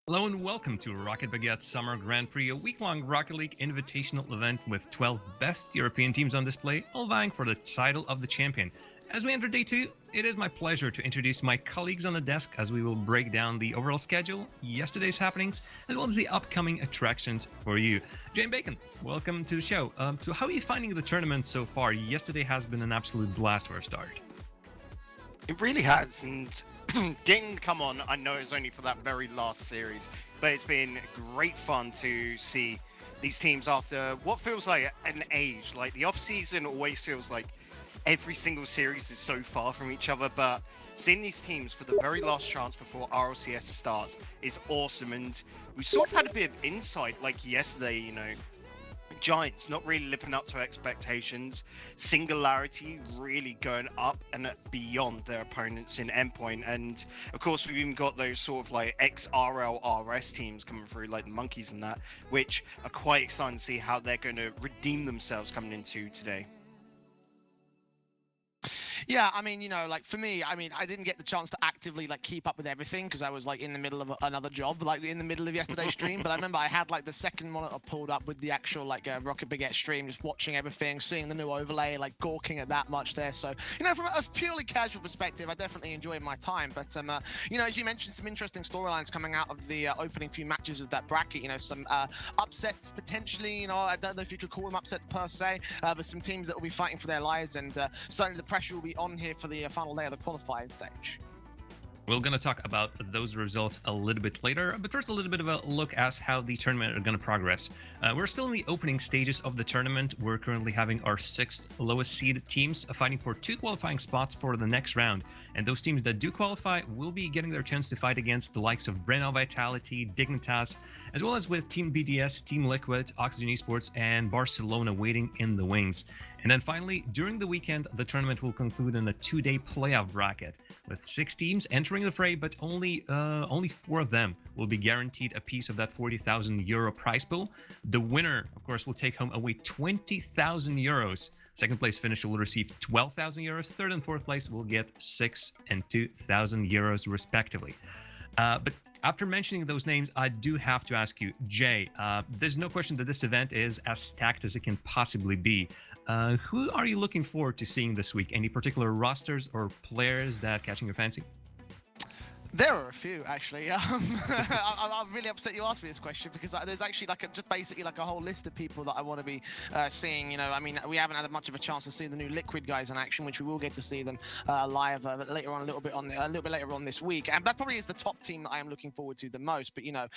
Hello and welcome to Rocket Baguette Summer Grand Prix, a week-long Rocket League invitational event with 12 best European teams on display, all vying for the title of the champion. As we enter day 2, it is my pleasure to introduce my colleagues on the desk as we will break down the overall schedule, yesterday's happenings, as well as the upcoming attractions for you. Jane Bacon, welcome to the show. So how are you finding the tournament so far? Yesterday has been an absolute blast for a start. It really has, and getting to come on, I know it's only for that very last series, but it's been great fun to see these teams after what feels like an age. Like, the off-season always feels like every single series is so far from each other, but seeing these teams for the very last chance before RLCS starts is awesome. And we sort of had a bit of insight, like yesterday, you know, Giants not really living up to expectations, Singularity really going up and beyond their opponents in Endpoint, and of course we've even got those sort of like ex-RL RS teams coming through, like the Monkeys and that, which are quite exciting to see how they're going to redeem themselves coming into today. Yeah, I mean, you know, like for me, I mean, I didn't get the chance to actively like keep up with everything because I was like in the middle of another job, like in the middle of yesterday's stream. But I remember I had like the second monitor pulled up with the actual like Rocket Baguette stream, just watching everything, seeing the new overlay, like gawking at that much there. So, you know, from a purely casual perspective, I definitely enjoyed my time. But, you know, as you mentioned, some interesting storylines coming out of the opening few matches of that bracket. You know, some upsets potentially. You know, I don't know if you could call them upsets per se, but some teams that will be fighting for their lives, and certainly the pressure will be on here for the final day of the qualifying stage. We're going to talk about those results a little bit later, but first a little bit of a look at how the tournament are going to progress. We're still in the opening stages of the tournament. We're currently having our 6th lowest seeded teams fighting for 2 qualifying spots for the next round. And those teams that do qualify will be getting their chance to fight against the likes of Breno Vitality, Dignitas, as well as with Team BDS, Team Liquid, Oxygen Esports, and Barcelona waiting in the wings. And then finally, during the weekend, the tournament will conclude in a 2-day playoff bracket with 6 teams entering the fray, but only 4 of them will be guaranteed a piece of that 40,000 euro prize pool. The winner, of course, will take home away 20,000 euros. Second place finisher will receive 12,000 euros. Third and fourth place will get 6,000 and 2,000 euros respectively. But after mentioning those names, I do have to ask you, Jay, there's no question that this event is as stacked as it can possibly be. Who are you looking forward to seeing this week? Any particular rosters or players that catching your fancy? There are a few, actually. I'm really upset you asked me this question because there's actually like just basically like a whole list of people that I want to be seeing. You know, I mean, we haven't had much of a chance to see the new Liquid guys in action, which we will get to see them live later on, a little bit later on this week. And that probably is the top team that I am looking forward to the most. But you know,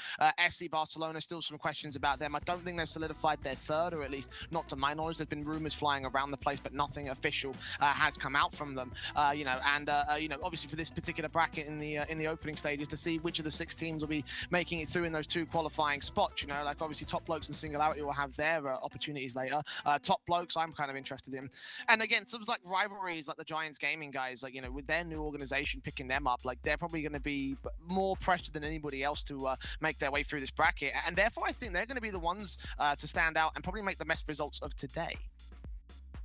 FC Barcelona, still some questions about them. I don't think they've solidified their third, or at least not to my knowledge. There's been rumors flying around the place, but nothing official has come out from them. You know, and you know, obviously for this particular bracket in the opening stages, to see which of the 6 teams will be making it through in those 2 qualifying spots. You know, like obviously Top Blokes and Singularity will have their opportunities later. Top Blokes I'm kind of interested in, and again, sort of like rivalries like the Giants Gaming guys, like, you know, with their new organization picking them up, like they're probably going to be more pressured than anybody else to make their way through this bracket, and therefore I think they're going to be the ones to stand out and probably make the best results of today.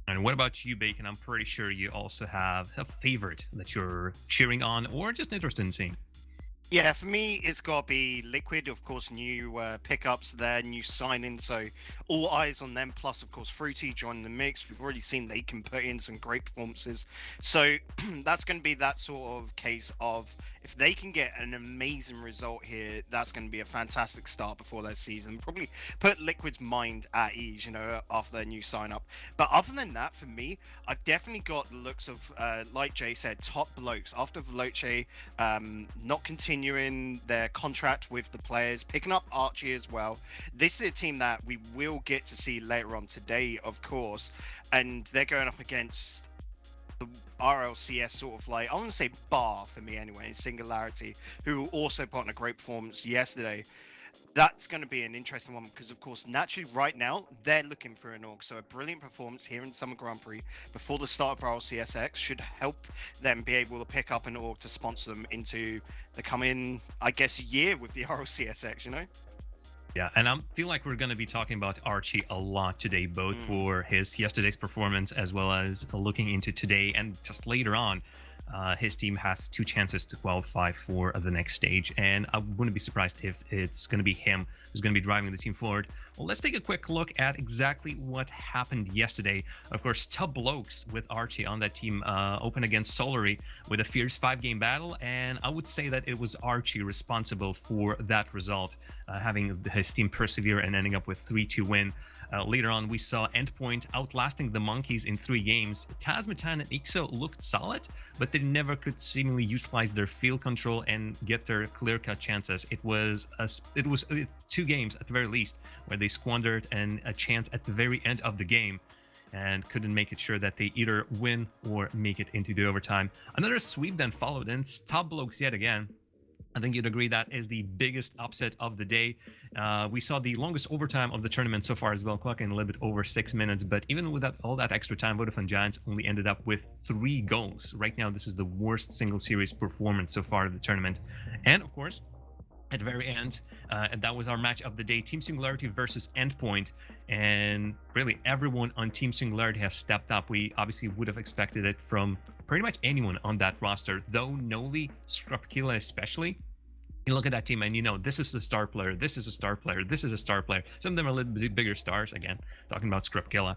And what about you, Bacon? I'm pretty sure you also have a favorite that you're cheering on or just interested in seeing. Yeah, for me, it's got to be Liquid. Of course, new pickups there, new signing, so all eyes on them. Plus, of course, Fruity joining the mix. We've already seen they can put in some great performances. So that's going to be that sort of case of if they can get an amazing result here, that's going to be a fantastic start before their season. Probably put Liquid's mind at ease, you know, after their new sign-up. But other than that, for me, I've definitely got the looks of, like Jay said, Top Blokes. After Veloce not continuing their contract with the players, picking up Archie as well. This is a team that we will get to see later on today, of course, and they're going up against the RLCS sort of like, I want to say bar for me anyway, Singularity, who also put on a great performance yesterday. That's going to be an interesting one because, of course, naturally, right now they're looking for an org. So a brilliant performance here in Summer Grand Prix before the start of RLCSX should help them be able to pick up an org to sponsor them into the coming, I guess, year with the RLCSX. You know. Yeah, and I feel like we're going to be talking about Archie a lot today, both for his yesterday's performance as well as looking into today and just later on. His team has 2 chances to qualify for the next stage, and I wouldn't be surprised if it's going to be him who's going to be driving the team forward. Well, let's take a quick look at exactly what happened yesterday. Of course, Tub Blokes with Archie on that team open against Solary with a fierce 5-game battle, and I would say that it was Archie responsible for that result, having his team persevere and ending up with 3-2 win. Later on, we saw Endpoint outlasting the Monkeys in 3 games. Tarass Metenčuks and Ixo looked solid, but they never could seemingly utilize their field control and get their clear-cut chances. It was 2 games at the very least where they squandered a chance at the very end of the game and couldn't make it sure that they either win or make it into the overtime. Another sweep then followed, and Top Blokes yet again. I think you'd agree that is the biggest upset of the day. We saw the longest overtime of the tournament so far as well, clocking a little bit over 6 minutes. But even with all that extra time, Vodafone Giants only ended up with 3 goals. Right now, this is the worst single series performance so far of the tournament. And of course, at the very end, that was our match of the day, Team Singularity versus Endpoint. And really, everyone on Team Singularity has stepped up. We obviously would have expected it from pretty much anyone on that roster, though Noli, Skrupkila especially. You look at that team and you know, this is a star player, this is a star player, this is a star player. Some of them are a little bit bigger stars, again, talking about Skrupkila,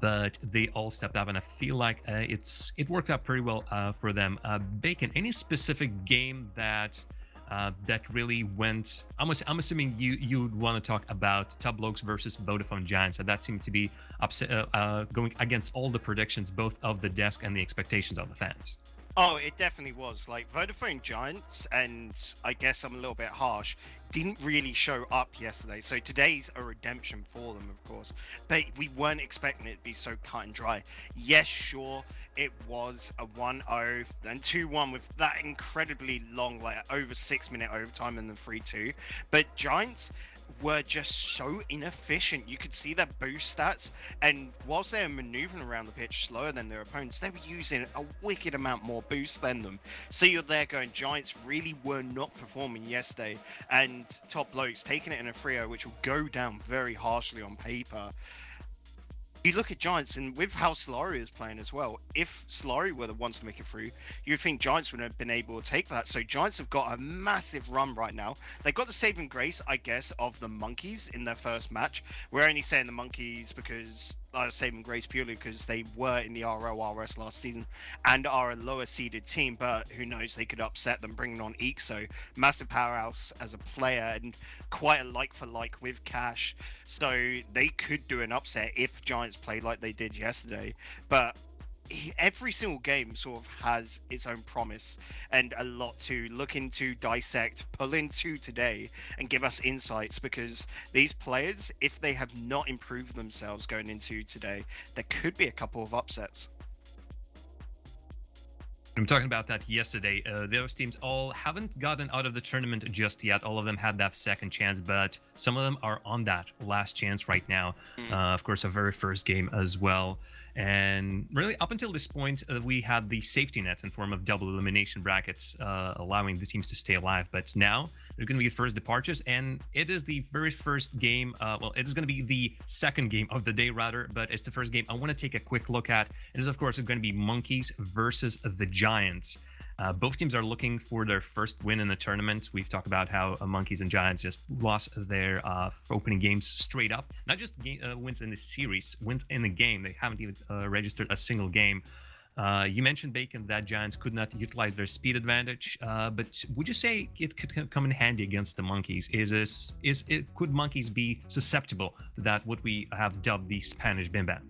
but they all stepped up, and I feel like it worked out pretty well for them. Bacon, any specific game that really went? I'm assuming you'd want to talk about Tub Blokes versus Vodafone Giants. So that seemed to be going against all the predictions, both of the desk and the expectations of the fans. Oh, it definitely was. Like, Vodafone Giants, and I guess I'm a little bit harsh, didn't really show up yesterday. So today's a redemption for them, of course. But we weren't expecting it to be so cut and dry. Yes, sure, it was a 1-0, then 2-1 with that incredibly long, like, over 6-minute overtime and then 3-2. But Giants were just so inefficient. You could see their boost stats, and whilst they were maneuvering around the pitch slower than their opponents, they were using a wicked amount more boost than them. So you're there going, Giants really were not performing yesterday, and Top Blokes taking it in a 3-0, which will go down very harshly on paper. You look at Giants, and with how Solary is playing as well, if Solary were the ones to make it through, you'd think Giants would have been able to take that. So Giants have got a massive run right now. They've got the saving grace, I guess, of the Monkeys in their first match. We're only saying the Monkeys because saving grace purely because they were in the RLRS last season and are a lower seeded team, but who knows, they could upset them bringing on Ixo, massive powerhouse as a player and quite a like for like with Cash, so they could do an upset if Giants played like they did yesterday. But every single game sort of has its own promise and a lot to look into, dissect, pull into today and give us insights, because these players, if they have not improved themselves going into today, there could be a couple of upsets. I'm talking about that yesterday. Those teams all haven't gotten out of the tournament just yet. All of them had that second chance, but some of them are on that last chance right now. Of course, a very first game as well. And really, up until this point, we had the safety net in form of double elimination brackets, allowing the teams to stay alive. But now there's going to be first departures, and it is the very first game. Well, it is going to be the second game of the day, rather, but it's the first game I want to take a quick look at. It is, of course, going to be Monkeys versus the Giants. Both teams are looking for their first win in the tournament. We've talked about how Monkeys and Giants just lost their opening games straight up. Not just wins in the series, wins in the game. They haven't even registered a single game. You mentioned, Bacon, that Giants could not utilize their speed advantage, but would you say it could come in handy against the Monkeys? Could Monkeys be susceptible to that, what we have dubbed the Spanish Bim Bam?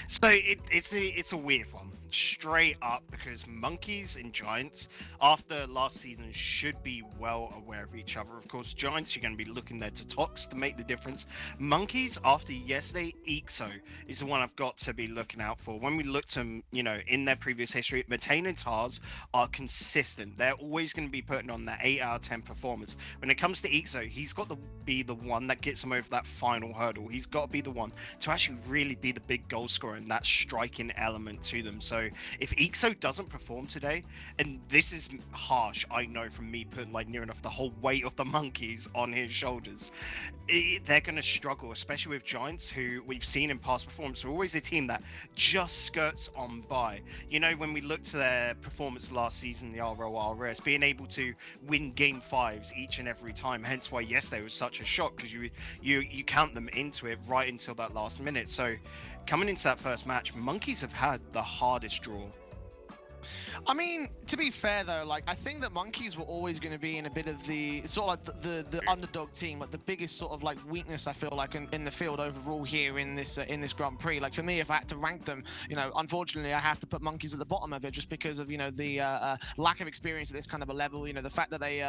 So it's a weird one. straight up because Monkeys and Giants, after last season, should be well aware of each other. Of course, Giants, you're going to be looking there to tops to make the difference. Monkeys, after yesterday, EXO is the one I've got to be looking out for. When we looked at, in their previous history, Matane and Tars are consistent. They're always going to be putting on that 8 out of 10 performance. When it comes to EXO, he's got to be the one that gets him over that final hurdle. He's got to be the one to actually really be the big goal scorer and that striking element to them. So if EXO doesn't perform today, and this is harsh, I know, from me putting like near enough the whole weight of the Monkeys on his shoulders, they're going to struggle, especially with Giants, who we've seen in past performance are always a team that just skirts on by. When we look to their performance last season, the RORS, being able to win game 5s each and every time, hence why yesterday was such a shock, because you count them into it right until that last minute. So coming into that first match, Monkeys have had the hardest draw. I mean, to be fair though, like I think that Monkeys were always going to be in a bit of the sort of like the underdog team, like the biggest sort of like weakness I feel like in the field overall here in this Grand Prix. Like for me, if I had to rank them, unfortunately I have to put Monkeys at the bottom of it just because of the lack of experience at this kind of a level. The fact that they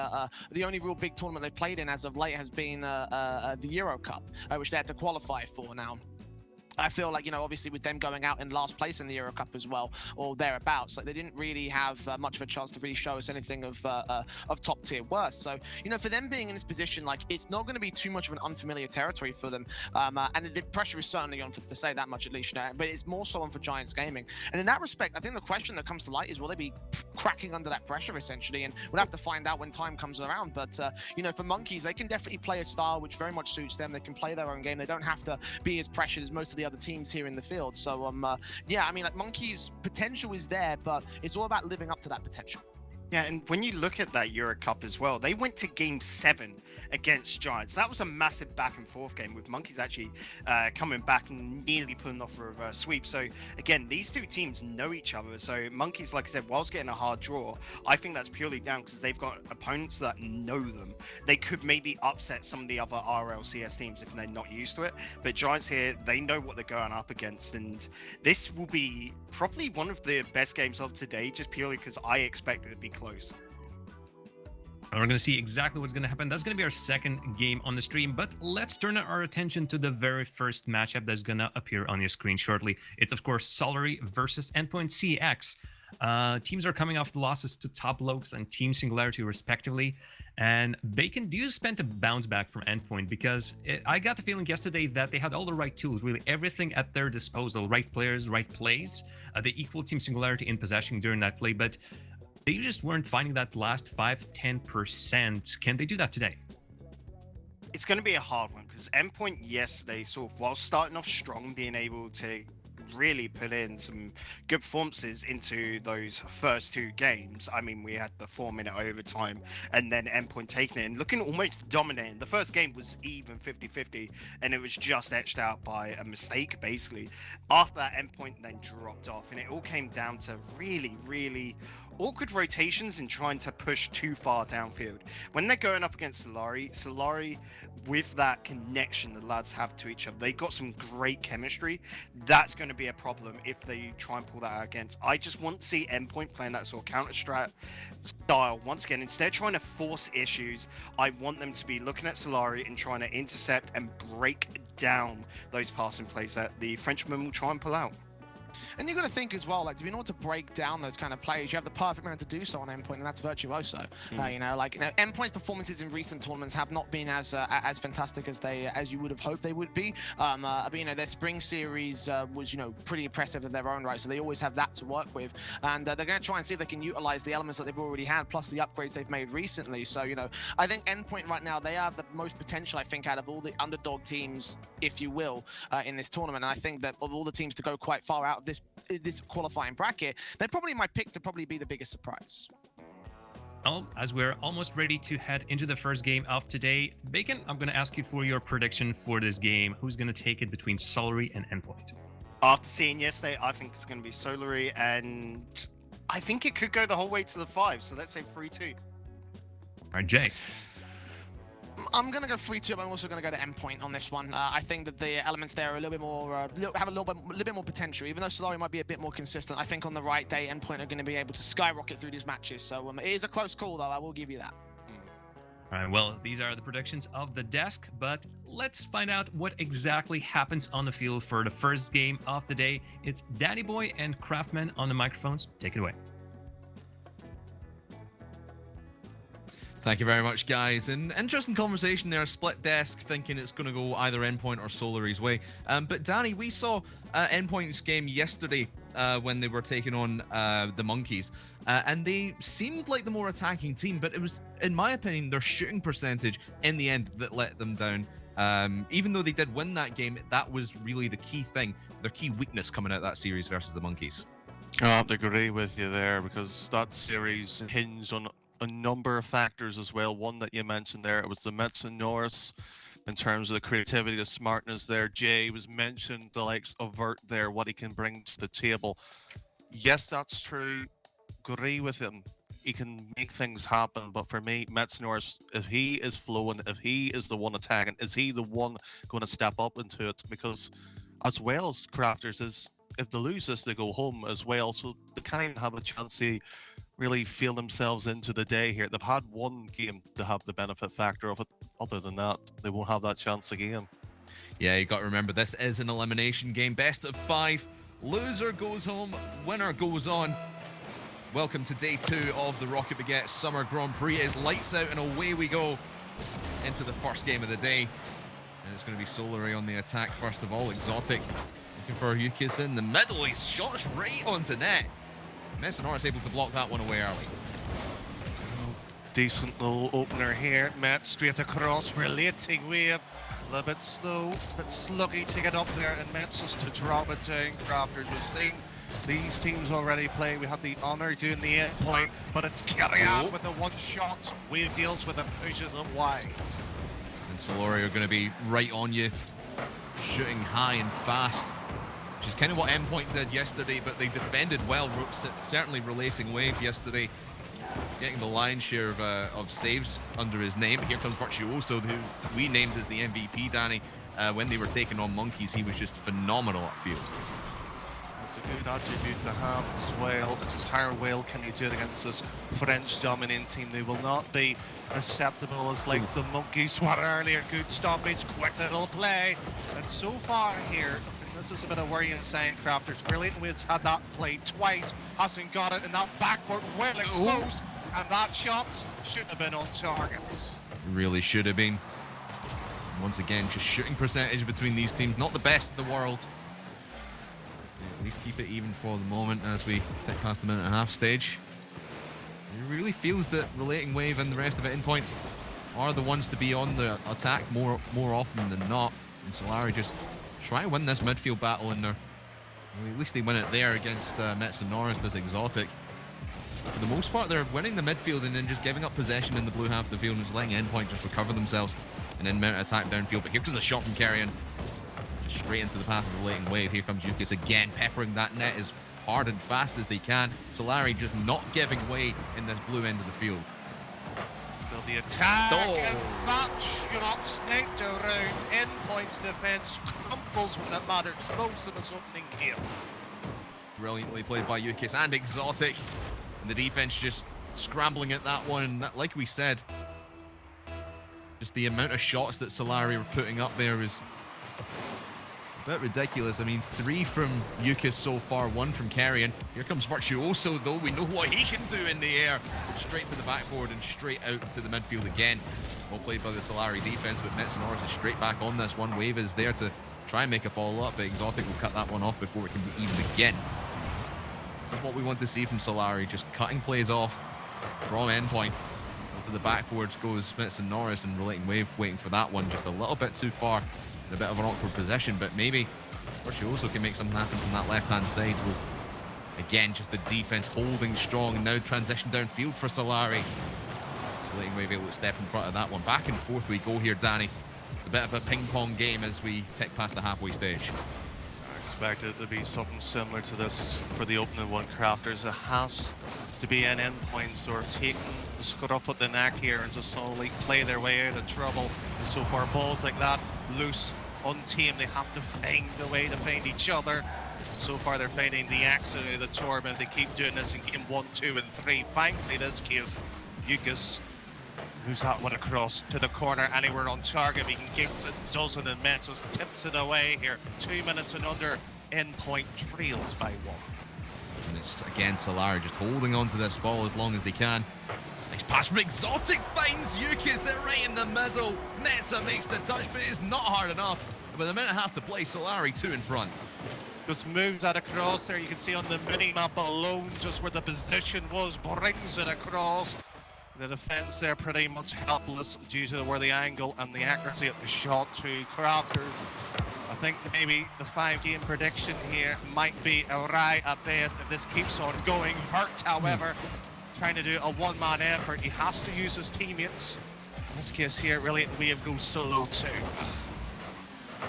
the only real big tournament they've played in as of late has been the Euro Cup, which they had to qualify for now. I feel like, obviously with them going out in last place in the Euro Cup as well, or thereabouts, like they didn't really have much of a chance to really show us anything of top tier worth. So, for them being in this position, like it's not going to be too much of an unfamiliar territory for them. And the pressure is certainly on, to say that much at least, but it's more so on for Giants Gaming. And in that respect, I think the question that comes to light is, will they be cracking under that pressure essentially? And we'll have to find out when time comes around. But, for Monkeys, they can definitely play a style which very much suits them. They can play their own game. They don't have to be as pressured as most of the other teams here in the field. So yeah, I mean, like Monkeys' potential is there, but it's all about living up to that potential. Yeah, and when you look at that Euro Cup as well, they went to game 7 against Giants. That was a massive back and forth game with Monkeys actually coming back and nearly pulling off a reverse sweep. So again, these two teams know each other. So Monkeys, like I said, whilst getting a hard draw, I think that's purely down because they've got opponents that know them. They could maybe upset some of the other RLCS teams if they're not used to it. But Giants here, they know what they're going up against. And this will be probably one of the best games of today, just purely because I expect it to be close. And we're going to see exactly what's going to happen. That's going to be our second game on the stream, but let's turn our attention to the very first matchup that's going to appear on your screen shortly. It's, of course, Solary versus Endpoint CX. Teams are coming off the losses to Top Lokes and Team Singularity, respectively. And Bacon do spend a bounce back from Endpoint because I got the feeling yesterday that they had all the right tools, really everything at their disposal, right players, right plays. They equaled Team Singularity in possession during that play, but they just weren't finding that last 5-10%. Can they do that today? It's going to be a hard one because Endpoint, yes, they sort of, while starting off strong, being able to really put in some good performances into those first 2 games. I mean, we had the 4-minute overtime and then Endpoint taking it and looking almost dominating. The first game was even 50-50 and it was just etched out by a mistake, basically. After that, Endpoint then dropped off and it all came down to really, really awkward rotations and trying to push too far downfield. When they're going up against Solary, with that connection the lads have to each other, they got some great chemistry. That's going to be a problem if they try and pull that out against. I just want to see Endpoint playing that sort of counter-strat style. Once again, instead of trying to force issues, I want them to be looking at Solary and trying to intercept and break down those passing plays that the Frenchman will try and pull out. And you've got to think as well, like, to be able to break down those kind of plays, you have the perfect man to do so on Endpoint, and that's Virtuoso. Endpoint's performances in recent tournaments have not been as fantastic as you would have hoped they would be. But their spring series was pretty impressive in their own right, so they always have that to work with, and they're going to try and see if they can utilize the elements that they've already had, plus the upgrades they've made recently. So I think Endpoint right now, they have the most potential, I think, out of all the underdog teams, if you will, in this tournament. And I think that of all the teams to go quite far out of this qualifying bracket, they're probably my pick to probably be the biggest surprise. Well, as we're almost ready to head into the first game of today, Bacon, I'm going to ask you for your prediction for this game. Who's going to take it between Solary and Endpoint? After seeing yesterday, I think it's going to be Solary, and I think it could go the whole way to the 5, so let's say 3-2. All right, Jay. I'm going to go 3-2, but I'm also going to go to endpoint on this one. I think that the elements there are a little bit more, have a little bit more potential. Even though Solari might be a bit more consistent, I think on the right day, endpoint are going to be able to skyrocket through these matches. So it is a close call, though. I will give you that. All right, well, these are the predictions of the desk, but let's find out what exactly happens on the field for the first game of the day. It's DannyBoy and Craftman on the microphones. Take it away. Thank you very much, guys. An interesting conversation there. Split desk, thinking it's going to go either Endpoint or Solari's way. But Danny, we saw Endpoint's game yesterday when they were taking on the Monkeys, and they seemed like the more attacking team. But it was, in my opinion, their shooting percentage in the end that let them down. Even though they did win that game, that was really the key thing, their key weakness coming out of that series versus the Monkeys. I have to agree with you there, because that series hinged on a number of factors as well. One that you mentioned there, it was the Mets and Norris in terms of the creativity, the smartness there. Jay was mentioned, the likes of Vert there, what he can bring to the table. Yes, that's true. Agree with him. He can make things happen, but for me, Mets Norris, if he is flowing, if he is the one attacking, is he the one going to step up into it? Because as well as Crafters, is if they lose this, they go home as well. So they kind of have a chance to really feel themselves into the day here. They've had one game to have the benefit factor of it. Other than that, they won't have that chance again. Yeah, you got to remember, this is an elimination game. Best of 5. Loser goes home, winner goes on. Welcome to day 2 of the Rocket Baguette Summer Grand Prix. It's lights out and away we go into the first game of the day. And it's going to be Solari on the attack first of all. Exotic looking for Yukis in the middle. He shots right onto net. Mesonor is able to block that one away early. Decent little opener here. Met straight across, relating wave. A little bit slow, a bit sluggy to get up there, and Mets just to drop it down. Crafters, we've seen these teams already play. We had the honor doing the end point, but it's Kerr out with the one shot. Wave deals with it, pushes it wide. And Solari are going to be right on you, shooting high and fast. Which is kind of what Endpoint did yesterday, but they defended well, certainly relating wave yesterday, getting the lion's share of saves under his name. Here comes Virtuoso, who we named as the MVP, Danny. When they were taking on Monkeys, he was just phenomenal at field. It's a good attribute to have as well. It's just how well can you do it against this French dominant team. They will not be acceptable as like the Monkeys were earlier. Good stoppage, quick little play. And so far here, this is a bit of worrying sign, Crafters. Brilliant Wade's had that play twice, hasn't got it, and that backward well exposed, and that shot should have been on target. Really should have been. Once again, just shooting percentage between these teams, not the best in the world. At least keep it even for the moment as we tick past the minute-and-a-half stage. It really feels that Relating Wave and the rest of it Endpoint are the ones to be on the attack more often than not. And Solari just try and win this midfield battle in there. Well, at least they win it there against Mets and Norris does Exotic. For the most part, they're winning the midfield and then just giving up possession in the blue half of the field and just letting Endpoint just recover themselves and then mount attack downfield. But here comes a shot from Kerr, just straight into the path of the Relating Wave. Here comes Yukis again, peppering that net as hard and fast as they can. Solari just not giving way in this blue end of the field. So the attack, and that shot snaked around. Endpoint's defense crumples when it matters most in this opening game. Brilliantly played by Yukis and Exotic. And the defense just scrambling at that one. Like we said, just the amount of shots that Solari were putting up there is a bit ridiculous. I mean, 3 from Yukis so far, 1 from Kerr. Here comes Virtuoso, though. We know what he can do in the air. Straight to the backboard and straight out to the midfield again. Well played by the Solari defense, but Mets and Norris is straight back on this one. Wave is there to try and make a follow-up, but Exotic will cut that one off before it can be even again. This is what we want to see from Solari, just cutting plays off from Endpoint. To the backboards goes Mets and Norris, and Relating Wave waiting for that one just a little bit too far. In a bit of an awkward position, but maybe Virtuoso can make something happen from that left-hand side. Well, again, just the defense holding strong, and now transition downfield for Solari. Relating Wave able to step in front of that one. Back and forth we go here, Danny. It's a bit of a ping-pong game as we tick past the halfway stage. expected it to be something similar to this for the opening one, Crafters. It has to be an endpoint or taking the scruff at the neck here and just slowly play their way out of trouble. And so far, balls like that, loose, untamed, they have to find a way to find each other. So far, they're finding the exit of the tournament. They keep doing this in game 1, 2, and 3. Finally, this case, Lucas moves that one across to the corner, anywhere on target. He can get it, doesn't, and Mets just tips it away here. 2 minutes and under, endpoint trails by 1. And it's, again, Solari just holding on to this ball as long as they can. Nice pass from Exotic, finds Yukis it right in the middle. Metza makes the touch, but it's not hard enough. With a minute and a half to play, Solari 2 in front. Just moves that across there. You can see on the mini-map alone just where the position was, brings it across. The defense there pretty much helpless due to where the angle and the accuracy of the shot to Crafters. I think maybe the 5-game prediction here might be awry at best if this keeps on going. Vert, however, trying to do a one-man effort. He has to use his teammates. In this case here, really, we have go solo too.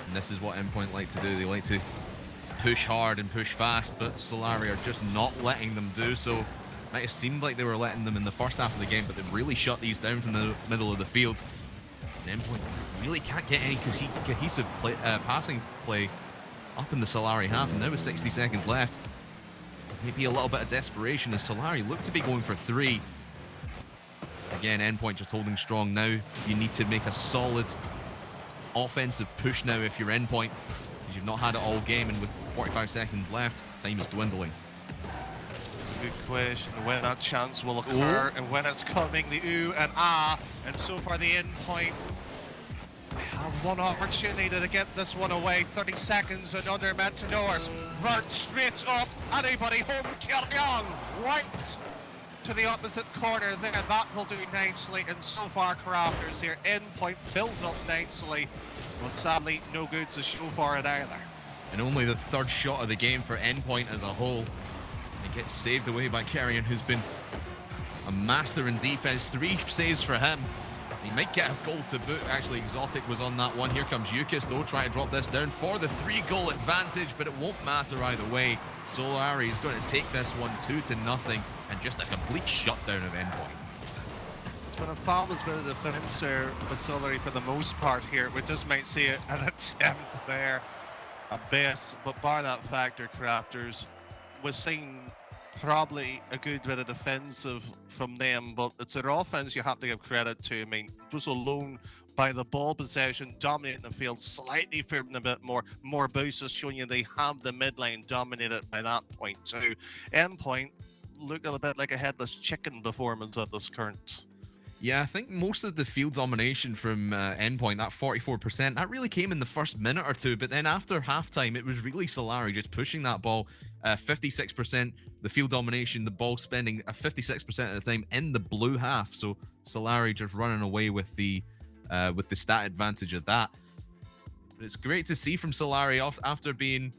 And this is what Endpoint like to do. They like to push hard and push fast, but Solari are just not letting them do so. Might have seemed like they were letting them in the first half of the game, but they've really shut these down from the middle of the field. And Endpoint really can't get any cohesive passing play up in the Solari half, and now with 60 seconds left, maybe a little bit of desperation as Solari look to be going for 3. Again, Endpoint just holding strong now. You need to make a solid offensive push now if you're Endpoint, because you've not had it all game, and with 45 seconds left, time is dwindling. Good question, when that chance will occur and when it's coming, the ooh and ah, and so far the Endpoint have one opportunity to get this one away. 30 seconds and under Metenčuks. Vert straight up, anybody home, Kerr right to the opposite corner there. That will do nicely, and so far Crafters here. Endpoint builds up nicely, but sadly no good to show for it either. And only the 3rd shot of the game for Endpoint as a whole. It gets saved away by Kerr, who's been a master in defense. 3 saves for him. He might get a goal to boot. Actually, Exotic was on that one. Here comes Yukis, though, trying to drop this down for the 3-goal advantage, but it won't matter either way. Solari is going to take this one 2-0, and just a complete shutdown of Endpoint. It's been a fabulous bit of defense there with Solari for the most part here. We just might see an attempt there at best, but bar that factor, Crafters, we're seeing probably a good bit of defensive from them, but it's their offense you have to give credit to. I mean, just alone by the ball possession, dominating the field, slightly favoring a bit more boosts, showing you they have the midline dominated by that point too. Endpoint look a little bit like a headless chicken performance at this current. Yeah, I think most of the field domination from Endpoint, that 44%, that really came in the first minute or two, but then after halftime, it was really Solari just pushing that ball. 56% the field domination, the ball spending 56% of the time in the blue half, so Solari just running away with the stat advantage of that. But it's great to see from Solari off after being,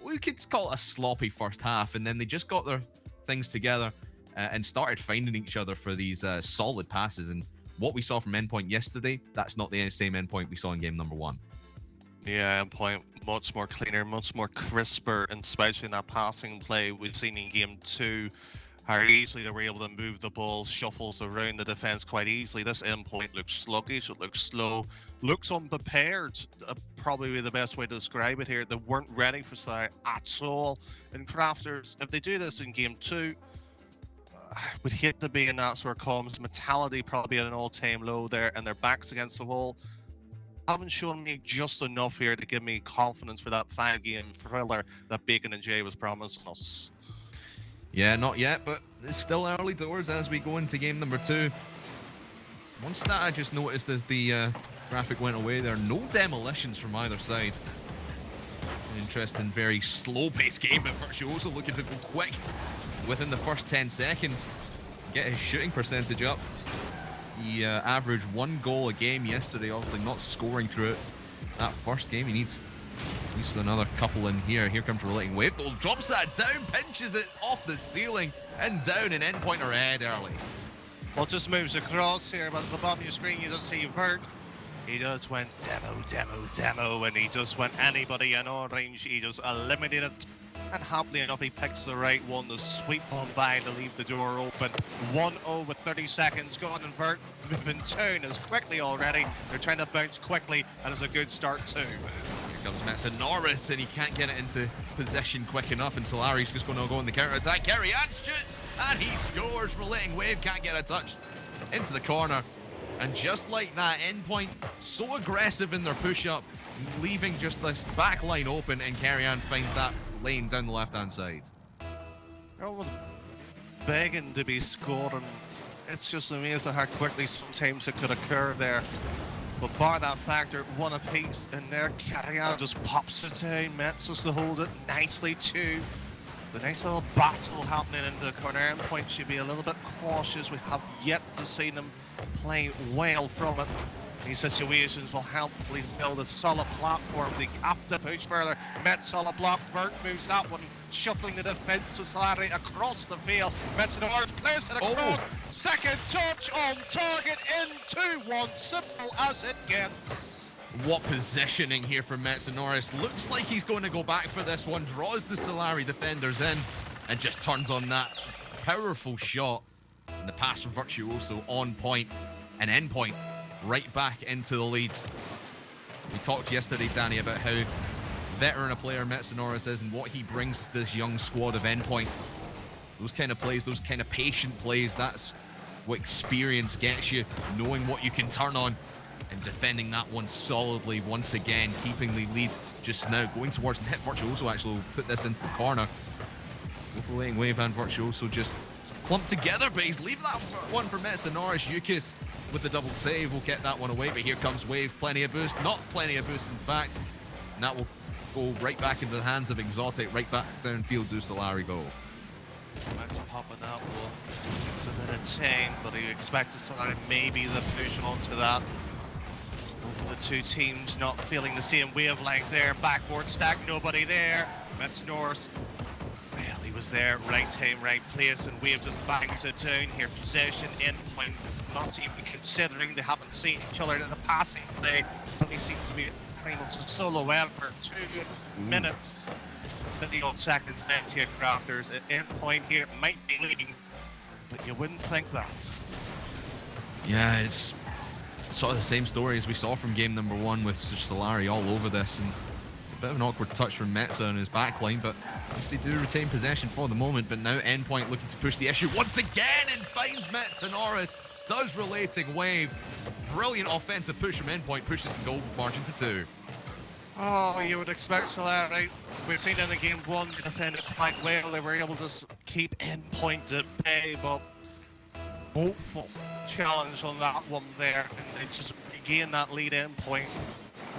we could call it a sloppy first half, and then they just got their things together and started finding each other for these solid passes. And what we saw from Endpoint yesterday, that's not the same Endpoint we saw in game number 1. Yeah, Endpoint much more cleaner, much more crisper, and especially in that passing play we've seen in game 2, how easily they were able to move the ball, shuffles around the defense quite easily. This Endpoint looks sluggish, it looks slow, looks unprepared, probably be the best way to describe it here. They weren't ready for Solari at all. And Crafters, if they do this in game 2, would hate to be in that sort of comms mentality, probably at an all-time low there, and their backs against the wall. Haven't shown me just enough here to give me confidence for that 5-game thriller that Bacon and Jay was promising us. Yeah, not yet, but it's still early doors as we go into game number 2. One stat I just noticed as the graphic went away there, no demolitions from either side. An interesting, very slow-paced game, but Virtuoso looking to go quick within the first 10 seconds. Get his shooting percentage up. He averaged 1 goal a game yesterday, obviously not scoring through it. That first game, he needs at least another couple in here. Here comes Relating Wave, though, drops that down, pinches it off the ceiling, and down, and Endpoint are ahead early. Well, just moves across here, but at the bottom of your screen you just see Vert. He just went demo, and he just went anybody in orange. He just eliminated. And happily enough, he picks the right one to sweep on by to leave the door open. 1-0 with 30 seconds. Go on and Vert moving turn as quickly already. They're trying to bounce quickly, and it's a good start too. Here comes Metenčuks, and he can't get it into position quick enough, and Solari's just going to go on the counter-attack. Kerr shoots, and he scores. Relating Wave can't get a touch into the corner. And just like that, Endpoint so aggressive in their push-up, leaving just this back line open, and Kerr finds that lane down the left-hand side. Everyone's begging to be scoring. It's just amazing how quickly sometimes it could occur there. But bar that factor, one apiece, and there Kerr just pops it down. Metzos to hold it nicely too. The nice little battle happening in the corner. Endpoint should be a little bit cautious. We have yet to see them play well from it. These situations will help please build a solid platform. They have to push further. Met solid block. Vert moves that one, shuffling the defense to Solari across the field. Metenčuks plays it across. Second touch on target in 2-1. Simple as it gets. What positioning here for Metenčuks. Looks like he's going to go back for this one. Draws the Solari defenders in and just turns on that powerful shot. And the pass from Virtuoso on point. And Endpoint right back into the leads. We talked yesterday, Danny, about how veteran a player Metenčuks is and what he brings to this young squad of Endpoint. Those kind of plays, those kind of patient plays, that's what experience gets you, knowing what you can turn on and defending that one solidly once again, keeping the lead just now, going towards net. Virtuoso actually will put this into the corner. Overlaying Wave and Virtuoso just clumped together, but he's leaving that one for Metenčuks. Joessi with the double save will get that one away, but here comes Wave. Plenty of boost, not plenty of boost in fact. And that will go right back into the hands of Exotic, right back downfield to Solari go. About to pop on that one. It's a bit of chain, but he expected Solari maybe the push onto that. Both of the two teams not feeling the same wavelength there. Backboard stack, nobody there. Metenčuks. Well, he was there, right time, right place, and Wave just bangs it down here. Possession, Endpoint, not even considering they haven't seen each other in the passing play. He seems to be able to solo well for 2 minutes. 30-odd seconds left here, Crafters. At Endpoint here might be leading, but you wouldn't think that. Yeah, it's sort of the same story as we saw from game number 1 with Solari all over this, and a bit of an awkward touch from Metza on his backline, but they do retain possession for the moment. But now Endpoint looking to push the issue once again and finds Metenčuks. Does relating Wave. Brilliant offensive push from Endpoint, pushes the goal margin to 2. Oh, you would expect Solari. We've seen in the game 1 they defended quite well. They were able to keep Endpoint at bay, but hopeful challenge on that one there, and they just regain that lead. Endpoint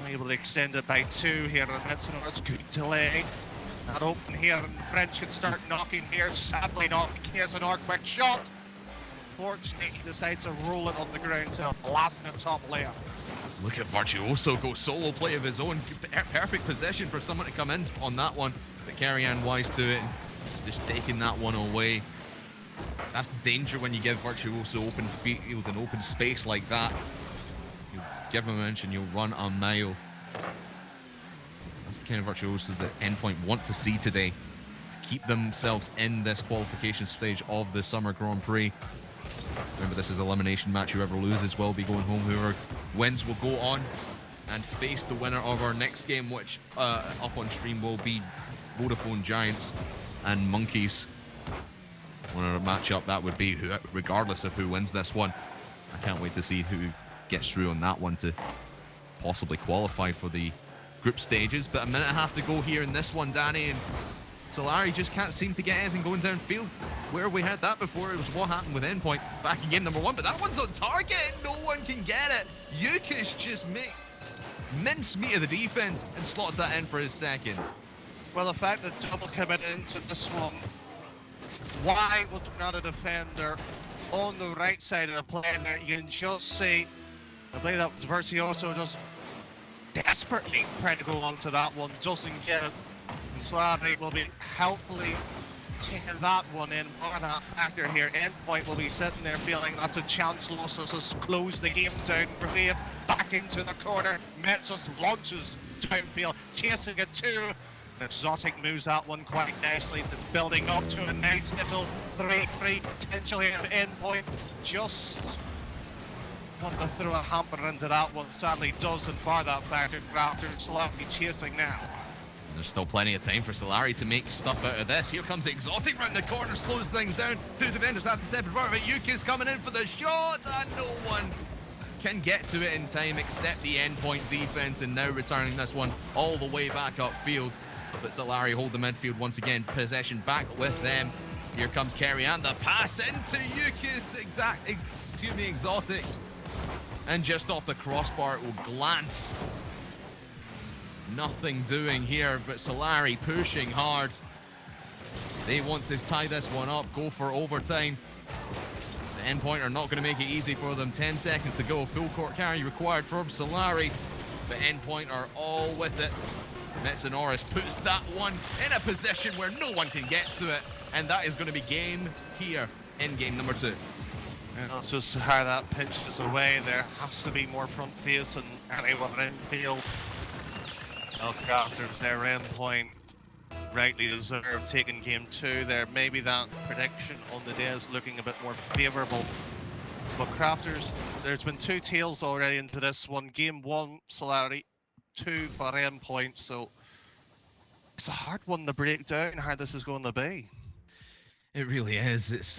able to extend it by 2 here. Metenčuks, good delay. Not open here, and the French can start knocking here. Sadly not the case. An quick shot. Unfortunately, he decides to roll it on the ground to blast in the top layer. Look at Virtuoso go solo play of his own. Perfect position for someone to come in on that one. But Kerr wise to it, just taking that one away. That's the danger when you give Virtuoso open field and open space like that. You give him an inch and you'll run a mile. That's the kind of Virtuoso that Endpoint want to see today to keep themselves in this qualification stage of the Summer Grand Prix. Remember, this is an elimination match. Whoever loses will be going home. Whoever wins will go on and face the winner of our next game, which up on stream will be Vodafone Giants and Monkeys. What a matchup that would be, regardless of who wins this one. I can't wait to see who gets through on that one to possibly qualify for the group stages. But a minute and a half to go here in this one, Danny, and Solari just can't seem to get anything going downfield. Where we had that before, it was what happened with Endpoint back in game number 1, but that one's on target and no one can get it. Joessi just makes mincemeat of the defense and slots that in for his second. Well, the fact that double committed into this one, why would not a defender on the right side of the play there? You can just see, I believe that was Virtuoso just desperately trying to go on to that one, doesn't get it. Solari will be helpfully taking that one in, or that factor here. Endpoint will be sitting there feeling that's a chance loss, so let's close the game down. Brave back into the corner. Metenčuks launches downfield, chasing it too. Exotic moves that one quite nicely. It's building up to a nice little 3-3 potentially of Endpoint. Just want to throw a hamper into that one. Sadly doesn't, bar that factor. Raptor slowly chasing now. There's still plenty of time for Solari to make stuff out of this. Here comes Exotic round the corner, slows things down. Two defenders have to step in front of it. Yuki's coming in for the shot, and no one can get to it in time except the Endpoint defense, and now returning this one all the way back upfield. But Solari hold the midfield once again, possession back with them. Here comes Kerry and the pass into Yuki's Exotic. And just off the crossbar it will glance. Nothing doing here, but Solari pushing hard. They want to tie this one up, go for overtime. The Endpoint are not going to make it easy for them. 10 seconds to go, full court carry required from Solari. The Endpoint are all with it. Metenčuks puts that one in a position where no one can get to it, and that is going to be game here in game number 2. That's just how that pitches away. There has to be more front face and anyone in field. After their Endpoint rightly deserved taking game 2 there. Maybe that prediction on the day is looking a bit more favourable. But Crafters, there's been 2 tails already into this one. Game 1, Solari, 2 for Endpoint, so it's a hard one to break down how this is going to be. It really is. It's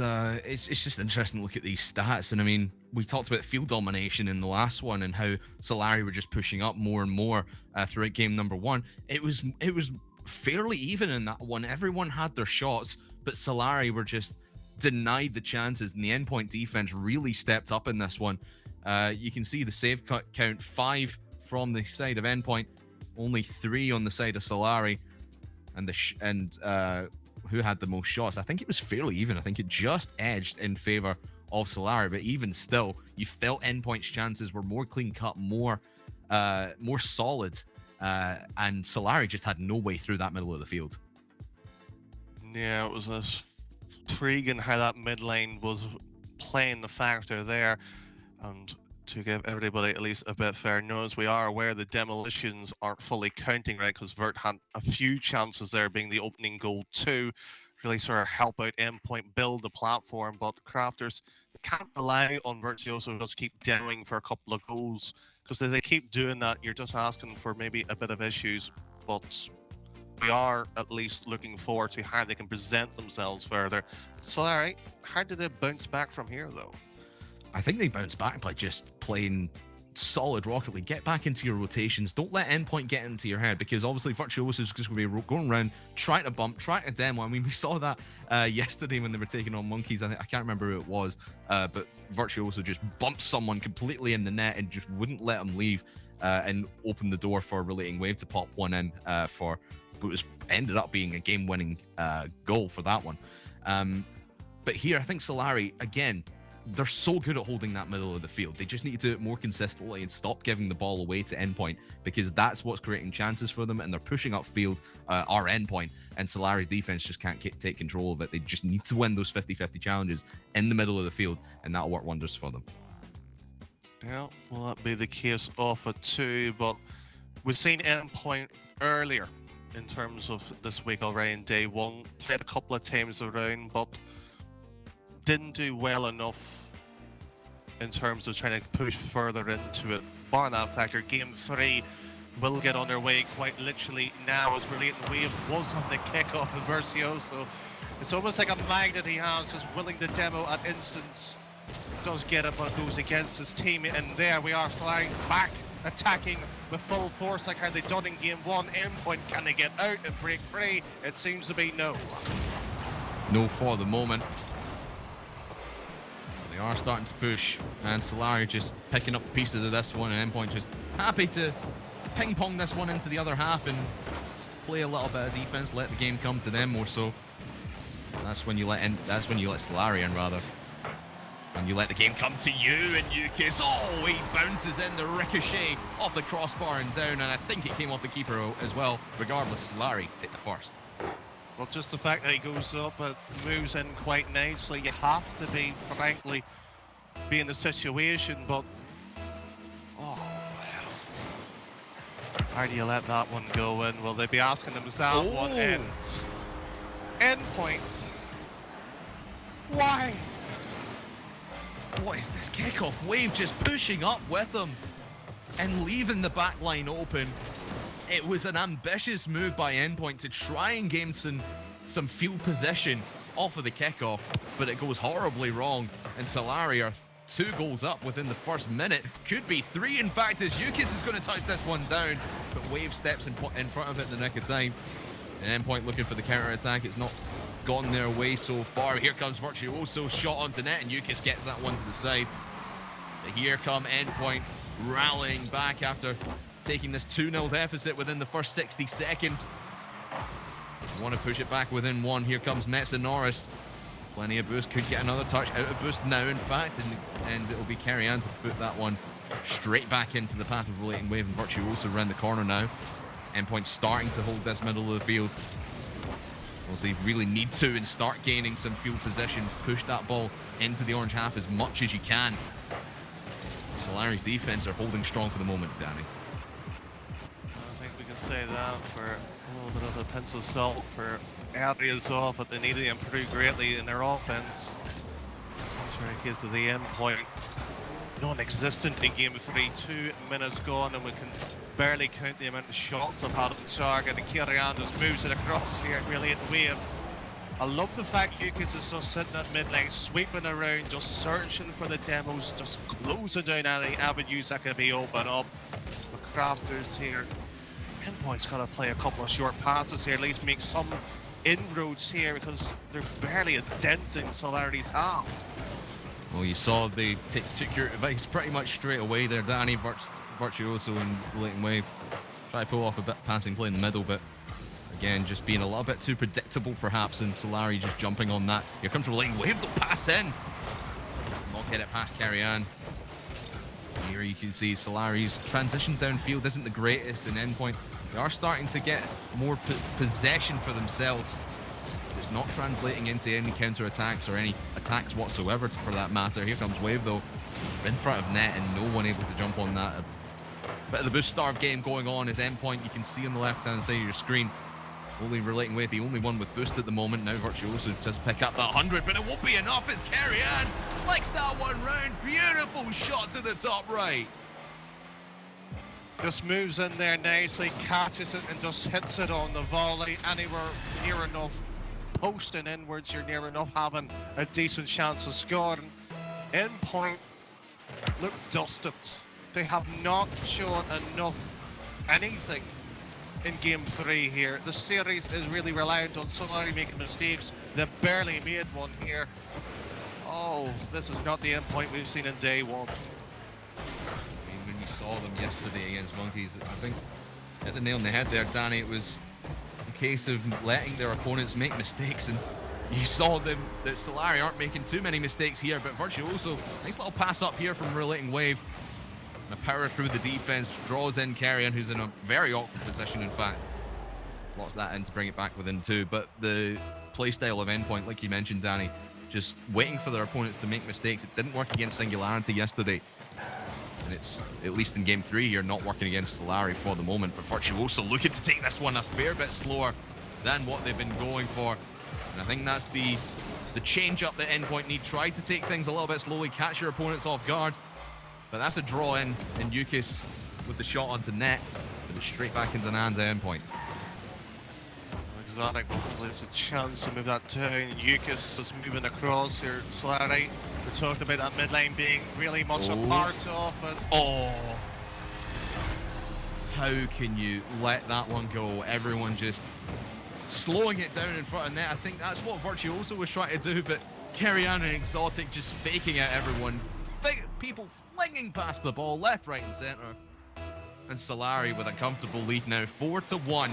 just interesting to look at these stats, and I mean, we talked about field domination in the last one and how Solari were just pushing up more and more throughout game number 1. It was fairly even in that one. Everyone had their shots, but Solari were just denied the chances, and the Endpoint defense really stepped up in this one. You can see the save count 5 from the side of Endpoint, only 3 on the side of Solari, and who had the most shots? I think it was fairly even. I think it just edged in favor of Solari, but even still, you felt Endpoint's chances were more clean cut, more solid, and Solari just had no way through that middle of the field. Yeah, it was intriguing how that mid lane was playing the factor there, and to give everybody at least a bit fair notice, we are aware the demolitions aren't fully counting, right? Because Vert had a few chances there, being the opening goal to really sort of help out Endpoint build the platform. But Crafters can't rely on Virtuoso just keep demoing for a couple of goals, because if they keep doing that, you're just asking for maybe a bit of issues. But we are at least looking forward to how they can present themselves further. Solari, how did they bounce back from here, though? I think they bounce back by just playing solid Rocket League. Get back into your rotations. Don't let Endpoint get into your head, because obviously Virtuoso is just going to be going around, trying to bump, trying to demo. I mean, we saw that yesterday when they were taking on Monkeys. I can't remember who it was, but Virtuoso just bumped someone completely in the net and just wouldn't let them leave, and opened the door for Relating Wave to pop one in for, but it ended up being a game-winning goal for that one. But here, I think Solari, again, they're so good at holding that middle of the field. They just need to do it more consistently and stop giving the ball away to Endpoint, because that's what's creating chances for them, and they're pushing upfield our Endpoint, and Solari defense just can't take control of it. They just need to win those 50-50 challenges in the middle of the field, and that'll work wonders for them. Yeah, will that be the case off a 2? But we've seen Endpoint earlier in terms of this week already in day 1. Played a couple of times around, but didn't do well enough in terms of trying to push further into it. Bar that factor, game 3 will get underway quite literally now, as Relating Wave was on the kickoff of Virtuoso. It's almost like a magnet he has, just willing to demo at instance. Does get it, but goes against his teammate, and there we are, sliding back, attacking with full force like how they done in game 1. Endpoint, can they get out and break free? It seems to be no. No for the moment. They are starting to push, and Solari just picking up pieces of this one, and Endpoint just happy to ping pong this one into the other half and play a little bit of defense, let the game come to them more so. That's when you let Solari in, rather. And you let the game come to you, and Yukis, oh, he bounces in the ricochet off the crossbar and down, and I think it came off the keeper as well. Regardless, Solari take the first. Well, just the fact that he goes up and moves in quite nicely, you have to be, frankly, be in the situation, but... Oh, well. How do you let that one go in? Will they be asking them, is that one ends? End point. Why? What is this kickoff wave just pushing up with them and leaving the back line open? It was an ambitious move by Endpoint to try and gain some field position off of the kickoff, but it goes horribly wrong, and Solari are 2 goals up within the first minute. Could be 3, in fact, as Yukis is going to touch this one down, but Wave steps in front of it in the nick of time. And Endpoint looking for the counter-attack. It's not gone their way so far. Here comes Virtuoso, shot onto net, and Yukis gets that one to the side. But here come Endpoint rallying back after taking this 2-0 deficit within the first 60 seconds. Want to push it back within 1. Here comes Metenčuks. Plenty of boost, could get another touch out of boost now, in fact, and it'll be Kerr to put that one straight back into the path of Relating Wave, and Virtuoso around the corner now. Endpoint starting to hold this middle of the field. Well, they really need to and start gaining some field position, push that ball into the orange half as much as you can. Solari's defense are holding strong for the moment, Danny. I think we can say that for a little bit of a pinch of salt for areas off that they need to improve greatly in their offense. That's where it gets to the end point. Non-existent in game 3, 2 minutes gone, and we can barely count the amount of shots I've had on target, and Kerr just moves it across here, really at the wave. I love the fact Yukis is just sitting at mid-lane, sweeping around, just searching for the demos, just closing down any avenues that can be opened up. The Crafters here. Endpoint's got to play a couple of short passes here, at least make some inroads here, because they're barely a dent in Solari's half. Well, you saw they took your advice pretty much straight away there, Danny. Virtuoso and Relating Wave. Try to pull off a bit passing play in the middle, but again, just being a little bit too predictable perhaps, and Solari just jumping on that. Here comes Relating Wave, they'll pass in. Not get it past Carrion. Here you can see Solari's transition downfield isn't the greatest in Endpoint. They are starting to get more possession for themselves. It's not translating into any counter attacks or any attacks whatsoever for that matter. Here comes Wave though, in front of net, and no one able to jump on that. A bit of the boost starve game going on is Endpoint. You can see on the left hand side of your screen. Only Relating Wave, the only one with boost at the moment. Now Virtuoso just pick up that 100, but it won't be enough. It's Carrion. Flicks that one round. Beautiful shot to the top right. Just moves in there nicely, catches it, and just hits it on the volley. Anywhere near enough posting inwards, you're near enough having a decent chance of scoring. Endpoint look dusted. They have not shown enough anything in game 3 here. The series is really reliant on Solari making mistakes. They've barely made one here. Oh, this is not the Endpoint we've seen in day 1. When you saw them yesterday against Monkeys, I think hit the nail on the head there, Danny. It was a case of letting their opponents make mistakes, and you saw them that Solari aren't making too many mistakes here, but Virtuoso, nice little pass up here from Relating Wave. And a power through the defense, draws in Carrion, who's in a very awkward position, in fact. Slots that in to bring it back within 2, but the playstyle of Endpoint, like you mentioned, Danny, just waiting for their opponents to make mistakes. It didn't work against Singularity yesterday. And it's, at least in game 3 here, not working against Solari for the moment. But Virtuoso looking to take this one a fair bit slower than what they've been going for. And I think that's the change-up that Endpoint need. Try to take things a little bit slowly, catch your opponents off guard. But that's a draw in, and Yukis with the shot onto net, but it's straight back into Nan's Endpoint. Exotic plays a chance to move that down. Yukis is moving across here. Solari, we talked about that mid lane being really much a part of it. Oh! How can you let that one go? Everyone just slowing it down in front of net. I think that's what Virtuoso was trying to do, but Carrion and Exotic just faking out everyone. People flinging past the ball left, right and centre. And Solari with a comfortable lead now, 4-1,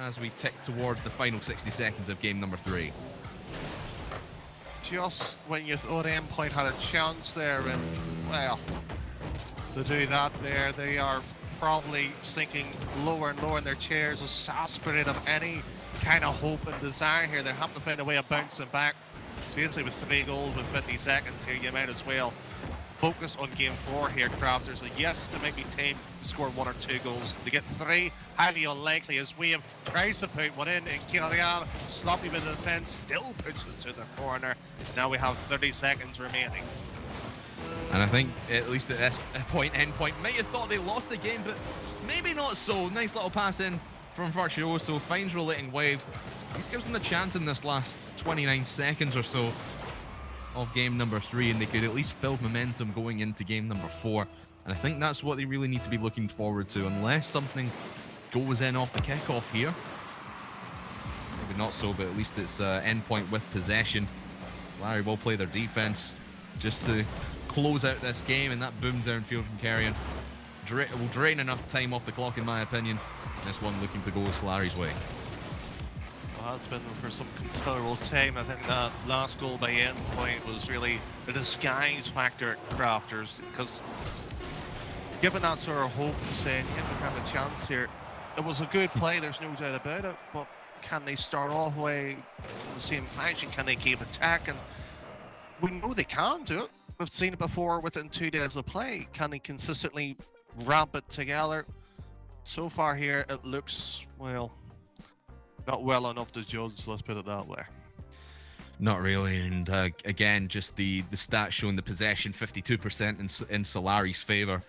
as we tick towards the final 60 seconds of game number 3. Just when you thought Endpoint had a chance there, and well, to do that there, they are probably sinking lower and lower in their chairs, exasperated of any kind of hope and desire here. They have to find a way of bouncing back. Basically with 3 goals with 50 seconds here, you might as well focus on game 4 here, Crafters. And yes, they might be team to score 1 or 2 goals. To get 3, highly unlikely as Wave tries to put one in, and Killian, sloppy with the defense, still puts it to the corner. Now we have 30 seconds remaining. And I think, at least at this point, Endpoint might have thought they lost the game, but maybe not so. Nice little pass in from Virtuoso, finds Rollating Wave. This gives them the chance in this last 29 seconds or so of game number 3, and they could at least build momentum going into game number 4. And I think that's what they really need to be looking forward to, unless something goes in off the kickoff here. Maybe not so, but at least it's Endpoint with possession. Larry will play their defense just to close out this game, and that boom downfield from Kerr will drain enough time off the clock, in my opinion. This one looking to go Solari's way. Well, that's been for some considerable time. I think that last goal by Endpoint was really a disguise factor at Crafters, because given that sort of hope and saying, yeah, we have a chance here, it was a good play, there's no doubt about it, but can they start all the way in the same fashion? Can they keep attacking? We know they can do it. We've seen it before within 2 days of play. Can they consistently wrap it together? So far here, it looks, well, not well enough to judge, let's put it that way. Not really, and again, just the stats showing the possession 52% in Solari's favor.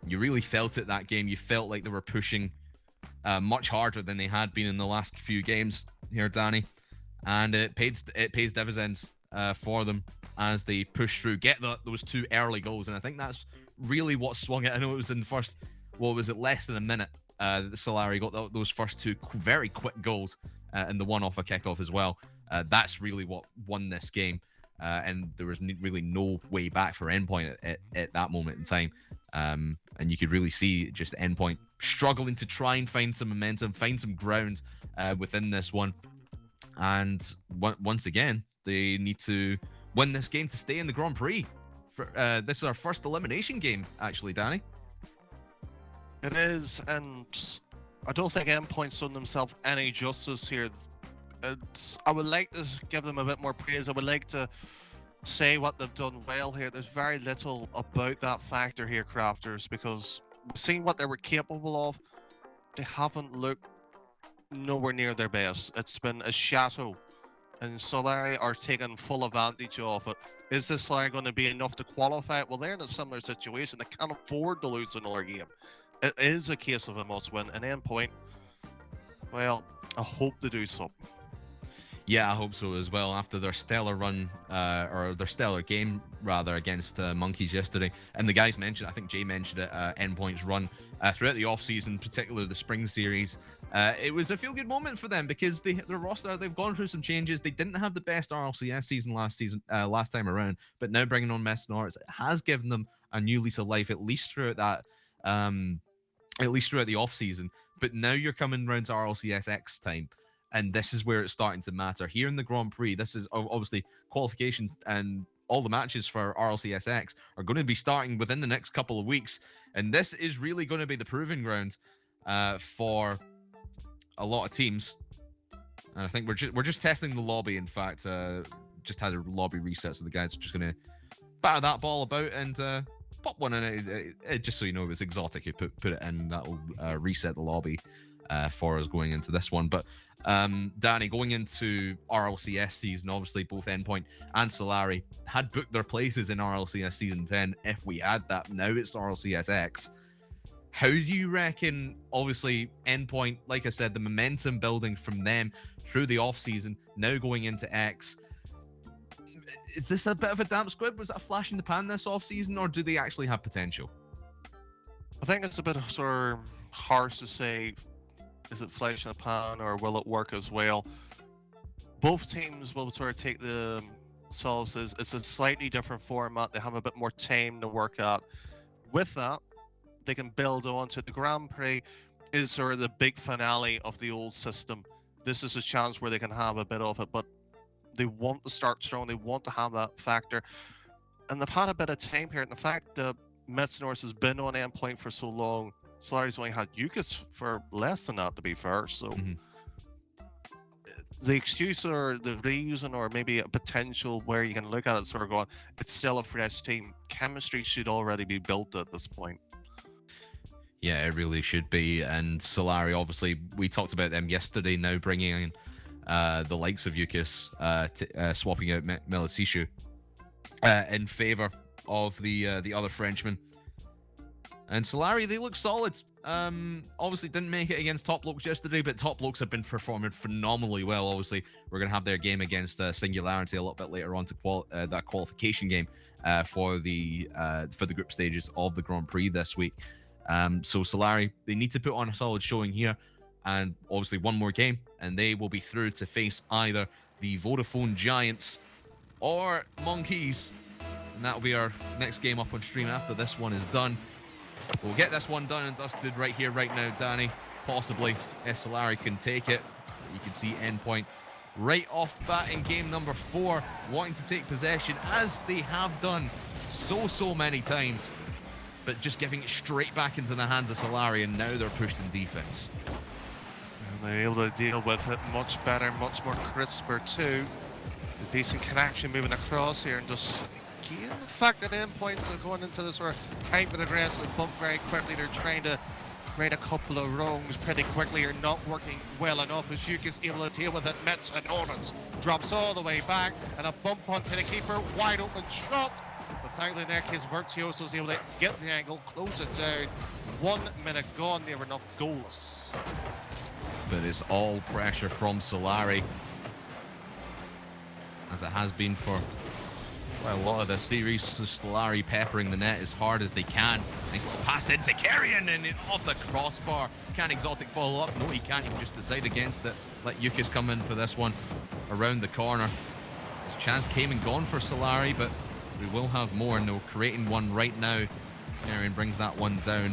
You really felt it that game. You felt like they were pushing much harder than they had been in the last few games here, Danny, and it pays dividends for them as they push through, get those 2 early goals, and I think that's really what swung it. I know it was in the first, well, was it less than a minute? Solari got those first 2 very quick goals, and the one off a kickoff as well. That's really what won this game, and there was really no way back for Endpoint at that moment in time. And you could really see just Endpoint struggling to try and find some momentum, find some ground within this one. And once again, they need to win this game to stay in the Grand Prix. This is our first elimination game, actually, Danny. It is, and I don't think Endpoint's done themselves any justice here. I would like to give them a bit more praise. I would like to say what they've done well here. There's very little about that factor here, Crafters, because seeing what they were capable of, they haven't looked nowhere near their best. It's been a shadow, and Solari are taking full advantage of it. Is this Solari going to be enough to qualify? Well, they're in a similar situation. They can't afford to lose another game. It is a case of a must-win. And Endpoint, well, I hope to do something. Yeah, I hope so as well. After their stellar run, or their stellar game rather, against Monkeys yesterday, and the guys mentioned, I think Jay mentioned it, Endpoint's run throughout the off-season, particularly the spring series. It was a feel-good moment for them because their roster, they've gone through some changes. They didn't have the best RLCS season last time around, but now bringing on Metenčuks has given them a new lease of life, at least throughout that. At least throughout the off-season. But now you're coming around to RLCSX time, and this is where it's starting to matter. Here in the Grand Prix, this is obviously qualification, and all the matches for RLCSX are going to be starting within the next couple of weeks, and this is really going to be the proving ground for a lot of teams. And I think we're just testing the lobby. In fact, just had a lobby reset, so the guys are just going to batter that ball about and pop one in it. Just so you know, it was Exotic who put it in. That'll reset the lobby for us going into this one. But Danny, going into RLCS season, obviously both Endpoint and Solari had booked their places in RLCS season 10. If we add that, now it's RLCSX. How do you reckon, obviously, Endpoint, like I said, the momentum building from them through the off-season, now going into X, is this a bit of a damp squib? Was that a flash in the pan this off-season, or do they actually have potential? I think it's a bit sort of harsh to say, is it flash in the pan, or will it work as well? Both teams will sort of take themselves as it's a slightly different format. They have a bit more time to work at. With that, they can build on to the Grand Prix is sort of the big finale of the old system. This is a chance where they can have a bit of it, but they want to start strong. They want to have that factor, and they've had a bit of time here. And the fact that Metenčuks has been on Endpoint for so long, Solari's only had Yukis for less than that, to be fair. So the excuse or the reason or maybe a potential where you can look at it sort of going, it's still a fresh team. Chemistry should already be built at this point. Yeah, it really should be. And Solari, obviously, we talked about them yesterday, now bringing in the likes of Yukis, swapping out Melisishu in favor of the other Frenchman. And Solari, they look solid. Obviously didn't make it against Top Blokes yesterday, but Top Blokes have been performing phenomenally well. Obviously, we're going to have their game against Singularity a little bit later on to that qualification game for the group stages of the Grand Prix this week. So Solari, they need to put on a solid showing here, and obviously one more game, and they will be through to face either the Vodafone Giants or Monkeys, and that will be our next game up on stream after this one is done. We'll get this one done and dusted right here, right now, Danny. Possibly, if Solari can take it. You can see Endpoint right off bat in game number 4, wanting to take possession, as they have done so many times, but just giving it straight back into the hands of Solari, and now they're pushed in defense. And they're able to deal with it much better, much more crisper too. A decent connection moving across here, and just given the fact that Endpoints are going into this sort of hyper-aggressive bump very quickly, they're trying to create a couple of rungs pretty quickly, are not working well enough as Yuki's able to deal with it. Metenčuks drops all the way back, and a bump onto the keeper, wide open shot. But thankfully in their case, Virtuoso's able to get the angle, close it down. 1 minute gone, they were not goalless. But it's all pressure from Solari, as it has been for a lot of the series. Solari peppering the net as hard as they can. Nice little pass into Carrion, and off the crossbar. Can Exotic follow up? No, he can't. He can just decide against it. Let Yukis come in for this one around the corner. His chance came and gone for Solari, but we will have more, and they're creating one right now. Carrion brings that one down.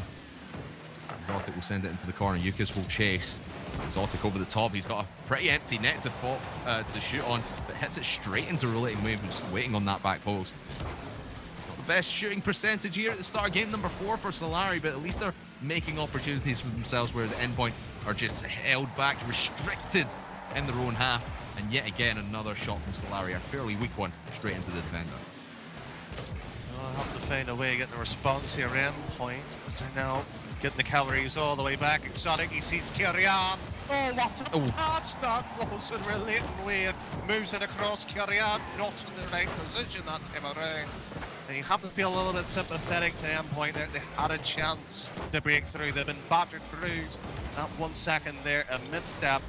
Exotic will send it into the corner. Yukis will chase. Exotic over the top. He's got a pretty empty net to shoot on, but hits it straight into Relating Wave, who's waiting on that back post. Not the best shooting percentage here at the start of game number 4 for Solari, but at least they're making opportunities for themselves, where the Endpoint are just held back, restricted in their own half. And yet again, another shot from Solari, a fairly weak one, straight into the defender. I'll have to find a way of getting a response here. Endpoint, because they're now getting the calories all the way back. Exotic, he sees Kerr. Oh, what a pass that was in Relating Wave. Moves it across Kerr, not in the right position that time around. And you have to feel a little bit sympathetic to Endpoint there. They had a chance to break through. They've been battered through. That 1 second there, a misstep.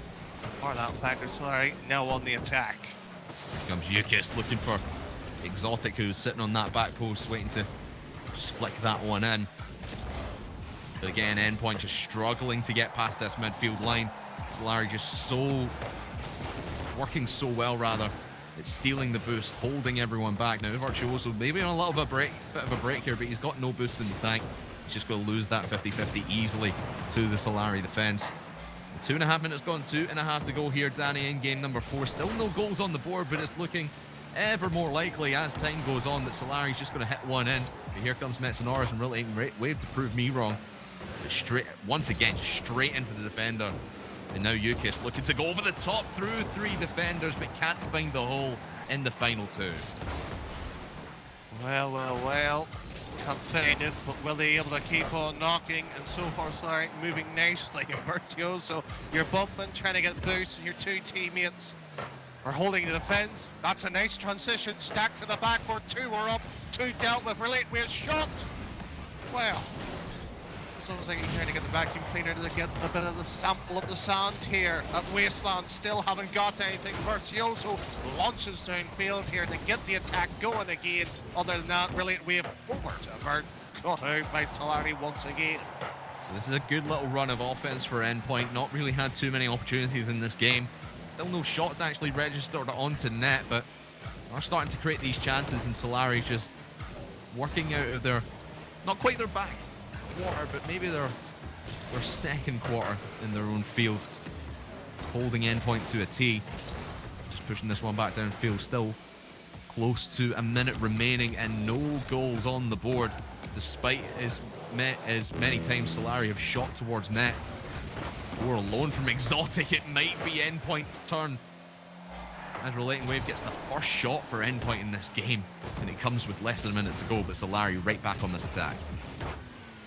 Or that factor, sorry, now on the attack. Here comes Yukis looking for Exotic, who's sitting on that back post, waiting to just flick that one in. But again, Endpoint just struggling to get past this midfield line. Solari just working so well, rather. It's stealing the boost, holding everyone back. Now Virtuoso maybe on a little bit of a break here, but he's got no boost in the tank. He's just going to lose that 50-50 easily to the Solari defense. 2.5 minutes gone, 2.5 to go here, Danny, in game number 4. Still no goals on the board, but it's looking ever more likely as time goes on that Solari's just going to hit one in. But here comes Metenčuks and Relating Wave to prove me wrong. But straight, once again, straight into the defender. And now Yukis looking to go over the top through 3 defenders, but can't find the hole in the final 2. Well. Can't find it, but will they be able to keep on knocking? And so far, sorry, moving nicely. Virtuoso, you're bumping, trying to get boosts, and your 2 teammates are holding the defense. That's a nice transition. Stacked to the backboard. 2 are up. 2 dealt with. Relating Wave shot. Well, it's almost like he's trying to get the vacuum cleaner to get a bit of the sample of the sand here at Wasteland. Still haven't got anything. Virtuoso launches downfield here to get the attack going again. Other than that, Relating Wave over to Vert. Cut out by Solari once again. So this is a good little run of offense for Endpoint. Not really had too many opportunities in this game. Still no shots actually registered onto net, but are starting to create these chances, and Solari's just working out of their, not quite their back quarter, but maybe their second quarter in their own field. Holding Endpoint to a T. Just pushing this one back downfield. Still close to a minute remaining and no goals on the board, despite as many times Solari have shot towards net. 4 alone from Exotic. It might be Endpoint's turn as Relating Wave gets the first shot for Endpoint in this game, and it comes with less than a minute to go, but Solari right back on this attack.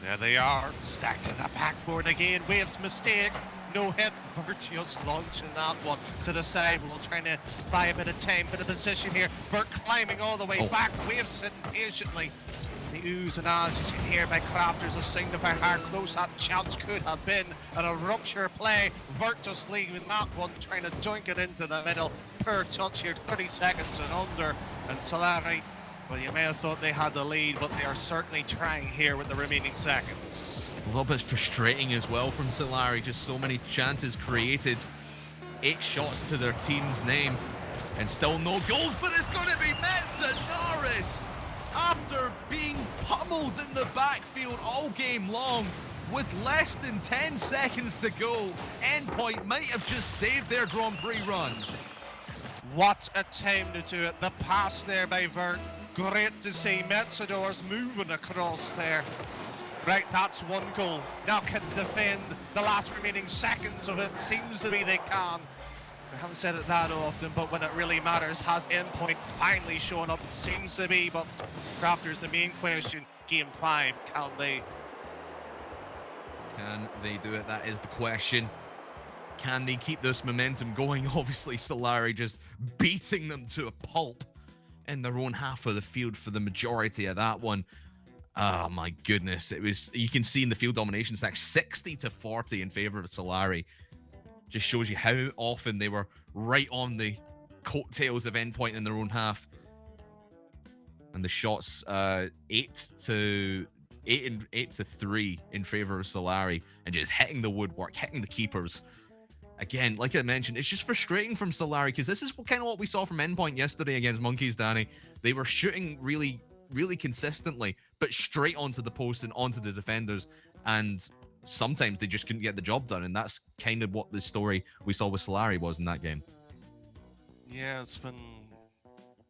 There they are, stacked to the backboard again. Wave's mistake. No hit. Vert just launching that one to the side. We're trying to buy a bit of time, bit of position here. Vert climbing all the way back. Wave sitting patiently. The oohs and ahs you can hear by Crafters of signify how close that chance could have been. And a rupture play. Vert just leaving that one, trying to joink it into the middle. Per touch here, 30 seconds and under. And Solari, well, you may have thought they had the lead, but they are certainly trying here with the remaining seconds. A little bit frustrating as well from Solari, just so many chances created. 8 shots to their team's name, and still no goals, but it's going to be Metenčuks! After being pummeled in the backfield all game long, with less than 10 seconds to go, Endpoint might have just saved their Grand Prix run. What a time to do it. The pass there by Vert. Great to see Metenčuks moving across there. Right, that's 1 goal. Now can defend the last remaining seconds of it. Seems to be they can. I haven't said it that often, but when it really matters, has Endpoint finally shown up? It seems to be, but Crafters, the main question, Game 5, can they? Can they do it? That is the question. Can they keep this momentum going? Obviously, Solari just beating them to a pulp in their own half of the field for the majority of that one. Oh my goodness, it was, you can see in the field domination stack 60-40 in favor of Solari. Just shows you how often they were right on the coattails of Endpoint in their own half. And the shots 8-3 in favor of Solari, and just hitting the woodwork, hitting the keepers. Again, like I mentioned, it's just frustrating from Solari, because this is kind of what we saw from Endpoint yesterday against Monkeys, Danny. They were shooting really consistently, but straight onto the post and onto the defenders, and sometimes they just couldn't get the job done, and that's kind of what the story we saw with Solari was in that game. Yeah, it's been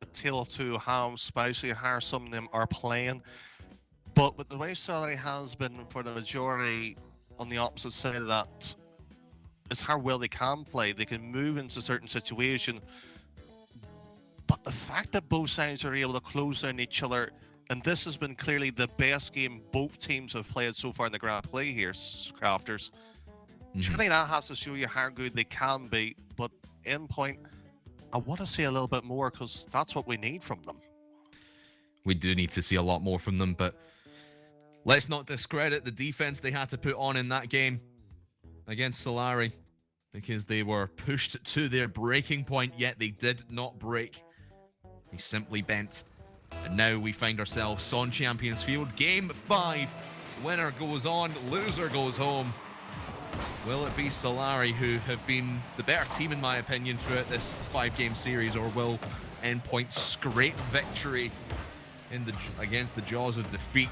a tale of two halves, especially how some of them are playing. But with the way Solari has been for the majority on the opposite side of that, is how well they can play. They can move into certain situations. But the fact that both sides are able to close down each other, and this has been clearly the best game both teams have played so far in the Grand Prix here, Crafters. Surely that has to show you how good they can be. But Endpoint, I want to see a little bit more, because that's what we need from them. We do need to see a lot more from them, but let's not discredit the defense they had to put on in that game against Solari, because they were pushed to their breaking point, yet they did not break. They simply bent. And now we find ourselves on Champions Field. Game 5. Winner goes on, loser goes home. Will it be Solari, who have been the better team in my opinion throughout this 5-game series, or will Endpoint scrape victory against the jaws of defeat?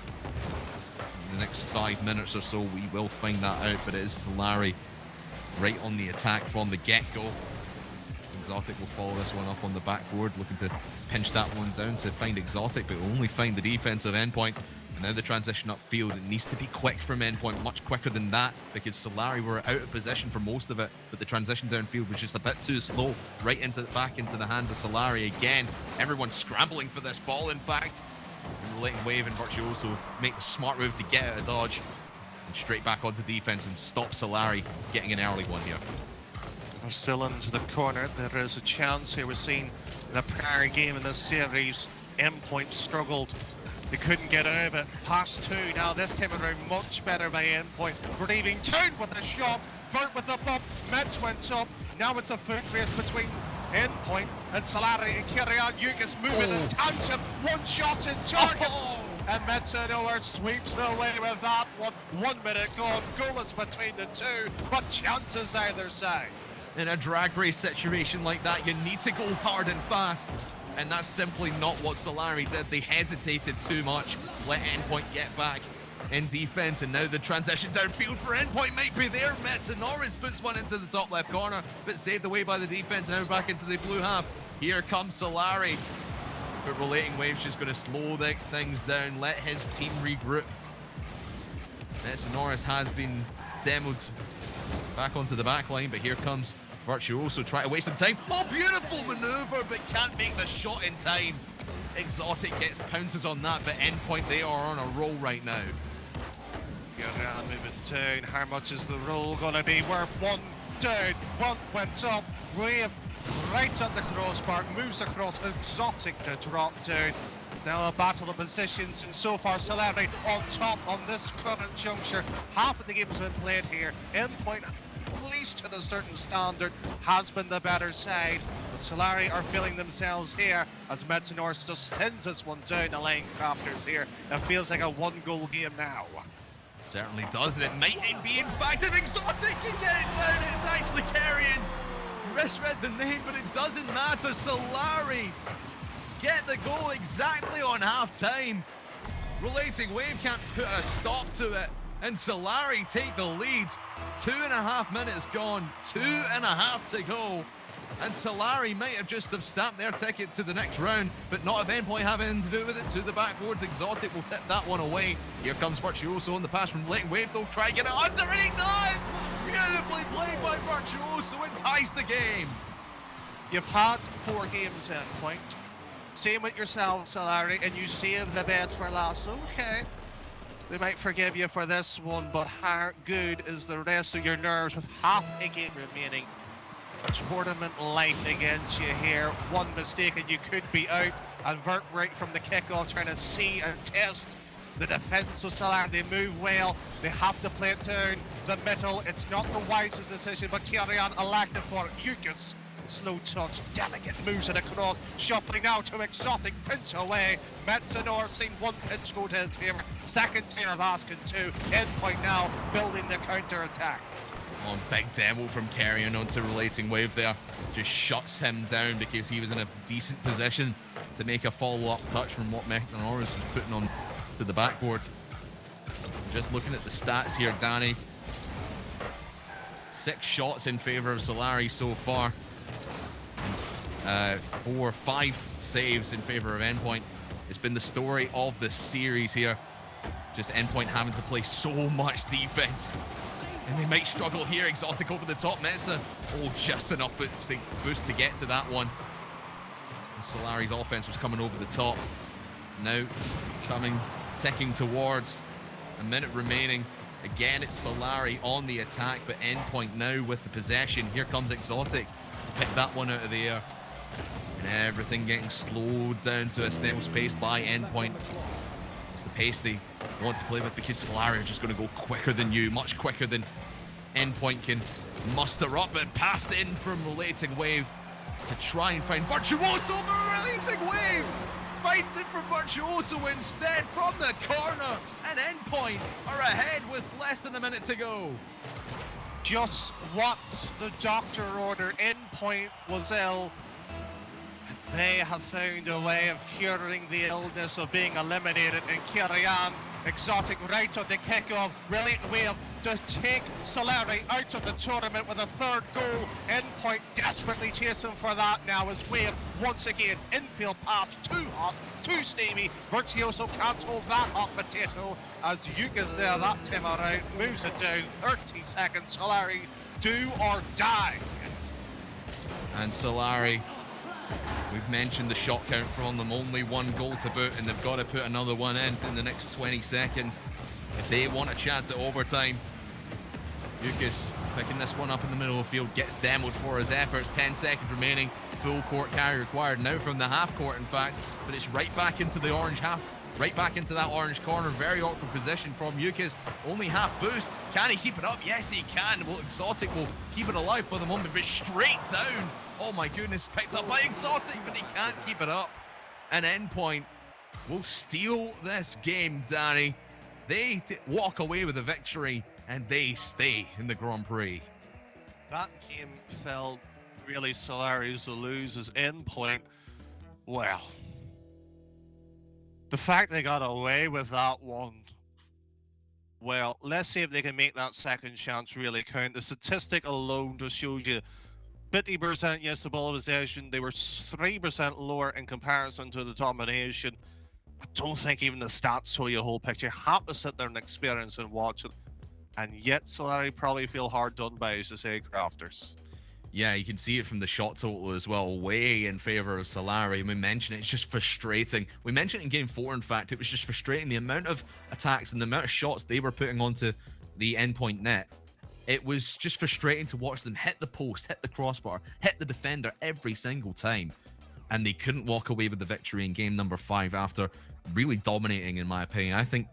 In the next 5 minutes or so, we will find that out, but it is Solari right on the attack from the get-go. Exotic will follow this one up on the backboard, looking to pinch that one down to find Exotic, but will only find the defense of Endpoint. And now the transition upfield, it needs to be quick from Endpoint, much quicker than that, because Solari were out of position for most of it, but the transition downfield was just a bit too slow, right back into the hands of Solari again. Everyone's scrambling for this ball, in fact. And Relating Wave and Virtuoso make the smart move to get out of dodge and straight back onto defense and stop Solari getting an early one here. We're still into the corner. There is a chance here. We've seen in a prior game in this series, Endpoint struggled. They couldn't get out of it. Pass 2. Now this time around, much better by Endpoint. Relieving Town with a shot. Vert with a bump. Mets went up. Now it's a foot race between Endpoint and Solari and Metenčuks moving in tangent. One shot in target. And Metenčuks sweeps away with that one. 1 minute gone. Goalless between the two, but chances either side. In a drag race situation like that, you need to go hard and fast. And that's simply not what Solari did. They hesitated too much, let Endpoint get back in defense, and now the transition downfield for Endpoint might be there. Metenčuks puts one into the top left corner, but saved away by the defense. Now back into the blue half. Here comes Solari. But Relating Wave's just going to slow things down, let his team regroup. Metenčuks has been demoed back onto the back line, but here comes Virtuoso try to waste some time. Oh, beautiful maneuver, but can't make the shot in time. Exotic gets pounces on that, but Endpoint, they are on a roll right now. Kerr moving down. How much is the roll going to be worth? One down, one went up. Wave right on the crossbar, moves across. Exotic to drop down. It's now a battle of positions, and so far Solari on top on this current juncture. Half of the game's been played here. Endpoint, at least to a certain standard, has been the better side. But Solari are feeling themselves here as Metenčuks just sends this one down the lane. Crafters here. It feels like a one-goal game now. Certainly does, and it might be in fact if Exotic can get it down. It's actually carrying. Misread the name, but it doesn't matter. Solari get the goal exactly on half-time. Relating Wave can't put a stop to it, and Solari take the lead. 2.5 minutes gone, 2.5 to go. And Solari might have just stamped their ticket to the next round, but not if Endpoint have anything to do with it. To the backboards, Exotic will tip that one away. Here comes Virtuoso on the pass from Relating Wave. They'll try and get it under, and he does! Beautifully played by Virtuoso and ties the game. You've had 4 games, Endpoint. Same with yourself, Solari, and you save the best for last. Okay. They might forgive you for this one, but how good is the rest of your nerves with half a game remaining? Tournament life against you here. One mistake and you could be out. And Vert right from the kickoff trying to see and test the defense of Solari. They move well. They have to play it down the middle. It's not the wisest decision, but Kerr elected for it. Juessi, slow touch, delicate moves it across. Shuffling now to Exotic, pinch away. Metenčuks seen one pinch go to his favor. Second tier of asking two. Endpoint now building the counter attack. On big demo from Kerr onto Relating Wave there. Just shuts him down because he was in a decent position to make a follow-up touch from what Metenčuks was putting on to the backboard. Just looking at the stats here, Danny. 6 shots in favor of Solari so far. 5 saves in favor of Endpoint. It's been the story of the series here. Just Endpoint having to play so much defense. And they might struggle here. Exotic over the top. Mesa, oh, just enough boost to get to that one. And Solari's offense was coming over the top. Now ticking towards a minute remaining. Again, it's Solari on the attack, but Endpoint now with the possession. Here comes Exotic to pick that one out of the air. And everything getting slowed down to a snail's pace by Endpoint. It's the pace they want to play with because Solari are just going to go quicker than you, much quicker than Endpoint can muster up, and passed in from Relating Wave to try and find Virtuoso, but Relating Wave finds it for Virtuoso instead from the corner, and Endpoint are ahead with less than a minute to go. Just what the doctor ordered. Endpoint was ill. They have found a way of curing the illness of being eliminated, and Kerr, Exotic right on the kickoff, Relating Wave to take Solari out of the tournament with a 3rd goal. Endpoint desperately chasing for that now as Wave once again infield pass, too hot, too steamy. Virtuoso can't hold that hot potato as Juessi there that time around moves it down. 30 seconds, Solari do or die. And Solari, we've mentioned the shot count from them, only 1 goal to boot, and they've got to put another one in the next 20 seconds if they want a chance at overtime. Juessi picking this one up in the middle of the field, gets demoed for his efforts. 10 seconds remaining, full court carry required now from the half court in fact, but it's right back into the orange half, right back into that orange corner. Very awkward position from Juessi, only half boost. Can he keep it up? Yes he can. Well, Exotic will keep it alive for the moment, but straight down. Oh my goodness, picked up by Exotic, but he can't keep it up. And Endpoint will steal this game, Danny. They walk away with a victory, and they stay in the Grand Prix. That game felt really Solari's to lose as Endpoint. Well, the fact they got away with that one, well, let's see if they can make that second chance really count. The statistic alone just shows you 50% yes to ball possession. They were 3% lower in comparison to the domination. I don't think even the stats show you a whole picture. You have to sit there and experience and watch it. And yet Solari probably feel hard done by, as to say, Crafters. Yeah, you can see it from the shot total as well, way in favor of Solari. We mentioned it's just frustrating. We mentioned it in Game 4, in fact, it was just frustrating. The amount of attacks and the amount of shots they were putting onto the endpoint net. It was just frustrating to watch them hit the post, hit the crossbar, hit the defender every single time. And they couldn't walk away with the victory in game number 5 after really dominating, in my opinion. I think,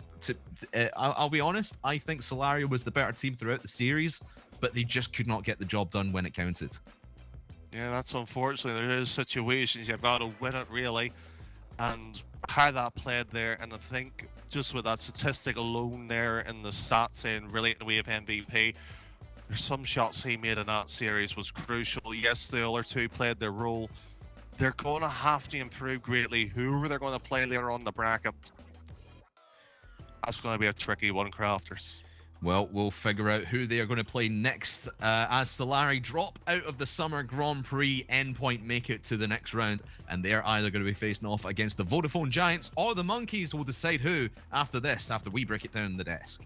I'll be honest, I think Solari was the better team throughout the series, but they just could not get the job done when it counted. Yeah, that's unfortunate. There is situations you've got to win it, really. And how that played there, and I think just with that statistic alone there in the stats in relating to Wave MVP, there's some shots he made in that series was crucial. Yes, the other two played their role. They're going to have to improve greatly. Whoever they're going to play later on the bracket, that's going to be a tricky one, Crafters. Well, we'll figure out who they are going to play next as Solari drop out of the Summer Grand Prix endpoint, make it to the next round, and they're either going to be facing off against the Vodafone Giants or the Monkeys. Will decide who after this, after we break it down the desk.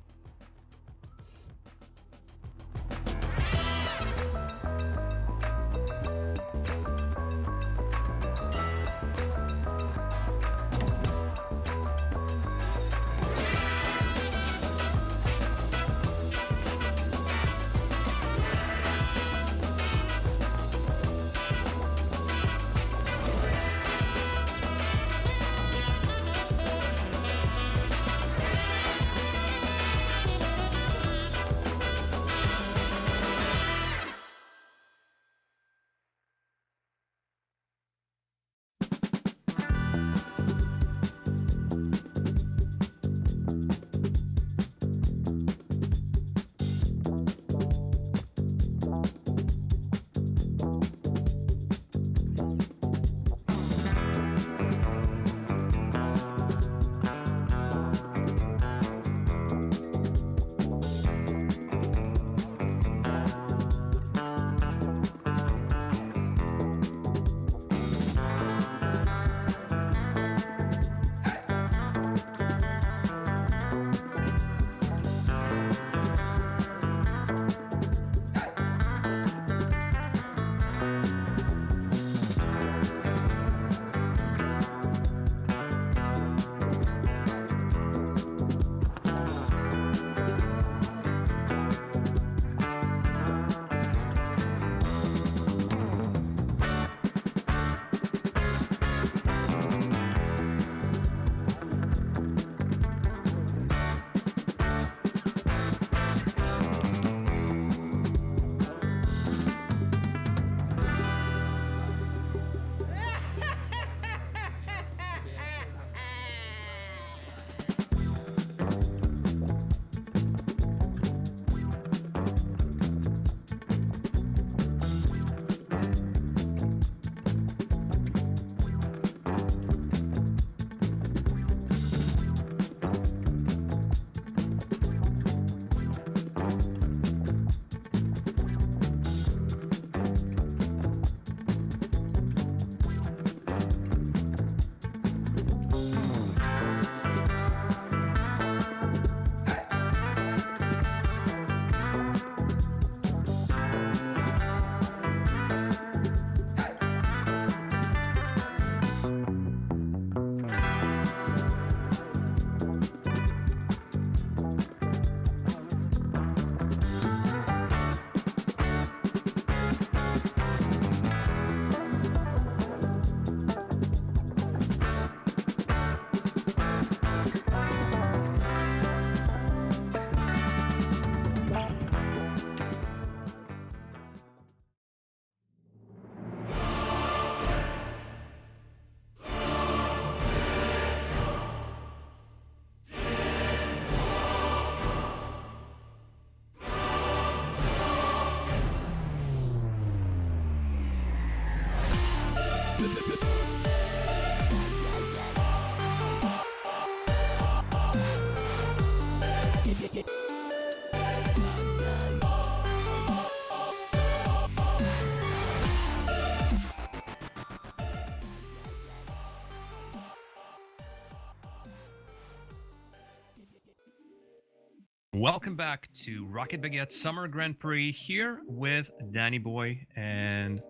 Welcome back to Rocket Baguette Summer Grand Prix here with Danny Boy and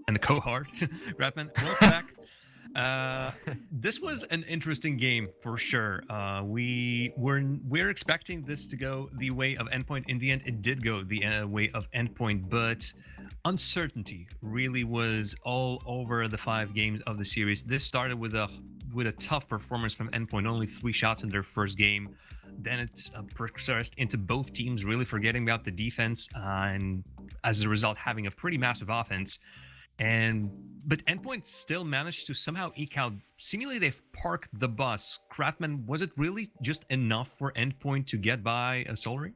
the cohort, Craftman. Welcome back. This was an interesting game for sure. We're expecting this to go the way of Endpoint. In the end, it did go the way of Endpoint, but uncertainty really was all over the 5 games of the series. This started with a tough performance from Endpoint, only 3 shots in their first game. Then it's progressed into both teams really forgetting about the defense and as a result having a pretty massive offense. But Endpoint still managed to somehow eke out. Seemingly they've parked the bus. Craftman, was it really just enough for Endpoint to get by a Solary?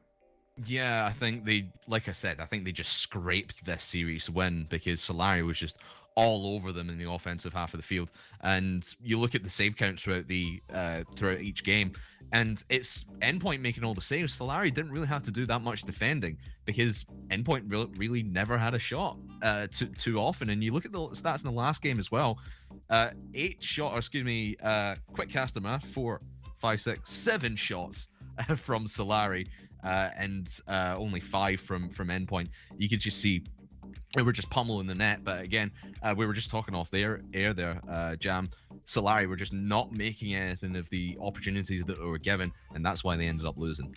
Yeah, I think like I said, I think they just scraped this series win because Solary was just all over them in the offensive half of the field. And you look at the save counts throughout each game, and it's Endpoint making all the saves. Solary didn't really have to do that much defending because Endpoint really never had a shot too often. And you look at the stats in the last game as well. Quick caster math, 4, 5, 6, 7 shots from Solary, and only 5 from Endpoint. You could just see we were just pummeling the net. But again, we were just talking off the air there, Jam. Solary were just not making anything of the opportunities that they were given, and that's why they ended up losing.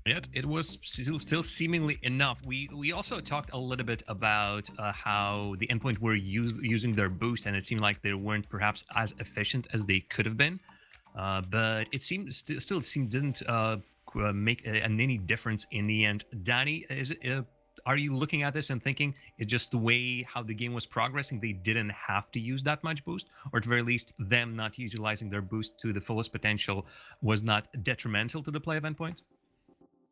Yet it was still seemingly enough. We also talked a little bit about how the Endpoint were using their boost, and it seemed like they weren't perhaps as efficient as they could have been. But it didn't make any difference in the end. Danny, are you looking at this and thinking it's just the way how the game was progressing, they didn't have to use that much boost, or at the very least, them not utilizing their boost to the fullest potential was not detrimental to the play of Endpoint?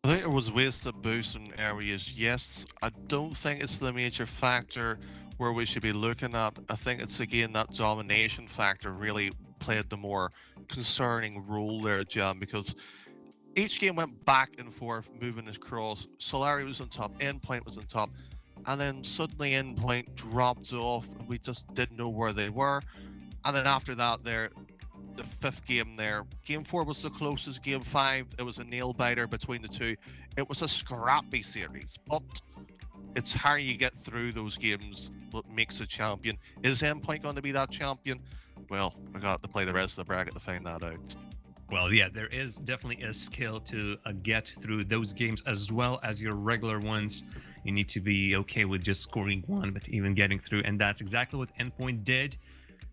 I think there was wasted boost in areas, yes. I don't think it's the major factor where we should be looking at. I think it's again that domination factor really played the more concerning role there, Jam, because each game went back and forth, moving across. Solary was on top, Endpoint was on top, and then suddenly Endpoint dropped off, and we just didn't know where they were. And then after that, the 5th game there, Game 4 was the closest. Game 5, it was a nail-biter between the two. It was a scrappy series, but it's how you get through those games that makes a champion. Is Endpoint going to be that champion? Well, we got to play the rest of the bracket to find that out. Well, yeah, there is definitely a skill to get through those games as well as your regular ones. You need to be okay with just scoring 1, but even getting through, and that's exactly what Endpoint did.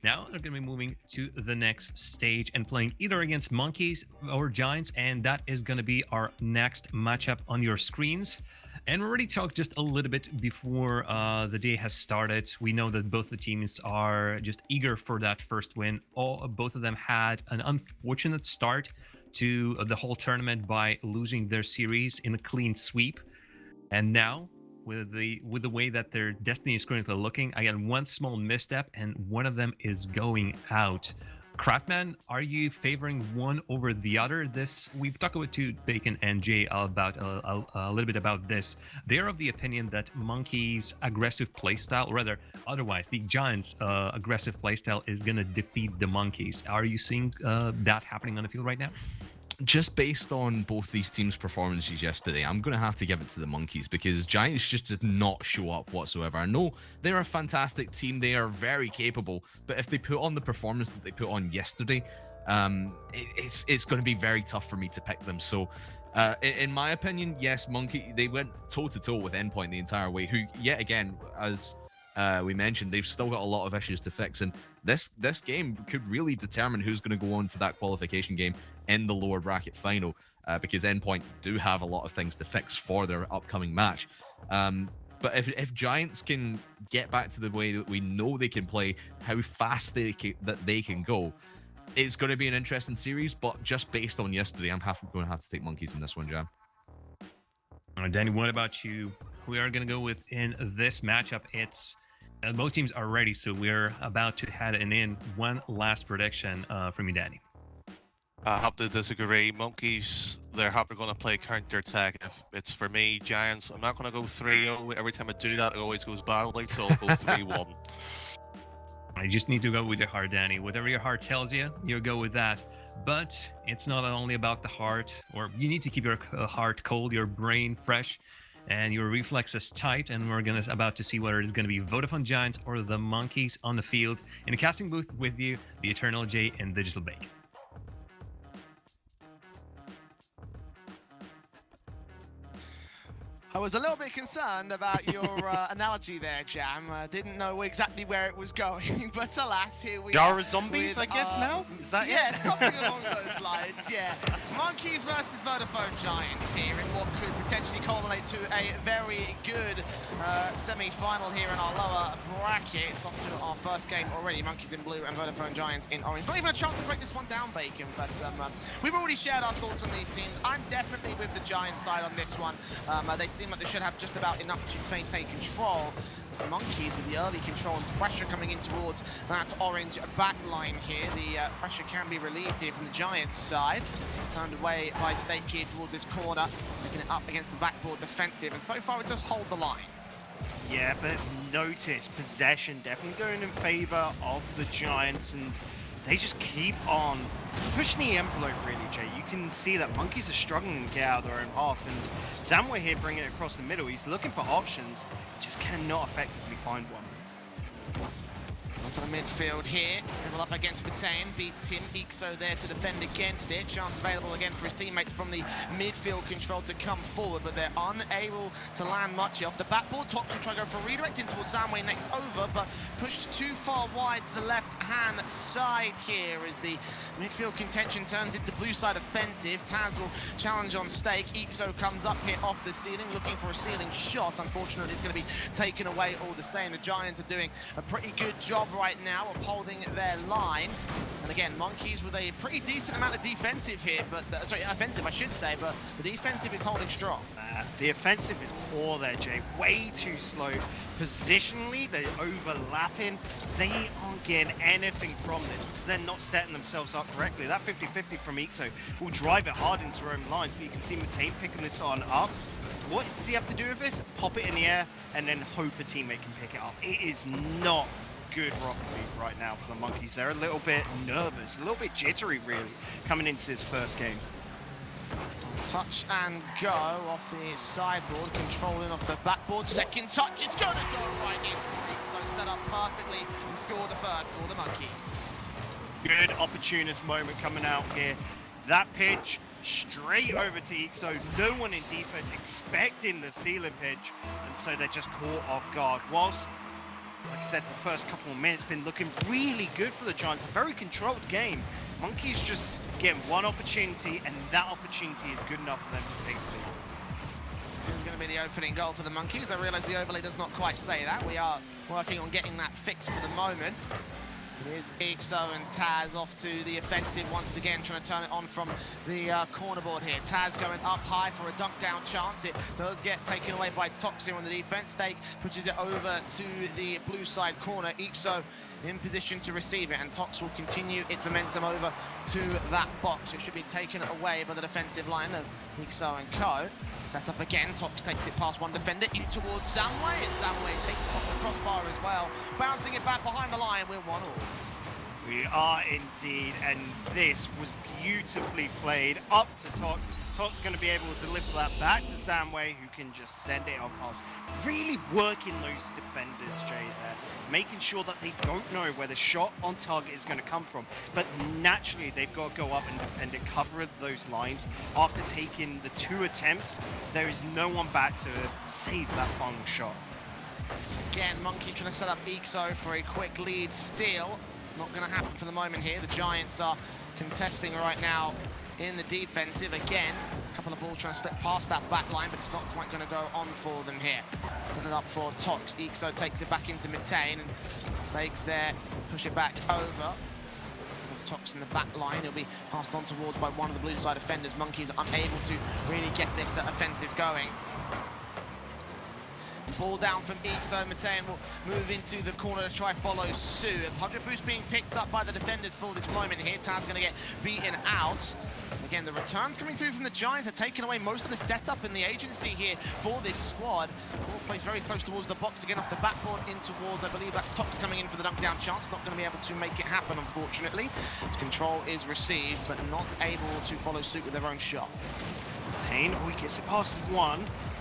Now they're going to be moving to the next stage and playing either against Monkeys or Giants, and that is going to be our next matchup on your screens. And we already talked just a little bit before the day has started. We know that both the teams are just eager for that first win. Both of them had an unfortunate start to the whole tournament by losing their series in a clean sweep. And now, with the way that their destiny is currently looking, again, one small misstep and one of them is going out. Craftman, are you favoring one over the other? We've talked to Bacon and Jay about a little bit about this. They're of the opinion that Monkey's aggressive playstyle, or rather, otherwise, the Giants' aggressive playstyle is going to defeat the Monkeys. Are you seeing that happening on the field right now? Just based on both these teams' performances yesterday, I'm going to have to give it to the Monkeys because Giants just did not show up whatsoever. I know they're a fantastic team. They are very capable. But if they put on the performance that they put on yesterday, it's going to be very tough for me to pick them. So in my opinion, yes, Monkey, they went toe-to-toe with Endpoint the entire way, who, yet again, as we mentioned, they've still got a lot of issues to fix. And this game could really determine who's going to go on to that qualification game in the lower bracket final, because Endpoint do have a lot of things to fix for their upcoming match. But if Giants can get back to the way that we know they can play, how fast they can go, it's going to be an interesting series. But just based on yesterday, I'm going to have to take Monkeys in this one, Jam. All right, Danny, what about you? We are going to go with in this matchup. It's both teams are ready, so we're about to head in. One last prediction from you, Danny. I have to disagree. Monkeys, they're happily going to play counter-attack. If it's for me, Giants, I'm not going to go 3-0. Every time I do that, it always goes badly, so I'll go 3-1. I just need to go with your heart, Danny. Whatever your heart tells you, you'll go with that. But it's not only about the heart, or you need to keep your heart cold, your brain fresh, and your reflexes tight. And we're about to see whether it's going to be Vodafone Giants or the Monkeys on the field. In the casting booth with you, the Eternal Jay and Digital Bake. I was a little bit concerned about your analogy there, Jam. Didn't know exactly where it was going, but alas, here we Jar are. of zombies, with, I guess, now? Is that yeah, it? something along those lines, yeah. Monkeys versus Vodafone Giants here in what could potentially culminate to a very good semi-final here in our lower bracket. It's off to our first game already. Monkeys in blue and Vodafone Giants in orange. Not even a chance to break this one down, Bacon, but we've already shared our thoughts on these teams. I'm definitely with the Giants side on this one. They seem like they should have just about enough to maintain control. The Monkeys with the early control and pressure coming in towards that orange back line here. The pressure can be relieved here from the Giants side. It's turned away by Stake here towards this corner, making it up against the backboard defensive, and so far it does hold the line. Yeah, but notice possession definitely going in favor of the Giants, and they just keep on pushing the envelope, really, Jay. You can see that Monkeys are struggling to get out of their own half, and Zamwe here bringing it across the middle. He's looking for options, just cannot effectively find one. Onto the midfield here, dribble up against Metain, beats him, Ixo there to defend against it. Chance available again for his teammates from the midfield control to come forward, but they're unable to land much off the backboard. Tox will try to go for a redirect in towards Zamwe next over, but pushed too far wide to the left-hand side here as the midfield contention turns into blue side offensive. Taz will challenge on Stake. Ixo comes up here off the ceiling, looking for a ceiling shot. Unfortunately, it's going to be taken away all the same. The Giants are doing a pretty good job right now of holding their line. And again, Monkeys with a pretty decent amount of defensive here, but sorry, offensive I should say, but the defensive is holding strong. The offensive is poor there, Jay. Way too slow. Positionally, they're overlapping. They aren't getting anything from this because they're not setting themselves up correctly. That 50-50 from Ixo will drive it hard into their own lines, but you can see Metain picking this on up. What does he have to do with this? Pop it in the air and then hope a teammate can pick it up. It is not good Rocket League right now for the Monkeys. They're a little bit nervous, a little bit jittery, really, coming into this first game. Touch and go off the sideboard, controlling off the backboard. Second touch, it's going to go right in for Ixo, set up perfectly to score the first for the Monkeys. Good opportunist moment coming out here. That pitch straight over to Ixo. No one in defense expecting the ceiling pitch, and so they're just caught off guard. Whilst, like I said, the first couple of minutes been looking really good for the Giants. A very controlled game. Monkeys just getting one opportunity, and that opportunity is good enough for them to take the lead. This is going to be the opening goal for the Monkeys. I realise the overlay does not quite say that. We are working on getting that fixed for the moment. It is Ixo and Taz off to the offensive once again, trying to turn it on from the corner board here. Taz going up high for a dunk down chance. It does get taken away by Tox here on the defense. Stake pushes it over to the blue side corner. Ixo in position to receive it, and Tox will continue its momentum over to that box. It should be taken away by the defensive line of Ixo and Co. Set up again, Tox takes it past one defender in towards Zamwe, and Zamwe takes off the crossbar as well. Bouncing it back behind the line, we're 1-1. We are indeed, and this was beautifully played up to Tox. Tox going to be able to deliver that back to Zamwe, who can just send it on past. Really working those defenders, Jay, there. Making sure that they don't know where the shot on target is going to come from. But naturally, they've got to go up and defend it, cover those lines. After taking the 2 attempts, there is no one back to save that final shot. Again, Monkey trying to set up Ixo for a quick lead steal. Not going to happen for the moment here. The Giants are contesting right now in the defensive again. A couple of balls trying to slip past that back line, but it's not quite going to go on for them here. Set it up for Tox. Ixo takes it back into Metain, and Stakes there, push it back over. Tox in the back line. He'll be passed on towards by one of the blue side defenders. Monkeys are unable to really get this offensive going. Ball down from Ixo. Metein will move into the corner to try follow suit. 100 boost being picked up by the defenders for this moment here. Tad's going to get beaten out. Again, the returns coming through from the Giants are taking away most of the setup and the agency here for this squad. Ball plays very close towards the box again off the backboard in towards, I believe that's Tox coming in for the dunk down chance. Not going to be able to make it happen, unfortunately. As control is received, but not able to follow suit with their own shot. Payne, he gets it past one.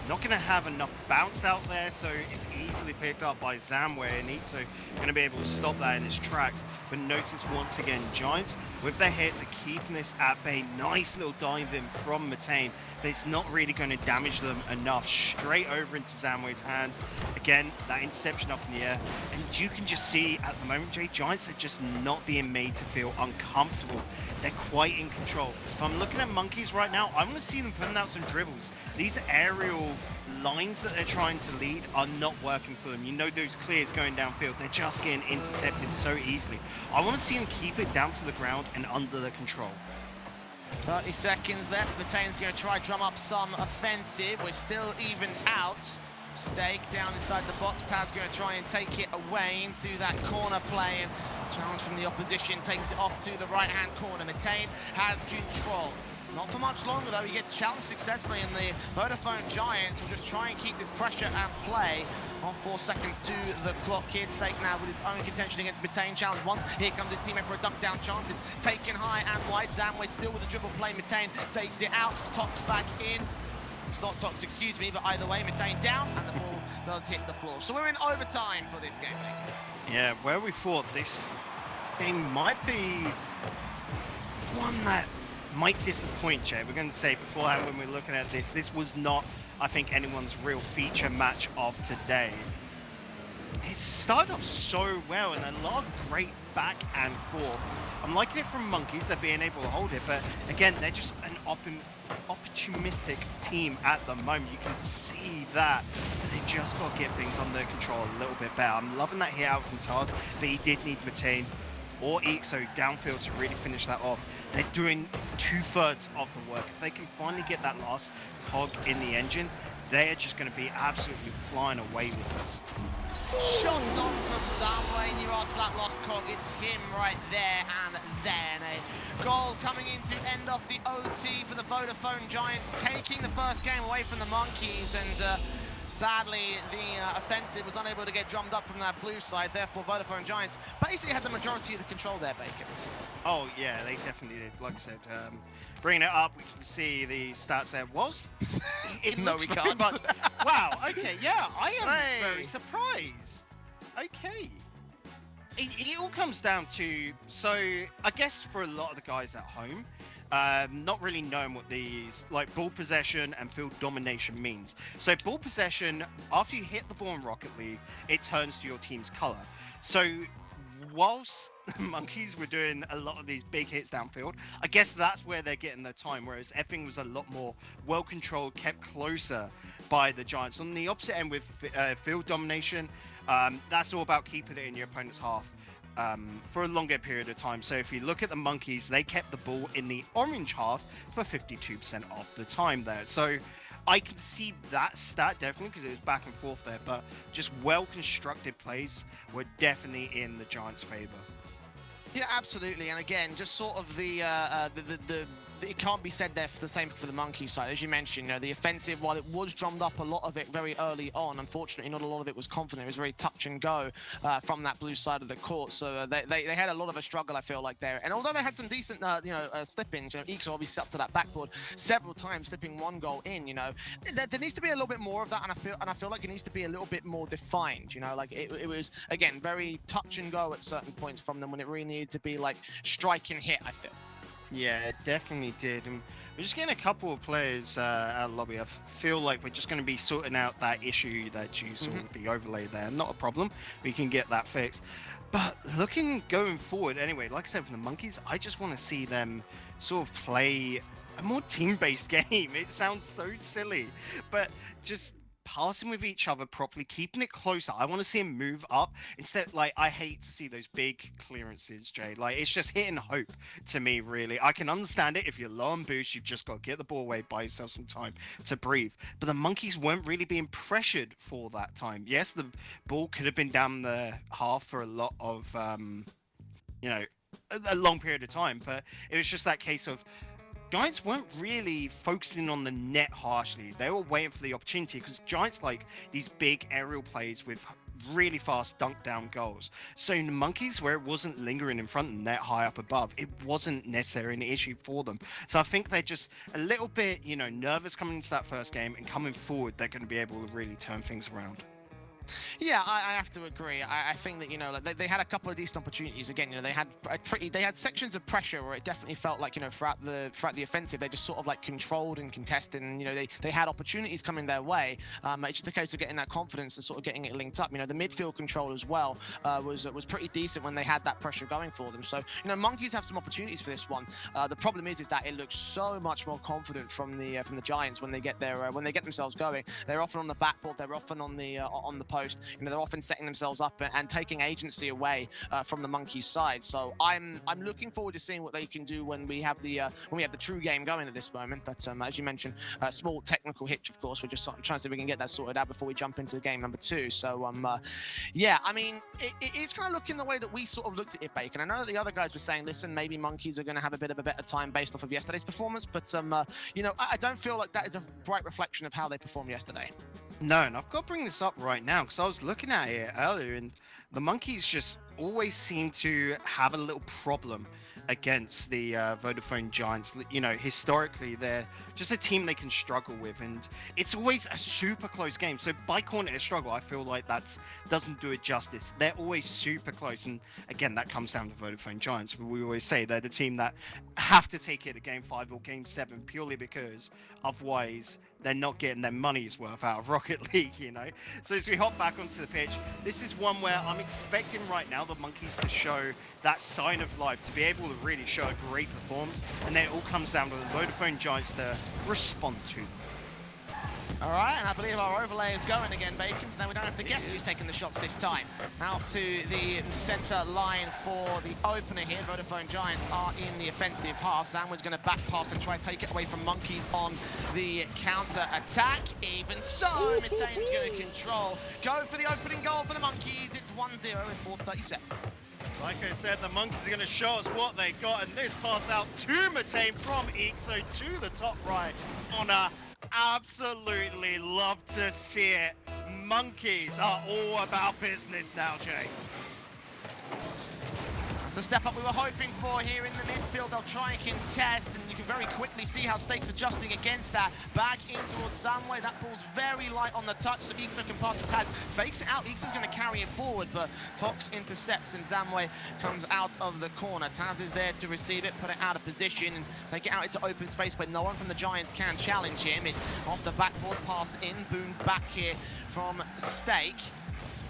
Not going to have enough bounce out there, so it's easily picked up by Zamwe, and Ixo going to be able to stop that in his tracks. But notice once again, Giants, with their hits, are keeping this at bay. Nice little dive in from Metein, but it's not really going to damage them enough. Straight over into Zamwe's hands. Again, that interception up in the air. And you can just see at the moment, Jay, Giants are just not being made to feel uncomfortable. They're quite in control. If I'm looking at Monkeys right now, I want to see them putting out some dribbles. These aerial lines that they're trying to lead are not working for them. You know those clears going downfield, they're just getting intercepted so easily. I want to see them keep it down to the ground and under the control. 30 seconds left. Metein's going to try drum up some offensive. We're still even out. Stake down inside the box. Tad's going to try and take it away into that corner play. And challenge from the opposition takes it off to the right-hand corner. Metein has control. Not for much longer though, he gets challenged successfully, and the Vodafone Giants will just try and keep this pressure at play. On 4 seconds to the clock here. Stake now with his own contention against Metein. Challenge once. Here comes his teammate for a dunk down chance. It's taken high and wide. Zamwe still with the dribble play. Metein takes it out. Tox back in. It's not Tox, excuse me, but either way, Metein down, and the ball does hit the floor. So we're in overtime for this game. Yeah, where we thought this game might be one that might disappoint, Jay. We're going to say beforehand when we're looking at this, this was not, I think, anyone's real feature match of today. It started off so well and a lot of great back and forth. I'm liking it from Monkeys, they're being able to hold it, but again, they're just an opportunistic team at the moment. You can see that. They just got to get things under control a little bit better. I'm loving that hit out from Tarass, but he did need Metein or Ixo downfield to really finish that off. They're doing 2/3 of the work. If they can finally get that last cog in the engine, they're just going to be absolutely flying away with this. Shots on from Zamwe, new odds for that lost cog. It's him right there, and then a goal coming in to end off the OT for the Vodafone Giants, taking the first game away from the Monkeys, and sadly the offensive was unable to get drummed up from that blue side. Therefore, Vodafone Giants basically had the majority of the control there, Bacon. Oh yeah, they definitely did. Like I said, bringing it up, we can see the stats there. No, we can't. But wow, okay, yeah, I am very surprised. Okay. It all comes down to, so I guess for a lot of the guys at home, not really knowing what these, like ball possession and field domination means. So ball possession, after you hit the ball in Rocket League, it turns to your team's color. So whilst Monkeys were doing a lot of these big hits downfield, I guess that's where they're getting their time, whereas everything was a lot more well-controlled, kept closer by the Giants. On the opposite end with field domination, that's all about keeping it in your opponent's half for a longer period of time. So if you look at the Monkeys, they kept the ball in the orange half for 52% of the time there. So I can see that stat definitely because it was back and forth there, but just well-constructed plays were definitely in the Giants' favor. Yeah, absolutely. And again, just sort of it can't be said there for the same for the Monkey side. As you mentioned, you know, the offensive, while it was drummed up a lot of it very early on, unfortunately, not a lot of it was confident. It was very touch and go from that blue side of the court. So they had a lot of a struggle, I feel like, there. And although they had some decent, slip-ins, you know, Ixo obviously up to that backboard several times, slipping one goal in, you know, there needs to be a little bit more of that. And I feel like it needs to be a little bit more defined, you know, like it was, again, very touch and go at certain points from them when it really needed to be like strike and hit, I feel. Yeah, it definitely did. And we're just getting a couple of players out of lobby. I feel like we're just going to be sorting out that issue that you saw with the overlay there. Not a problem. We can get that fixed. But going forward, anyway, like I said, for the Monkeys, I just want to see them sort of play a more team-based game. It sounds so silly, but just passing with each other properly, keeping it closer. I want to see him move up instead. Like, I hate to see those big clearances, Jay. Like, it's just hitting hope to me, really. I can understand it if you're low on boost, you've just got to get the ball away, buy yourself some time to breathe. But the monkeys weren't really being pressured for that time. Yes, the ball could have been down the half for a lot of, you know, a long period of time, but it was just that case of Giants weren't really focusing on the net harshly. They were waiting for the opportunity because Giants like these big aerial plays with really fast dunk down goals. So in the monkeys, where it wasn't lingering in front of the net high up above, it wasn't necessarily an issue for them. So I think they're just a little bit, you know, nervous coming into that first game, and coming forward, they're going to be able to really turn things around. Yeah, I have to agree. I think that, you know, like they had a couple of decent opportunities. Again, you know, they had sections of pressure where it definitely felt like, you know, throughout the offensive, they just sort of like controlled and contested, and, you know, they had opportunities coming their way. It's just a case of getting that confidence and sort of getting it linked up. You know, the midfield control as well was pretty decent when they had that pressure going for them. So, you know, monkeys have some opportunities for this one. The problem is that it looks so much more confident from the Giants when they get themselves going. They're often on the backboard. They're often on the post. You know, they're often setting themselves up and taking agency away from the monkeys' side. So I'm looking forward to seeing what they can do when we have the true game going at this moment. But as you mentioned, a small technical hitch, of course. We're just trying to see if we can get that sorted out before we jump into game number 2. So yeah, I mean, it's kind of looking the way that we sort of looked at it, Bacon. I know that the other guys were saying, listen, maybe monkeys are going to have a bit of a better time based off of yesterday's performance. But you know, I don't feel like that is a bright reflection of how they performed yesterday. No, and I've got to bring this up right now because I was looking at it earlier, and the monkeys just always seem to have a little problem against the Vodafone Giants. You know, historically, they're just a team they can struggle with, and it's always a super close game. So by calling it a struggle, I feel like that doesn't do it justice. They're always super close, and again, that comes down to Vodafone Giants. We always say they're the team that have to take it to Game 5 or Game 7 purely because otherwise they're not getting their money's worth out of Rocket League, you know? So as we hop back onto the pitch, this is one where I'm expecting right now the monkeys to show that sign of life, to be able to really show a great performance, and then it all comes down to the Vodafone Giants to respond to them. All right, and I believe our overlay is going again, Bacon, so now we don't have to guess who's taking the shots this time. Out to the center line for the opener here. Vodafone Giants are in the offensive half. Zamwa's going to back pass and try to take it away from monkeys on the counter attack. Even so, Metenčuks going to control. Go for the opening goal for the monkeys. It's 1-0 with 4:37. Like I said, the monkeys are going to show us what they got, and this pass out to Metenčuks from Ixo to the top right on a absolutely love to see it. Monkeys are all about business now, Jay. That's the step up we were hoping for here in the midfield. They'll try and contest, and you can very quickly see how Stake's adjusting against that. Back in towards Zamwe. That ball's very light on the touch, so Ixo can pass to Taz. Fakes it out. Ixo's going to carry it forward, but Tox intercepts, and Zamwe comes out of the corner. Taz is there to receive it, put it out of position, and take it out into open space where no one from the Giants can challenge him. It's off the backboard, pass in, boom, back here from Stake.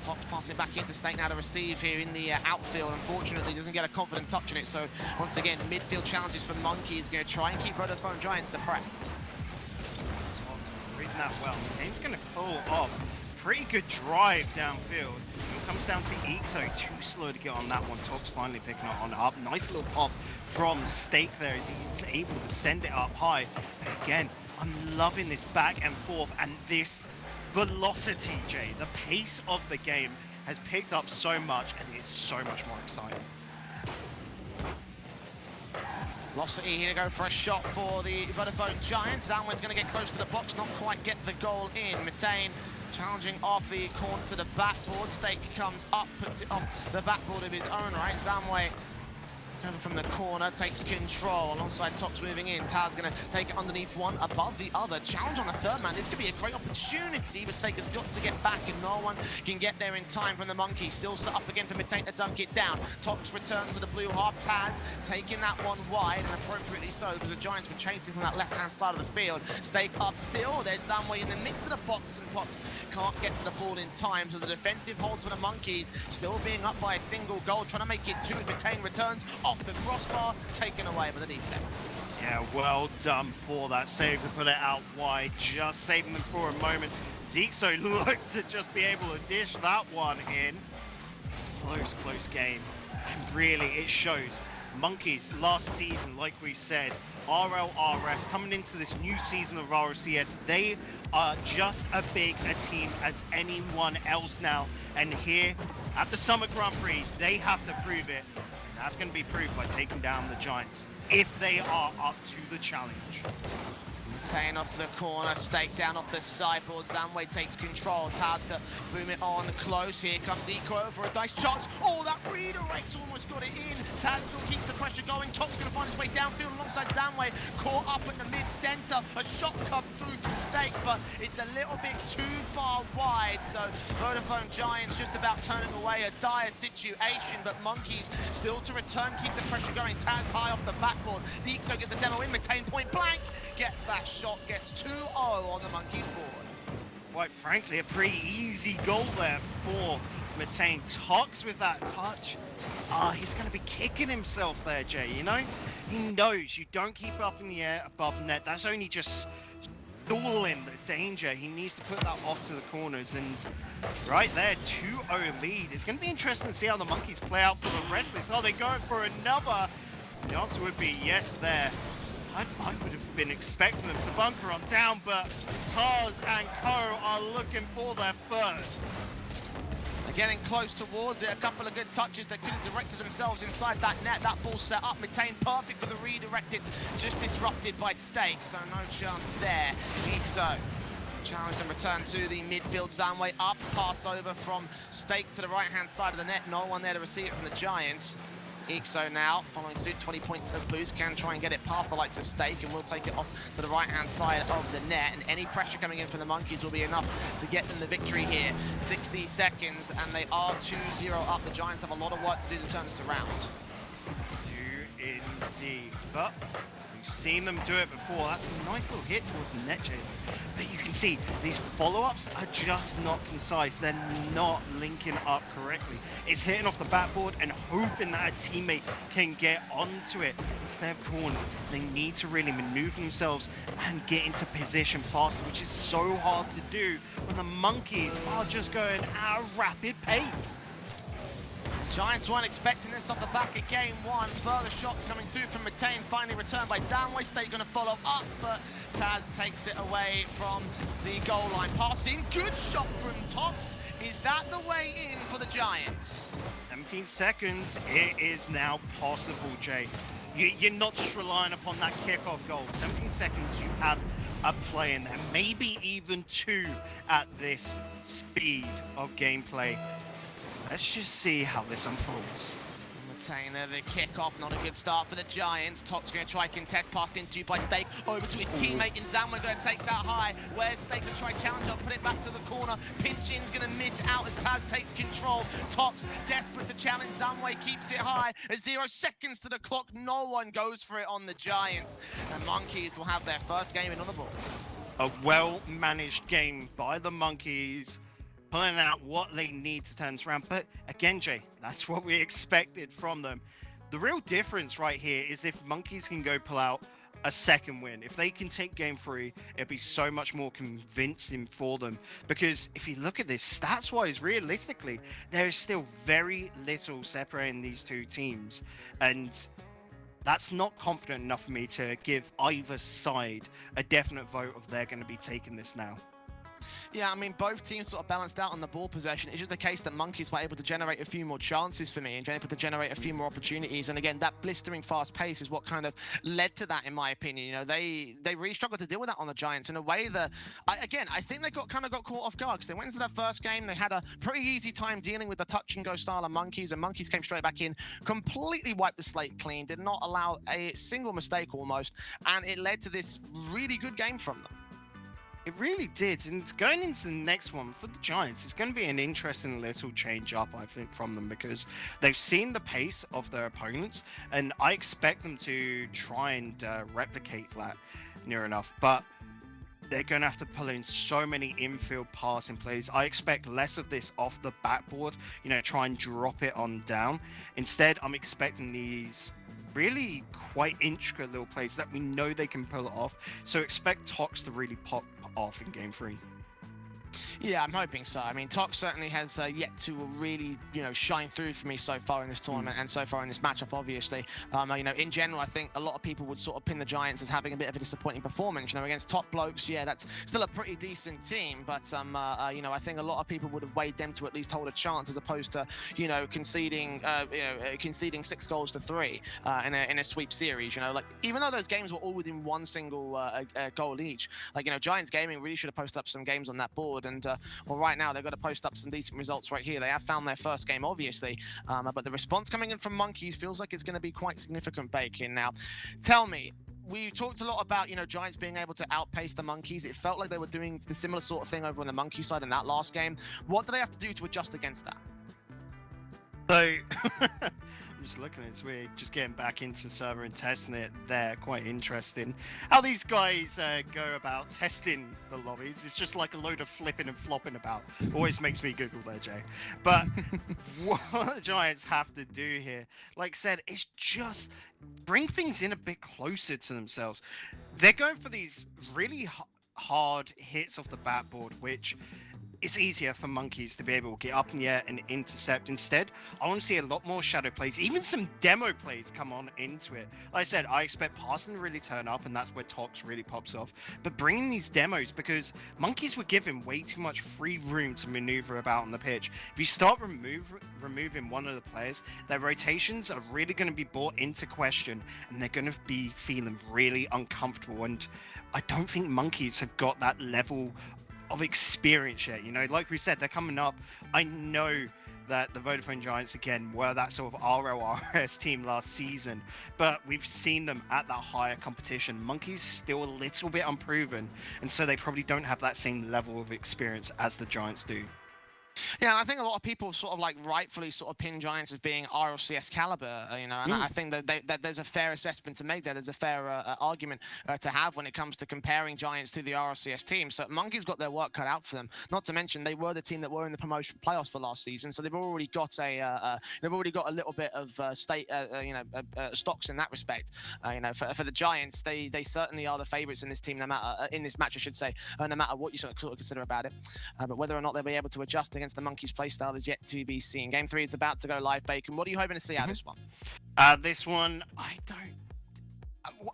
Tox passing back into Stake now to receive here in the outfield. Unfortunately, doesn't get a confident touch on it. So once again, midfield challenges for Monkeys. Going to try and keep Vodafone Giants suppressed. Reading that well. Tane's going to pull off. Pretty good drive downfield. It comes down to Ixo. Too slow to get on that one. Tox finally picking it on up. Nice little pop from Stake there as he's able to send it up high. But again, I'm loving this back and forth and this velocity, Jay. The pace of the game has picked up so much, and it's so much more exciting. Velocity here to go for a shot for the Vodafone Giants. Zamwen's going to get close to the box, not quite get the goal in. Metain challenging off the corner to the backboard. Stake comes up, puts it off the backboard of his own right. Zamwe over from the corner, takes control alongside Tox moving in. Taz going to take it underneath one, above the other. Challenge on the third man. This could be a great opportunity, but Stake has got to get back, and no one can get there in time from the Monkey. Still set up again for Metain to dunk it down. Tox returns to the blue half. Taz taking that one wide, and appropriately so, because the Giants were chasing from that left-hand side of the field. Stake up still. There's Zamwe in the midst of the box, and Tox can't get to the ball in time. So the defensive holds for the Monkeys, still being up by a single goal, trying to make it two. Metain returns off the crossbar, taken away by the defense. Yeah, well done for that save to put it out wide, just saving them for a moment. Zixo looked to just be able to dish that one in. Close game. And really, it shows. Monkeys, last season, like we said, RLRS, coming into this new season of RLCS, they are just as big a team as anyone else now. And here, at the Summer Grand Prix, they have to prove it. And that's going to be proved by taking down the Giants, if they are up to the challenge. Tane off the corner, stake down off the sideboard. Zamway takes control. Taz to boom it on close. Here comes Eco over a dice shot. Oh, that redirect almost got it in. Taz still keeps the pressure going. Top's going to find his way downfield alongside Zamway. Caught up at the mid-center. A shot come through from Stake, but it's a little bit too far wide. So Vodafone Giants just about turning away a dire situation, but Monkeys still to return, keep the pressure going. Taz high off the backboard. The Ixo gets a demo in. Metain point blank. Gets that shot, gets 2-0 on the Monkeys board. Quite frankly, a pretty easy goal there for Metain. Tox with that touch. He's going to be kicking himself there, Jay, you know? He knows you don't keep it up in the air above net. That's only just stalling the danger. He needs to put that off to the corners, and right there, 2-0 lead. It's going to be interesting to see how the Monkeys play out for the rest of this. Are they going for another? The answer would be yes there. I would have been expecting them to bunker on down, but Tars and Co are looking for their third. They're getting close towards it. A couple of good touches. They could have directed themselves inside that net. That ball set up. Metain perfect for the redirect. It's just disrupted by Stake, so no chance there. Ixo challenged and returned to the midfield. Zamway up. Pass over from Stake to the right-hand side of the net. No one there to receive it from the Giants. Ixo now, following suit, 20 points of boost, can try and get it past the likes of Stake, and will take it off to the right-hand side of the net, and any pressure coming in from the Monkeys will be enough to get them the victory here. 60 seconds, and they are 2-0 up. The Giants have a lot of work to do to turn this around. Do indeed, but we've seen them do it before. That's a nice little hit towards the net, Jay. But you can see, these follow-ups are just not concise. They're not linking up correctly. It's hitting off the backboard and hoping that a teammate can get onto it. Instead of corner, they need to really maneuver themselves and get into position faster, which is so hard to do when the Monkeys are just going at a rapid pace. Giants weren't expecting this off the back of game one. Further shots coming through from Metain, finally returned by Zamway. Stake going to follow up, but Taz takes it away from the goal line. Passing, good shot from Tox. Is that the way in for the Giants? 17 seconds, it is now possible, Jay. You're not just relying upon that kickoff goal. 17 seconds, you have a play in there, maybe even two at this speed of gameplay. Let's just see how this unfolds. Metain there, the kickoff, not a good start for the Giants. Tox going to try contest, passed into by Stake, over to his teammate in Zamway, going to take that high. Where's Stake to try challenge up, put it back to the corner. Pinch-in's going to miss out as Taz takes control. Tox desperate to challenge, Zamway keeps it high. At 0 seconds to the clock, no one goes for it on the Giants. And Monkeys will have their first game in on the board. A well-managed game by the Monkeys, pulling out what they need to turn this around. But again, Jay, that's what we expected from them. The real difference right here is if Monkeys can go pull out a second win. If they can take game 3, it'll be so much more convincing for them. Because if you look at this, stats-wise, realistically, there is still very little separating these two teams. And that's not confident enough for me to give either side a definite vote of they're going to be taking this now. Yeah, I mean, both teams sort of balanced out on the ball possession. It's just the case that Monkeys were able to generate a few more chances for me and able to generate a few more opportunities. And again, that blistering fast pace is what kind of led to that, in my opinion. You know, they really struggled to deal with that on the Giants in a way that, I think they got caught off guard because they went into that first game. They had a pretty easy time dealing with the touch and go style of Monkeys, and Monkeys came straight back in, completely wiped the slate clean, did not allow a single mistake almost, and it led to this really good game from them. It really did, and going into the next one for the Giants, it's going to be an interesting little change up, I think, from them, because they've seen the pace of their opponents, and I expect them to try and replicate that near enough, but they're going to have to pull in so many infield passing plays. I expect less of this off the backboard, you know, try and drop it on down. Instead, I'm expecting these really quite intricate little plays that we know they can pull it off, so expect Tox to really pop off in game 3. Yeah, I'm hoping so. I mean, Tox certainly has yet to really, shine through for me so far in this tournament and so far in this matchup, obviously. In general, I think a lot of people would sort of pin the Giants as having a bit of a disappointing performance. Against top blokes, yeah, that's still a pretty decent team, but, I think a lot of people would have weighed them to at least hold a chance as opposed to, conceding 6 goals to 3 in a sweep series. Even though those games were all within one single goal each, Giants Gaming really should have posted up some games on that board. And right now they've got to post up some decent results right here. They have found their first game, obviously, but the response coming in from Monkeys feels like it's going to be quite significant, Bacon. Now, tell me, we talked a lot about, Giants being able to outpace the Monkeys. It felt like they were doing the similar sort of thing over on the Monkey side in that last game. What do they have to do to adjust against that? So, I'm just looking at this. We're just getting back into server and testing it there. Quite interesting. How these guys go about testing the lobbies. It's just like a load of flipping and flopping about. Always makes me giggle there, Jay. But what the Giants have to do here, like I said, is just bring things in a bit closer to themselves. They're going for these really hard hits off the backboard, which it's easier for Monkeys to be able to get up in the air and intercept. Instead, I want to see a lot more shadow plays, even some demo plays come on into it. Like I said, I expect Parson to really turn up, and that's where Tox really pops off. But bringing these demos, because Monkeys were given way too much free room to maneuver about on the pitch. If you start removing one of the players, their rotations are really going to be brought into question, and they're going to be feeling really uncomfortable. And I don't think Monkeys have got that level of experience yet. Like we said, they're coming up. I know that the Vodafone Giants again were that sort of RORS team last season, but we've seen them at that higher competition. Monkeys still a little bit unproven, and so they probably don't have that same level of experience as the Giants do. Yeah, and I think a lot of people sort of rightfully sort of pin Giants as being RLCS caliber, and I think that there's a fair assessment to make there. There's a fair argument to have when it comes to comparing Giants to the RLCS team. So Monkeys got their work cut out for them. Not to mention they were the team that were in the promotion playoffs for last season, so they've already got a little bit of stocks in that respect. For the Giants, they certainly are the favourites in this team, no matter in this match, I should say, no matter what you sort of consider about it. But whether or not they'll be able to adjust against the Monkeys playstyle is yet to be seen. Game 3 is about to go live, Bacon. What are you hoping to see out of this one? This one, I don't...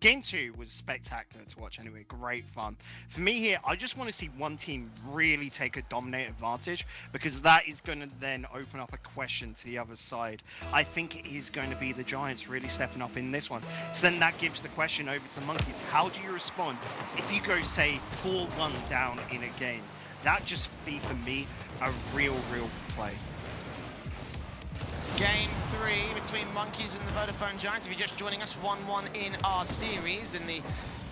Game 2 was spectacular to watch anyway. Great fun. For me here, I just want to see one team really take a dominant advantage, because that is going to then open up a question to the other side. I think it is going to be the Giants really stepping up in this one. So then that gives the question over to Monkeys. How do you respond if you go, say, 4-1 down in a game? That just be, for me, a real play. It's game 3 between Monkeys and the Vodafone Giants. If you're just joining us, 1-1 in our series, and the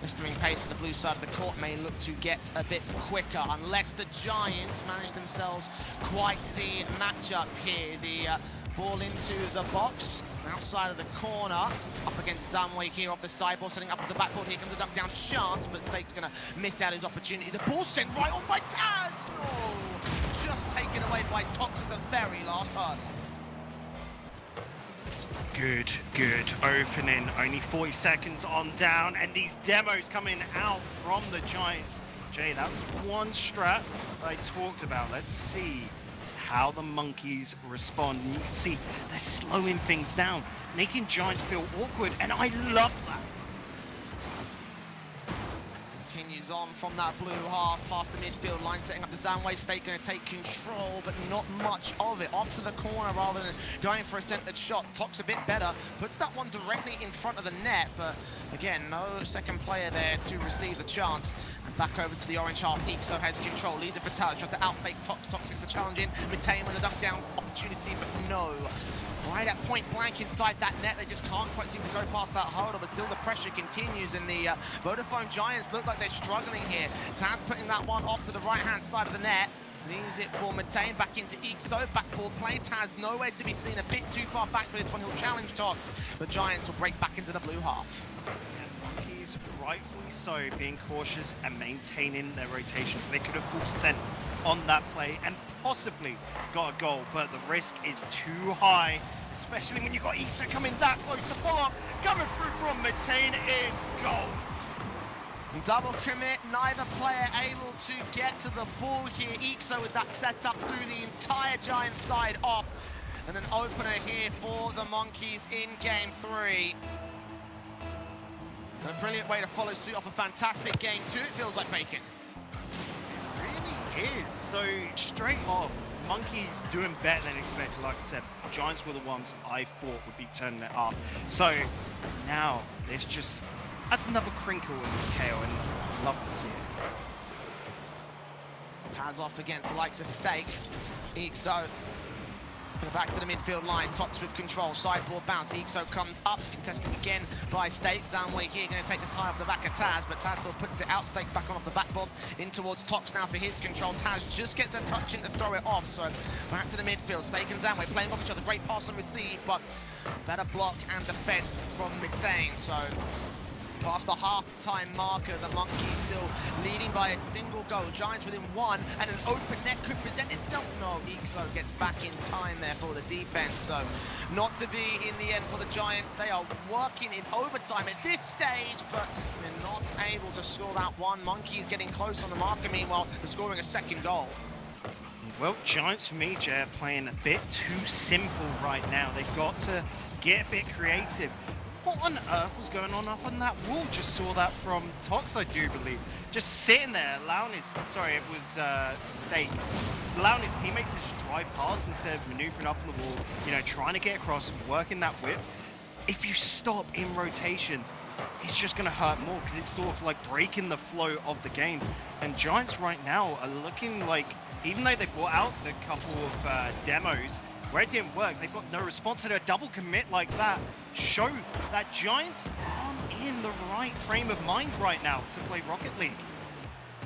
blistering pace of the blue side of the court may look to get a bit quicker, unless the Giants manage themselves quite the matchup here. The ball into the box. Outside of the corner, up against Zamway here off the sideboard, setting up at the backboard. Here comes a duck down chance, but Stake's going to miss out his opportunity. The ball's sent right on by Taz! Oh, just taken away by Tox at the very last hurdle. Good opening. Only 40 seconds on down, and these demos coming out from the Giants. Jay, that was one strat I talked about. Let's see how the Monkeys respond. And you can see they're slowing things down, making Giants feel awkward, and I love that. Continues on from that blue half, past the midfield line, setting up the Zamway. Stake going to take control, but not much of it. Off to the corner rather than going for a centered shot. Tox a bit better, puts that one directly in front of the net, but again, no second player there to receive the chance. Back over to the orange half. Ixo has control. Leaves it for Tarass. Trying to outfake Tox. Tox gets the challenge in. Retain with a duck down opportunity, but no. Right at point blank inside that net. They just can't quite seem to go past that hurdle, but still the pressure continues, and the Vodafone Giants look like they're struggling here. Taz putting that one off to the right-hand side of the net. Leaves it for Metain, back into Ixo, backboard play. Taz nowhere to be seen, a bit too far back for this one. He'll challenge Tox. The Giants will break back into the blue half. Rightfully so, being cautious and maintaining their rotations. They could have full sent on that play and possibly got a goal, but the risk is too high, especially when you've got Ixo coming that close. The follow-up coming through from Metain is goal. Double commit, neither player able to get to the ball here. Ixo with that setup through the entire Giant side off. And an opener here for the Monkeys in game 3. A brilliant way to follow suit off a fantastic game 2, it feels like, Bacon. It really is. So straight off, Monkeys doing better than expected. Like I said, Giants were the ones I thought would be turning it up. So now there's just, that's another crinkle in this tail, and love to see it. Taz off against the likes of Steak. Ixo back to the midfield line, Tox with control, sideboard bounce, Ixo comes up, contesting again by Steak. Zamway here going to take this high off the back of Taz, but Taz still puts it out, Steak back on off the backboard, in towards Tox now for his control. Taz just gets a touch in to throw it off, so back to the midfield, Steak and Zamway playing off each other, great pass and receive, but better block and defense from Metain, so past the half-time marker, the Monkeys still leading by a single goal. Giants within 1, and an open net could present itself. No, Ixo gets back in time there for the defense. So not to be in the end for the Giants. They are working in overtime at this stage, but they're not able to score that one. Monkeys getting close on the marker, meanwhile, they're scoring a second goal. Well, Giants for me, Jay, are playing a bit too simple right now. They've got to get a bit creative. What on earth was going on up on that wall? Just saw that from Tox, I do believe. Just sitting there, allowing his, sorry, it was Steak, allowing his teammates to just drive past instead of maneuvering up on the wall, you know, trying to get across, working that width. If you stop in rotation, it's just going to hurt more because it's sort of like breaking the flow of the game. And Giants right now are looking like, even though they brought out the couple of demos, where it didn't work, they've got no response to a double commit like that. Show that Giants aren't in the right frame of mind right now to play Rocket League.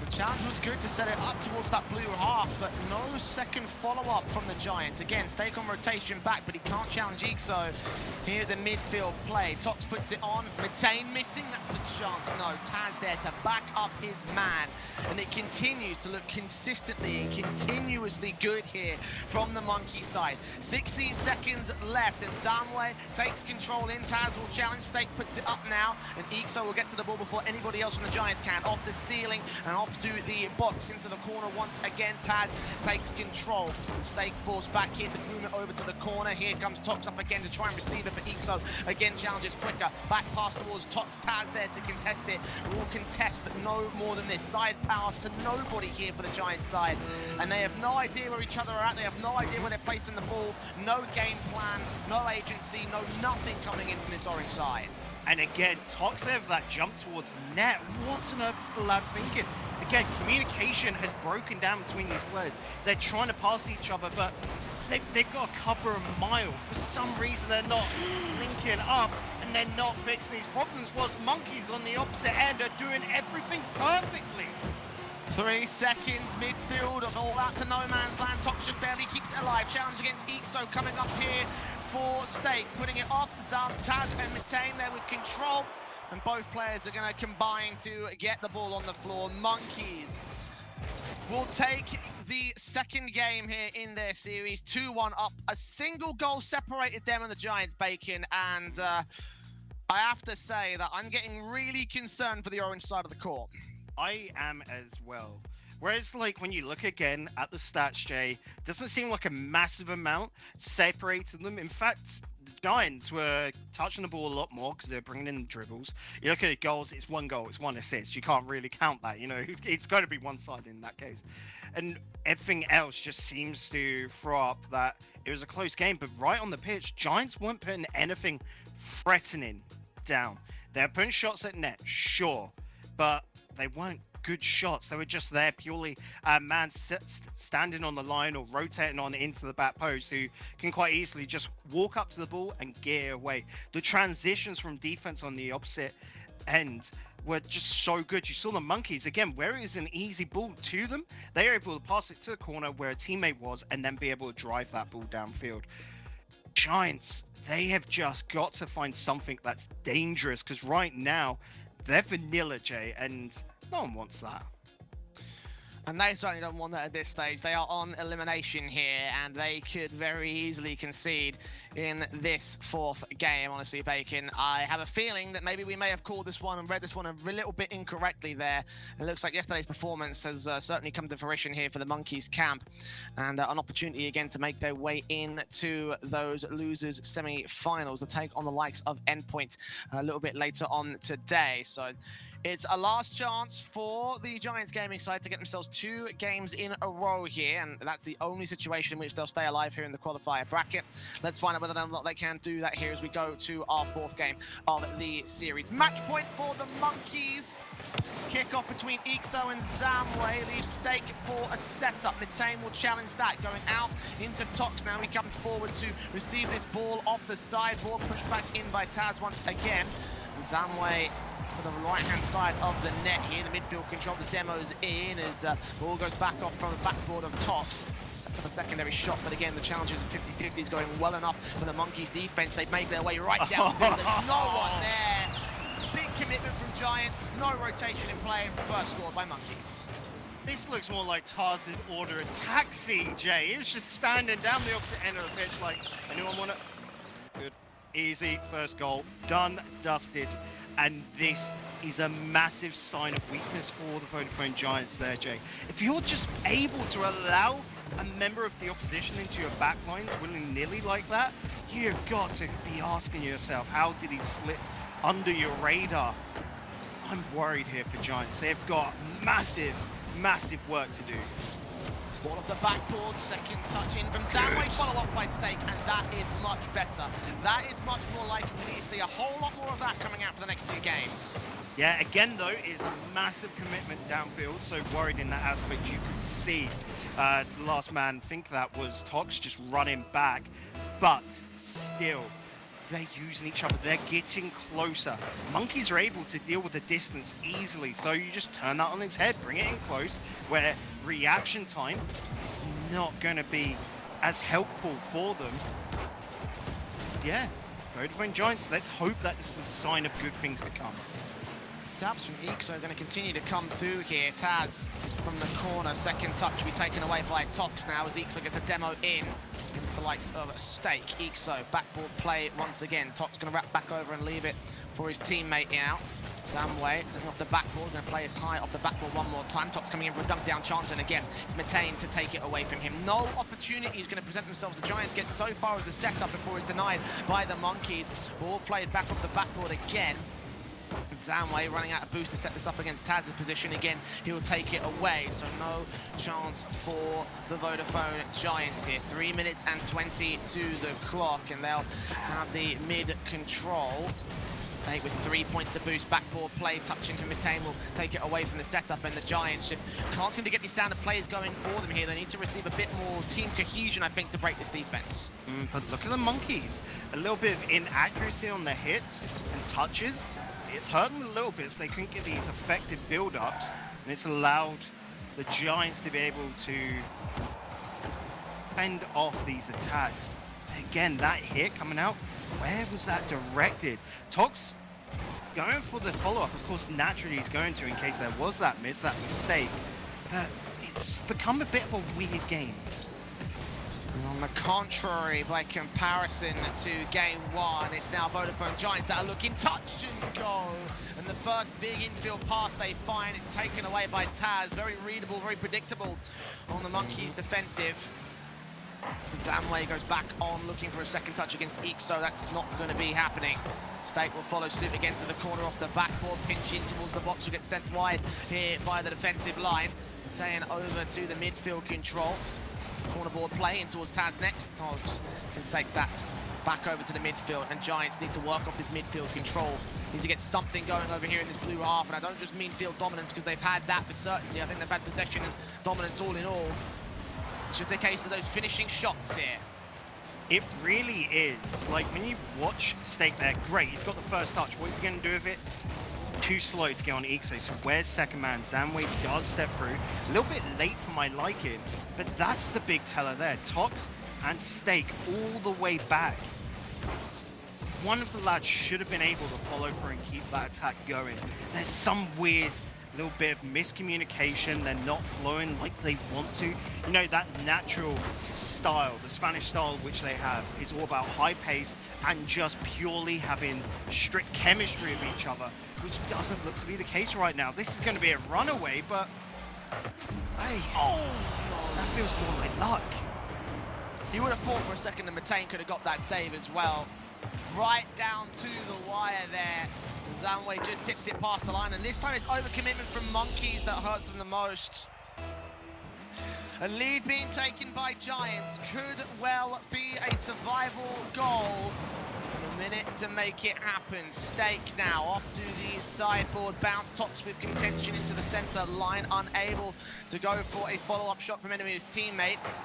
The challenge was good to set it up towards that blue half, but no second follow-up from the Giants. Again, Steak on rotation back, but he can't challenge Ixo here at the midfield play. Tox puts it on, Metain missing, that's a chance. No, Taz there to back up his man, and it continues to look consistently and continuously good here from the Monkey side. 60 seconds left, and Zamway takes control in. Taz will challenge, Steak puts it up now, and Ixo will get to the ball before anybody else from the Giants can. Off the ceiling and off to the box into the corner once again. Taz takes control. Steak falls back here to boom it over to the corner. Here comes Tox up again to try and receive it, but Ixo again challenges quicker. Back pass towards Tox. Taz there to contest it. Will contest, but no more than this. Side pass to nobody here for the Giants side. And they have no idea where each other are at. They have no idea where they're placing the ball. No game plan, no agency, no nothing coming in from this orange side. And again, Tox have that jump towards net. What on earth is the lad thinking? Again, communication has broken down between these players. They're trying to pass each other, but they've got to cover a mile. For some reason, they're not linking up, and they're not fixing these problems. Whilst Monkeys on the opposite end are doing everything perfectly. 3 seconds midfield of all out to no man's land. Tox just barely keeps it alive. Challenge against Ixo coming up here for Steak, putting it off. Taz and Metain there with control, and both players are going to combine to get the ball on the floor. Monkeys will take the second game here in their series, 2-1 up. A single goal separated them and the Giants, Bacon, and I have to say that I'm getting really concerned for the orange side of the court. I am as well. Whereas, like, when you look again at the stats, Jay, doesn't seem like a massive amount separated them. In fact, the Giants were touching the ball a lot more because they're bringing in dribbles. You look at the goals, it's 1 goal, it's 1 assist. You can't really count that, you know. It's got to be one-sided in that case. And everything else just seems to throw up that it was a close game. But right on the pitch, Giants weren't putting anything threatening down. They're putting shots at net, sure, but they weren't good shots. They were just there purely man standing on the line or rotating on into the back post, who can quite easily just walk up to the ball and get away. The transitions from defense on the opposite end were just so good. You saw the Monkeys again, where it was an easy ball to them, they were able to pass it to the corner where a teammate was and then be able to drive that ball downfield. Giants, they have just got to find something that's dangerous, because right now they're vanilla, Jay, and no one wants that. And they certainly don't want that at this stage. They are on elimination here, and they could very easily concede in this fourth game, honestly, Bacon. I have a feeling that maybe we may have called this one and read this one a little bit incorrectly there. It looks like yesterday's performance has certainly come to fruition here for the Monkeys camp, and an opportunity again to make their way into those losers semi-finals, to take on the likes of Endpoint a little bit later on today. So it's a last chance for the Giants gaming side to get themselves 2 games in a row here, and that's the only situation in which they'll stay alive here in the qualifier bracket. Let's find out whether or not they can do that here as we go to our 4th game of the series. Match point for the Monkeys. It's kick-off between Ixo and Zamway. Leaves Stake for a setup. Mitane will challenge that, going out into Tox now. He comes forward to receive this ball off the sideboard, pushed back in by Taz once again. And Zamway to the right-hand side of the net here. The midfield control, the demo's in as ball goes back off from the backboard of Tox. Sets up a secondary shot, but again, the challenges of 50-50 is going well enough for the Monkeys defense. They've made their way right down. There's no one there. Big commitment from Giants. No rotation in play. First scored by Monkeys. This looks more like Tarzan order a taxi, Jay. He was just standing down the opposite end of the pitch like, anyone want it? Good. Easy. First goal. Done. Dusted. And this is a massive sign of weakness for the Vodafone Giants there, Jay. If you're just able to allow a member of the opposition into your backlines willy-nilly like that, you've got to be asking yourself, how did he slip under your radar? I'm worried here for Giants. They've got massive, massive work to do. Ball off the backboard, second touch in from Zamway, follow up by Stake, and that is much better. That is much more likely to see a whole lot more of that coming out for the next 2 games. Yeah, again though, it's a massive commitment downfield, so worried in that aspect. You could see the last man think that was Tox just running back, but still, they're using each other, they're getting closer. Monkeys are able to deal with the distance easily, so you just turn that on its head, bring it in close, where reaction time is not going to be as helpful for them. Yeah, Vodafone Giants, let's hope that this is a sign of good things to come. Saps from Ixo are going to continue to come through here. Taz from the corner, second touch will be taken away by Tox now as Ixo gets a demo in. Against the likes of Stake. Ixo, backboard play once again. Tox going to wrap back over and leave it for his teammate out. Zamway setting off the backboard, going to play his high off the backboard one more time. Tox coming in for a dunk down chance, and again, it's Mitane to take it away from him. No opportunity is going to present themselves. The Giants get so far as the setup before it's denied by the Monkeys. Ball played back off the backboard again. Zamway running out of boost to set this up against Taz's position. Again, he'll take it away, so no chance for the Vodafone Giants here. 3 minutes and 20 to the clock, and they'll have the mid control. Stake with 3 points to boost. Backboard play, touching from Mitane will take it away from the setup, and the Giants just can't seem to get these standard plays going for them here. They need to receive a bit more team cohesion, I think, to break this defense. But look at the Monkeys. A little bit of inaccuracy on their hits and touches. It's hurt them a little bit, so they couldn't get these effective build-ups, and it's allowed the Giants to be able to fend off these attacks. Again, that hit coming out, where was that directed? Tox going for the follow-up, of course, naturally he's going to in case there was that miss, that mistake, but it's become a bit of a weird game. And on the contrary, by comparison to game 1, it's now Vodafone Giants that are looking touch and go. And the first big infield pass they find is taken away by Taz. Very readable, very predictable on the Monkeys' defensive. Zamway goes back on looking for a second touch against Ixo. That's not going to be happening. Stake will follow suit again to the corner off the backboard. Pinch in towards the box, will get sent wide here by the defensive line. Taken over to the midfield control. Corner board play in towards Taz next. Togs can take that back over to the midfield, and Giants need to work off this midfield control. Need to get something going over here in this blue half, and I don't just mean field dominance because they've had that for certainty. I think they've had possession and dominance all in all. It's just a case of those finishing shots here. It really is. Like, when you watch Stake there, great, he's got the first touch. What is he going to do with it? Too slow to get on Ixo, so where's second man? Zamway does step through. A little bit late for my liking, but that's the big teller there. Tox and Stake all the way back. One of the lads should have been able to follow through and keep that attack going. There's some weird little bit of miscommunication. They're not flowing like they want to. You know, that natural style, the Spanish style which they have, is all about high pace and just purely having strict chemistry of each other, which doesn't look to be the case right now. This is going to be a runaway, but hey, that feels more like luck. You would have thought for a second that Metain could have got that save as well. Right down to the wire there. Zanway just tips it past the line, and this time it's overcommitment from Monkeys that hurts them the most. A lead being taken by Giants could well be a survival goal. A minute to make it happen. Stake now off to the sideboard. Bounce tops with contention into the center line, unable to go for a follow-up shot from any of his teammates.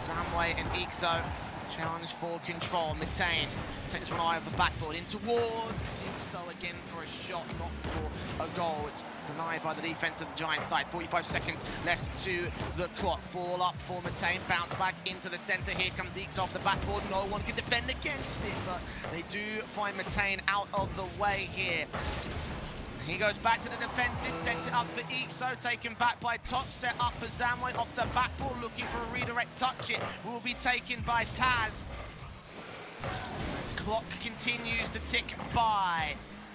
Zanway and Ixo challenge for control. Metain takes one eye of the backboard in towards Ixo again for a shot, not for a goal. It's denied by the defense of the Giants side. 45 seconds left to the clock. Ball up for Metain, bounce back into the center. Here comes Ixo off the backboard. No one can defend against it, but they do find Metain out of the way here. He goes back to the defensive, sets it up for Ixo, taken back by Top, set up for Zanway off the backboard, looking for a redirect touch. It will be taken by Taz. Clock continues to tick by.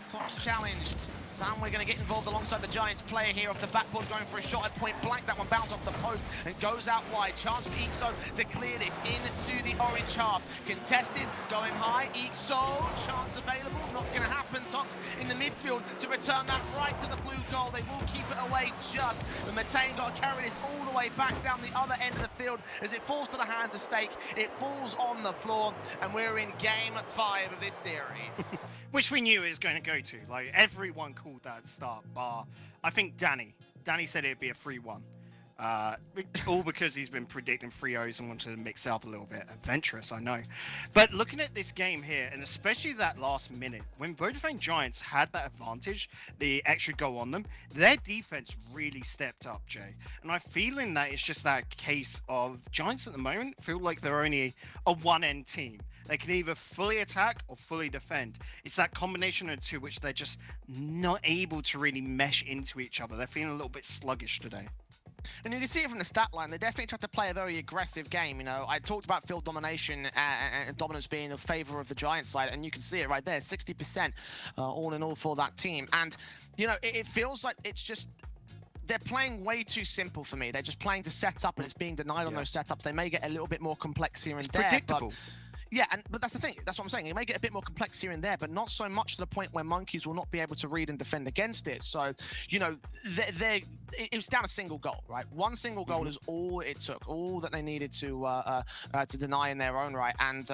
Top's challenged. Zanway going to get involved alongside the Giants player here off the backboard, going for a shot at point blank. That one bounced off the post and goes out wide. Chance for Ixo to clear this into the orange half. Contested, going high. Ixo, chance available. Not going to happen. Tox in the midfield to return that right to the blue goal. They will keep it away just. But Metain got to carry this all the way back down the other end of the field as it falls to the hands of Stake. It falls on the floor, and we're in game 5 of this series. Which we knew it was going to go to. Like, everyone called that at the start, bar I think Danny said it'd be a 3-1, all because he's been predicting 3-0s and wanted to mix it up a little bit. Adventurous, I know. But looking at this game here, and especially that last minute, when Vodafone Giants had that advantage, the extra goal on them, their defense really stepped up, Jay. And I'm feeling that it's just that case of Giants at the moment feel like they're only a one-end team. They can either fully attack or fully defend. It's that combination of the two which they're just not able to really mesh into each other. They're feeling a little bit sluggish today. And you can see it from the stat line, they definitely tried to play a very aggressive game. You know, I talked about field domination and dominance being in favor of the Giants side, and you can see it right there, 60% all in all for that team. And, you know, it feels like it's just, they're playing way too simple for me. They're just playing to set up, and it's being denied on those setups. They may get a little bit more complex here and there, predictable. but yeah, but that's the thing. That's what I'm saying. It may get a bit more complex here and there, but not so much to the point where Monkeys will not be able to read and defend against it. So, you know, it was down a single goal, right? One single goal is all it took, all that they needed to deny in their own right. And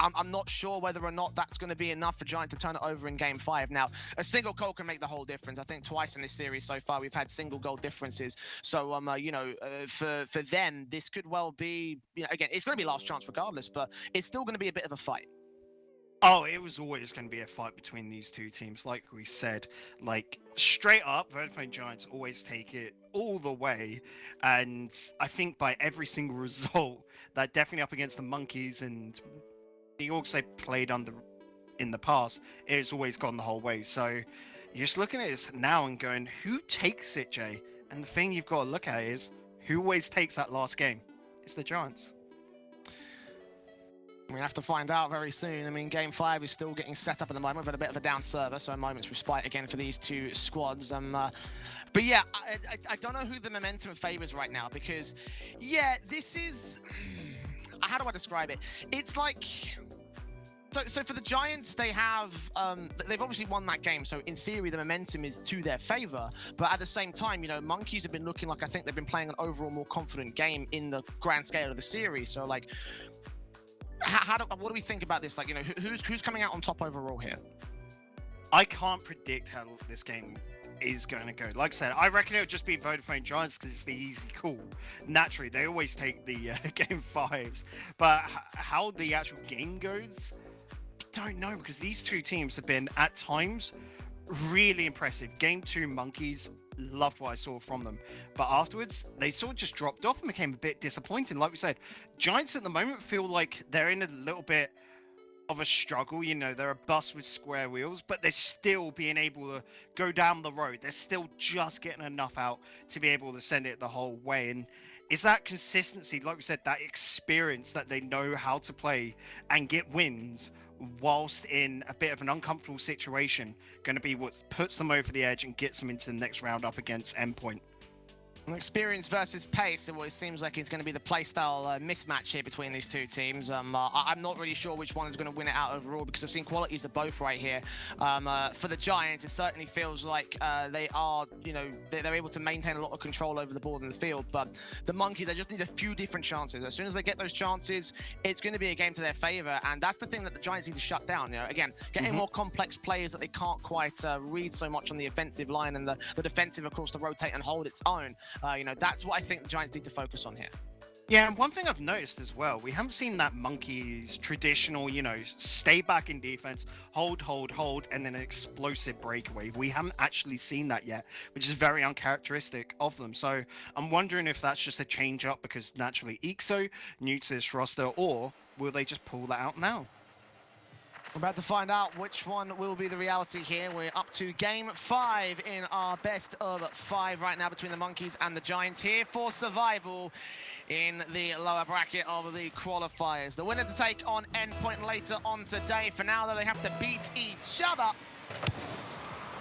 I'm not sure whether or not that's going to be enough for Giant to turn it over in Game 5. Now, a single goal can make the whole difference. I think twice in this series so far we've had single goal differences. So, you know, for them, this could well be, you know, again, it's going to be last chance regardless, but it's still going to be a bit of a fight. Oh, it was always going to be a fight between these two teams. Like we said, like straight up, Vodafone Giants always take it all the way. And I think by every single result, they're definitely up against the Monkeys and the orgs they played under in the past, it's always gone the whole way. So you're just looking at this now and going, who takes it, Jay? And the thing you've got to look at is who always takes that last game? It's the Giants. We have to find out very soon. I mean, Game 5 is still getting set up at the moment. We've had a bit of a down server, so a moment's respite again for these two squads. But yeah, I don't know who the momentum favors right now because, yeah, this is... How do I describe it? It's like... So for the Giants, they have, they've obviously won that game. So in theory, the momentum is to their favor. But at the same time, you know, Monkeys have been looking like I think they've been playing an overall more confident game in the grand scale of the series. So like, what do we think about this? Like, you know, who's coming out on top overall here? I can't predict how this game is going to go. Like I said, I reckon it would just be Vodafone Giants because it's the easy call. Naturally, they always take the Game 5s. But how the actual game goes... don't know, because these two teams have been at times really impressive. Game 2 Monkeys, loved what I saw from them, but afterwards they sort of just dropped off and became a bit disappointing. Like we said, Giants at the moment feel like they're in a little bit of a struggle. You know, they're a bus with square wheels, but they're still being able to go down the road. They're still just getting enough out to be able to send it the whole way. And it's that consistency, like we said, that experience that they know how to play and get wins whilst in a bit of an uncomfortable situation, going to be what puts them over the edge and gets them into the next round up against Endpoint. Experience versus pace, it always seems like it's going to be the playstyle mismatch here between these two teams. I'm not really sure which one is going to win it out overall, because I've seen qualities of both right here. For the Giants, it certainly feels like they are, you know, they're able to maintain a lot of control over the ball in the field, but the Monkeys, they just need a few different chances. As soon as they get those chances, it's going to be a game to their favor, and that's the thing that the Giants need to shut down. You know, again, getting more complex players that they can't quite read so much on the offensive line, and the defensive, of course, to rotate and hold its own. You know, that's what I think the Giants need to focus on here. Yeah, and one thing I've noticed as well, we haven't seen that Monkeys traditional, you know, stay back in defense, hold, and then an explosive breakaway. We haven't actually seen that yet, which is very uncharacteristic of them. So I'm wondering if that's just a change up because naturally EXO, new to this roster, or will they just pull that out now? We're about to find out which one will be the reality here. We're up to game 5 in our best of 5 right now between the Monkeys and the Giants, here for survival in the lower bracket of the qualifiers. The winner to take on Endpoint later on today. For now, though, they have to beat each other.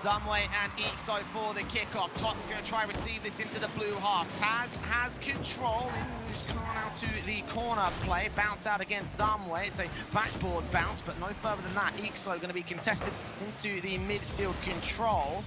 Dunway and EXO for the kickoff. Top's going to try receive this into the blue half. Taz has control. He's gone out to the corner play. Bounce out against Zamway. It's a backboard bounce, but no further than that. EXO going to be contested into the midfield control.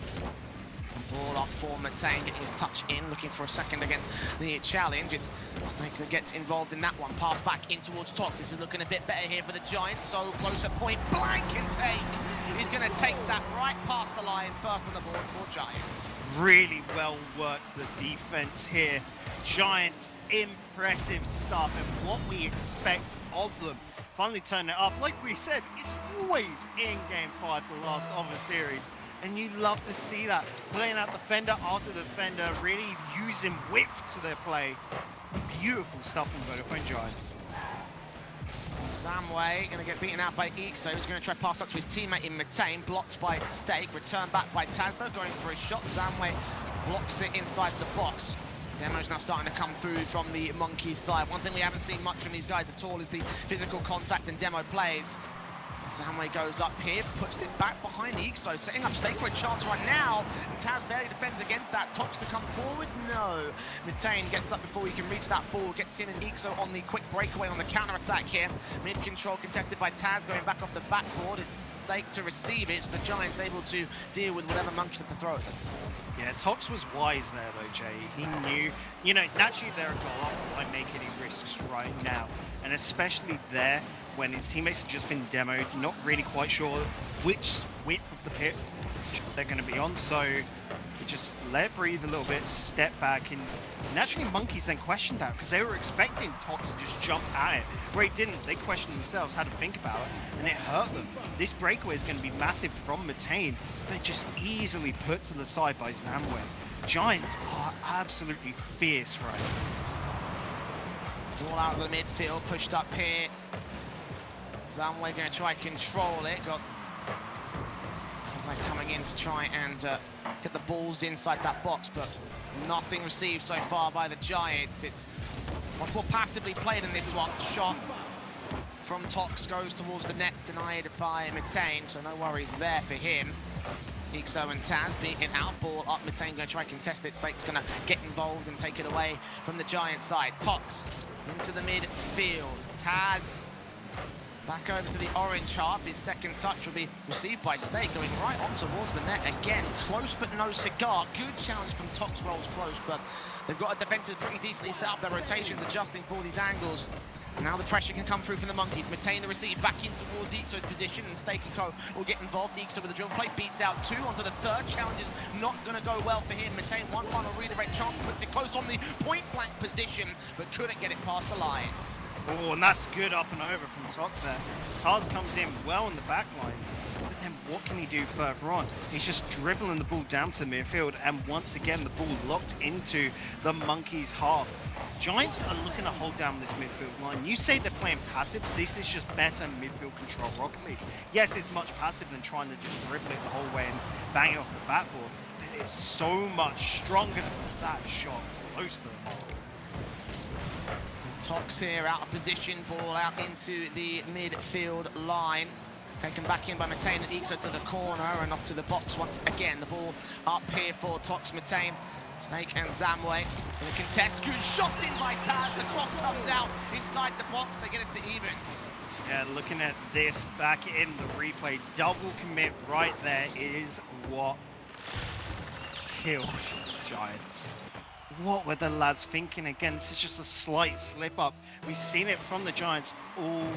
Ball up for Metain, getting his touch in, looking for a second against the challenge. It's Snake that gets involved in that one. Pass back in towards Tox. This is looking a bit better here for the Giants. So close at point blank and take. He's going to take that right past the line, first on the board for Giants. Really well worked, the defense here. Giants, impressive stuff and what we expect of them. Finally turn it up. Like we said, it's always in game 5 the last of a series. And you love to see that. Playing out defender after defender, really using width to their play. Beautiful stuff from the Vodafone Giants. Zamway going to get beaten out by EXO. He's going to try pass up to his teammate in Metain. Blocked by Stake. Returned back by Tazdo. Going for a shot. Zamway blocks it inside the box. Demo's now starting to come through from the Monkey side. One thing we haven't seen much from these guys at all is the physical contact and Demo plays. Zamway goes up here, puts it back behind EXO, setting up Stake for a chance right now. Taz barely defends against that. Tox to come forward? No. Metain gets up before he can reach that ball, gets him and EXO on the quick breakaway on the counter-attack here. Mid-control contested by Taz, going back off the backboard. It's Stake to receive it, so the Giants able to deal with whatever Monkeys have to throw at them. Yeah, Tox was wise there though, Jay. He knew, you know, naturally they're a goal up, why make any risks right now? And especially there, when his teammates have just been demoed, not really quite sure which width of the pit they're going to be on, so he just let it breathe a little bit, step back, and naturally Monkeys then questioned that, because they were expecting Tox to just jump at it, where he didn't. They questioned themselves how to think about it, and it hurt them. This breakaway is going to be massive from Metain, they're just easily put to the side by Zamway. Giants are absolutely fierce right now. Ball out of the midfield, pushed up here. Zamway going to try control it. Got coming in to try and get the balls inside that box, but nothing received so far by the Giants. It's much more passively played in this one. Shot from Tox goes towards the net, denied by Metain, so no worries there for him. It's EXO and Taz beating out, ball up. Metain going to try and contest it. Stake's going to get involved and take it away from the Giants side. Tox into the midfield. Taz back over to the orange half. His second touch will be received by Stake, going right on towards the net again. Close but no cigar. Good challenge from Tox, rolls close, but they've got a defensive pretty decently set up. Their rotations adjusting for these angles. Now the pressure can come through from the Monkeys. Metain to receive back in towards EXO's position, and Stake and Co will get involved. EXO with the drill play, beats out 2 onto the third. Challenge is not going to go well for him. Metain one final redirect chance, puts it close on the point blank position, but couldn't get it past the line. Oh, and that's good up and over from Tox there. Taz comes in well in the back line, but then what can he do further on? He's just dribbling the ball down to the midfield, and once again the ball locked into the Monkeys' half. Giants are looking to hold down this midfield line. You say they're playing passive. This is just better midfield control Rocket League. Yes, it's much passive than trying to just dribble it the whole way and bang it off the backboard. But it's so much stronger than that shot close to the mark. Tox here out of position, ball out into the midfield line. Taken back in by Metain and Ixo to the corner and off to the box once again. The ball up here for Tox, Metain, Snake and Zamwe. In the contest, good shot in by Taz. The cross comes out inside the box. They get us to evens. Yeah, looking at this back in the replay, double commit right there is what killed Giants. What were the lads thinking? Again, this is just a slight slip up. We've seen it from the Giants all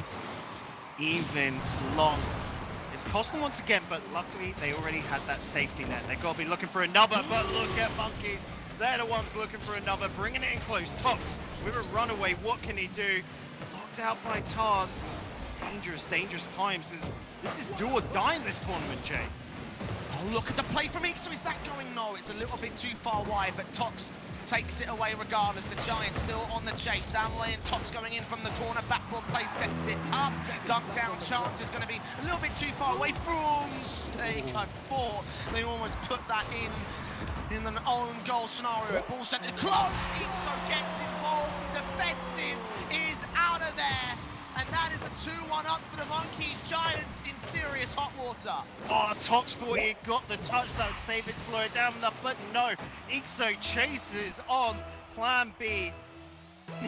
evening long. It's costing once again, but luckily they already had that safety net. They've got to be looking for another, but look at Monkeys. They're the ones looking for another, bringing it in close. Tox with a runaway. What can he do? Locked out by Tarass. Dangerous, dangerous times. This is do or die in this tournament, Jay. Oh, look at the play from Ixo. Is that going? No, it's a little bit too far wide, but Tox takes it away regardless. The Giants still on the chase. Samley and Tox going in from the corner. Backboard play sets it up. Dunk down chance is going to be a little bit too far away from Stake. I thought they almost put that in an own goal scenario. Ball sent it close. Ixo gets involved. Defensive is out of there. And that is a 2-1 up for the Monkeys. Giants in serious hot water. Oh, Tox thought he got the touch that would save it, slow it down enough, but no. Ixo chases on plan B.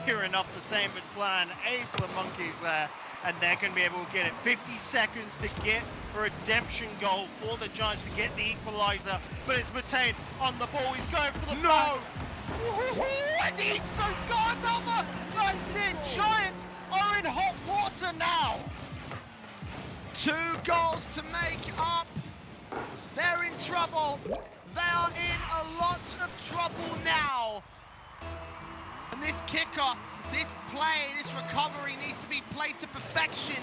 Near enough the same as plan A for the Monkeys there. And they're going to be able to get it. 50 seconds to get a redemption goal for the Giants to get the equalizer. But it's Metain on the ball. He's going for the no. And Ixo's got another. That's it. Giants are in hot water now. 2 goals to make up. They're in trouble. They are in a lot of trouble now. And this kickoff, this play, this recovery needs to be played to perfection.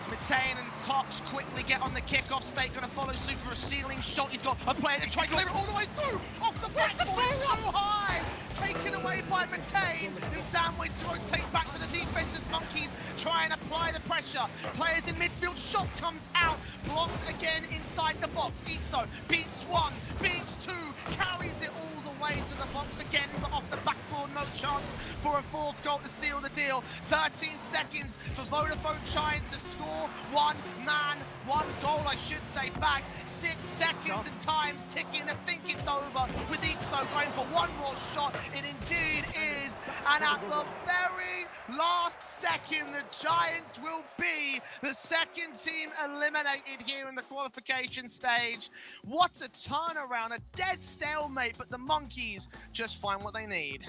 Metain and Tox quickly get on the kickoff. Stake going to follow suit for a ceiling shot. He's got a player to try to clear it all the way through. Off the backboard, so high. Taken away by Metain. And Zamwe to rotate back to the defense as Monkeys try and apply the pressure. Players in midfield, shot comes out. Blocked again inside the box. Ixo beats 1, beats 2, carries it all the way to the box again, but off the backboard, no chance for a 4th goal to seal the deal. 13 seconds for Vodafone Giants to score 1 man, 1 goal, I should say, back. 6 seconds and time's ticking. I think it's over with Ixo going for 1 more shot. It indeed is. And at the very last second, the Giants will be the 2nd team eliminated here in the qualification stage. What a turnaround, a dead stalemate, but the Monkeys just find what they need.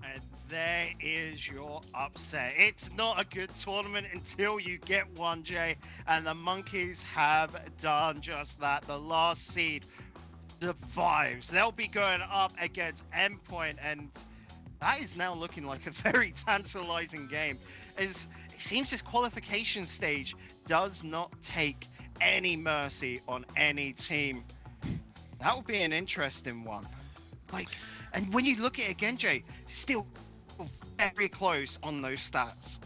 And there is your upset. It's not a good tournament until you get one, Jay. And the Monkeys have done just that. The last seed survives. They'll be going up against Endpoint, and that is now looking like a very tantalizing game. It seems this qualification stage does not take any mercy on any team. That would be an interesting one. And when you look at it again, Jay, still very close on those stats.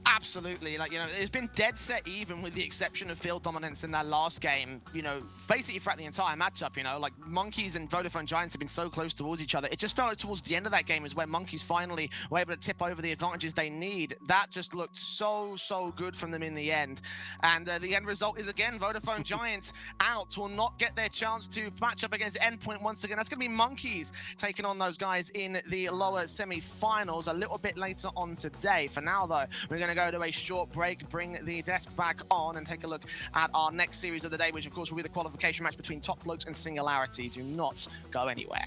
Absolutely, it's been dead set even with the exception of field dominance in that last game, basically throughout the entire matchup, Monkeys and Vodafone Giants have been so close towards each other. It just felt like towards the end of that game is where Monkeys finally were able to tip over the advantages they need. That just looked so good from them in the end. And the end result is, again, Vodafone Giants out, will not get their chance to match up against Endpoint once again. That's going to be Monkeys taking on those guys in the lower semi-finals a little bit later on today. For now, though, we're going to go to a short break, bring the desk back on, and take a look at our next series of the day, which of course will be the qualification match between Top Blokes and Singularity. Do not go anywhere.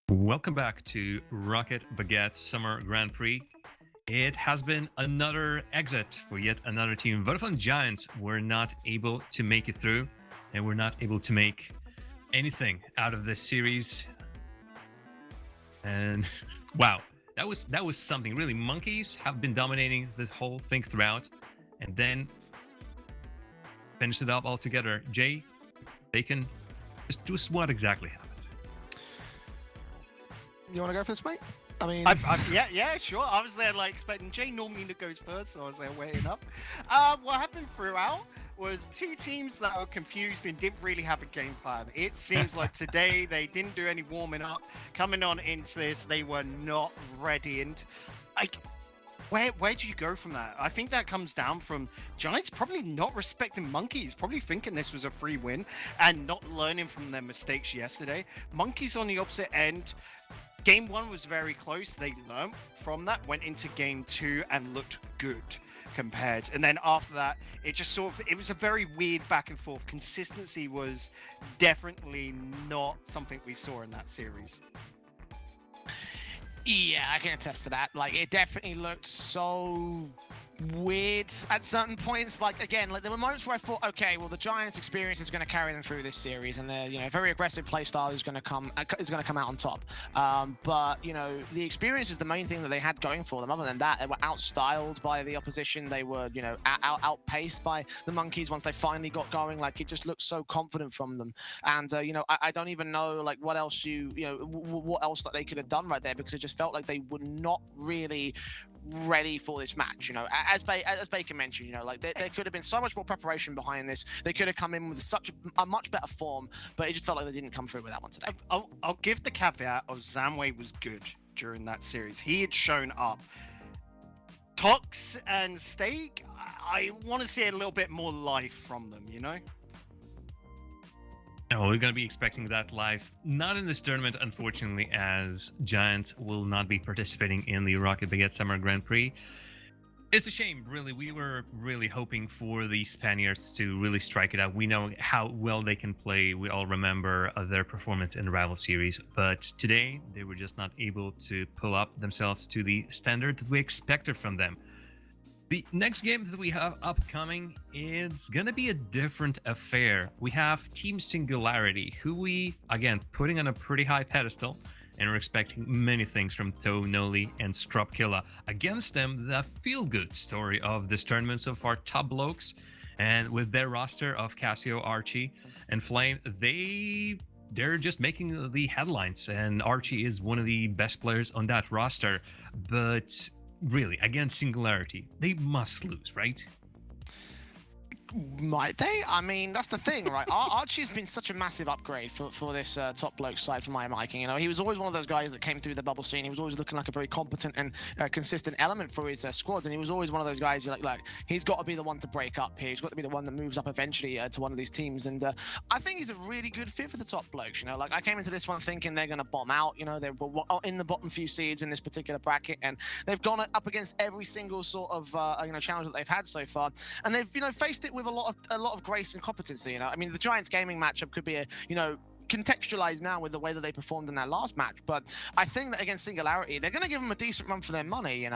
Welcome back to Rocket Baguette Summer Grand Prix. It has been another exit for yet another team. Vodafone Giants were not able to make it through, and were not able to make anything out of this series. And wow, that was something really. Monkeys have been dominating the whole thing throughout, and then finished it up altogether. Jay, they can just what exactly happened? You want to go for this, mate? I mean, yeah, sure. I was there like expecting Jay normally goes first, so I was there waiting up. What happened throughout was two teams that were confused and didn't really have a game plan. It seems like today they didn't do any warming up. Coming on into this, they were not ready. And like, where do you go from that? I think that comes down from Giants probably not respecting Monkeys, probably thinking this was a free win and not learning from their mistakes yesterday. Monkeys on the opposite end. Game 1 was very close. They learned from that, went into Game 2 and looked good compared. And then after that, it just it was a very weird back and forth. Consistency was definitely not something we saw in that series. yeah, I can attest to that. Like, it definitely looked so weird at certain points. Like, again, like there were moments where I thought, okay, well, the Giants' experience is going to carry them through this series, and their very aggressive play style is going to come out on top. But the experience is the main thing that they had going for them. Other than that, they were outstyled by the opposition. They were outpaced by the Monkeys once they finally got going. Like, it just looked so confident from them. And I don't even know like what else what else that they could have done right there, because it just felt like they were not really ready for this match. As Baker mentioned, like there could have been so much more preparation behind this. They could have come in with such a much better form, but it just felt like they didn't come through with that one today. I'll give the caveat of Zamway was good during that series. He had shown up. Tox and Steak, I want to see a little bit more life from them, No, we're going to be expecting that live. Not in this tournament, unfortunately, as Giants will not be participating in the Rocket Baguette Summer Grand Prix. It's a shame, really. We were really hoping for the Spaniards to really strike it out. We know how well they can play. We all remember their performance in the Rival Series. But today, they were just not able to pull up themselves to the standard that we expected from them. The next game that we have upcoming is going to be a different affair. We have Team Singularity, who we, again, putting on a pretty high pedestal, and we're expecting many things from Toe, Noli, and Scrubkilla. Against them, the feel-good story of this tournament so far, Top Blokes, and with their roster of Cassio, Archie, and Flame, they're just making the headlines, and Archie is one of the best players on that roster, but really, against Singularity, they must lose, right? Might they? I mean, that's the thing, right? Archie's been such a massive upgrade for this Top Bloke side for my liking. He was always one of those guys that came through the bubble scene. He was always looking like a very competent and consistent element for his squads, and he was always one of those guys you're like he's got to be the one to break up here. He's got to be the one that moves up eventually to one of these teams, and I think he's a really good fit for the Top Blokes. Like, I came into this one thinking they're going to bomb out. They were in the bottom few seeds in this particular bracket, and they've gone up against every single sort of challenge that they've had so far, and they've faced it with a lot of grace and competency. I mean, the Giants gaming matchup could be contextualized now with the way that they performed in that last match, but I think that against Singularity, they're going to give them a decent run for their money.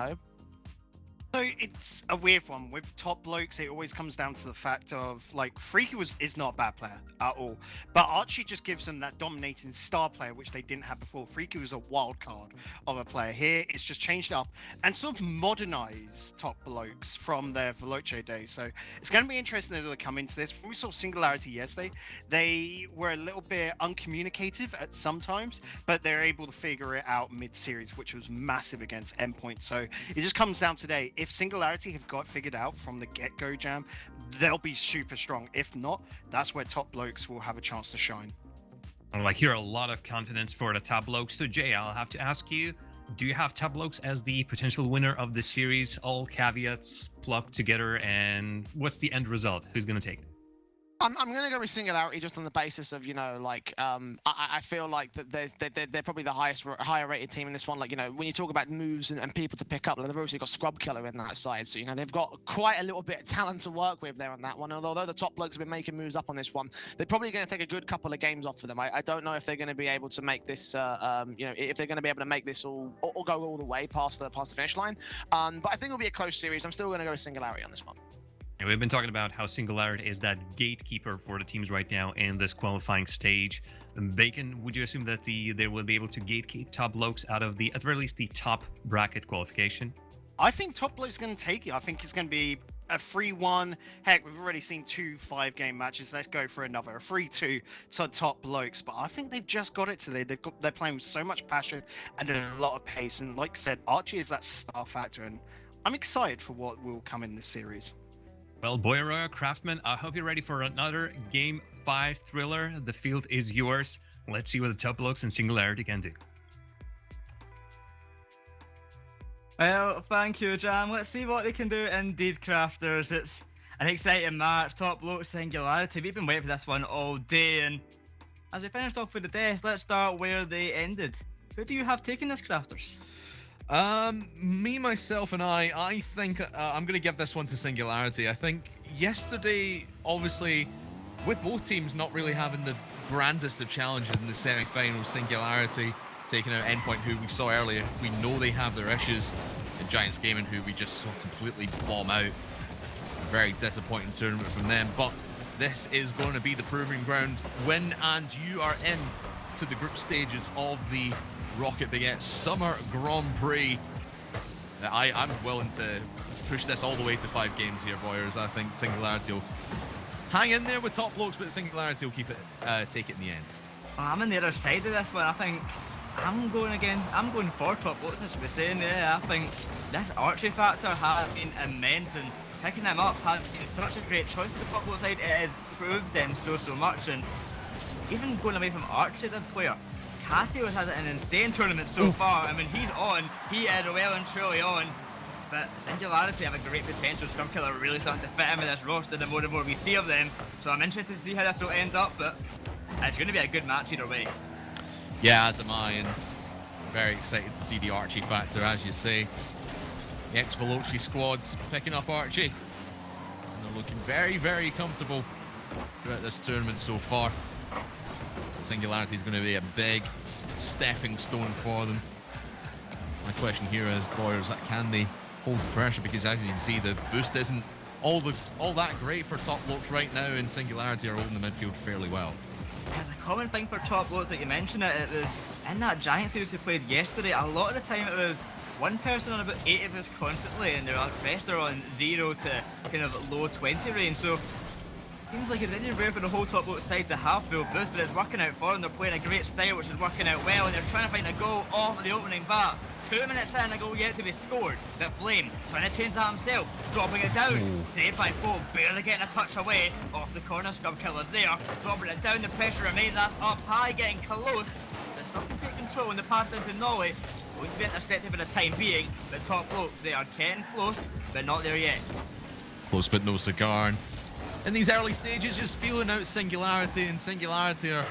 So it's a weird one with Top Blokes. It always comes down to the fact of like Freaky is not a bad player at all, but Archie just gives them that dominating star player which they didn't have before. Freaky was a wild card of a player. Here it's just changed up and sort of modernized Top Blokes from their Veloce days. So it's going to be interesting as they come into this. When we saw Singularity yesterday, they were a little bit uncommunicative at sometimes, but they're able to figure it out mid-series, which was massive against Endpoint. So it just comes down today. If Singularity have got figured out from the get-go jam, they'll be super strong. If not, that's where Top Blokes will have a chance to shine. Like, here, a lot of confidence for the Top Blokes. So, Jay, I'll have to ask you, do you have Top Blokes as the potential winner of the series? All caveats plucked together, and what's the end result? Who's going to take it? I'm going to go with Singularity just on the basis of, I feel like that they're probably the higher rated team in this one. Like, when you talk about moves and people to pick up, like, they've obviously got Scrub Killer in that side. So, they've got quite a little bit of talent to work with there on that one. Although the Top Blokes have been making moves up on this one, they're probably going to take a good couple of games off for them. I don't know if they're going to be able to make this, if they're going to be able to make this all go all the way past the finish line. But I think it'll be a close series. I'm still going to go with Singularity on this one. And we've been talking about how Singularity is that gatekeeper for the teams right now in this qualifying stage. Bacon, would you assume that they will be able to gatekeep Top Blokes out of at the very least, the top bracket qualification? I think Top Blokes going to take it. I think it's going to be a 3-1. Heck, we've already seen 2 5-game matches. Let's go for another. A 3-2 to Top Blokes. But I think they've just got it today. They're playing with so much passion and a lot of pace. And like I said, Archie is that star factor. And I'm excited for what will come in this series. Well, Boyoroyo, Craftman, I hope you're ready for another Game 5 thriller. The field is yours. Let's see what the Top Blokes and Singularity can do. Well, thank you, Jam. Let's see what they can do indeed, Crafters. It's an exciting match. Top Blokes, Singularity. We've been waiting for this one all day, and as we finished off with the death, let's start where they ended. Who do you have taking this, Crafters? Me, myself, and I think I'm going to give this one to Singularity. I think yesterday, obviously, with both teams not really having the grandest of challenges in the semi-finals, Singularity taking out Endpoint, who we saw earlier, we know they have their issues, and Giants Gaming, who we just saw completely bomb out. A very disappointing tournament from them, but this is going to be the proving ground. Win and you are in to the group stages of the Rocket Baguette Summer Grand Prix. I'm willing to push this all the way to 5 games here, Boyers. I think Singularity will hang in there with Top Blokes, but Singularity will keep it, take it in the end. Well, I'm on the other side of this one. I think I'm going for Top Blokes, I should be saying. Yeah, I think this Archie factor has been immense, and picking them up has been such a great choice for the Top Blokes side. It has proved them so much, and even going away from Archie, the player, Casio has had an insane tournament so far. I mean, he's on. He is well and truly on. But Singularity have a great potential. Scrum Killer really starting to fit in with this roster the more and more we see of them. So I'm interested to see how this will end up, but it's going to be a good match either way. Yeah, as am I, and very excited to see the Archie factor, as you say. The ex-Veloci squad's picking up Archie. And they're looking very comfortable throughout this tournament so far. Singularity is going to be a big stepping stone for them. My question here is, Boyers, can they hold the pressure? Because as you can see, the boost isn't all that great for Top Blokes right now, and Singularity are holding the midfield fairly well. There's a common thing for Top Blokes, like you mentioned it was in that Giant series we played yesterday, a lot of the time it was one person on about 8 of us constantly, and the rest are on 0 to kind of low 20 range. So seems like it's really rare for the whole Top Blokes side to have full boost, but it's working out for them. They're playing a great style, which is working out well, and they're trying to find a goal off the opening bat. 2 minutes in, a goal yet to be scored. But Flame trying to change that himself, dropping it down. Saved by Foe, barely getting a touch away. Off the corner, Scrub Killer's there, dropping it down. The pressure remains up high, getting close. The Scrub can take control in the pass down to Nolly. Going to be intercepted for the time being. The Top Blokes, they are getting close, but not there yet. Close but no cigar. In these early stages, just feeling out Singularity, and Singularity are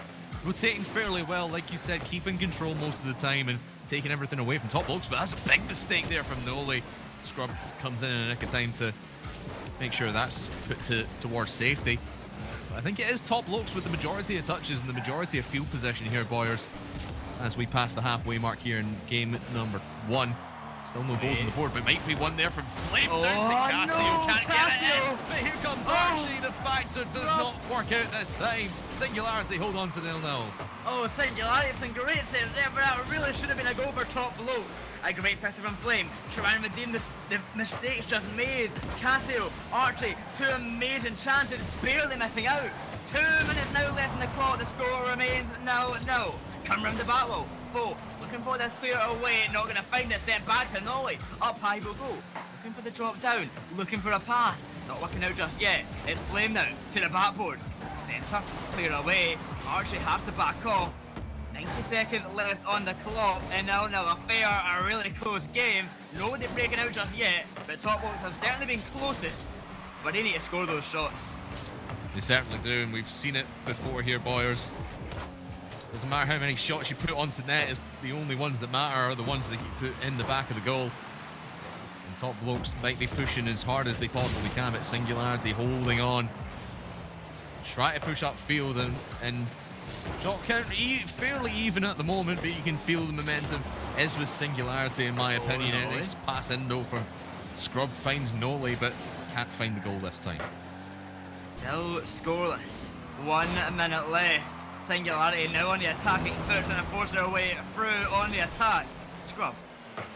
rotating fairly well, like you said, keeping control most of the time and taking everything away from Top Blokes, but that's a big mistake there from Noli. Scrub comes in a nick of time to make sure that's put towards safety. But I think it is Top Blokes with the majority of touches and the majority of field possession here, Boyers, as we pass the halfway mark here in game number 1. Still no goals on the board, but might be one there from Flame down to Casio. No, Can't get it in. Casio. But here comes Archie. The factor does not work out this time. Singularity hold on to 0-0. Oh, Singularity, some great saves there, but that really should have been a goal for Top Blokes. A great picture from Flame, trying to redeem the mistakes just made. Casio, Archie, 2 amazing chances, barely missing out. 2 minutes now left in the clock, the score remains 0-0. Come round the battle. Foe looking for the clear away, not going to find it, sent back to Nolly. Up high will go. Looking for the drop down, looking for a pass. Not working out just yet. It's Flame now to the backboard. Centre, clear away. Archie has to back off. 90 seconds left on the clock, and now a fair, a really close game. Nobody breaking out just yet, but Top Blokes have certainly been closest, but they need to score those shots. They certainly do, and we've seen it before here, Boyers. Doesn't matter how many shots you put onto net, is the only ones that matter are the ones that you put in the back of the goal. And Top Blokes might be pushing as hard as they possibly can, but Singularity holding on. Try to push upfield, and shot count fairly even at the moment, but you can feel the momentum is with Singularity, in my opinion. And it's pass Indo for Scrub, finds Noli, but can't find the goal this time. Still scoreless. 1 minute left. Singularity now on the attacking foot, trying to force their way through on the attack. Scrub,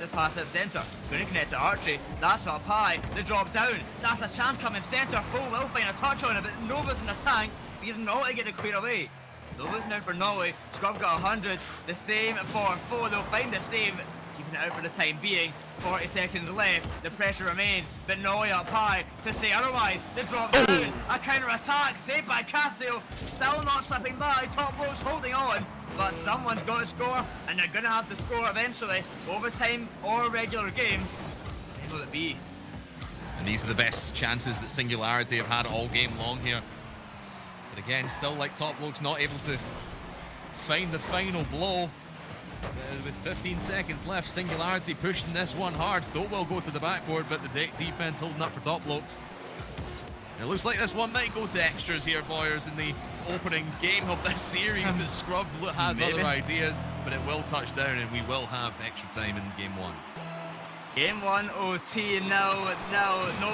the pass up centre, going to connect to Archie. That's up high, the drop down. That's a chance coming centre. Full will find a touch on it, but Nova's in the tank. He's not to get it clear away. Nova's now for Nolly. Scrub got 100. The same for 4. They'll find the save, keeping it out for the time being. 40 seconds left. The pressure remains, but Nolly up high to say otherwise. The drop down. A counter attack saved by Cassio. Still not slipping by. Top Blokes holding on, but someone's got to score, and they're going to have to score eventually. Overtime or regular game. When will it be? And these are the best chances that Singularity have had all game long here. But again, still like Top Blokes not able to find the final blow. With 15 seconds left, Singularity pushing this one hard. Though will go to the backboard, but the defense holding up for Top Blokes. It looks like this one might go to extras here, Boyers, in the opening game of this series. But Scrub has other ideas, but it will touch down, and we will have extra time in game 1. Game 1 OT, no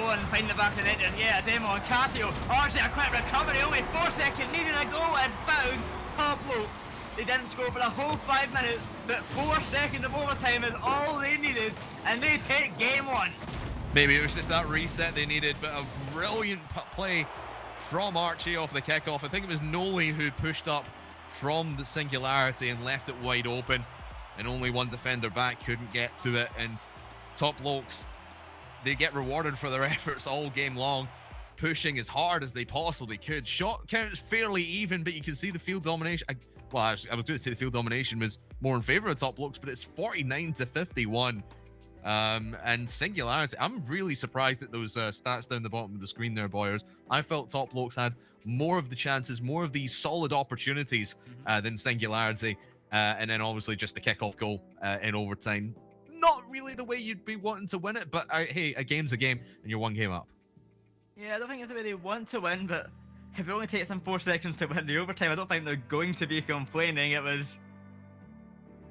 one finding the back of the net, and yeah, a demo on Cassio. Archie, a quick recovery, only 4 seconds, needing a goal, and found Top Blokes. They didn't score for the whole 5 minutes, but 4 seconds of overtime is all they needed, and they take game 1. Maybe it was just that reset they needed, but a brilliant play from Archie off the kickoff. I think it was Noli who pushed up from the Singularity and left it wide open, and only one defender back couldn't get to it. And Top Blokes, they get rewarded for their efforts all game long, pushing as hard as they possibly could. Shot counts fairly even, but you can see the field domination. Well, I was going to say the field domination was more in favor of Top Blokes, but it's 49-51. And Singularity, I'm really surprised at those stats down the bottom of the screen there, Boyers. I felt Top Blokes had more of the chances, more of these solid opportunities than Singularity. And then obviously just the kickoff goal in overtime. Not really the way you'd be wanting to win it, but hey, a game's a game, and you're 1 game up. Yeah, I don't think it's the way they want to win, but if it only takes them 4 seconds to win the overtime, I don't think they're going to be complaining. It was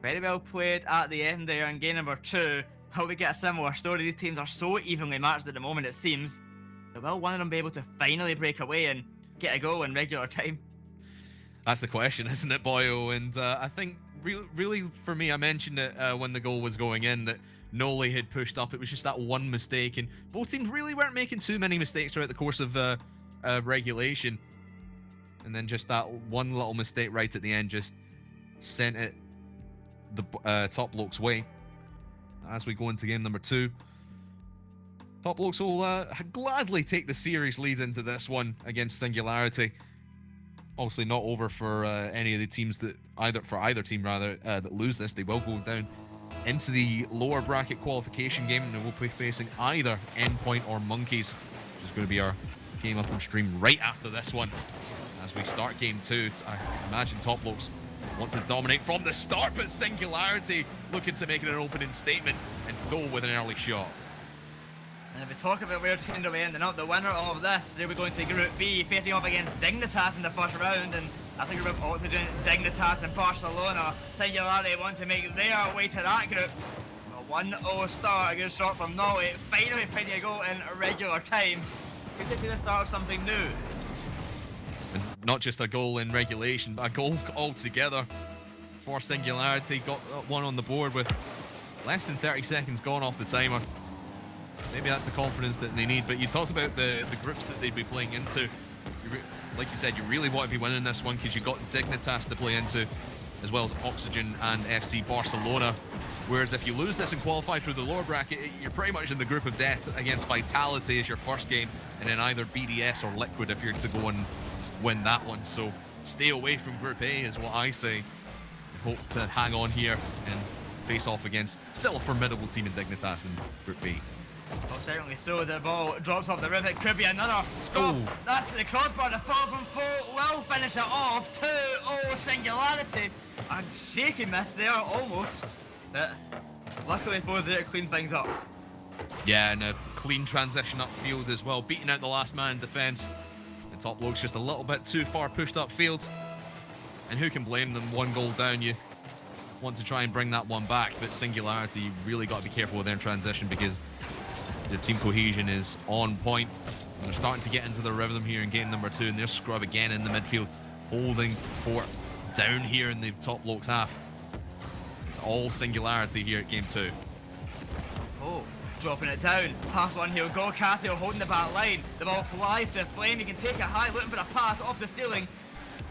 very well played at the end there in game number 2. How we get a similar story. These teams are so evenly matched at the moment, it seems. So will one of them be able to finally break away and get a goal in regular time? That's the question, isn't it, Boyo? And I think really for me, I mentioned it when the goal was going in, that Noli had pushed up. It was just that one mistake, and both teams really weren't making too many mistakes throughout the course of regulation. And then just that one little mistake right at the end just sent it the Top Blokes' way. As we go into game number 2, Top Blokes will gladly take the series lead into this one against Singularity. Obviously not over for any of the teams that either team that lose this. They will go down into the lower bracket qualification game, and we'll be facing either Endpoint or Monkeys, which is going to be our game up on stream right after this one. As we start game 2, I imagine Top Blokes want to dominate from the start, but Singularity looking to make it an opening statement and go with an early shot. And if we talk about where teams will be ending up, the winner of this, they'll be going to Group B, facing off against Dignitas in the first round, and that's a group of Oxygen, Dignitas and Barcelona. Singularity want to make their way to that group. A 1-0 start, a good shot from Nolly, finally finding a goal in regular time. Could it be the start of something new? And not just a goal in regulation, but a goal altogether for Singularity. Got one on the board with less than 30 seconds gone off the timer. Maybe that's the confidence that they need. But you talked about the groups that they'd be playing into. Like you said, you really want to be winning this one because you've got Dignitas to play into, as well as Oxygen and FC Barcelona. Whereas if you lose this and qualify through the lower bracket, you're pretty much in the group of death against Vitality as your first game, and then either BDS or Liquid if you're to go and win that one. So stay away from Group A is what I say. hope to hang on here and face off against still a formidable team in Dignitas in Group B. Well, certainly so. The ball drops off the rim. It could be another scrub. Oh. That's the crossbar. The fall from four will finish it off. 2-0 Singularity. A shaky miss there, almost. But luckily, both there to clean things up. Yeah, and a clean transition upfield as well, beating out the last man in defence. The top bloke's just a little bit too far pushed upfield. And who can blame them? 1 goal down, you want to try and bring that one back, but Singularity, you've really got to be careful with their transition because their team cohesion is on point. And they're starting to get into the rhythm here in game number 2, and there's Scrub again in the midfield, holding fort down here in the top bloke's half. It's all Singularity here at game 2. Oh, dropping it down. Pass one, he'll go. Casio holding the back line. The ball flies to Flame. He can take it high, looking for a pass off the ceiling.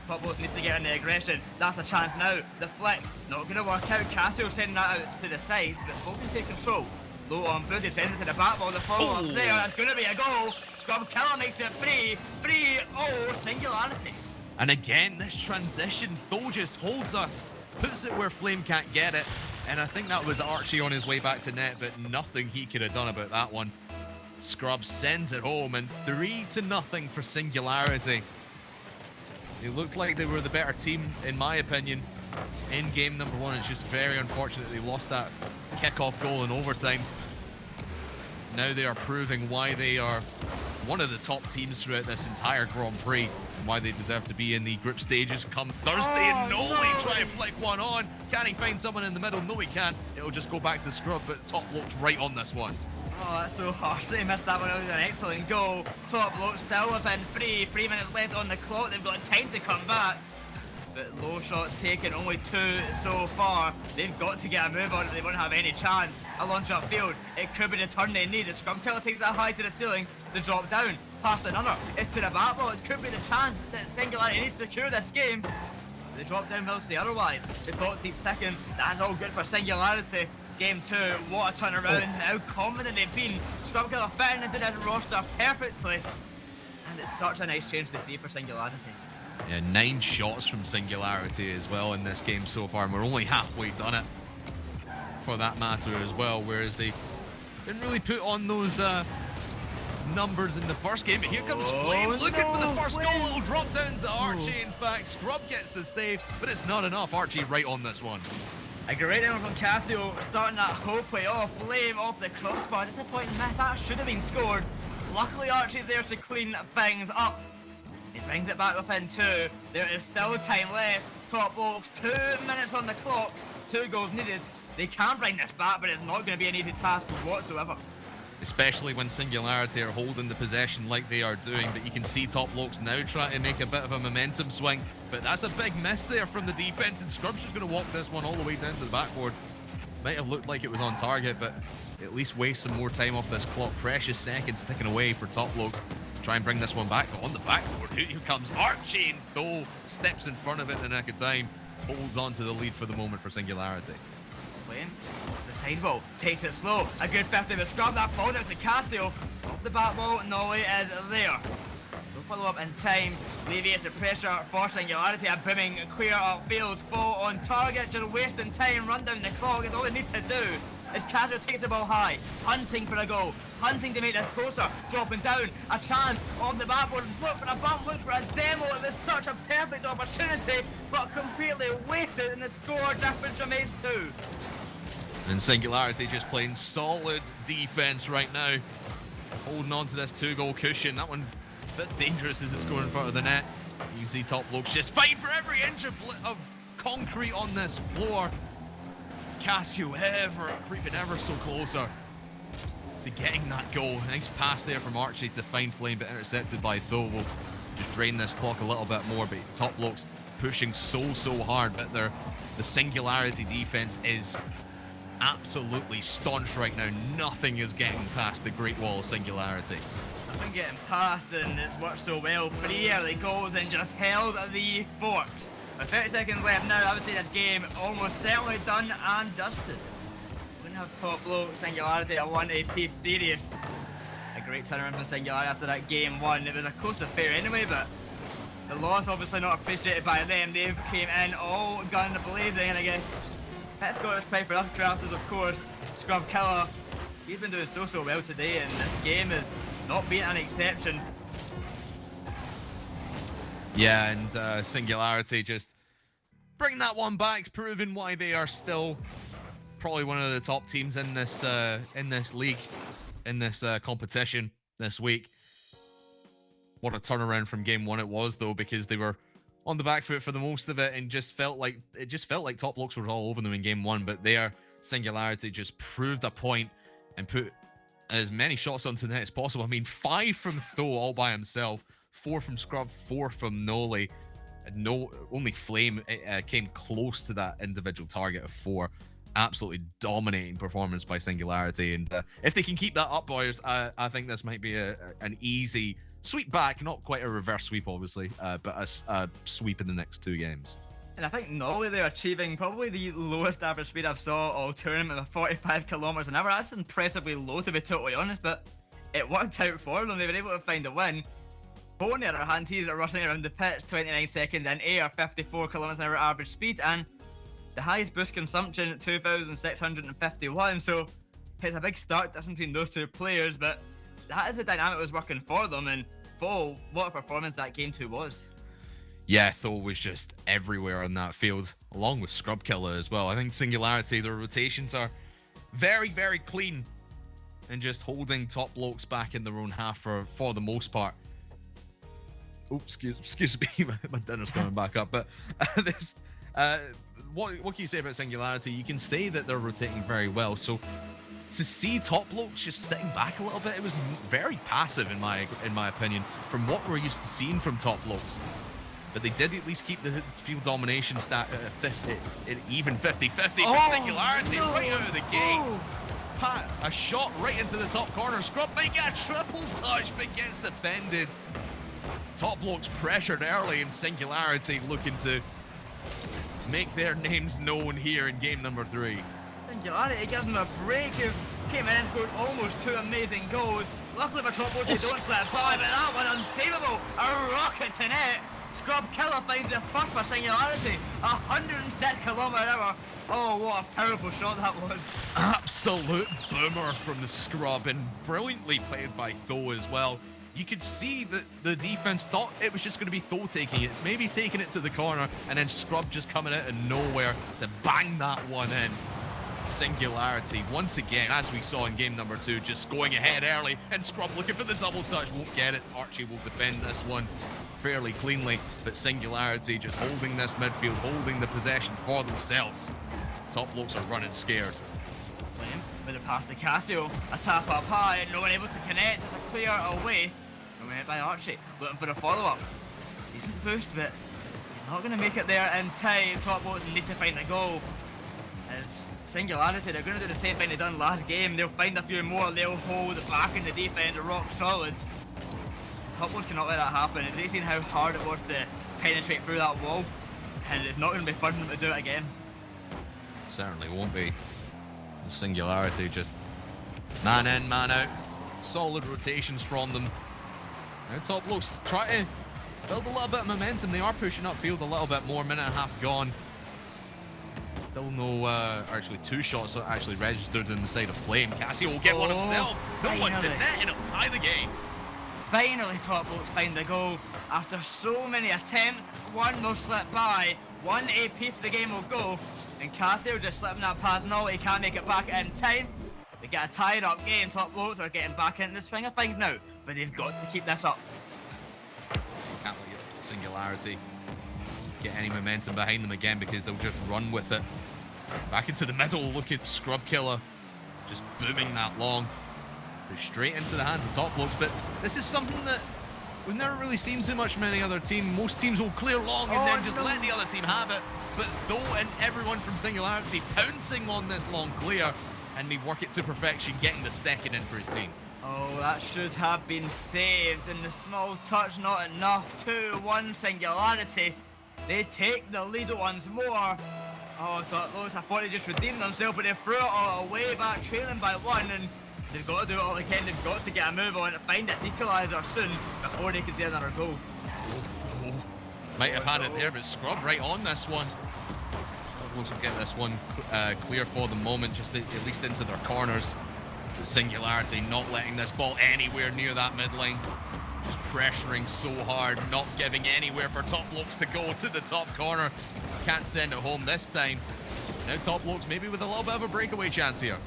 Top bloke needs to get in the aggression. That's a chance now. The flick, not going to work out. Casio sending that out to the side, but Folk can take control. Low on Booty, sends it to the back ball. The follow-up there, that's going to be a goal. Scrub Killer makes it 3-0 Singularity. And again, this transition, Tho just holds us, puts it where Flame can't get it. And I think that was Archie on his way back to net, but nothing he could have done about that one. Scrub sends it home, and 3-0 for Singularity. They looked like they were the better team, in my opinion, in game number 1. It's just very unfortunate they lost that kickoff goal in overtime. Now they are proving why they are one of the top teams throughout this entire Grand Prix, and why they deserve to be in the group stages come Thursday. And Noli try to flick one on. Can he find someone in the middle? No, he can't. It'll just go back to Scrub, but top bloke's right on this one. Oh, that's so harsh. They missed that one. It was an excellent goal. Top bloke still within 3 minutes left on the clock. They've got time to come back. But low shots taken, only 2 so far. They've got to get a move on it. They won't have any chance. A launch upfield. It could be the turn they need. The Scrum Killer takes that high to the ceiling. The drop down. Past another. It's to the back ball. It could be the chance that Singularity needs to secure this game. The drop down will say otherwise. The clock keeps ticking. That's all good for Singularity. Game 2, what a turnaround. How confident they've been. Scrum Killer fitting into this roster perfectly. And it's such a nice change to see for Singularity. Yeah, 9 shots from Singularity as well in this game so far, and we're only halfway done it for that matter as well, whereas they didn't really put on those numbers in the first game. But here comes Flame looking for the first goal. It'll drop down to Archie. In fact, Scrub gets the save, but it's not enough. Archie right on this one. A great one from Casio, starting that whole play off. Flame off the crossbar. Disappointing miss. That should have been scored. Luckily, Archie's there to clean things up. He brings it back within 2. There is still time left. Top blokes, 2 minutes on the clock. 2 goals needed. They can bring this back, but it's not going to be an easy task whatsoever. Especially when Singularity are holding the possession like they are doing, but you can see top blokes now trying to make a bit of a momentum swing. But that's a big miss there from the defense, and Scrub's just going to walk this one all the way down to the backboard. Might have looked like it was on target, but at least waste some more time off this clock. Precious seconds ticking away for top blokes. Try and bring this one back, but on the backboard, here comes Archie, and Tho steps in front of it in the nick of time, holds on to the lead for the moment for Singularity. Flame, the side ball, takes it slow. A good 50 with Scrub, that falls out to Casio. Off the back ball, Nolly is there. No follow up in time, alleviates the pressure for Singularity. A booming clear upfield, fall on target, just wasting time, run down the clock is all they need to do. As Casio takes the ball high, hunting for a goal, hunting to make this closer, dropping down, a chance on the backboard, look for a bump, look for a demo. It was such a perfect opportunity, but completely wasted, and the score difference remains 2. And Singularity just playing solid defense right now, holding on to this 2-goal cushion. That one a bit dangerous as it's going in front of the net. You can see top blokes just fighting for every inch of concrete on this floor. Casio creeping ever so closer to getting that goal. Nice pass there from Archie to find Flame, but intercepted by Tho. Will just drain this clock a little bit more, but top blokes pushing so hard. But the Singularity defense is absolutely staunch right now. Nothing is getting past the Great Wall of Singularity. Nothing getting past, and it's worked so well. 3 early goals and just held the fort. With 30 seconds left now, I would say this game almost certainly done and dusted. Wouldn't have top bloke Singularity a 1-piece series. A great turnaround from Singularity after that game 1. It was a close affair anyway, but The loss obviously not appreciated by them. They came in all gun blazing, and I guess that's got us Prix for us crafters, of course. Scrub Killer, he's been doing so well today, and this game has not been an exception. Yeah, and Singularity just bringing that one back, proving why they are still probably one of the top teams in this league, in this competition this week. What a turnaround from game one it was, though, because they were on the back foot for the most of it, and just felt like Top Blokes were all over them in game one. But their Singularity just proved a point and put as many shots onto the net as possible. I mean, 5 from Tho all by himself, 4 from Scrub, 4 from Noli. Only Flame came close to that individual target of 4. Absolutely dominating performance by Singularity, and if they can keep that up, boys, I think this might be an easy sweep back. Not quite a reverse sweep, obviously, but a sweep in the next 2 games. And I think Nolly, they're achieving probably the lowest average speed I've saw all tournament of 45 kilometers an hour. That's impressively low, to be totally honest, but it worked out for them. They were able to find a win. Bo, on the other hand, he's rushing around the pitch 29 seconds in air, 54 kilometers an hour average speed, and the highest boost consumption at 2,651. So it's a big start difference between those 2 players, but that is the dynamic that was working for them. And Bo, what a performance that game 2 was. Yeah, Tho was just everywhere on that field, along with Scrub Killer as well. I think Singularity, their rotations are very, very clean, and just holding Top Blokes back in their own half for the most part. Oops, excuse me, my dinner's coming back up. But what can you say about Singularity? You can say that they're rotating very well. So to see Top Blokes just sitting back a little bit, it was very passive in my opinion, from what we're used to seeing from Top Blokes. But they did at least keep the field domination stat at 50, even 50-50 for Singularity right out of the gate. Pat, a shot right into the top corner. Scrub might get a triple touch, but gets defended. Top Blokes pressured early, and Singularity looking to make their names known here in game number 3. Singularity gives them a break. Who came in and scored almost 2 amazing goals. Luckily for Top Blokes, they don't slip by, but that one unsavable. A rocket to net. Scrub Killer finds the first for Singularity. 106 kilometers an hour. Oh, what a powerful shot that was. Absolute boomer from the Scrub, and brilliantly played by Tho as well. You could see that the defense thought it was just going to be Tho taking it, maybe taking it to the corner, and then Scrub just coming out of nowhere to bang that one in. Singularity, once again, as we saw in game number 2, just going ahead early, and Scrub looking for the double touch, won't get it. Archie will defend this one fairly cleanly, but Singularity just holding this midfield, holding the possession for themselves. Top Blokes are running scared. Flame with a pass to Casio, a tap up high, and no one able to connect. It's a clear away. Went by Archie, looking for a follow-up. Decent boost, but he's not going to make it there in time. Top Blokes need to find a goal. As Singularity, they're going to do the same thing they done last game. They'll find a few more, they'll hold back in the defense, rock solid. Top Blokes cannot let that happen. They've seen how hard it was to penetrate through that wall, and it's not going to be fun for them to do it again. Certainly won't be. The Singularity just man in, man out. Solid rotations from them. Now Top Blokes try to build a little bit of momentum. They are pushing upfield a little bit more. Minute and a half gone. Still no, actually 2 shots actually registered in the side of Flame. Casio will get one himself. No one's in net, and it'll tie the game. Finally, Top Blokes find the goal. After so many attempts, one will slip by. 1 a piece of the game will go. And Casio just slipping that pass. No, he can't make it back in time. They get a tied up game. Top Blokes are getting back into the swing of things now, but they've got to keep this up. Can't let Singularity get any momentum behind them again, because they'll just run with it. Back into the middle, look at Scrub Killer just booming that long. Straight into the hands of Top Blokes, but this is something that we've never really seen too much from any other team. Most teams will clear long and then just let the other team have it, but Tho and everyone from Singularity pouncing on this long clear, and they work it to perfection, getting the second in for his team. Oh, that should have been saved, and the small touch not enough. 2-1 Singularity. They take the lead once more. Oh, I thought they just redeemed themselves, but they threw it all away back, trailing by 1, and they've got to do it all again. They've got to get a move on and find this equaliser soon before they can see another goal. Might have had it there, but Scrub right on this one. We'll get this one clear for the moment, just at least into their corners. Singularity not letting this ball anywhere near that mid lane. Just pressuring so hard, not giving anywhere for Top Blokes to go to the top corner. Can't send it home this time. Now Top Blokes maybe with a little bit of a breakaway chance here.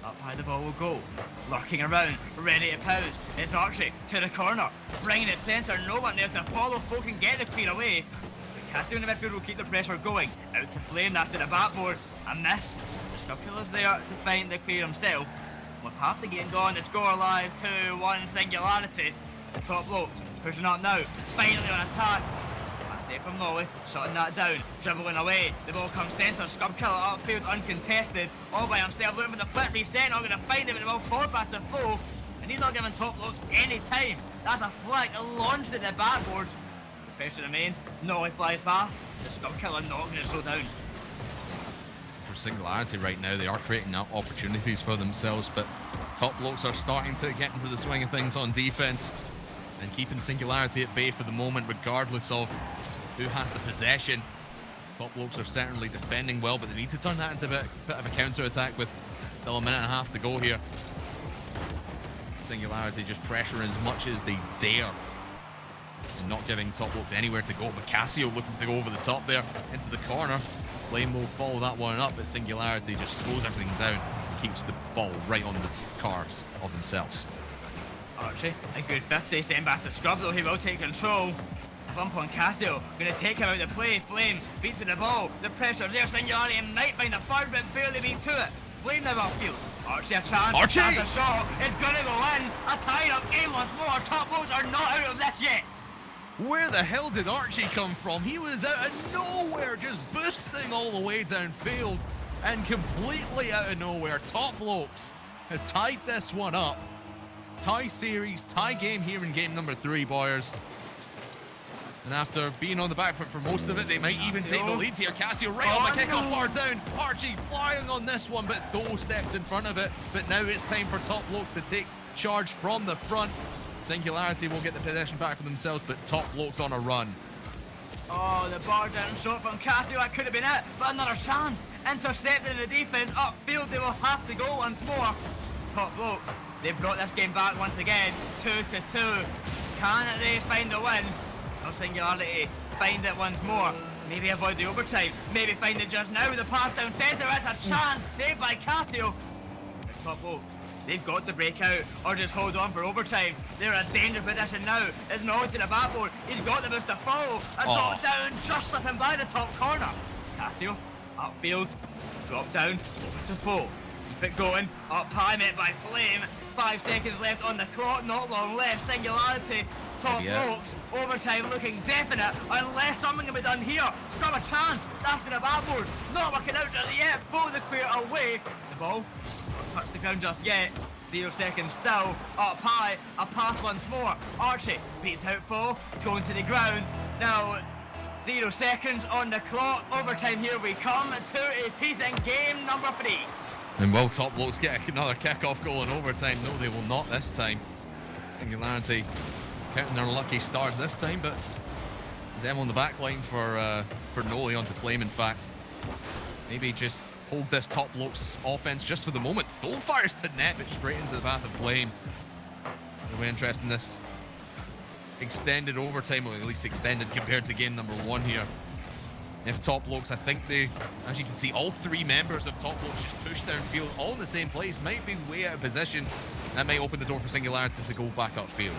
Up high the ball will go. Lurking around, ready to pounce. It's Archie to the corner. Bringing it centre, no one there to follow folk and get the clear away. Cassie in the midfield will keep the pressure going. Out to Flame, that's to the backboard. A miss. Scrupula's there to find the clear himself. With half the game gone, the score lies 2-1 Singularity. The Top Blokes pushing up now. Finally on attack. That's there from Nolly. Shutting that down. Dribbling away. The ball comes centre. Scrubkiller upfield uncontested. All by himself. Looking for the flip reset. Not going to find him. And the ball forward back to Foe. And he's not giving Top Blokes any time. That's a flick launched at the backboard. The pressure remains. Nolly flies past. The Scrubkiller not going to slow down. For Singularity right now, they are creating opportunities for themselves, but Top Blokes are starting to get into the swing of things on defense and keeping Singularity at bay for the moment, regardless of who has the possession. Top Blokes are certainly defending well, but they need to turn that into a bit of a counter-attack with still a minute and a half to go here. Singularity just pressuring as much as they dare and not giving Top Blokes anywhere to go, but Casio looking to go over the top there into the corner. Flame will follow that one up, but Singularity just slows everything down and keeps the ball right on the cars of themselves. Archie, a good 50, sent back to Scrub though, he will take control. Bump on Casio, gonna take him out of play. Flame beats to the ball, the pressure's there. Singularity might find the third, but barely beat to it. Flame now upfield. Archie a chance, Archie! Chance a shot, it's gonna go in. A tied up game once more. Top Blokes are not out of this yet. Where the hell did Archie come from? He was out of nowhere, just boosting all the way downfield and completely out of nowhere. Top Blokes had tied this one up. Tie series, tie game here in game number 3, boys. And after being on the back foot for most of it, they might even take the lead here. Casio right on the kickoff bar down. Archie flying on this one, but Tho steps in front of it. But now it's time for Top Blokes to take charge from the front. Singularity will get the possession back for themselves, but Top Blokes on a run. Oh, the bar down shot from Casio, that could have been it, but another chance. Intercepted in the defense, upfield they will have to go once more. Top Blokes, they've brought this game back once again, 2-2. Can they find a win? Or Singularity find it once more. Maybe avoid the overtime, maybe find it just now with the pass down centre. It's a chance, saved by Casio. The Top Blokes, they've got to break out or just hold on for overtime. They're in a dangerous position now. It's Nolly to the backboard. He's got the boost to follow. A drop down, just slipping by the top corner. Casio, upfield, drop down, over to Foe. Keep it going, up high, met by Flame. 5 seconds left on the clock, not long left. Singularity, Top Blokes, overtime looking definite, unless something can be done here. Scrub a chance, that's to the backboard. Not working out just yet, Foe the clear away. The ball touch the ground just yet. 0 seconds still. Up high. A pass once more. Archie beats out Foe. Going to the ground. Now 0 seconds on the clock. Overtime here we come. 2 apiece in game number 3. And will Top Blokes get another kick-off goal in overtime? No, they will not this time. Singularity counting their lucky stars this time, but them on the back line for Noli onto Flame, in fact. Maybe just hold this Top Blokes offense just for the moment. Tho fires to net, but straight into the path of Flame. Really interesting, this extended overtime, or at least extended compared to game number 1 here. If Top Blokes, I think they, as you can see, all 3 members of Top Blokes just push downfield, all in the same place, might be way out of position. That might open the door for Singularity to go back upfield.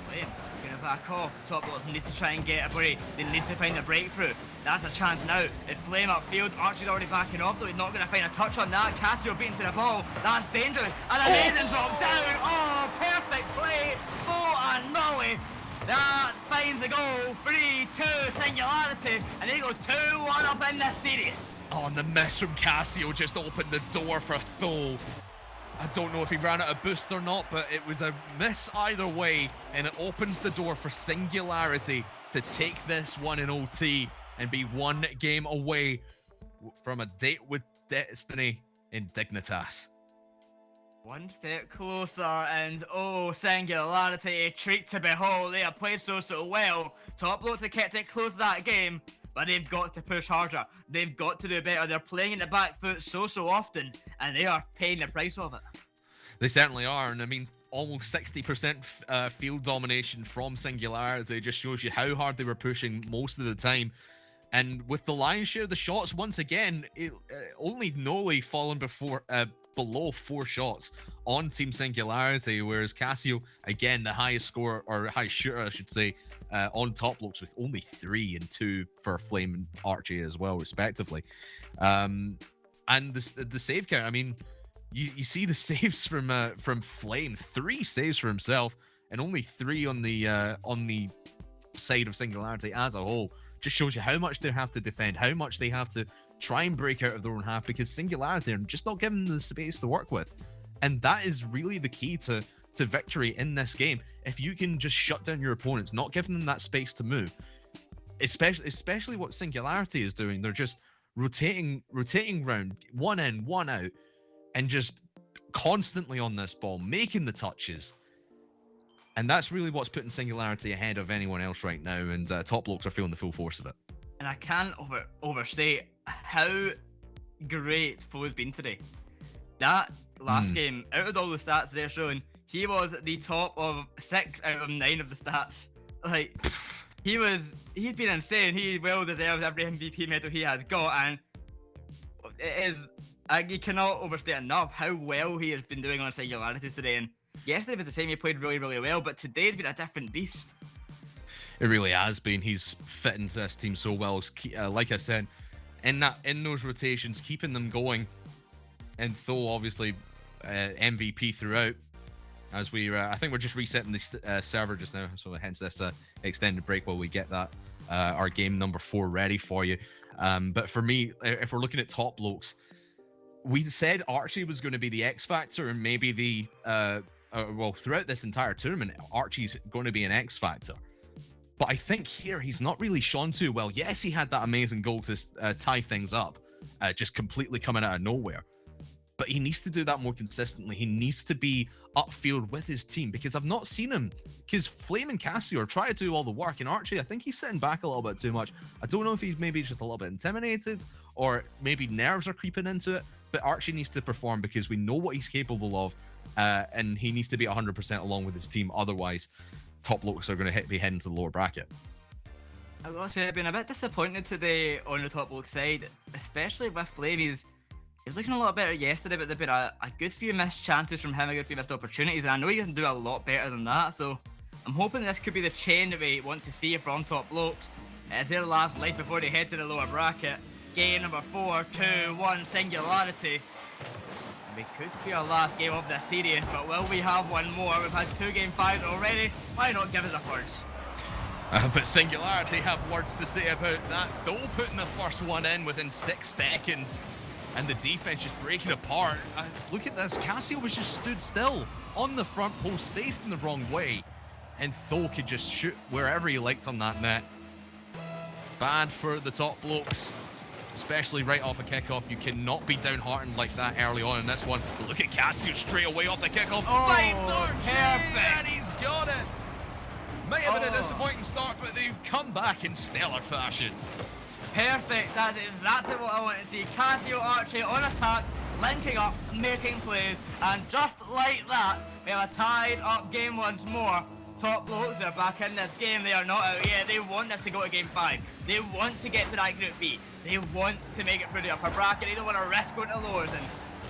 Flame, gonna back off. Top Blokes need to try and get a break. They need to find a breakthrough. That's a chance now. It's Flame upfield. Archie's already backing off, though he's not going to find a touch on that. Casio beating to the ball. That's dangerous. An amazing drop down. Oh, perfect play. Foe and Nolly. That finds a goal. 3-2 Singularity. And they go 2-1 up in this series. Oh, and the miss from Casio just opened the door for Tho. I don't know if he ran out of boost or not, but it was a miss either way. And it opens the door for Singularity to take this one in OT and be 1 game away from a date with Destiny in Dignitas. One step closer, and oh, Singularity, a treat to behold. They have played so well. Top Blokes have kept it close that game, but they've got to push harder. They've got to do better. They're playing in the back foot so often, and they are paying the price of it. They certainly are, and I mean, almost 60% field domination from Singularity just shows you how hard they were pushing most of the time. And with the lion's share of the shots, once again, only Noli fallen below 4 shots on Team Singularity, whereas Casio, again, the highest scorer, or highest shooter, I should say, on Top Blokes with only 3 and 2 for Flame and Archie as well, respectively. And the save count, I mean, you see the saves from Flame, 3 saves for himself, and only 3 on the side of Singularity as a whole. Just shows you how much they have to defend, how much they have to try and break out of their own half, because Singularity are just not giving them the space to work with. And that is really the key to victory in this game. If you can just shut down your opponents, not giving them that space to move, especially what Singularity is doing, they're just rotating round, one in, one out, and just constantly on this ball, making the touches. And that's really what's putting Singularity ahead of anyone else right now, and Top Blokes are feeling the full force of it. And I can't overstate how great Foe's been today. That last game, out of all the stats they're showing, he was at the top of 6 out of 9 of the stats. Like, he's been insane. He well deserves every MVP medal he has got, and it is, you cannot overstate enough how well he has been doing on Singularity today. And yesterday was the same, he played really well, but today's been a different beast. It really has been. He's fit into this team so well. Like I said, in those rotations, keeping them going. And Tho, obviously, MVP throughout. As I think we're just resetting the server just now, so hence this extended break while we get that our game number 4 ready for you. But for me, if we're looking at Top Blokes, we said Archie was going to be the X factor, and maybe the well, throughout this entire tournament, Archie's going to be an X factor. But I think here he's not really shone too well. Yes, he had that amazing goal to tie things up, just completely coming out of nowhere. But he needs to do that more consistently. He needs to be upfield with his team, because I've not seen him. Because Flame and Casio are trying to do all the work, and Archie, I think he's sitting back a little bit too much. I don't know if he's maybe just a little bit intimidated, or maybe nerves are creeping into it. But Archie needs to perform, because we know what he's capable of, and he needs to be 100% along with his team. Otherwise, Top Blokes are going to be heading to the lower bracket. I will say I've been a bit disappointed today on the Top Blokes side, especially with Flame. He was looking a lot better yesterday, but there've been a good few missed chances from him, a good few missed opportunities, and I know he can do a lot better than that, so I'm hoping this could be the chain that we want to see from Top Blokes. It's their last life before they head to the lower bracket. Game number 4, 2-1, Singularity. We could be our last game of this series, but will we have one more? We've had 2 game 5s already. Why not give us a third? But Singularity have words to say about that. Though putting the first one in within 6 seconds, and the defense just breaking apart. Look at this. Casio was just stood still on the front post, facing the wrong way, and Tho could just shoot wherever he liked on that net. Bad for the Top Blokes, especially right off a kickoff. You cannot be downhearted like that early on in this one. But look at Casio straight away off the kickoff. Finds Archie, and he's got it. Might have been a disappointing start, but they've come back in stellar fashion. Perfect, that's exactly what I want to see. Casio, Archie on attack, linking up, making plays, and just like that, we have a tied up game once more. Top Blokes are back in this game. They are not out yet. They want this to go to game 5. They want to get to that group B. They want to make it through the upper bracket. They don't want to risk going to lowers and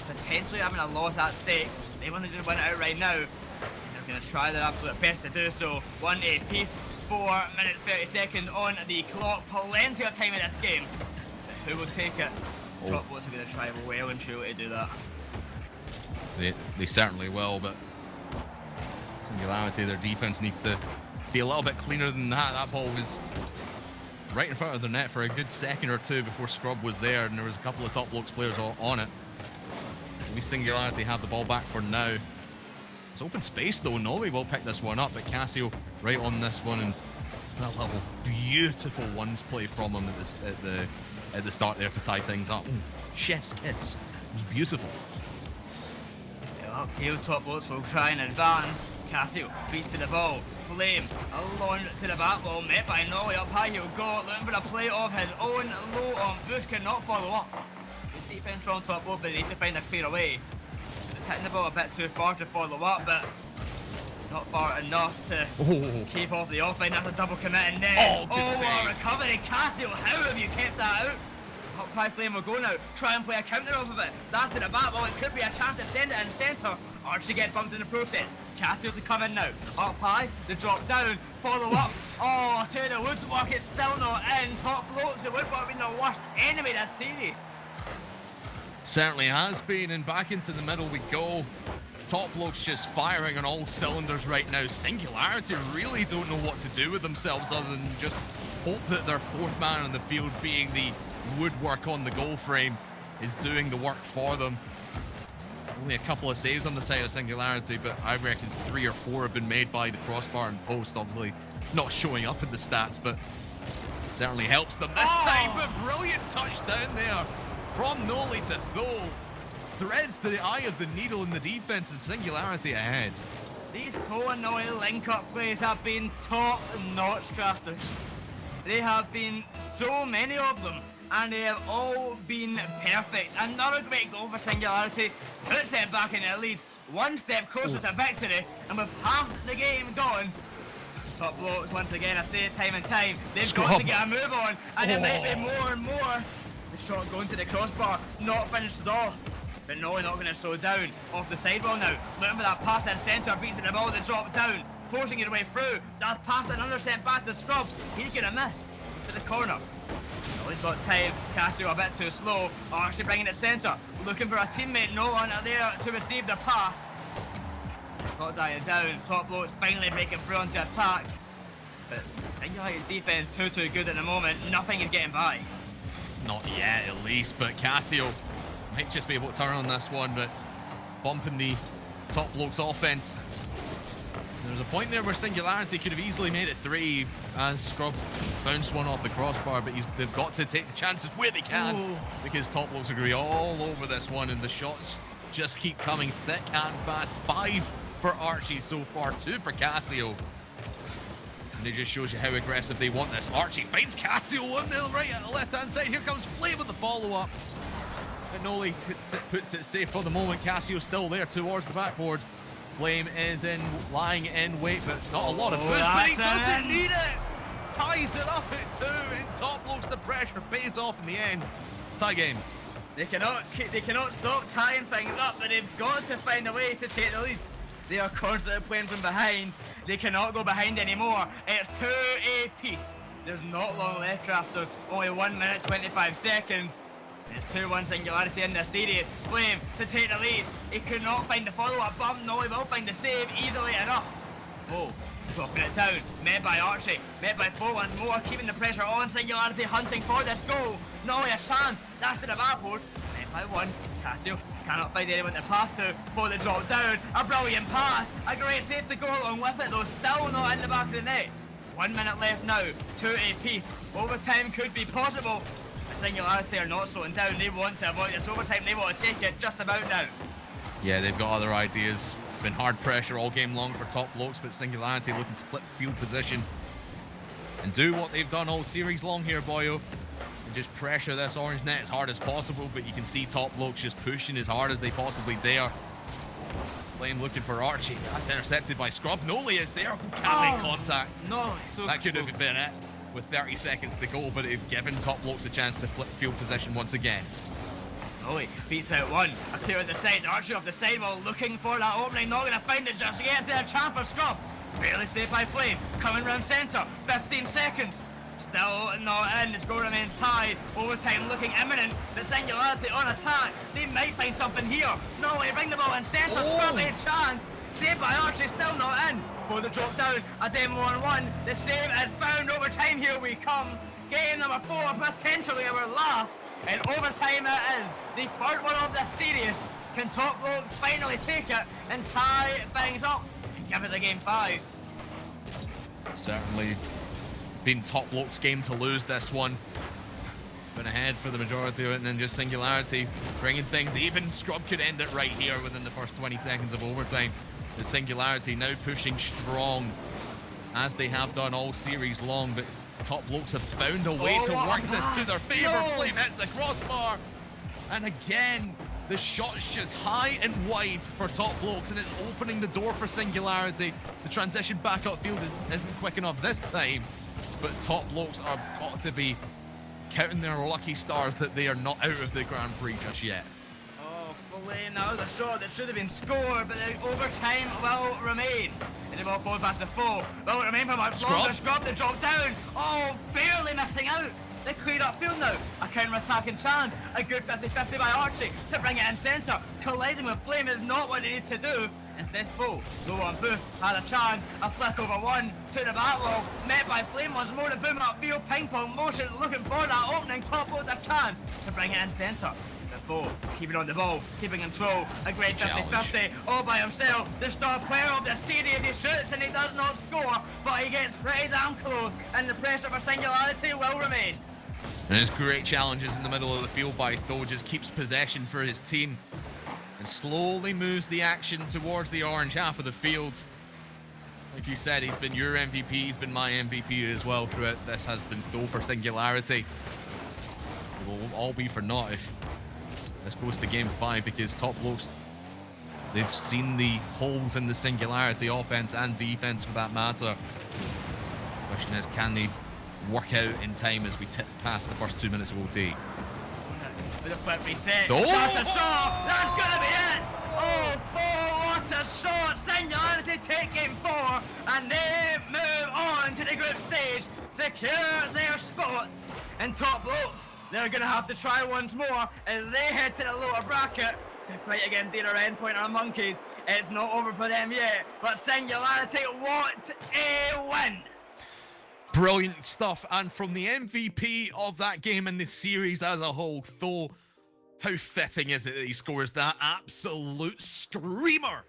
potentially having a loss at stake. They want to just win it out right now. And they're going to try their absolute best to do so. 1 apiece, 4 minutes 30 seconds on the clock. Plenty of time in this game. But who will take it? Top Blokes are going to try well and truly to do that. They certainly will, but Singularity, their defense needs to be a little bit cleaner than that. That ball was right in front of the net for a good second or two before Scrub was there, and there was a couple of Top Blokes players on it. At least Singularity have the ball back for now. It's open space though. Noli will pick this one up, but Casio right on this one, and that little beautiful ones play from him at the start there to tie things up. Chef's kiss. It was beautiful. Uphill top blokes will try and advance. Casio beats to the ball. Flame alone to the back wall, met by Nolly up high. He'll go looking for a play of his own. Low on Bush cannot follow up. The defense on top bloke, but they need to find a clear away. It's hitting the ball a bit too far to follow up, but not far enough to keep off the offline. That's a double commit and then what a recovery. Casio, how have you kept that out? Up high Flame will go now, try and play a counter off of it. That's in the back, well it could be a chance to send it in centre. Archie gets bumped in the process. Casio to come in now. Up high, the drop down, follow up. To the woodwork, it's still not in. Top blokes, the woodwork being the worst enemy this series. Certainly has been, and back into the middle we go. Top blokes just firing on all cylinders right now. Singularity really don't know what to do with themselves other than just hope that their fourth man on the field, being the woodwork on the goal frame, is doing the work for them. Only a couple of saves on the side of Singularity, but I reckon 3 or 4 have been made by the crossbar and post, obviously not showing up in the stats, but certainly helps them this time. But brilliant touchdown there from Noli to Thole. Threads to the eye of the needle in the defense, and Singularity ahead. These Poe and Noli link-up plays have been top-notch, crafters. They have been so many of them, and they have all been perfect. Another great goal for Singularity, puts them back in the lead, one step closer to victory, and with half the game gone, top blokes, once again, I say it time and time, they've got to get a move on, and it might be more and more. The shot going to the crossbar, not finished off, but no, not going to slow down. Off the sidewall now, looking for that pass in centre, beats the ball, the drop down, forcing it away through. That pass and another sent back to Scrub, he's going to miss to the corner. Well, he's got time. Casio a bit too slow. Actually bringing it centre. Looking for a teammate. No one there to receive the pass. Got Dyer down. Top blokes finally breaking through onto attack. But Singularity's defense too good at the moment. Nothing is getting by. Not yet, at least. But Casio might just be able to turn on this one. But bumping the top blokes offense. There's a point there where Singularity could have easily made it 3 as Scrub bounced one off the crossbar, but they've got to take the chances where they can because top blokes are going to be all over this one, and the shots just keep coming thick and fast. 5 for Archie so far, 2 for Casio. And it just shows you how aggressive they want this. Archie finds Casio on the right at the left-hand side. Here comes Flame with the follow-up. And Noli puts it safe for the moment. Casio's still there towards the backboard. Flame is lying in wait, but not a lot of boost, but he doesn't need it! Ties it up at 2, and top blokes, the pressure pays off in the end. Tie game. They cannot stop tying things up, but they've got to find a way to take the lead. They are constantly playing from behind. They cannot go behind anymore. It's 2 apiece. There's not long left after only 1 minute 25 seconds. It's 2-1 Singularity in the series. Flame to take the lead. He could not find the follow-up bump. No, he will find the save easily enough. Dropping it down. Met by Archie. Met by 4 once more. Keeping the pressure on. Singularity hunting for this goal. No, a chance. That's to the backboard. Met by 1. Casio cannot find anyone to pass to for the drop down. A brilliant pass. A great save to go along with it, though. Still not in the back of the net. 1 minute left now. 2 apiece. Overtime could be possible. Singularity are not slowing down. They want to avoid this overtime. They want to take it just about now. Yeah, they've got other ideas. Been hard pressure all game long for top blokes, but Singularity looking to flip field position and do what they've done all series long here, Boyo, and just pressure this orange net as hard as possible. But you can see top blokes just pushing as hard as they possibly dare. Flame looking for Archie. That's intercepted by Scrub. Noli is there. Who can't make contact? No, so that could have been it with 30 seconds to go, but it's given top blokes a chance to flip field position once again. Noli beats out 1. A clear at the side. Archie off the sidewall looking for that opening. Not going to find it just yet. There, champ for Scrub. Barely saved by Flame. Coming round centre. 15 seconds. Still not in. The score remains tied. Overtime looking imminent. The Singularity on attack. They might find something here. Noli bring the ball in centre. Scrub a chance. Saved by Archie. Still not in. For the drop down. A demo on 1. The save is found. Overtime. Here we come. Game number 4. Potentially our last. And overtime it is. The third one of this series. Can top blokes finally take it and tie things up and give it a game 5? Certainly been top blokes' game to lose this one. been ahead for the majority of it, and then just Singularity bringing things even. Scrub could end it right here within the first 20 seconds of overtime. The Singularity now pushing strong, as they have done all series long, but Top Blokes have found a way to work this to their favor. Flame hits the crossbar, and again, the shot's just high and wide for Top Blokes, and it's opening the door for Singularity. The transition back upfield isn't quick enough this time, but Top Blokes are got to be counting their lucky stars that they are not out of the Grand Prix just yet. Oh, Flame, that was a shot that should have been scored, but the overtime will remain. And the ball falls back to Foe. Will it remain for much longer? Scrub the drop down. Oh, barely missing out. They cleared up field now. A counter-attacking challenge. A good 50-50 by Archie to bring it in centre. Colliding with Flame is not what they need to do. Instead, Foe, low on Booth, had a chance. A flick over one to the back wall. Met by Flame once more to boom up field. Ping pong motion looking for that opening. Top Blokes a chance to bring it in centre. The Foe keeping on the ball, keeping control. A great 50-50 all by himself. The star player of the series. He shoots and he does not score, but he gets pretty damn close. And the pressure for Singularity will remain. And his great challenges in the middle of the field by Tho just keeps possession for his team and slowly moves the action towards the orange half of the field. Like you said, he's been your MVP, he's been my MVP as well throughout. This has been Tho for Singularity. It will all be for naught if this goes to game 5, because Top Blokes, they've seen the holes in the Singularity offense and defense for that matter. The question is, can they work out in time as we tip past the first 2 minutes of OT? With a flip reset. Oh! That's a shot! That's gonna be it! Oh, Foe, what a shot! Singularity take game 4, and they move on to the group stage, secure their spot. And Top Blokes, they're gonna have to try once more as they head to the lower bracket to fight against either Endpoint or Monkeys. It's not over for them yet, but Singularity, what a win! Brilliant stuff, and from the MVP of that game and the series as a whole, Tho, how fitting is it that he scores that absolute screamer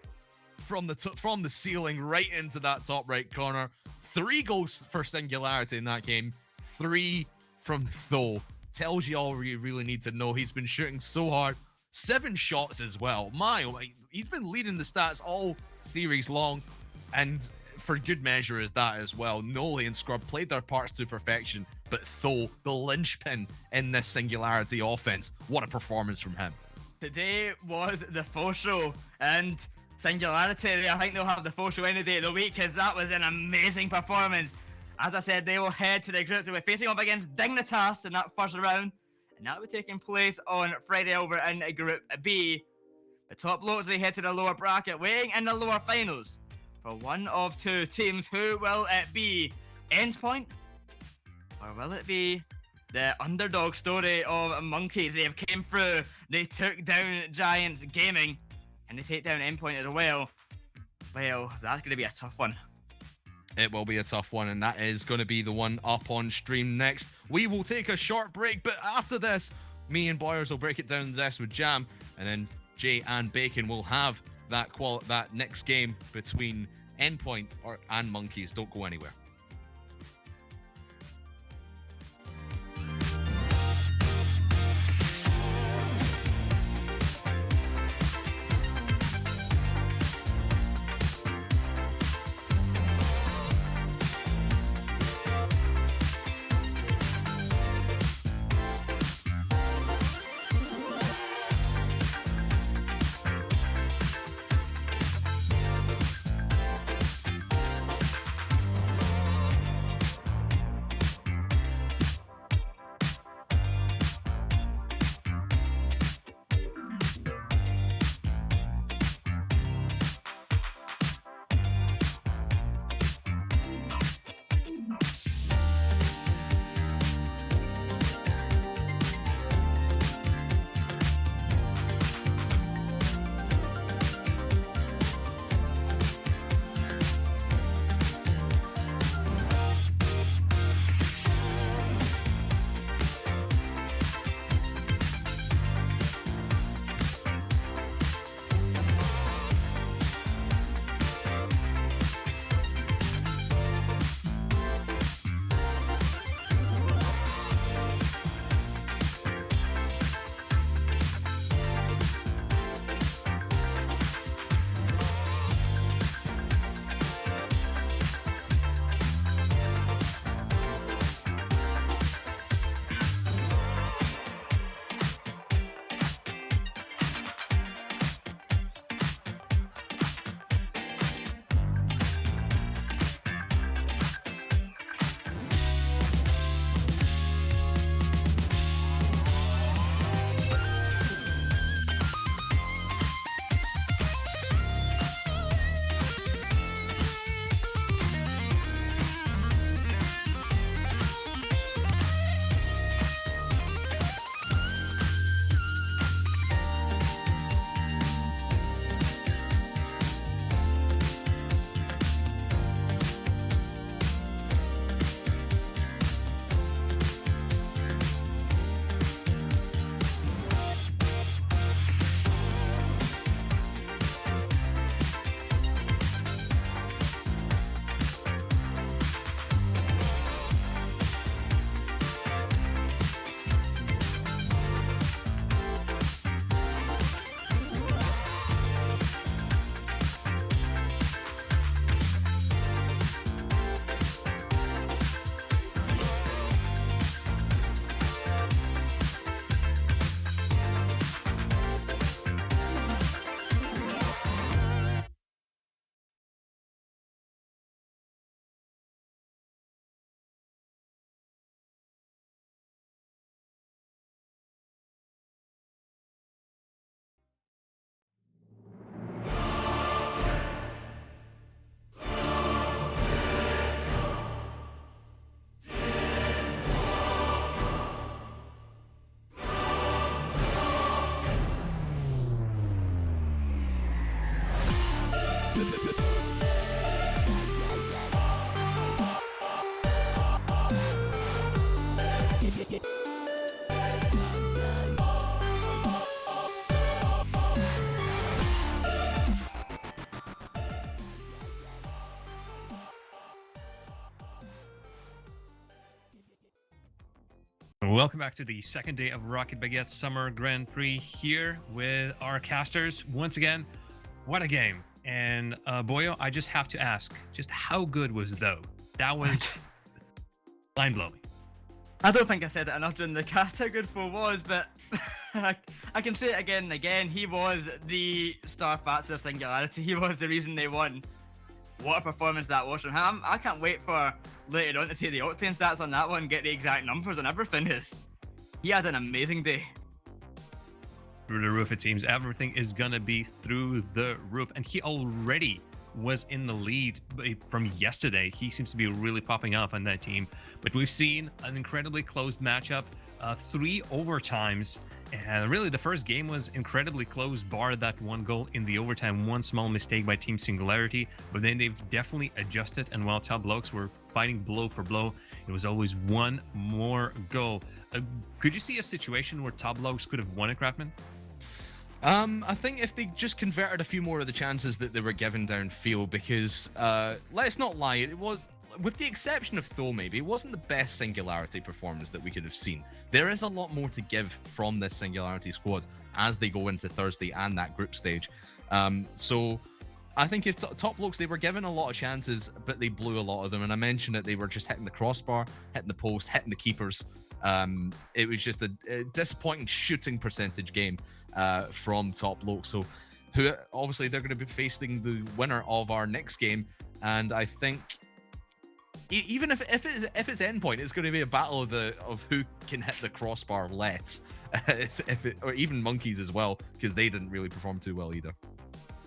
from the ceiling right into that top right corner. 3 goals for Singularity in that game, 3 from Tho. Tells you all you really need to know. He's been shooting so hard, 7 shots as well. He's been leading the stats all series long, and for good measure is that as well. Noli and Scrub played their parts to perfection, but Tho, the linchpin in this Singularity offense, what a performance from him. Today was the Foe show, and Singularity, I think they'll have the Foe show any day of the week, because that was an amazing performance. As I said, they will head to the groups. They'll be facing off against Dignitas in that first round, and that will be taking place on Friday over in Group B. The Top Blokes, they head to the lower bracket, waiting in the lower finals for one of 2 teams. Who will it be? Endpoint? Or will it be the underdog story of Monkeys? They have came through, they took down Giants Gaming, and they take down Endpoint as well. Well, that's going to be a tough one. It will be a tough one, and that is going to be the one up on stream next. We will take a short break, but after this, me and Boyers will break it down the desk with Jam, and then Jay and Bacon will have that next game between Endpoint and Monkeys. Don't go anywhere. Welcome back to the second day of Rocket Baguette Summer Grand Prix here with our casters. Once again, what a game. And Boyo, I just have to ask, just how good was Though? That was mind-blowing. I don't think I said it enough during the cast how good Fo was, but I can say it again and again. He was the star factor of Singularity. He was the reason they won. What a performance that was from him. I can't wait for later on to see the Octane stats on that one, get the exact numbers and everything. He had an amazing day. Through the roof, it seems. Everything is going to be through the roof. And he already was in the lead from yesterday. He seems to be really popping up on that team. But we've seen an incredibly close matchup, 3 overtimes. And really, the first game was incredibly close, bar that one goal in the overtime, one small mistake by Team Singularity. But then they've definitely adjusted. And while Top Blokes were fighting blow for blow, it was always one more goal. Could you see a situation where Top Blokes could have won it, Craftman? I think if they just converted a few more of the chances that they were given downfield, because let's not lie, it was, with the exception of Tho, maybe, it wasn't the best Singularity performance that we could have seen. There is a lot more to give from this Singularity squad as they go into Thursday and that group stage. So I think if Top Blokes, they were given a lot of chances, but they blew a lot of them. And I mentioned that they were just hitting the crossbar, hitting the post, hitting the keepers. It was just a disappointing shooting percentage game from Top Blokes. So who obviously they're going to be facing the winner of our next game. And I think even if it's Endpoint, it's going to be a battle of who can hit the crossbar less, or even Monkeys as well, because they didn't really perform too well either.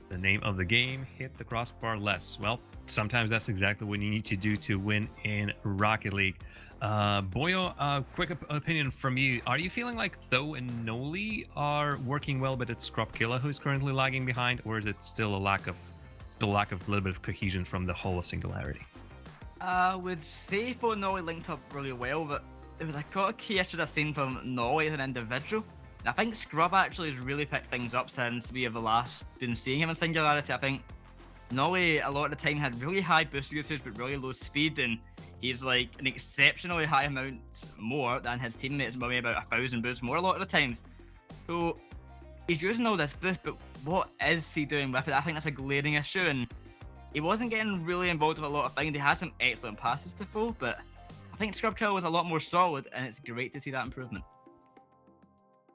The name of the game, hit the crossbar less. Well, sometimes that's exactly what you need to do to win in Rocket League. Boyo, quick opinion from you. Are you feeling like Tho and Noli are working well, but it's Scrubkilla who's currently lagging behind, or is it still a lack of a little bit of cohesion from the whole of Singularity? Would say Fo and Noli linked up really well, but there was a couple of key issues I've seen from Noli as an individual. I think Scrub actually has really picked things up since we have last been seeing him in Singularity. I think Noli a lot of the time had really high boost usage but really low speed, and he's like an exceptionally high amount more than his teammates, maybe about 1,000 boosts more a lot of the times. So he's using all this boost, but what is he doing with it? I think that's a glaring issue, and he wasn't getting really involved with a lot of things. He had some excellent passes to Fo, but I think Scrubkill was a lot more solid, and it's great to see that improvement.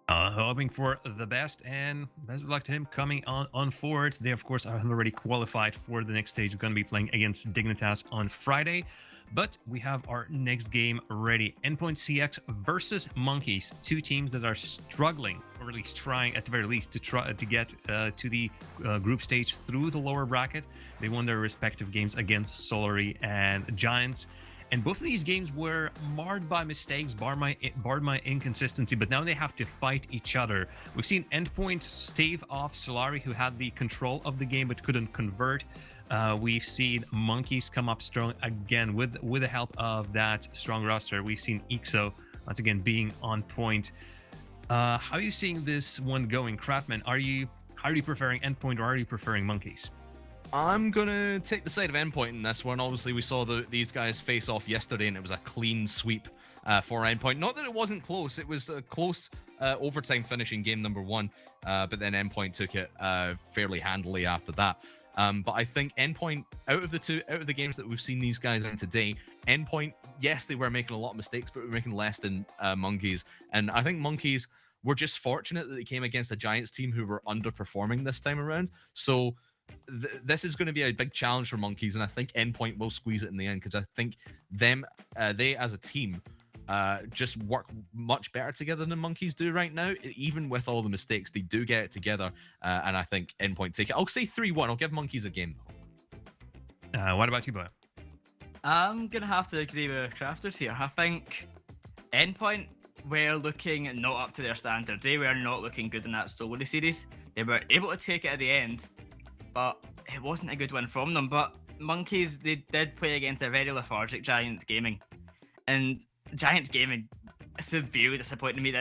Hoping for the best, and best of luck to him coming on forward. They, of course, are already qualified for the next stage. We're going to be playing against Dignitas on Friday, but we have our next game ready. Endpoint CX versus Monkeys, 2 teams that are struggling, or at least trying, at the very least, to try to get to the group stage through the lower bracket. They won their respective games against Solary and Giants. And both of these games were marred by mistakes, barred my inconsistency, but now they have to fight each other. We've seen Endpoint stave off Solari, who had the control of the game but couldn't convert. We've seen Monkeys come up strong again with the help of that strong roster. We've seen Ixo, once again, being on point. How are you seeing this one going? Craftman, are you preferring Endpoint or are you preferring Monkeys? I'm going to take the side of Endpoint in this one. Obviously, we saw these guys face off yesterday, and it was a clean sweep for Endpoint. Not that it wasn't close. It was a close overtime finish in game number 1, but then Endpoint took it fairly handily after that. But I think Endpoint, out of the games that we've seen these guys in today, Endpoint, yes, they were making a lot of mistakes, but we're making less than Monkeys. And I think Monkeys were just fortunate that they came against a Giants team who were underperforming this time around. So this is going to be a big challenge for Monkeys, and I think Endpoint will squeeze it in the end, because I think they as a team just work much better together than Monkeys do right now. Even with all the mistakes, they do get it together, and I think Endpoint take it. I'll say 3-1. I'll give Monkeys a game, though. What about you, Boy? I'm going to have to agree with Crafters here. I think Endpoint were looking not up to their standards. They were not looking good in that Solary series. They were able to take it at the end, but it wasn't a good win from them. But Monkeys, they did play against a very lethargic Giants Gaming, and Giants Gaming severely disappointed me.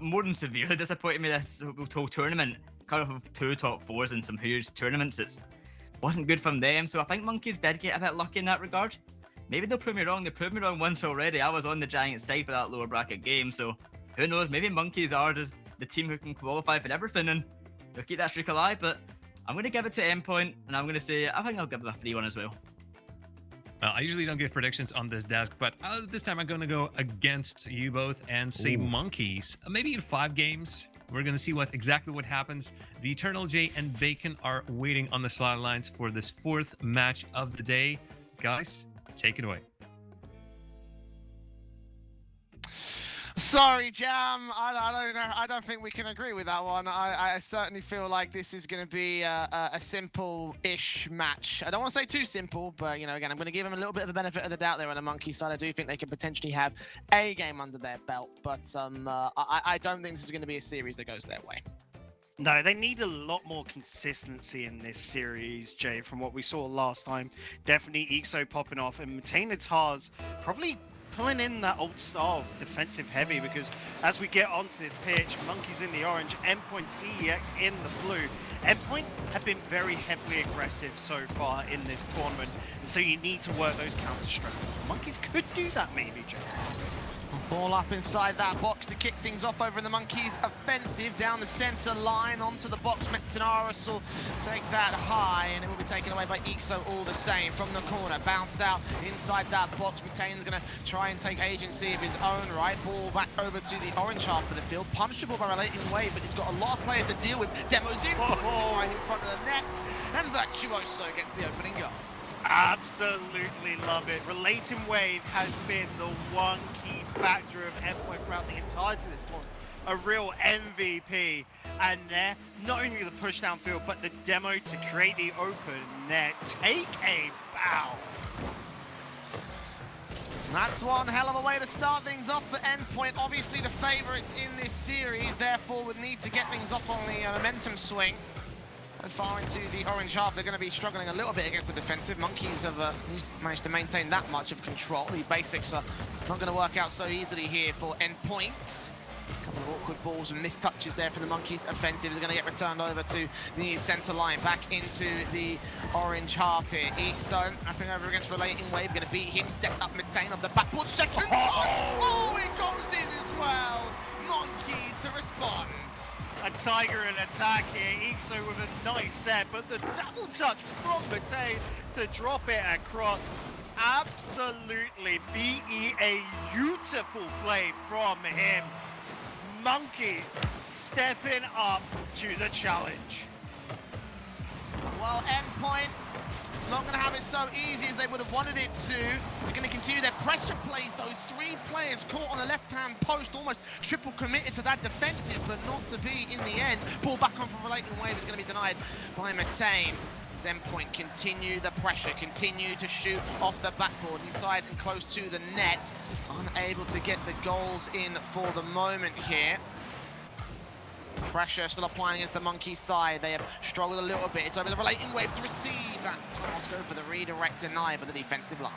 More than severely disappointed me this whole tournament. Kind of 2 top 4s in some huge tournaments. It wasn't good from them. So I think Monkeys did get a bit lucky in that regard. maybe they'll prove me wrong. They proved me wrong once already. I was on the Giants side for that lower bracket game, so who knows? Maybe Monkeys are just the team who can qualify for everything, and they'll keep that streak alive. But I'm going to give it to Endpoint, and I'm going to say I think I'll give them a 3-1 as well. Well, I usually don't give predictions on this desk, but this time I'm going to go against you both and say Monkeys. Maybe in 5 games. We're going to see exactly what happens. The TheEternalJay and Bacon are waiting on the sidelines for this 4th match of the day. Guys, take it away. Sorry, Jam. I don't know. I don't think we can agree with that one. I certainly feel like this is going to be a simple-ish match. I don't want to say too simple, but you know, again, I'm going to give them a little bit of the benefit of the doubt there on the Monkey side. I do think they could potentially have a game under their belt, but I don't think this is going to be a series that goes their way. No, they need a lot more consistency in this series, Jay, from what we saw last time. Definitely EXO popping off, and Tarass probably pulling in that old style of defensive heavy, because as we get onto this pitch, Monkeys in the orange, Endpoint CEX in the blue. Endpoint have been very heavily aggressive so far in this tournament, and so you need to work those counter strats. Monkeys could do that maybe, Jay. Ball up inside that box to kick things off over in the Monkeys' offensive down the center line onto the box. Metenčuks will take that high, and it will be taken away by EXO all the same from the corner. Bounce out inside that box. Metenčuks going to try and take agency of his own right. Ball back over to the orange half of the field. Punishable by Relating Wave, but he's got a lot of players to deal with. Demos in, puts it right in front of the net, and that Joessi gets the opening goal. Absolutely love it. Relating Wave has been the one key factor of Endpoint throughout the entirety of this one. A real MVP. And there, not only the push downfield, but the demo to create the open net. Take a bow. That's one hell of a way to start things off for Endpoint. Obviously the favorites in this series, therefore would need to get things off on the momentum swing. And far into the orange half, they're going to be struggling a little bit against the defensive. Monkeys have managed to maintain that much of control. The basics are not going to work out so easily here for Endpoint. A couple of awkward balls and missed touches there for the Monkeys. Offensive is going to get returned over to the center line, back into the orange half here. EXO wrapping over against Relating Wave, going to beat him, set up Metenčuks off the backboard. Second time! Oh, it goes in as well! Monkeys to respond. A Tiger in attack here. EXO with a nice set, but the double touch from Metenčuks to drop it across. Absolutely a beautiful play from him. Monkeys stepping up to the challenge. Well, Endpoint not going to have it so easy as they would have wanted it to. They're going to continue their pressure plays, though. 3 players caught on the left-hand post, almost triple committed to that defensive, but not to be in the end. Ball back on from Relating Wave is going to be denied by Metenčuks. Endpoint continue the pressure, continue to shoot off the backboard inside and close to the net. Unable to get the goals in for the moment here. Pressure still applying against the Monkey side. They have struggled a little bit. It's over the Relating Wave to receive that pass. Go for the redirect, denied by the defensive line.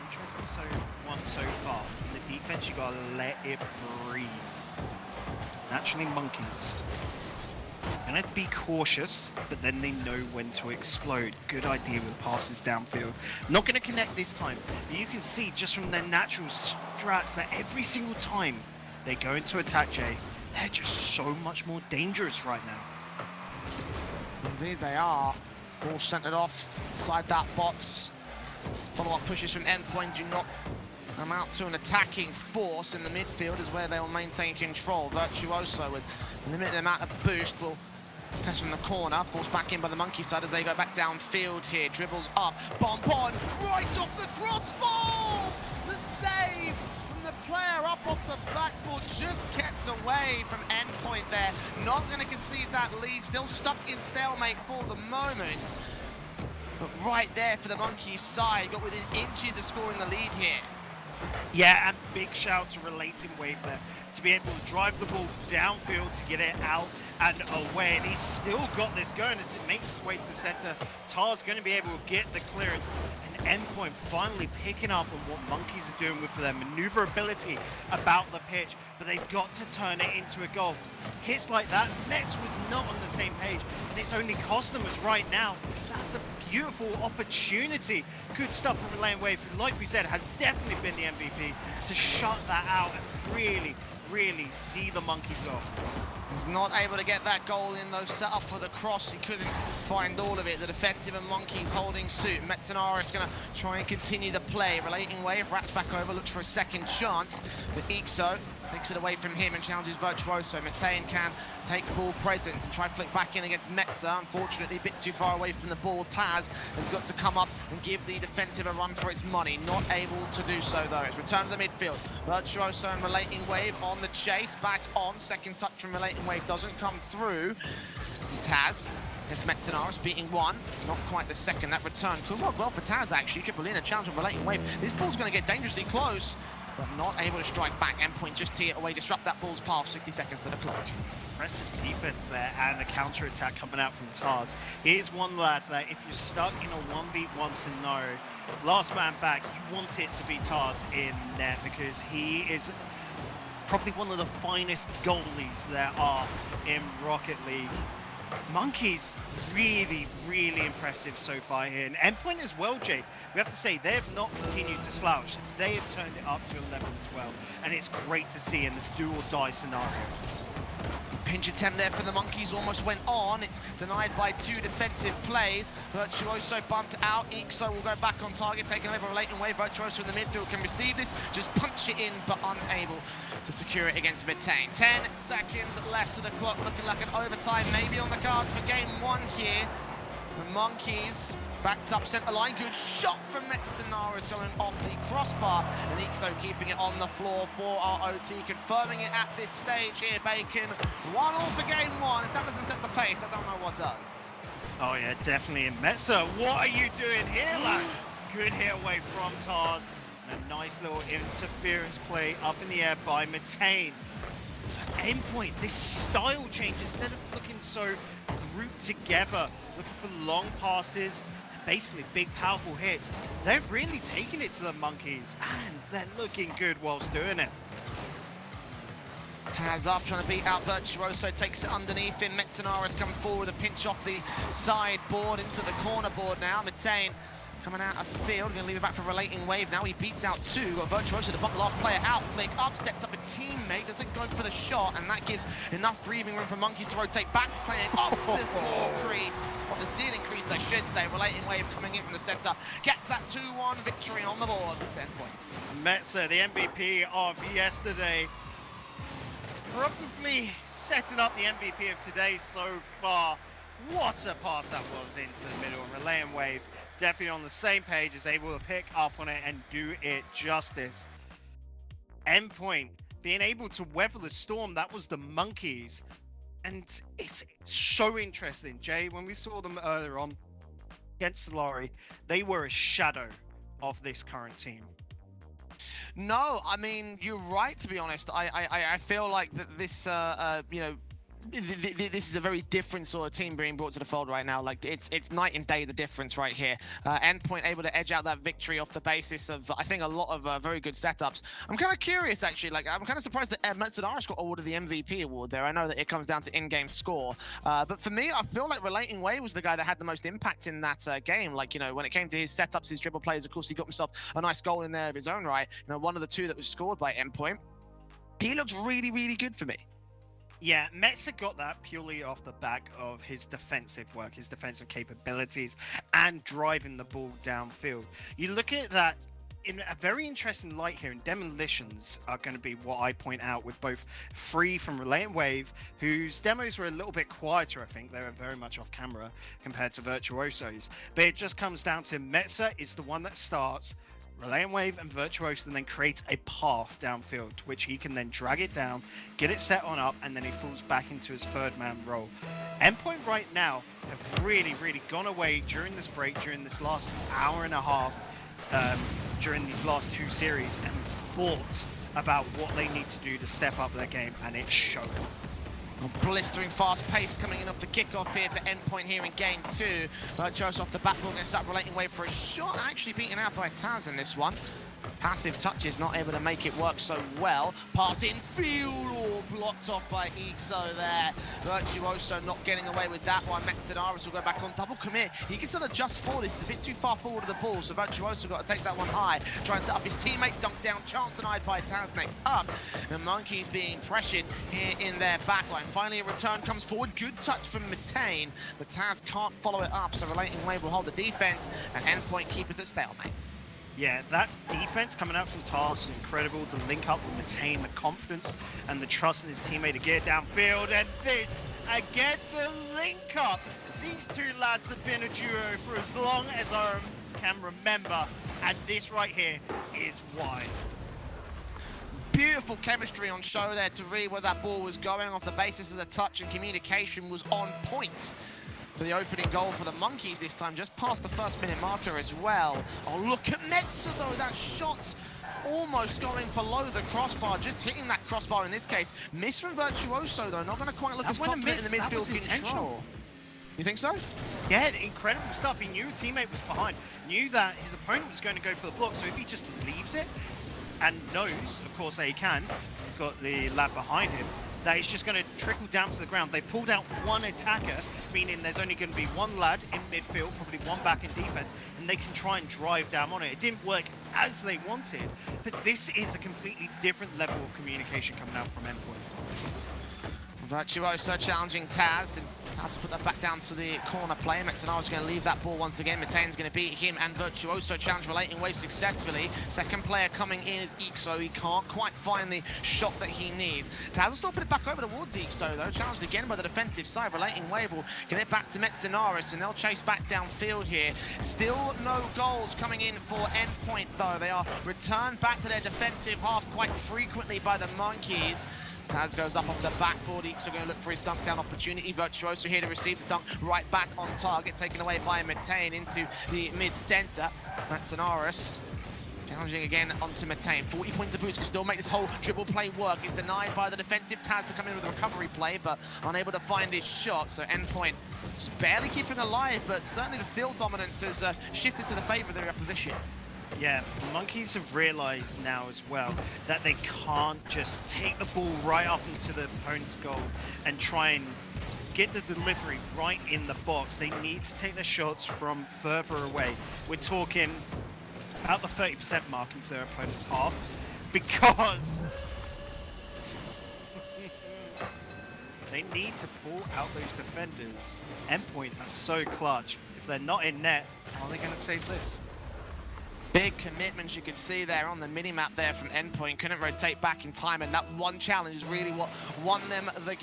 Interesting so far. In the defense, you gotta let it breathe. Naturally, Monkeys gonna be cautious, but then they know when to explode. Good idea with passes downfield. Not gonna connect this time, but you can see just from their natural strats that every single time they go into attack, Jay, they're just so much more dangerous right now. Indeed they are. Ball centered off inside that box. Follow-up pushes from Endpoint do not amount to an attacking force in the midfield, is where they will maintain control. Virtuoso with a limited amount of boost will test from the corner, forced back in by the Monkey side as they go back downfield here. Dribbles up, Bonbon right off the crossbar! The save from the player up off the backboard, just kept away from Endpoint there. Not going to concede that lead, still stuck in stalemate for the moment. But right there for the Monkey side, got within inches of scoring the lead here. Yeah, and big shout to Relating Wave there to be able to drive the ball downfield to get it out and away. And he's still got this going as it makes its way to the center. Tar's going to be able to get the clearance. And Endpoint finally picking up on what Monkeys are doing with their maneuverability about the pitch. But they've got to turn it into a goal. Hits like that, Mets was not on the same page. And it's only cost them as right now. That's a beautiful opportunity. Good stuff from Lane Wave, who, like we said, has definitely been the MVP to shut that out and really see the monkeys off. He's not able to get that goal in, though. Set up for the cross, he couldn't find all of it. The defensive and monkeys holding suit. Metenčuks going to try and continue the play. Relating Wave wraps back over, looks for a second chance, but Ixo takes it away from him and challenges Virtuoso. Metain can take ball presence and try flick back in against Metza. Unfortunately, a bit too far away from the ball. Taz has got to come up and give the defensive a run for its money. Not able to do so, though. It's return to the midfield. Virtuoso and Relating Wave on the chase. Back on. Second touch from Relating Wave doesn't come through. Taz against Metenčuks, beating one. Not quite the second. That return could work well for Taz, actually. Triple in a challenge from Relating Wave. This ball's going to get dangerously close, but not able to strike back. Endpoint just tee it away, disrupt that ball's path. 60 seconds to the clock. Impressive defense there and a counter attack coming out from Taz. Here's one lad that if you're stuck in a 1v1 scenario, last man back, you want it to be Taz in net because he is probably one of the finest goalies there are in Rocket League. Monkeys really impressive so far here, and Endpoint as well, Jay. We have to say they have not continued to slouch. They have turned it up to 11 as well, and it's great to see in this do or die scenario. Pinch attempt there for the monkeys almost went on. It's denied by two defensive plays. Virtuoso bumped out. Ixo will go back on target, taking over Relating Wave. Virtuoso in the midfield can receive this, just punch it in, but unable to secure it against Metain. 10 seconds left to the clock, looking like an overtime maybe on the cards for game one here. The monkeys backed up centre line. Good shot from Metenčuks going off the crossbar, and Ixo keeping it on the floor for our OT, confirming it at this stage here. Bacon 1-1 for game one. If that doesn't set the pace, I don't know what does. Oh yeah, definitely. And Metza, what are you doing here, lad? Good hit away from Taz. And a nice little interference play up in the air by Metain. Endpoint, this style change, instead of looking so grouped together, looking for long passes, basically big powerful hits, they're really taking it to the monkeys, and they're looking good whilst doing it. Taz up, trying to beat out Virtuoso, takes it underneath him. Metenčuks comes forward with a pinch off the sideboard into the corner board now. Metain coming out of field, going to leave it back for Relating Wave now. He beats out two. Virtuoso to bump the last player out. Flick up, sets up a teammate, doesn't go for the shot, and that gives enough breathing room for monkeys to rotate back, playing off the floor crease, off the ceiling crease, I should say. Relating Wave coming in from the center, gets that 2-1 victory on the board for Endpoint. Metza, the MVP of yesterday, probably setting up the MVP of today so far. What a pass that was into the middle, and Relating Wave definitely on the same page, is able to pick up on it and do it justice. Endpoint being able to weather the storm, that was the monkeys. And it's so interesting, Jay, when we saw them earlier on against Solari, they were a shadow of this current team. No, I mean, you're right, to be honest. I feel like that this, you know, this is a very different sort of team being brought to the fold right now. Like, it's night and day, the difference right here. Endpoint able to edge out that victory off the basis of, I think, a lot of very good setups. I'm kind of curious, actually. Like, I'm kind of surprised that Metenčuks got awarded the MVP award there. I know that it comes down to in-game score. But for me, I feel like Relating Wave was the guy that had the most impact in that game. Like, you know, when it came to his setups, his dribble plays, of course, he got himself a nice goal in there of his own right. You know, one of the two that was scored by Endpoint. He looked really good for me. Yeah, Metza got that purely off the back of his defensive work, his defensive capabilities, and driving the ball downfield. You look at that in a very interesting light here, and demolitions are going to be what I point out with both Free from Relating Wave, whose demos were a little bit quieter, I think. They were very much off camera compared to Virtuoso's. But it just comes down to Metza is the one that starts, Relating Wave and Virtuoso, and then creates a path downfield, which he can then drag it down, get it set on up, and then he falls back into his third man role. Endpoint right now have really gone away during this break, during this last hour and a half, during these last two series, and thought about what they need to do to step up their game, and it showed. Blistering fast pace coming in off the kickoff here for Endpoint here in game two. Virtuoso off the backboard gets that Relating Wave for a shot, actually beaten out by Taz in this one. Passive touches, not able to make it work so well. Pass in field, oh, blocked off by Ixo there. Virtuoso not getting away with that one. Metenčuks will go back on double commit. He can still adjust for this. He's a bit too far forward of the ball, so Virtuoso got to take that one high. Try and set up his teammate, dunk down, chance denied by Tarass next up. The Monkeys being pressured here in their backline. Finally, a return comes forward. Good touch from Metain, but Tarass can't follow it up, so Relating Wave will hold the defense, and Endpoint keep us at stalemate. Yeah, that defense coming out from Tarass is incredible. The link up will maintain the confidence and the trust in his teammate to get downfield. And this, again, the link up. These two lads have been a duo for as long as I can remember. And this right here is why. Beautiful chemistry on show there to read where that ball was going off the basis of the touch, and communication was on point for the opening goal for the Monkeys this time, just past the first minute marker as well. Oh, look at Metsu though, that shot's almost going below the crossbar, just hitting that crossbar in this case. Miss from Virtuoso though, not going to quite look as confident in the midfield control. You think so? Yeah, incredible stuff. He knew a teammate was behind, knew that his opponent was going to go for the block, so if he just leaves it, and knows, of course, that he can, he's got the lad behind him, that it's just going to trickle down to the ground. They pulled out one attacker, meaning there's only going to be one lad in midfield, probably one back in defense, and they can try and drive down on it. It didn't work as they wanted, but this is a completely different level of communication coming out from Endpoint. Virtuoso challenging Taz, and Taz will put that back down to the corner play. Metenčuks is going to leave that ball once again. Metain's going to beat him, and Virtuoso challenge Relating Wave successfully. Second player coming in is Ixo. He can't quite find the shot that he needs. Taz will still put it back over towards Ixo though, challenged again by the defensive side. Relating Wave will get it back to Metenčuks, and they'll chase back downfield here. Still no goals coming in for Endpoint though. They are returned back to their defensive half quite frequently by the Monkeys. Taz goes up off the backboard. Ixo going to look for his dunk down opportunity. Virtuoso here to receive the dunk right back on target, taken away by Metain into the mid-center. Metenčuks challenging again onto Metain. 40 points of boost can still make this whole dribble play work. He's denied by the defensive Taz to come in with a recovery play, but unable to find his shot. So Endpoint just barely keeping alive, but certainly the field dominance has shifted to the favor of their opposition. Yeah, the Monkeys have realized now as well that they can't just take the ball right up into the opponent's goal and try and get the delivery right in the box. They need to take their shots from further away. We're talking about the 30% mark into their opponent's half, because they need to pull out those defenders. Endpoint are so clutch. If they're not in net, how are they going to save this? Big commitments you could see there on the mini-map there from Endpoint. Couldn't rotate back in time, and that one challenge is really what won them the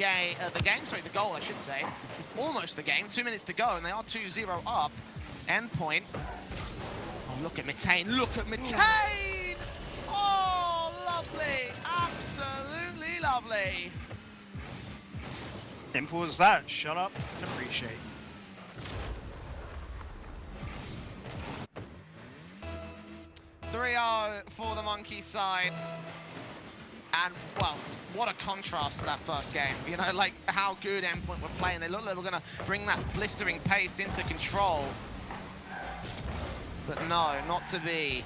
goal, I should say. Almost the game, 2 minutes to go, and they are 2-0 up. Endpoint. Oh, look at Metain, look at Metain! Oh, lovely, absolutely lovely. Simple as that, shut up and appreciate. For the Monkey side. And, well, what a contrast to that first game. You know, like how good Endpoint were playing. They looked like they were going to bring that blistering pace into control. But no, not to be.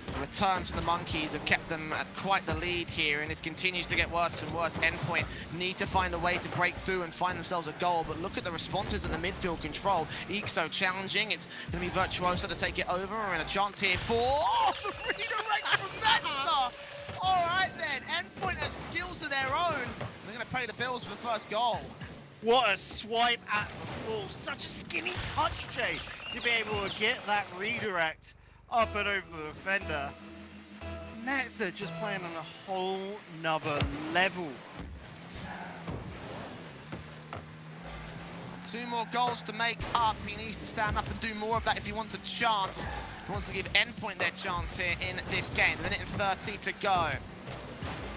The returns to the Monkeys have kept them at quite the lead here, and it continues to get worse and worse. Endpoint need to find a way to break through and find themselves a goal, but look at the responses in the midfield control. Ixo challenging, it's going to be Virtuoso to take it over, and a chance here for... Oh, the redirect from Metsa! All right then, Endpoint has skills of their own. They're going to pay the bills for the first goal. What a swipe at the ball. Such a skinny touch, Jay, to be able to get that redirect up and over the defender. Metsa just playing on a whole nother level. 2 more goals to make up. He needs to stand up and do more of that if he wants a chance. He wants to give Endpoint their chance here in this game. 1 minute and 30 to go.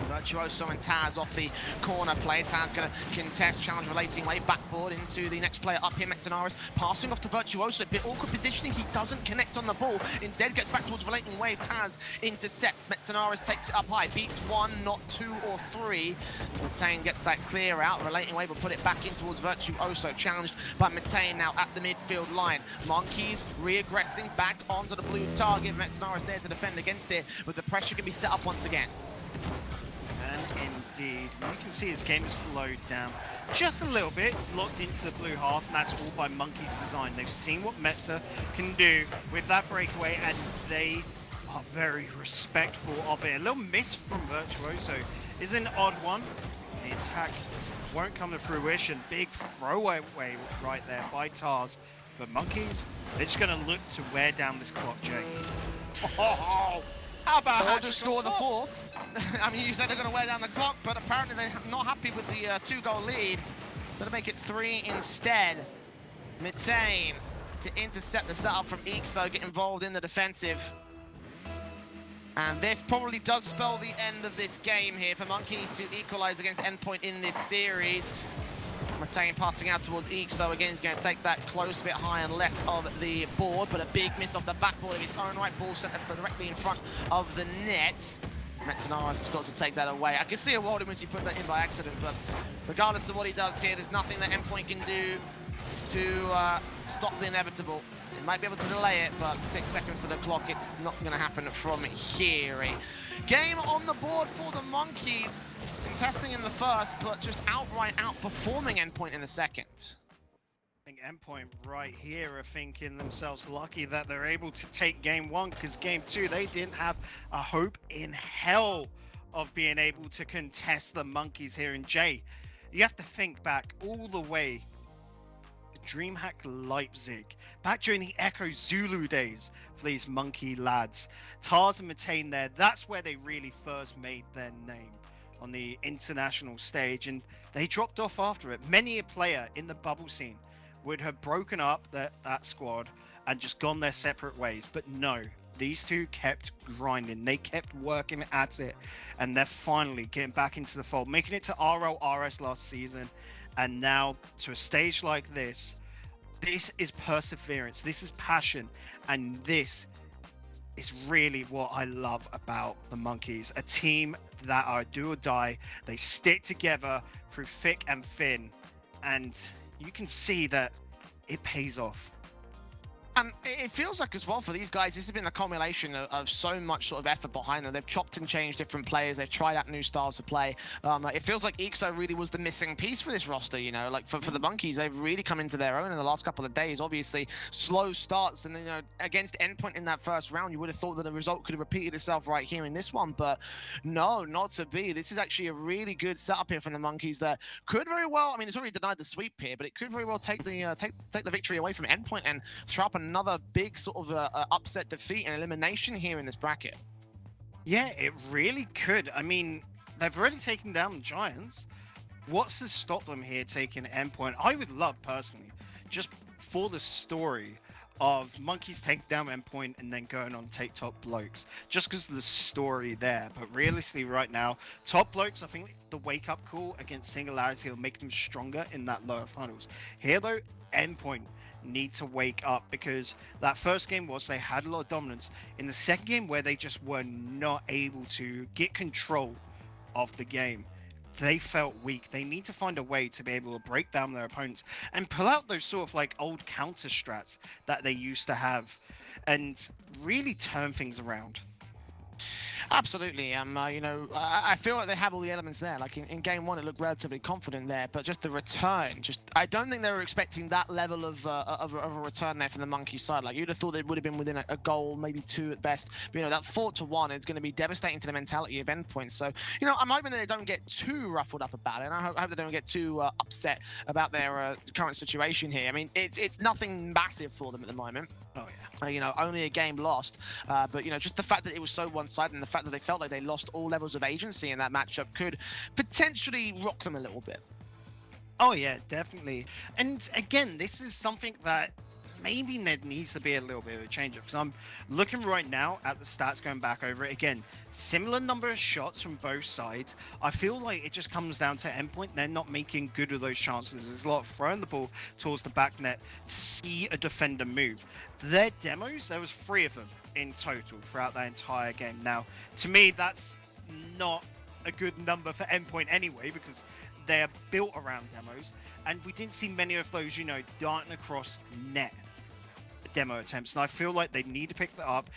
Virtuoso and Taz off the corner play. Taz going to contest, challenge Relating Wave, backboard into the next player up here, Metenčuks. Passing off to Virtuoso, a bit awkward positioning. He doesn't connect on the ball. Instead gets back towards Relating Wave. Taz intercepts. Metenčuks takes it up high. Beats 1, not 2 or 3. Metain gets that clear out. Relating Wave will put it back in towards Virtuoso. Challenged by Metain now at the midfield line. Monkeys re-aggressing back onto the blue target. Metenčuks there to defend against it, but the pressure can be set up once again. And indeed, you can see his game is slowed down just a little bit. It's locked into the blue half, and that's all by Monkey's design. They've seen what Meta can do with that breakaway, and they are very respectful of it. A little miss from Virtuoso is an odd one. The attack won't come to fruition. Big throwaway right there by Tarass. But Monkeys, they're just going to look to wear down this clock, Jay. Oh, how about or just score the fourth? I mean, you said they're going to wear down the clock, but apparently they're not happy with the 2-goal lead. Going to make it 3 instead. Metane to intercept the setup from Ixo, get involved in the defensive. And this probably does spell the end of this game here for Monkeys to equalize against Endpoint in this series. Metane passing out towards Ixo. Again, he's going to take that close, a bit high and left of the board, but a big miss off the backboard of his own right. Ball sent directly in front of the net. Metenčuks has got to take that away. I can see a world in which he put that in by accident, but regardless of what he does here, there's nothing that Endpoint can do to stop the inevitable. It might be able to delay it, but 6 seconds to the clock, it's not going to happen from here. A game on the board for the Monkeys, contesting in the first, but just outright outperforming Endpoint in the second. I think Endpoint right here are thinking themselves lucky that they're able to take game 1, because game 2, they didn't have a hope in hell of being able to contest the Monkeys here. And Jay, you have to think back all the way DreamHack Leipzig, back during the Echo Zulu days for these Monkey lads. Tarass and Metane there, that's where they really first made their name on the international stage, and they dropped off after it. Many a player in the bubble scene would have broken up that squad and just gone their separate ways, but no, these two kept grinding, they kept working at it, and they're finally getting back into the fold, making it to RLRS last season. And now to a stage like this, this is perseverance, this is passion, and this is really what I love about the Monkeys. A team that are do or die. They stick together through thick and thin, and you can see that it pays off. And it feels like as well for these guys, this has been the culmination of so much sort of effort behind them. They've chopped and changed different players. They've tried out new styles of play. It feels like Ixo really was the missing piece for this roster, you know, like for the Monkeys, they've really come into their own in the last couple of days. Obviously, slow starts, and you know, against Endpoint in that first round, you would have thought that the result could have repeated itself right here in this one, but no, not to be. This is actually a really good setup here from the Monkeys that could very well, I mean, it's already denied the sweep here, but it could very well take the take the victory away from Endpoint and throw up another big sort of upset defeat and elimination here in this bracket. Yeah, it really could. I mean, they've already taken down the Giants. What's to stop them here taking Endpoint? I would love, personally, just for the story of Monkeys take down Endpoint and then going on to take Top Blokes, just because of the story there. But realistically right now, Top Blokes, I think the wake-up call against Singularity will make them stronger in that lower finals. Here though, Endpoint need to wake up, because that first game was they had a lot of dominance. In the second game, where they just were not able to get control of the game, they felt weak. They need to find a way to be able to break down their opponents and pull out those sort of like old counter strats that they used to have and really turn things around. Absolutely. You know, I feel like they have all the elements there. Like in game 1, it looked relatively confident there, but just the return, I don't think they were expecting that level of a return there from the Monkey side. Like you'd have thought they would have been within a goal, maybe 2 at best. But, you know, that 4-1 is going to be devastating to the mentality of Endpoint. So, you know, I'm hoping that they don't get too ruffled up about it, and I hope they don't get too upset about their current situation here. I mean, it's nothing massive for them at the moment. Oh yeah. You know, only a game lost, but you know, just the fact that it was so one-sided and the fact that they felt like they lost all levels of agency in that matchup could potentially rock them a little bit. Oh yeah, definitely. And again, this is something that maybe there needs to be a little bit of a change up, because I'm looking right now at the stats, going back over it again. Similar number of shots from both sides. I feel like it just comes down to Endpoint. They're not making good of those chances. There's a lot of throwing the ball towards the back net to see a defender move. Their demos, there was 3 of them in total throughout that entire game. Now, to me, that's not a good number for Endpoint anyway, because they're built around demos, and we didn't see many of those, you know, darting across net demo attempts. And I feel like they need to pick that up,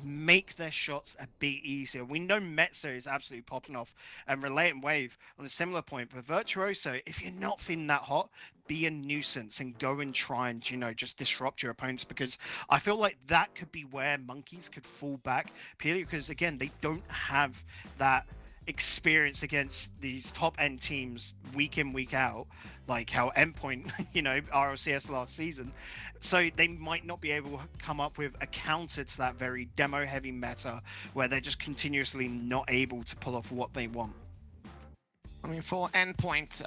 make their shots a bit easier. We know Metza is absolutely popping off, and Relating Wave on a similar point. But Virtuoso, if you're not feeling that hot, be a nuisance and go and try and, just disrupt your opponents, because I feel like that could be where Monkeys could fall back, purely because, again, they don't have that experience against these top end teams week in, week out, like how Endpoint, RLCS last season. So they might not be able to come up with a counter to that very demo heavy meta where they're just continuously not able to pull off what they want. I mean, for Endpoint,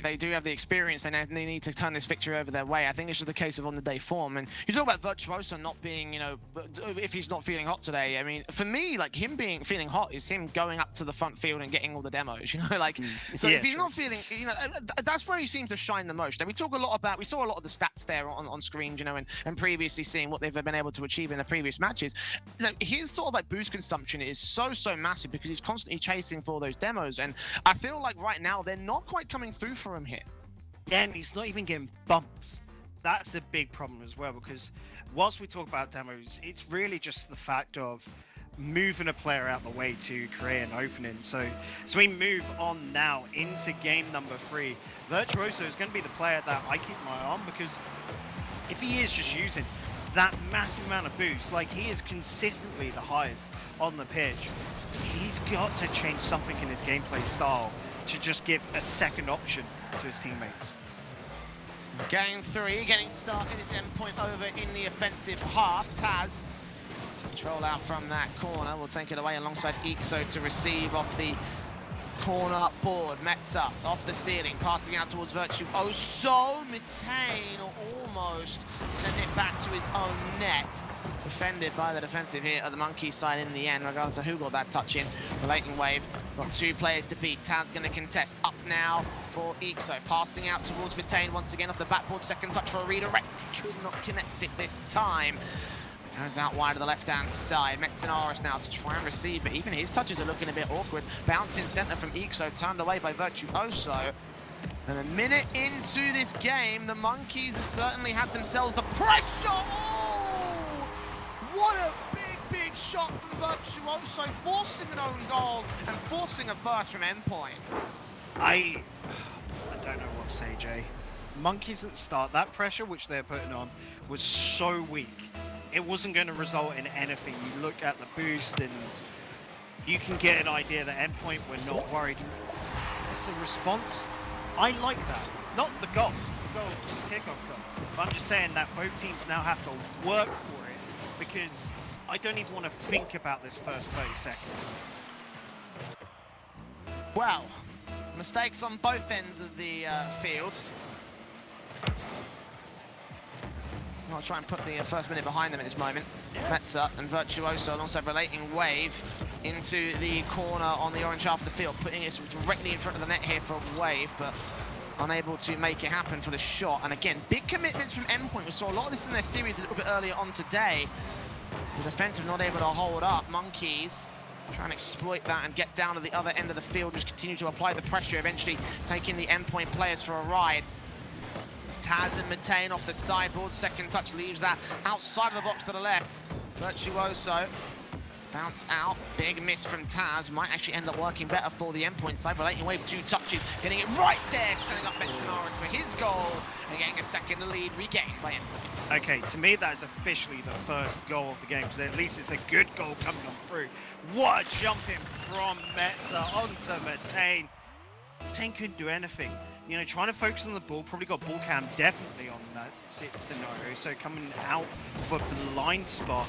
they do have the experience, and they need to turn this victory over their way. I think it's just a case of on the day form. And you talk about Virtuoso not being, if he's not feeling hot today. I mean, for me, like him feeling hot is him going up to the front field and getting all the demos. So Yeah, if he's true. not feeling, that's where he seems to shine the most. And we saw a lot of the stats there on screen, and previously seeing what they've been able to achieve in the previous matches. His sort of like boost consumption is so massive because he's constantly chasing for those demos, and I feel like right now they're not quite coming through for him here. Yeah, and he's not even getting bumps. That's the big problem as well, because whilst we talk about demos, it's really just the fact of moving a player out the way to create an opening. So we move on now into game number 3. Virtuoso is going to be the player that I keep my eye on, because if he is just using that massive amount of boost, like he is consistently the highest on the pitch, he's got to change something in his gameplay style to just give a second option to his teammates. Game 3 getting started. It's Endpoint over in the offensive half. Taz, control out from that corner. We'll take it away alongside Ixo to receive off the corner board. Metza off the ceiling, passing out towards Virtuoso. Metain almost sent it back to his own net. Defended by the defensive here at the Monkey side in the end, regardless of who got that touch in. Relating Wave, got 2 players to beat. Tad's going to contest. Up now for Ixo, passing out towards Metain once again off the backboard. Second touch for a redirect. He could not connect it this time. Goes out wide to the left-hand side. Metenaris now to try and receive, but even his touches are looking a bit awkward. Bouncing centre from Ixo, turned away by Virtuoso. And a minute into this game, the Monkeys have certainly had themselves the pressure. Oh! What a big shot from Virtuoso, forcing an own goal and forcing a burst from Endpoint. I don't know what to say, Jay. Monkeys at the start, that pressure which they're putting on was so weak. It wasn't going to result in anything. You look at the boost and you can get an idea that Endpoint were not worried. It's a response. I like that. Not the goal. The goal was a kickoff goal. But I'm just saying that both teams now have to work for it, because I don't even want to think about this first 30 seconds. Well, mistakes on both ends of the field. I'll try and put the first minute behind them at this moment. Metza and Virtuoso alongside Relating Wave into the corner on the orange half of the field, putting it directly in front of the net here for Wave, but unable to make it happen for the shot. And again, big commitments from Endpoint. We saw a lot of this in their series a little bit earlier on today. The defensive not able to hold up. Monkeys trying to exploit that and get down to the other end of the field, just continue to apply the pressure, eventually taking the Endpoint players for a ride. It's Taz and Metain off the sideboard. Second touch leaves that outside of the box to the left. Virtuoso bounce out. Big miss from Taz. Might actually end up working better for the Endpoint side. Relating Wave 2 touches, getting it right there, setting up Metenaris for his goal and getting a second lead regained by Endpoint. Okay, to me that is officially the first goal of the game, because at least it's a good goal coming on through. What a jump in from Metza onto Metain. Metain couldn't do anything. Trying to focus on the ball, probably got ball cam definitely on that scenario, so coming out of a blind spot.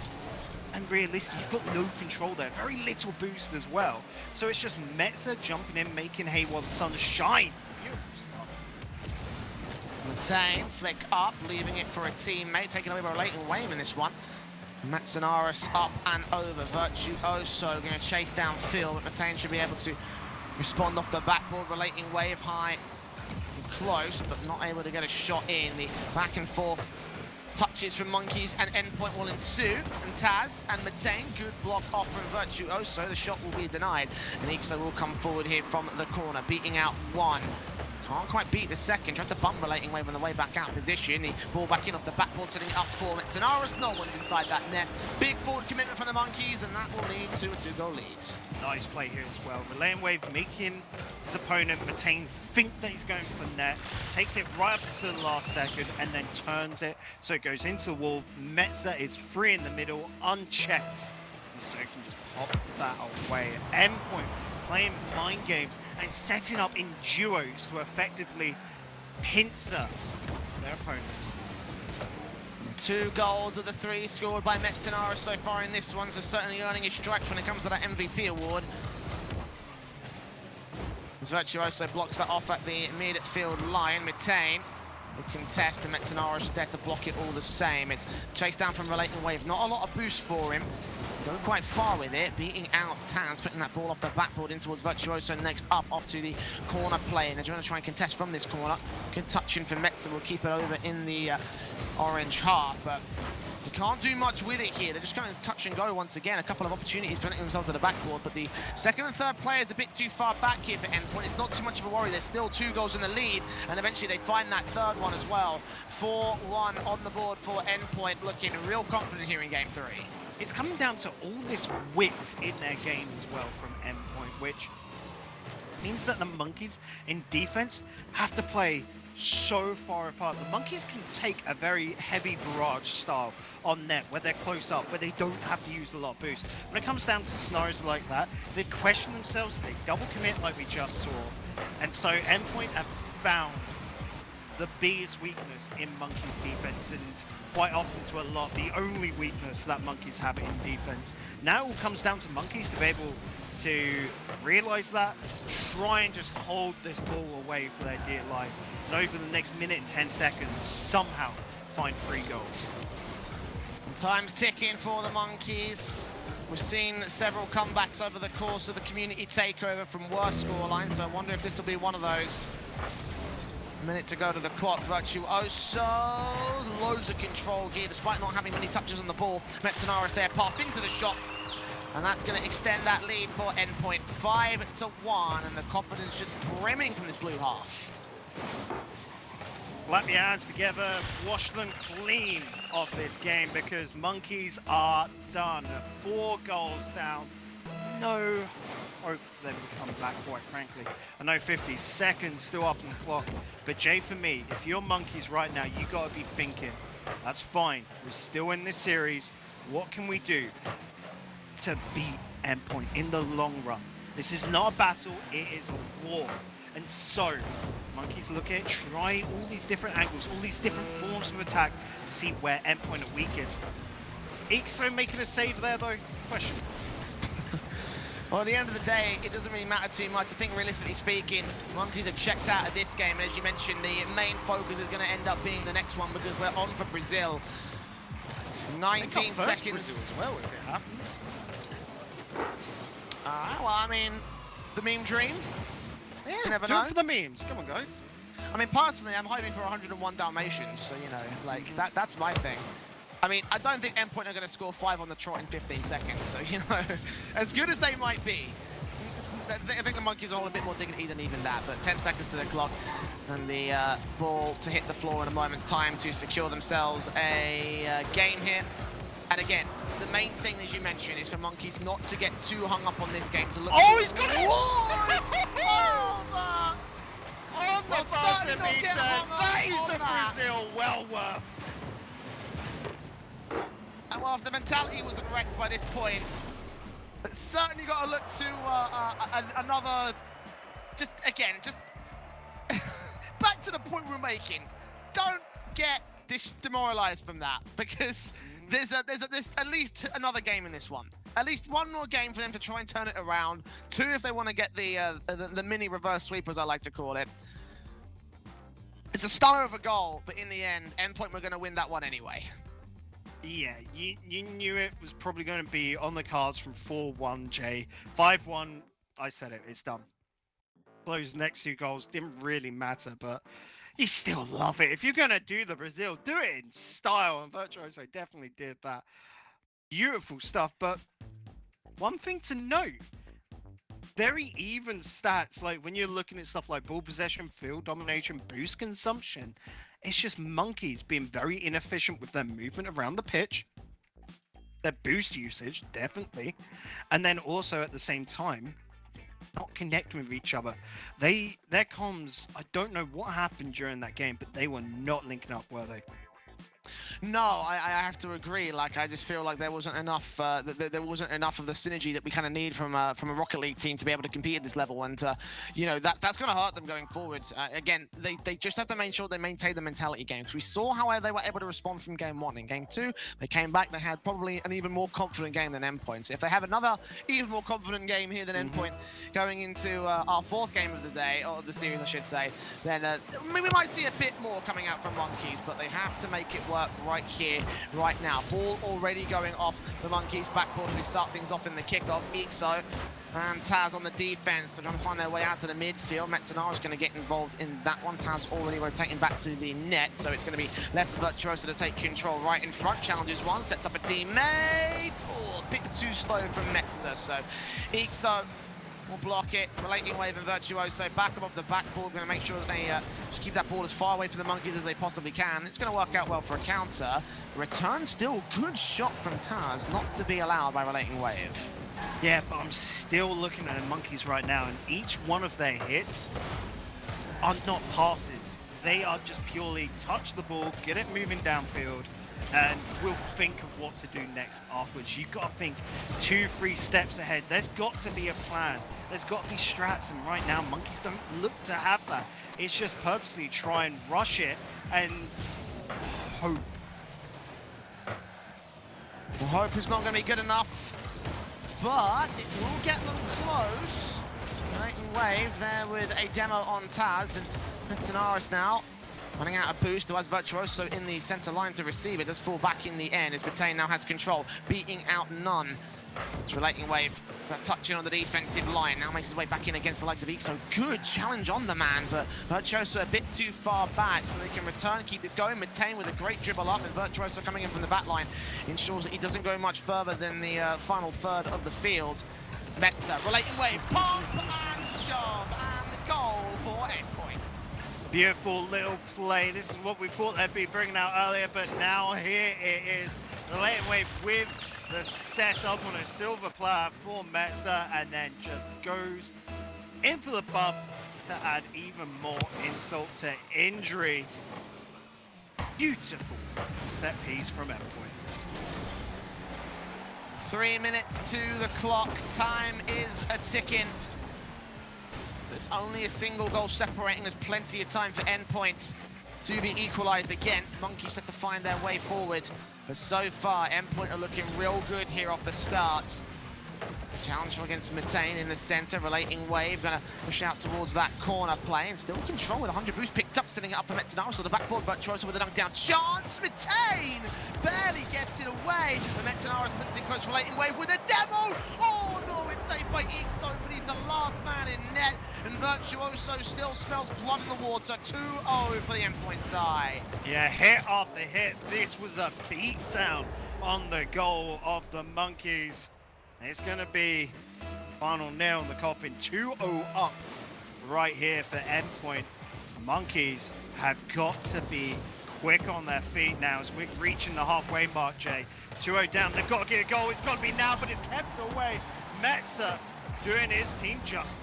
And realistically, you've got no control there. Very little boost as well. So it's just Metza jumping in, making hay while the sun shines. Beautiful stuff. Metain flick up, leaving it for a teammate, taken away by Relating Wave in this one. Metenaris up and over. Virtuoso going to chase downfield, but Metain should be able to respond off the backboard. Relating Wave high and close, but not able to get a shot in. The back and forth Touches from Monkeys and Endpoint will ensue. And Taz and Metain, good block off from Virtuoso. The shot will be denied. And Ixo will come forward here from the corner, beating out one. Can't quite beat the second. Tried to bump Relating Wave on the way back out position. The ball back in off the backboard, setting it up for Tarass. No one's inside that net. Big forward commitment from the Monkeys, and that will lead to a 2-goal lead. Nice play here as well. Relating Wave making his opponent, Metain, think that he's going for net. Takes it right up to the last second and then turns it. So it goes into the wall. Metza is free in the middle, unchecked. And so he can just pop that away. Endpoint playing mind games and setting up in duos to effectively pincer their opponents. 2 goals of the 3 scored by Metanara so far in this one, so certainly earning his stripes when it comes to that MVP award. As Virtuoso blocks that off at the midfield line. Metain will contest, and Metanara's there to block it all the same. It's chased down from Relating Wave, not a lot of boost for him. Going quite far with it, beating out Tans, putting that ball off the backboard in towards Virtuoso. Next up, off to the corner play, and they're going to try and contest from this corner. Good touch in for Metza, will keep it over in the orange half, but you can't do much with it here. They're just going to touch and go once again. A couple of opportunities presenting themselves to the backboard, but the second and third player is a bit too far back here for Endpoint. It's not too much of a worry. There's still 2 goals in the lead, and eventually they find that third one as well. 4-1 on the board for Endpoint, looking real confident here in Game 3. It's coming down to all this width in their game as well from Endpoint, which means that the Monkeys in defense have to play so far apart. The Monkeys can take a very heavy barrage style on net where they're close up, where they don't have to use a lot of boost. When it comes down to scenarios like that, they question themselves, they double commit like we just saw. And so Endpoint have found the biggest weakness in Monkeys defense, and quite often to a lot, the only weakness that Monkeys have in defense. Now it all comes down to Monkeys to be able to realize that, try and just hold this ball away for their dear life, and over the next minute and 10 seconds, somehow find 3 goals. And time's ticking for the Monkeys. We've seen several comebacks over the course of the community takeover from worse scorelines, so I wonder if this will be one of those. Minute to go to the clock. Virtuoso, loads of control here despite not having many touches on the ball. Metanara's there, passed into the shot, and that's going to extend that lead for Endpoint. 5-1, and the confidence just brimming from this blue half. Clap your hands together, wash them clean off this game, because Monkeys are done. 4 goals down. No hope for them to come back, quite frankly. I know 50 seconds still up on the clock, but Jay, for me, if you're Monkeys right now, you got to be thinking, that's fine, we're still in this series, what can we do to beat Endpoint in the long run? This is not a battle, it is a war. And so, Monkeys look at it, try all these different angles, all these different forms of attack, to see where Endpoint are weakest. Ixo making a save there though? Question. Well, at the end of the day, it doesn't really matter too much. I think realistically speaking, Monkeys have checked out of this game, and as you mentioned, the main focus is going to end up being the next one, because we're on for Brazil. 19 seconds. Brazil as well, if it happens. Well, I mean, the meme dream. Yeah, you never do know. it for the memes. Come on, guys. I mean, personally, I'm hoping for 101 Dalmatians, so, you know, like, that's my thing. I mean, I don't think Endpoint are going to score 5 on the trot in 15 seconds, so, you know, as good as they might be, I think the Monkeys hold a bit more dignity than even that, but 10 seconds to the clock, and the ball to hit the floor in a moment's time to secure themselves a game here. And again, the main thing, as you mentioned, is for Monkeys not to get too hung up on this game, to look... Oh, he's got it! On the buzzer beater! That is a Brazil well worth. And well, if the mentality wasn't wrecked by this point, it's certainly got to look to another... Just back to the point we're making. Don't get demoralized from that, because there's at least another game in this one. At least one more game for them to try and turn it around. 2 if they want to get the mini reverse sweep, as I like to call it. It's a stunner of a goal, but in the end, Endpoint were going to win that one anyway. Yeah, you knew it was probably going to be on the cards from 4-1, Jay. 5-1, I said it, it's done. Those next 2 goals didn't really matter, but you still love it. If you're gonna do the Brazil, do it in style, and Virtuoso definitely did that. Beautiful stuff, but one thing to note, very even stats, like when you're looking at stuff like ball possession, field domination, boost consumption, it's just Monkeys being very inefficient with their movement around the pitch, their boost usage, definitely, and then also at the same time, not connecting with each other. Their comms, I don't know what happened during that game, but they were not linking up, were they? No, I have to agree. Like, I just feel like there wasn't enough. There wasn't enough of the synergy that we kind of need from a Rocket League team to be able to compete at this level. And you know, that's going to hurt them going forward. Again, they just have to make sure they maintain the mentality game. Because we saw how they were able to respond from game 1. In game 2, they came back. They had probably an even more confident game than Endpoint. So if they have another even more confident game here than Endpoint going into our 4th game of the day, or the series, I should say, then we might see a bit more coming out from Monkeys. But they have to make it work right here, right now. Ball already going off the Monkeys' backboard as we start things off in the kickoff. Ixo and Taz on the defense. They're trying to find their way out to the midfield. Metenčuks is going to get involved in that one. Taz already rotating back to the net, so it's going to be left for Virtuoso to take control right in front. Challenges one, sets up a teammate. Oh, a bit too slow from Metza, so Ixo will block it. Relating Wave and Virtuoso back above the backboard. Going to make sure that they just keep that ball as far away from the Monkeys as they possibly can. It's going to work out well for a counter. Return still, good shot from Taz, not to be allowed by Relating Wave. Yeah, but I'm still looking at the Monkeys right now, and each one of their hits are not passes. They are just purely touch the ball, get it moving downfield, and we'll think of what to do next afterwards. You've got to think 2-3 steps ahead. There's got to be a plan. There's got to be strats, and right now, Monkeys don't look to have that. It's just purposely try and rush it and hope. Well, hope is not going to be good enough, but it will get them close. Relating Wave there with a demo on Taz, and Tarass now running out of boost, who has Virtuoso in the center line to receive it. Does fall back in the end as Batain now has control, beating out none. It's Relating Wave touching on the defensive line, now makes his way back in against the likes of Ixo. Good challenge on the man, but Virtuoso a bit too far back, so they can return, keep this going. Batain with a great dribble up, and Virtuoso coming in from the back line ensures that he doesn't go much further than the final third of the field. It's Metza, Relating Wave, pump and shove, and goal for Endpoint. Beautiful little play. This is what we thought they'd be bringing out earlier, but now here it is. Relating Wave with the setup on a silver platter for Metza, and then just goes in for the bump to add even more insult to injury. Beautiful set piece from Endpoint. 3 minutes to the clock. Time is a ticking. There's only a single goal separating. There's plenty of time for Endpoint to be equalized against. Monkeys have to find their way forward. But so far, Endpoint are looking real good here off the start. Challenge against Metain in the center. Relating Wave gonna push out towards that corner play, and still control with 100 boost picked up, setting it up for Metenčuks. So the backboard, Virtuoso with a dunk down. Chance! Metain barely gets it away. But Metenčuks puts in close. Relating Wave with a demo! Oh no, it's saved by Ixo, but he's the last man in net. And Virtuoso still smells blood in the water. 2-0 for the Endpoint side. Yeah, hit after hit. This was a beatdown on the goal of the Monkeys. It's going to be final nail in the coffin. 2-0 up right here for Endpoint. Monkeys have got to be quick on their feet now as we're reaching the halfway mark, Jay. 2-0 down. They've got to get a goal. It's got to be now, but it's kept away. Metza doing his team justice.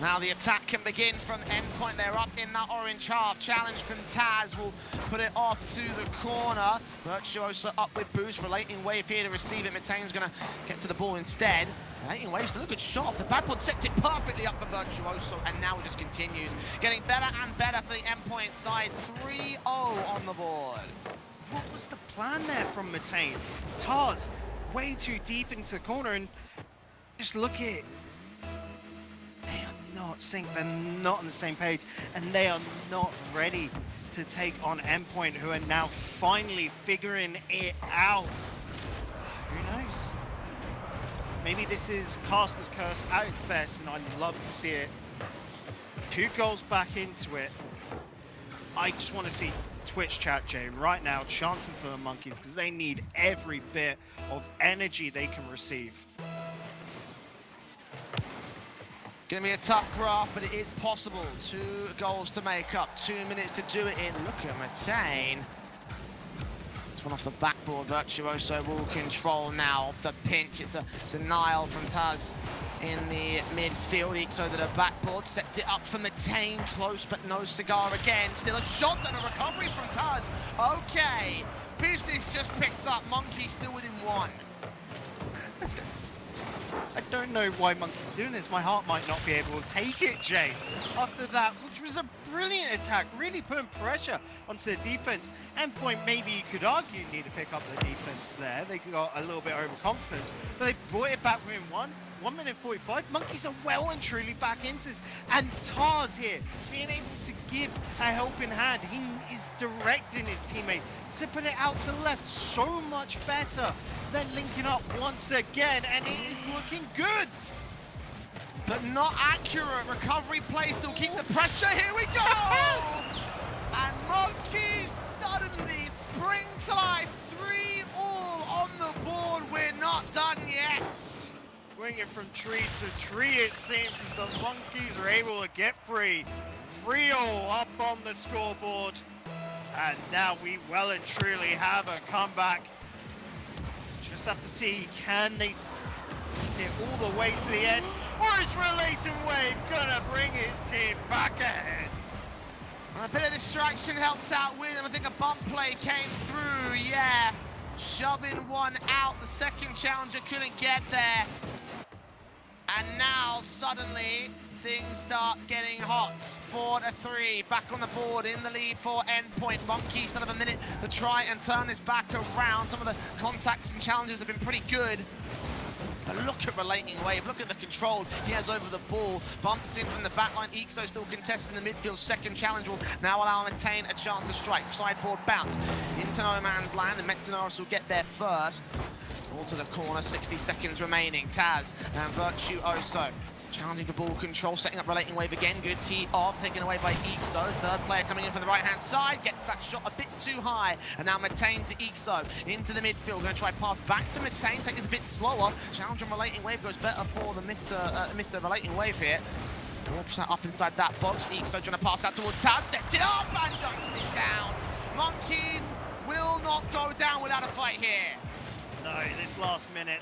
Now the attack can begin from Endpoint. They're up in that orange half. Challenge from Taz will put it off to the corner. Virtuoso up with boost. Relating Wave here to receive it. Metain's going to get to the ball instead. Relating Wave still a good shot off the backboard. Sets it perfectly up for Virtuoso. And now it just continues. Getting better and better for the Endpoint side. 3-0 on the board. What was the plan there from Metain? Taz way too deep into the corner, and just look at it. They are not synced, they're not on the same page, and they are not ready to take on Endpoint, who are now finally figuring it out. Who knows? Maybe this is Caster's Curse at its best, and I'd love to see it. 2 goals back into it. I just want to see Twitch chat, Jay, right now chanting for the Monkeys because they need every bit of energy they can receive. Gonna be a tough graph, but it is possible. 2 goals to make up, 2 minutes to do it in. Look at Metain. It's one off the backboard. Virtuoso will control now the pinch. It's a denial from Taz in the midfield. Ixo to the backboard, sets it up for Metain. Close, but no cigar again. Still a shot and a recovery from Taz. Okay, business just picked up. Monkey still within 1. I don't know why Monkey's doing this. My heart might not be able to take it, Jay. After that, which was a brilliant attack, really putting pressure onto the defense. Endpoint, maybe you could argue, need to pick up the defense there. They got a little bit overconfident, but they brought it back within 1 minute 45. Monkeys are well and truly back into this. And Tars here, being able to give a helping hand. He is directing his teammate to put it out to the left so much better. They're linking up once again, and it is looking good. But not accurate. Recovery play, still keep the pressure. Here we go! And Monkeys suddenly spring to life. 3-all on the board. We're not done yet. Bringing from tree to tree, it seems, as the Monkeys are able to get free. 3-all up on the scoreboard. And now we well and truly have a comeback. Just have to see, can they get all the way to the end? Or is Relating Wave gonna bring his team back ahead? A bit of distraction helped out with him. I think a bump play came through, yeah. Shoving one out, the second challenger couldn't get there. And now, suddenly, things start getting hot. 4-3, back on the board, in the lead for Endpoint. Monkeys still have a minute to try and turn this back around. Some of the contacts and challenges have been pretty good. But look at Relating Wave, look at the control he has over the ball. Bumps in from the backline, Ixo still contesting the midfield. Second challenge will now allow him to maintain a chance to strike. Sideboard bounce into no man's land, and Metenčuks will get there first. Ball to the corner, 60 seconds remaining. Taz and Virtuoso challenging for ball control, setting up Relating Wave again. Good tee off, taken away by Ixo. Third player coming in from the right-hand side, gets that shot a bit too high. And now Metain to Ixo, into the midfield. Going to try pass back to Metain, take this a bit slower. Challenge on Relating Wave goes better for the Mr. Relating Wave here. Up inside that box, Ixo trying to pass out towards Taz, sets it up and dunks it down. Monkeys will not go down without a fight here. No, this last minute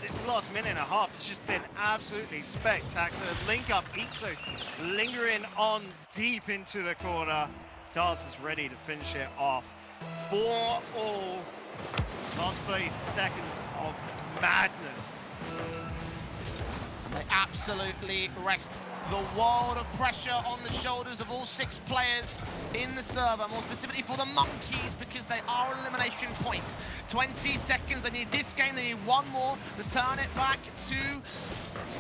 and a half has just been absolutely spectacular. Link up, Ixo lingering on deep into the corner. Tars is ready to finish it off. 4-all. Last 30 seconds of madness. And they absolutely rest the world of pressure on the shoulders of all 6 players in the server, more specifically for the Monkeys, because they are elimination points. 20 seconds, they need this game, they need one more to turn it back to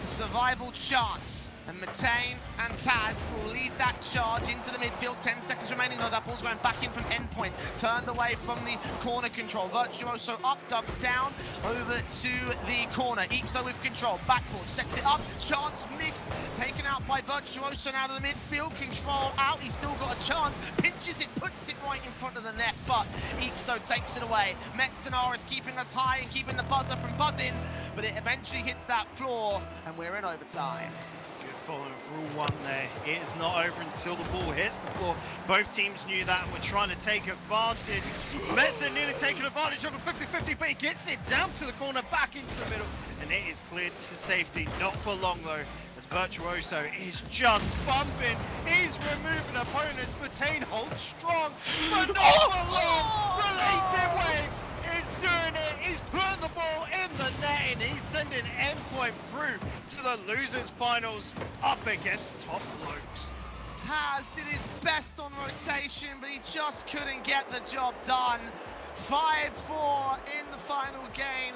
a survival chance. And Metain and Taz will lead that charge into the midfield. 10 seconds remaining though, that ball's going back in from Endpoint. Turned away from the corner control. Virtuoso up, dumped down, over to the corner. Ixo with control, backboard, sets it up, chance missed. Taken out by Virtuoso out of the midfield. Control out, he's still got a chance. Pinches it, puts it right in front of the net, but Ixo takes it away. Metenčuks is keeping us high and keeping the buzzer from buzzing, but it eventually hits that floor, and we're in overtime. Following rule 1 there. It is not over until the ball hits the floor. Both teams knew that and were trying to take advantage. Metzen nearly taking advantage of a 50-50, but he gets it down to the corner, back into the middle, and it is cleared to safety. Not for long though, as Virtuoso is just bumping. He's removing opponents. Metain holds strong, but not for long. Relating Wave is doing it. He's putting the ball in the net and he's sending Endpoint through to the losers finals up against Top Blokes. Taz did his best on rotation, but he just couldn't get the job done. 5-4 in the final game,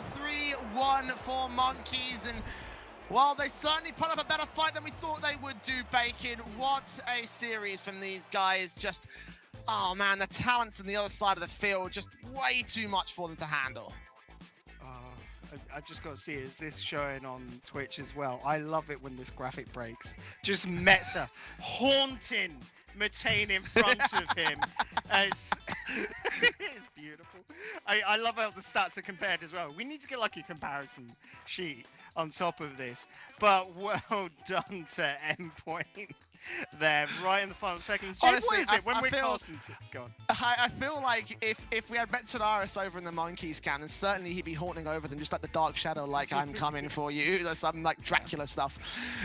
3-1 for Monkeys, and while they certainly put up a better fight than we thought they would do, Bacon, what a series from these guys. Just, oh man, the talents on the other side of the field, just way too much for them to handle. I've just got to see, is this showing on Twitch as well? I love it when this graphic breaks. Just Metza haunting Matane in front of him. As it's beautiful. I love how the stats are compared as well. We need to get like a comparison sheet on top of this. But well done to Endpoint there, right in the final seconds. Jay, Honestly, what is it when I we're feel- casting to... Go on. I feel like if we had Tarass over in the Monkey scan, then certainly he'd be haunting over them just like the Dark Shadow, like I'm coming for you. There's some like Dracula stuff.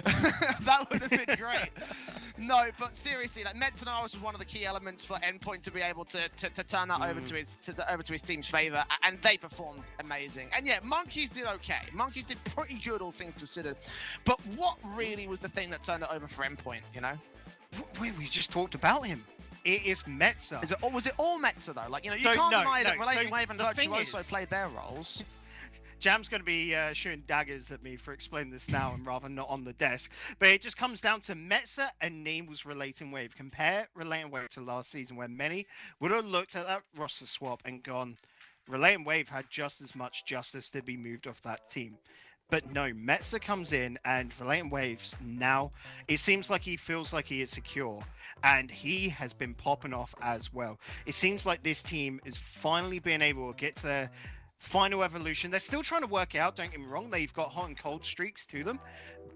That would have been great. No, but seriously, like Tarass was one of the key elements for Endpoint to be able to turn that over to his team's favor, and they performed amazing. And yeah, Monkeys did okay. Monkeys did pretty good, all things considered. But what really was the thing that turned it over for Endpoint? You know? Wait, we just talked about him. It is Metza. Was it all Metza though? Like, you know, you No, can't no, deny that no. Relating So Wave and the thing Virtuoso is- played their roles. Jam's going to be shooting daggers at me for explaining this now and rather not on the desk. But it just comes down to Metza and Neem's Relating Wave. Compare Relating Wave to last season, where many would have looked at that roster swap and gone, Relating Wave had just as much justice to be moved off that team. But no, Metza comes in and Relating Waves now, it seems like he feels like he is secure. And he has been popping off as well. It seems like this team is finally being able to get to their final evolution. They're still trying to work out, don't get me wrong. They've got hot and cold streaks to them.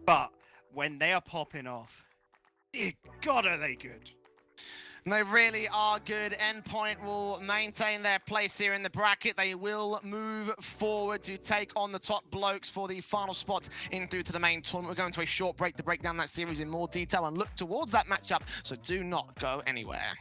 But when they are popping off, dear God, are they good. They really are good. Endpoint will maintain their place here in the bracket. They will move forward to take on the top blokes for the final spot in through to the main tournament. We're going to a short break to break down that series in more detail and look towards that matchup, so do not go anywhere.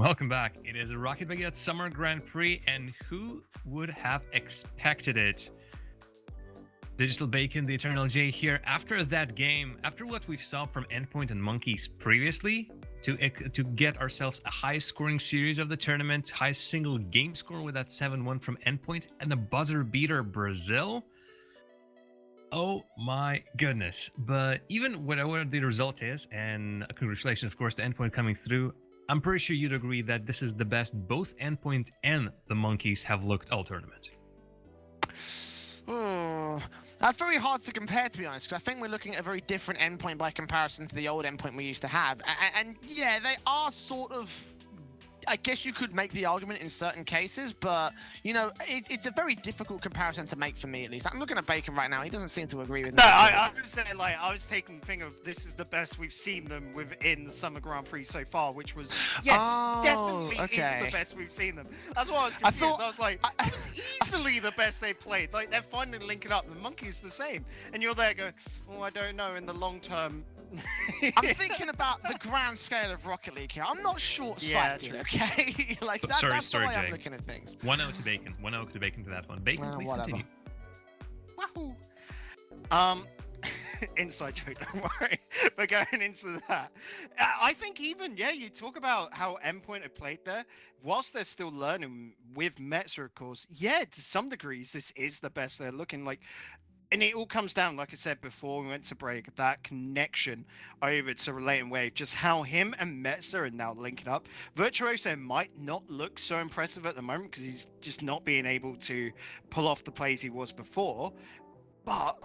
Welcome back. It is a Rocket Baguette Summer Grand Prix, and who would have expected it? Digital Bacon, the TheEternalJay here. After that game, after what we've saw from Endpoint and Monkeys previously, to get ourselves a high-scoring series of the tournament, high single game score with that 7-1 from Endpoint, and a buzzer beater Brazil. Oh my goodness. But even whatever the result is, and congratulations, of course, to Endpoint coming through, I'm pretty sure you'd agree that this is the best both Endpoint and the Monkeys have looked all tournament. Oh, that's very hard to compare, to be honest, because I think we're looking at a very different Endpoint by comparison to the old Endpoint we used to have. And yeah, they are sort of... I guess you could make the argument in certain cases, but, you know, it's a very difficult comparison to make for me, at least. I'm looking at Bacon right now. He doesn't seem to agree with me. No, I was saying, like, I was taking the thing of this is the best we've seen them within the Summer Grand Prix so far, which was, yes, definitely is the best we've seen them. That's why I was confused. I was like, it was easily the best they've played. Like, they're finally linking up. The Monkeys the same. And you're there going, oh, I don't know, in the long term... I'm thinking about the grand scale of Rocket League here. I'm not short-sighted, okay? Like that's the way I'm looking at things. 1-0 to Bacon. 1-0 to Bacon to that one. Bacon, please continue. Wahoo! Inside joke, don't worry. But going into that, I think even, you talk about how Endpoint have played there. Whilst they're still learning with Metzer, of course, to some degrees, this is the best they're looking like. And it all comes down, like I said before we went to break, that connection over to Relay and Wave, just how him and Metzer are now linking up. Virtuoso might not look so impressive at the moment because he's just not being able to pull off the plays he was before, but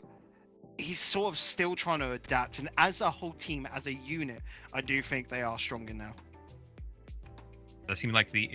he's sort of still trying to adapt. And as a whole team, as a unit, I do think they are stronger now. It seems like the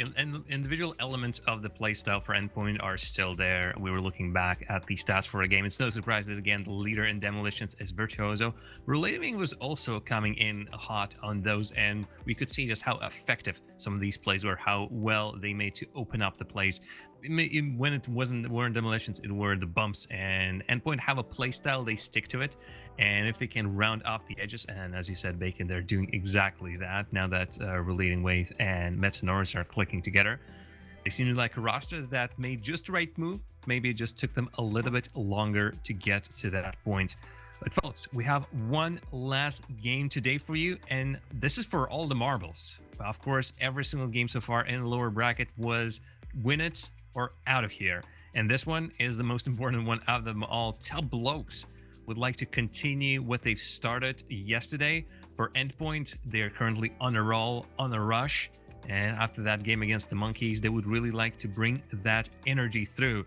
individual elements of the playstyle for Endpoint are still there. We were looking back at the stats for a game. It's no surprise that, again, the leader in demolitions is Virtuoso. Relating was also coming in hot on those, and we could see just how effective some of these plays were, how well they made to open up the plays. When it weren't demolitions, it were the bumps, and Endpoint have a playstyle, they stick to it. And if they can round off the edges, and as you said, Bacon, they're doing exactly that now that Relating Wave and Mets and Norris are clicking together. They seem like a roster that made just the right move. Maybe it just took them a little bit longer to get to that point. But folks, we have one last game today for you, and this is for all the marbles. Of course, every single game so far in the lower bracket was win it or out of here. And this one is the most important one out of them all. Top Blokes would like to continue what they've started yesterday. For Endpoint, they are currently on a roll, on a rush, and after that game against the Monkeys, they would really like to bring that energy through.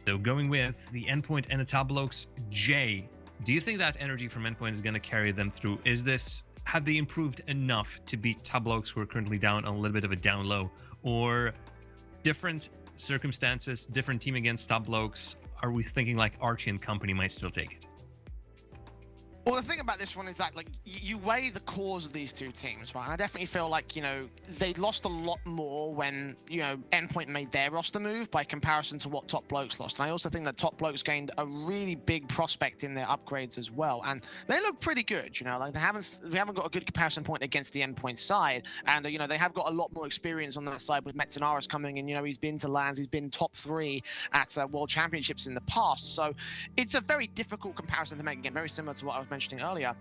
So going with the Endpoint and the Top Blokes, Jay, do you think that energy from Endpoint is going to carry them through? Have they improved enough to beat Top Blokes, who are currently down on a little bit of a down low, or different circumstances, different team against Top Blokes? Are we thinking like Archie and company might still take it? Well, the thing about this one is that, like, you weigh the cause of these two teams, right? And I definitely feel like, you know, they lost a lot more when, you know, Endpoint made their roster move by comparison to what Top Blokes lost. And I also think that Top Blokes gained a really big prospect in their upgrades as well. And they look pretty good, you know, like we haven't got a good comparison point against the Endpoint side. And, you know, they have got a lot more experience on that side with Metenaris coming in. You know, he's been to lands, he's been top 3 at World Championships in the past. So it's a very difficult comparison to make. Again, very similar to what I was mentioning earlier.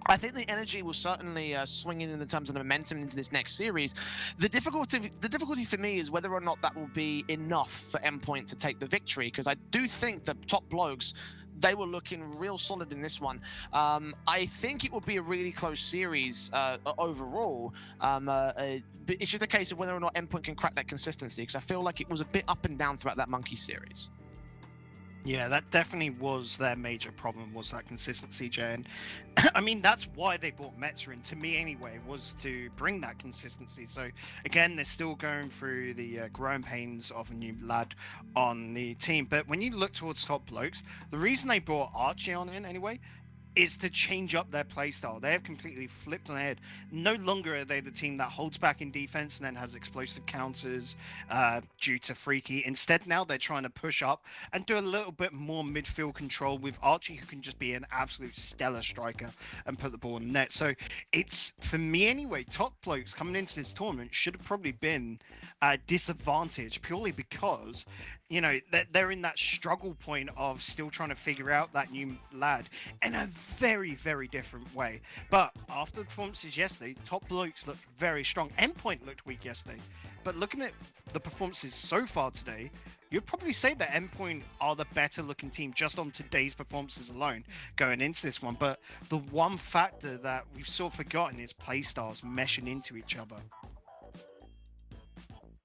I think the energy will certainly swing in the terms of the momentum into this next series. The difficulty for me is whether or not that will be enough for Endpoint to take the victory, because I do think that Top Blokes, they were looking real solid in this one. I think it will be a really close series overall. But it's just a case of whether or not Endpoint can crack that consistency, because I feel like it was a bit up and down throughout that Monkey series. Yeah, that definitely was their major problem, was that consistency, Jay. And I mean, that's why they brought Metzer in, to me anyway, was to bring that consistency. So again, they're still going through the growing pains of a new lad on the team. But when you look towards Top Blokes, the reason they brought Archie on in anyway, is to change up their playstyle. They have completely flipped on their head. No longer are they the team that holds back in defense and then has explosive counters due to Freaky. Instead, now they're trying to push up and do a little bit more midfield control with Archie, who can just be an absolute stellar striker and put the ball in the net. So it's, for me anyway, top blokes coming into this tournament should have probably been disadvantaged purely because they're in that struggle point of still trying to figure out that new lad in a very, very different way. But after the performances yesterday, top blokes looked very strong. Endpoint looked weak yesterday. But looking at the performances so far today, you'd probably say that Endpoint are the better looking team just on today's performances alone going into this one. But the one factor that we've sort of forgotten is playstyles meshing into each other.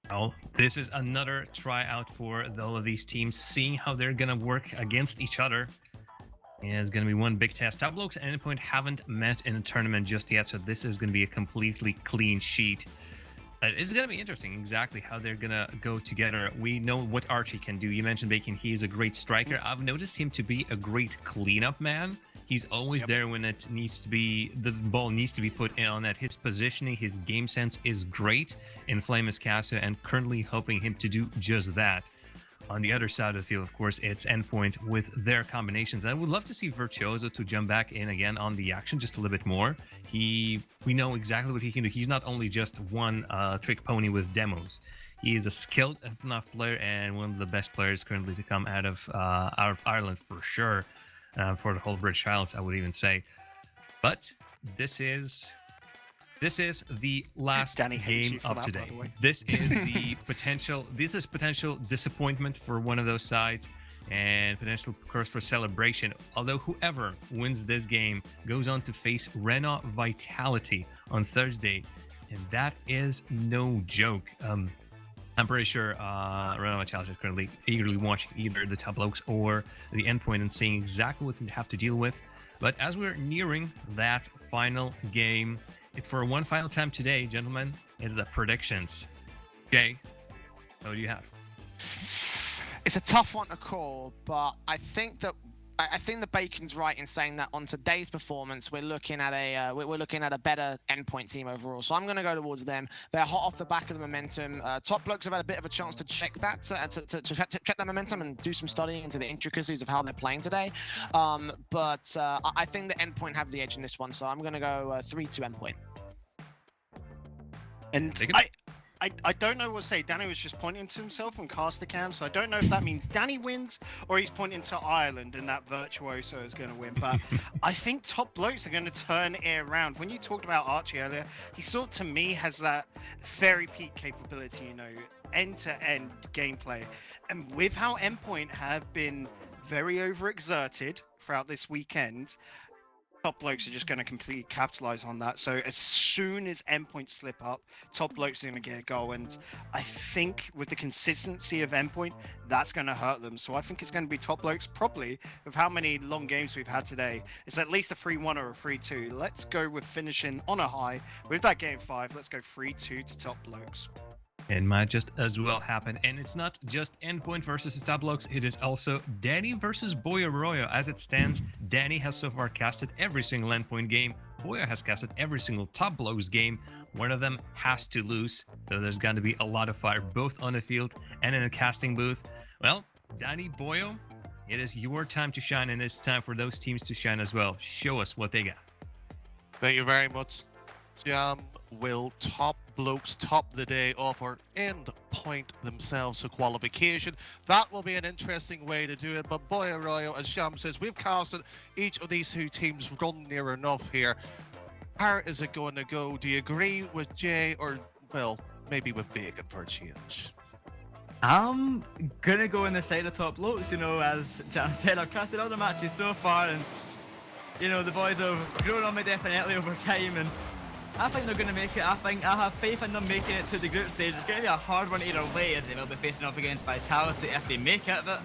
Well, this is another tryout for all of these teams, seeing how they're going to work against each other. And it's going to be one big test. Top blokes and Endpoint haven't met in a tournament just yet, so this is going to be a completely clean sheet. It's going to be interesting exactly how they're going to go together. We know what Archie can do. You mentioned Bacon. He is a great striker. I've noticed him to be a great cleanup man. He's always there when it needs to be, the ball needs to be put in on net. His positioning, his game sense is great in Flamus Casa, and currently helping him to do just that. On the other side of the field, of course, it's Endpoint with their combinations. I would love to see Virtuoso to jump back in again on the action just a little bit more. We know exactly what he can do. He's not only just one trick pony with demos. He is a skilled enough player and one of the best players currently to come out of Ireland for sure. For the whole British Isles, I would even say. But this is the last game of today. This is the potential disappointment for one of those sides and potential course for celebration. Although whoever wins this game goes on to face Renault Vitality on Thursday, and that is no joke. I'm pretty sure Renault Vitality is currently eagerly watching either the top blokes or the Endpoint and seeing exactly what they have to deal with. But as we're nearing that final game, it's for one final time today, gentlemen, is the predictions. Jay, what do you have? It's a tough one to call, but I think the Bacon's right in saying that on today's performance, we're looking at a better Endpoint team overall. So I'm going to go towards them. They're hot off the back of the momentum. Top blokes have had a bit of a chance to check that, to check that momentum and do some studying into the intricacies of how they're playing today. But I think the Endpoint have the edge in this one, so I'm going to go 3-2 Endpoint. And I don't know what to say. Danny was just pointing to himself on cast the cam, so I don't know if that means Danny wins or he's pointing to Ireland and that Virtuoso is going to win. But I think top blokes are going to turn it around. When you talked about Archie earlier, he sort of, to me, has that fairy peak capability, end-to-end gameplay. And with how Endpoint have been very overexerted throughout this weekend, top blokes are just going to completely capitalize on that. So as soon as Endpoint slip up, top blokes are going to get a goal. And I think with the consistency of Endpoint, that's going to hurt them. So I think it's going to be top blokes, probably, with how many long games we've had today. It's at least a 3-1 or a 3-2. Let's go with finishing on a high. With that game 5, let's go 3-2 to top blokes. It might just as well happen. And it's not just Endpoint versus the top blokes, it is also Danny versus Boyoroyo. As it stands, Danny has so far casted every single Endpoint game. Boyo has casted every single top blokes game. One of them has to lose, so there's going to be a lot of fire both on the field and in a casting booth. Well, Danny, Boyo, it is your time to shine, and it's time for those teams to shine as well. Show us what they got. Thank you very much, Jam. Will top blokes top the day offer Endpoint themselves a qualification? That will be an interesting way to do it. But Boyoroyo, as Sham says, we've casted each of these two teams run near enough here. How is it going to go? Do you agree with Jay, or, well, maybe with Bacon for a change? I'm gonna go on the side of top blokes, as Jam said. I've casted all the matches so far, and the boys have grown on me definitely over time, and I think they're going to make it. I have faith in them making it to the group stage. It's going to be a hard one either way, as they will be facing off against Vitality if they make it. But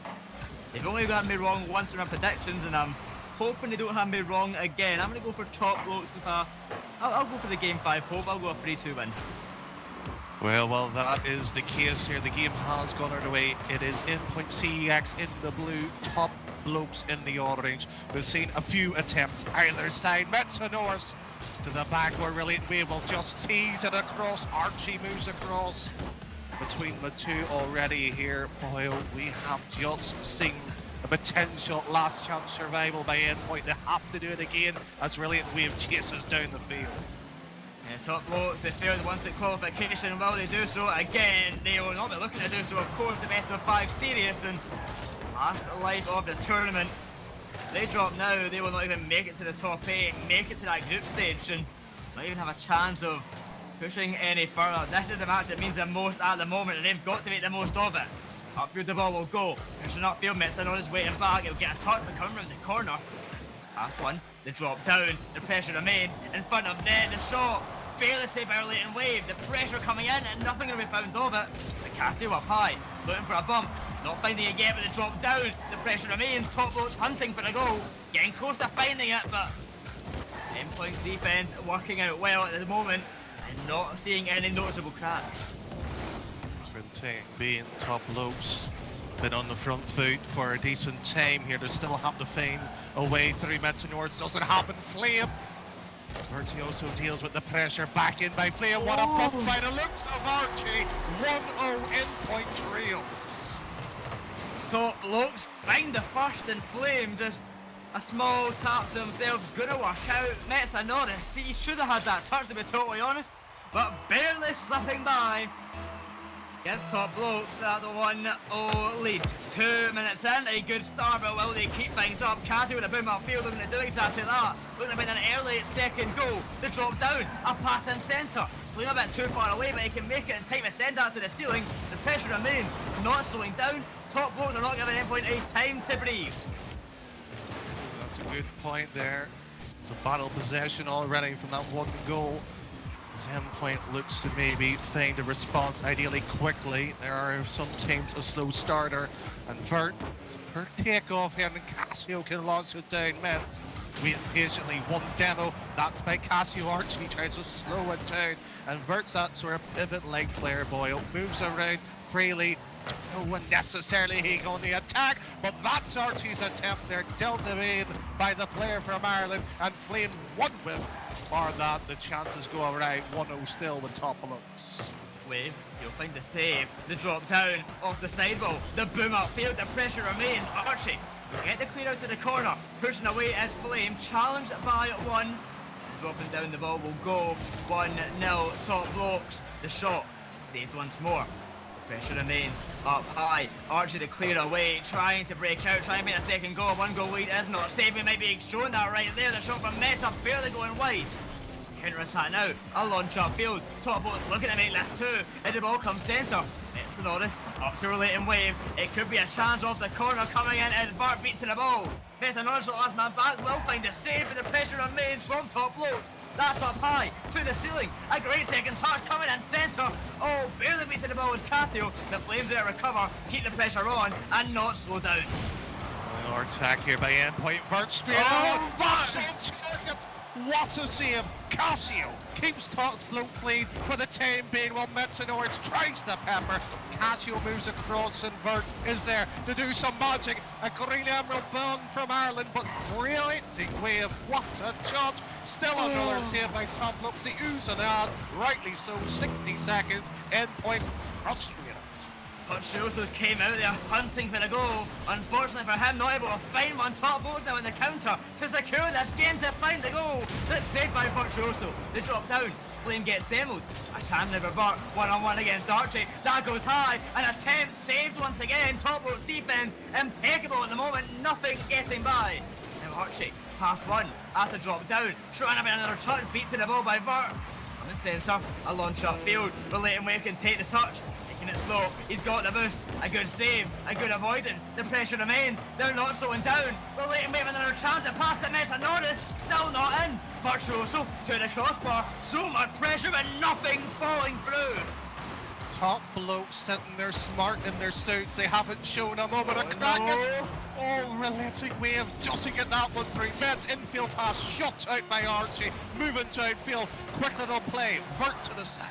they've only got me wrong once in my predictions, and I'm hoping they don't have me wrong again. I'm going to go for top blokes. I'll go for the game 5 hope. I'll go a 3-2 win. Well, that is the case here. The game has gone our way. It is Endpoint CEX in the blue, top blokes in the orange. We've seen a few attempts either side. Metenčuks to the back where really we will just tease it across. Archie moves across between the two already here. Boy, we have just seen a potential last chance survival by Endpoint. They have to do it again as Brilliant Wave chases down the field. Yeah, top blokes, they failed once at qualification. Will they do so again? They will not be looking to do so, of course, the best of 5 series and last life of the tournament. If they drop now, they will not even make it to the top 8, make it to that group stage, and not even have a chance of pushing any further. This is the match that means the most at the moment, and they've got to make the most of it. Upfield the ball will go. Pushing upfield, Metenčuks waiting back. He'll get a touch, but coming around the corner. Last one, the drop down. The pressure remains in front of net. The shot barely saved by our latent wave. The pressure coming in, and nothing will be found of it. The Casio up high, looking for a bump. Not finding it yet, but the drop down. The pressure remains. Top blokes hunting for the goal. Getting close to finding it, but Endpoint defense working out well at the moment, and not seeing any noticeable cracks. Being top blokes, been on the front foot for a decent time here. They still have to find a way through. Metenčuks doesn't happen. Flame. Virtuoso deals with the pressure. Back in by Flame. What a bump by the looks of Archie. 1-0 Endpoint trail. Top blokes find the first, and Flame just a small tap to himself. Gonna work out. Metenčuks, he should have had that touch, to be totally honest, but barely slipping by. Gives top blokes that 1-0 lead. 2 minutes in, a good start, but will they keep things up? Cassie with a boom upfield, looking to do exactly that. Looking to be an early second goal. The drop down, a pass in centre. Playing a bit too far away, but he can make it in time to send that to the ceiling. The pressure remains, not slowing down. Top blokes are not giving Endpoint a time to breathe. That's a good point there. It's a battle possession already from that one goal. Endpoint looks to maybe find a response ideally quickly. There are sometimes a slow starter, and Vert, per takeoff here, and Casio can launch it down. Mets waiting patiently, one demo, that's by Casio. Archie tries to slow it down, and Vert's that sort of pivot-like player. Boyle moves around freely. No one necessarily he on the attack, but that's Archie's attempt. They're dealt in by the player from Ireland, and Flame one with. For that, the chances go around. 1-0 still with top blokes. Wave, he'll find the save. The drop down off the sidewall. The boom upfield, the pressure remains. Archie, get the clear out to the corner. Pushing away as Flame, challenged by 1. Dropping down the ball will go 1-0 top blokes. The shot saved once more. The pressure remains up high. Archie to clear away, trying to break out, trying to make a second goal. 1 goal lead is not saving, might be showing that right there. The shot from Meta barely going wide. Counter attack now, a launch upfield. Top blokes looking to make this 2. And the ball comes centre. Metenčuks up to relating wave. It could be a chance off the corner coming in as Bart beats in the ball. Metenčuks, the last man back, will find a save, but the pressure remains from top blokes. That's up high, to the ceiling. A great second touch coming in centre. Oh, barely beating the ball with Casio. The Flames there recover, keep the pressure on, and not slow down. Another attack here by Endpoint. Vert straight on. That's on target. What a save. Casio keeps top bloke clean for the time being while Metenčuks tries the pepper. Casio moves across, and Vert is there to do some magic. A green emerald bone from Ireland, but brilliant wave. What a shot. Still another save by top blokes. The oohs and ahs, rightly so. 60 seconds. Endpoint frustrated. But Joessi came out there hunting for the goal. Unfortunately for him, not able to find one. Top blokes now in the counter to secure this game to find the goal. That's saved by Joessi. They drop down. Flame gets demoed. A chance to revert 1-on-1 against Archie. That goes high. An attempt saved once again. Top blokes defense impeccable at the moment. Nothing getting by. Now Archie past 1 after drop down. Trying to be another touch. Beat to the ball by Vert. On the centre, a launch upfield. Relating wave can take the touch. It slow, he's got the boost, a good save, a good avoidance, the pressure remains, they're not slowing down, we're letting maybe another chance to pass the Metenčuks, still not in, Virtuoso to the crossbar, so much pressure but nothing falling through. Top blokes sitting there smart in their suits, they haven't shown a moment of crackness. No. Oh, relating wave, just to get that one through. Mets infield pass, shot out by Archie, moving downfield, quick little play, Vert to the side.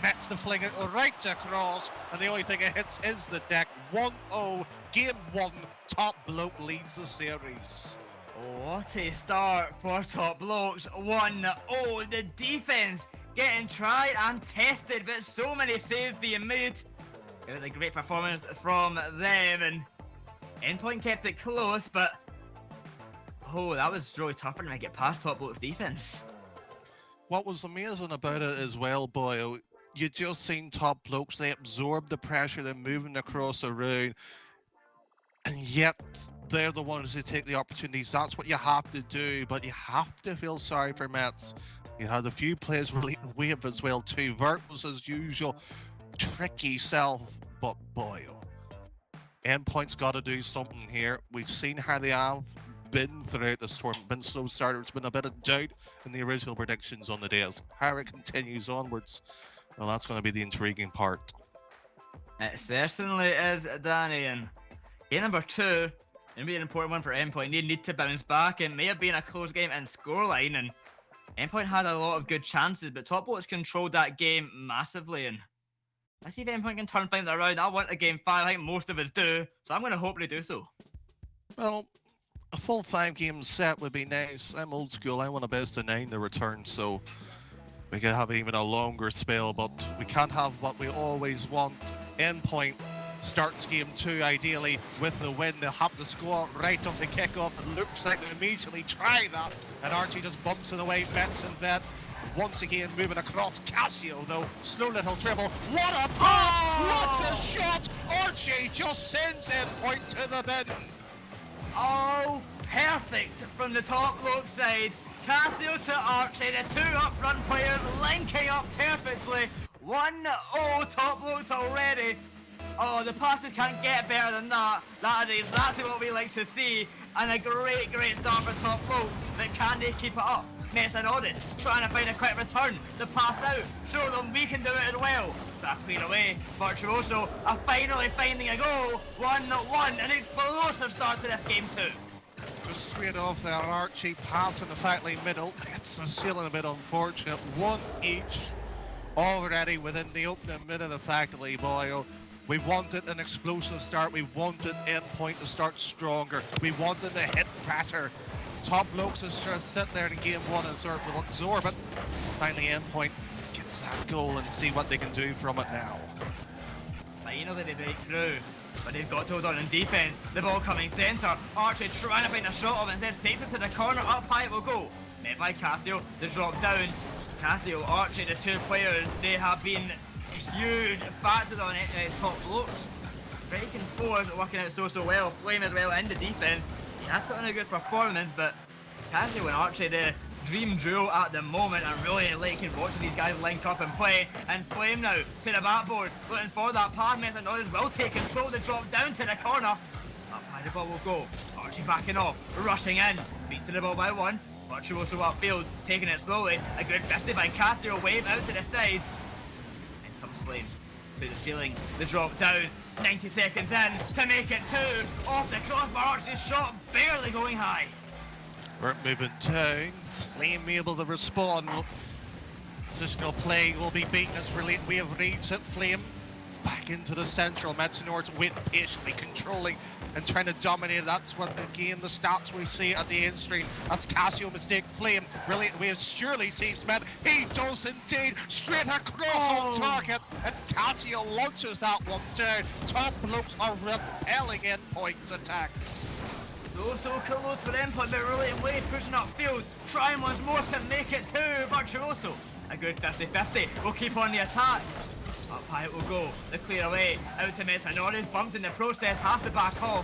Mets to fling it right across, and the only thing it hits is the deck. 1-0 Game 1, Top Bloke leads the series. What a start for Top Blokes. 1-0. The defense getting tried and tested, but so many saves being made. It was a great performance from them, and Endpoint kept it close, but oh, that was really tough for them to get past Top Blokes' defense. What was amazing about it as well, Boyo, you just seen Top Blokes, they absorb the pressure, they're moving across the road, and yet they're the ones who take the opportunities. That's what you have to do, but you have to feel sorry for Mets. You had a few plays relating wave as well too. Vert was as usual, tricky self, but Boyo, Endpoint's got to do something here. We've seen how they have been throughout this tournament, been slow starter. It's been a bit of doubt in the original predictions on the days. How it continues onwards, well, that's going to be the intriguing part. It certainly is, Danny. And game number 2, it'll be an important one for Endpoint. They need to bounce back. It may have been a close game in scoreline, and Endpoint had a lot of good chances, but Top Blokes controlled that game massively. And let's see if Endpoint can turn things around. I want a game 5. I think most of us do, so I'm going to hope they do so. Well, a full 5-game set would be nice. I'm old school. I want a best of 9 to return, so we could have even a longer spell, but we can't have what we always want. Endpoint starts game 2 ideally with the win. They'll have to score right off the kickoff. It looks like they immediately try that, and Archie just bumps it away. Mets and Vet once again moving across. Casio though, slow little dribble. What a pass! What a shot! Archie just sends Endpoint to the bin. Oh, perfect from the Top Bloke side. Casio to Archie, the 2 up front players linking up perfectly. 1-0 Top Blokes already. Oh, the passes can't get better than that. That is exactly what we like to see. And a great start for Top Blokes. But can they keep it up? Mets and Audit trying to find a quick return. The pass out. Show them we can do it as well. Back clear away. Virtuoso are finally finding a goal. 1-1. An explosive start to this game too. Just straight off there, Archie passing the Fatley middle. It's the ceiling a bit unfortunate. 1 each already within the opening minute of Fatley, Boyo. We wanted an explosive start. We wanted Endpoint to start stronger. We wanted the hit patter. Top Blokes is just sit there in game 1 and sort of absorb it. Finally, Endpoint gets that goal and see what they can do from it now. Finally they break through, but they've got to hold on in defense. The ball coming centre. Archie trying to find a shot of it, instead takes it to the corner. Up high it will go. Met by Casio. The drop down. Casio, Archie, the 2 players, they have been huge factors on it. Top Blokes breaking forwards, working out so well. Flame as well in the defense. That's put in a good performance, but Casio and Archie, the dream duo at the moment. I'm really liking watching these guys link up and play. And Flame now to the backboard, looking for that pass. Mets and others will take control. The drop down to the corner. Up high the ball will go. Archie backing off, rushing in, beat to the ball by 1. Virtuoso upfield, taking it slowly. A good 50 by Casio, wave out to the side. In comes Flame to the ceiling. The drop down. 90 seconds in to make it 2. Off the crossbar, Archie's shot barely going high. We're moving down. Flame able to respond. Positional play will be beaten as we have reads at Flame. Back into the central. Metenčuks waiting patiently, controlling and trying to dominate. That's what the game, the stats we see at the end stream. That's Casio mistake. Flame brilliant way surely sees Met. He does indeed. Straight across on target. And Casio launches that one down. Top Blokes are repelling Endpoint's attacks. So close for Endpoint, but really way pushing upfield. Trying once more to make it 2. Virtuoso. A good 50-50. We'll keep on the attack. Up high it will go. The clear away. Out to Metenčuks. Bumped in the process. Have to back off.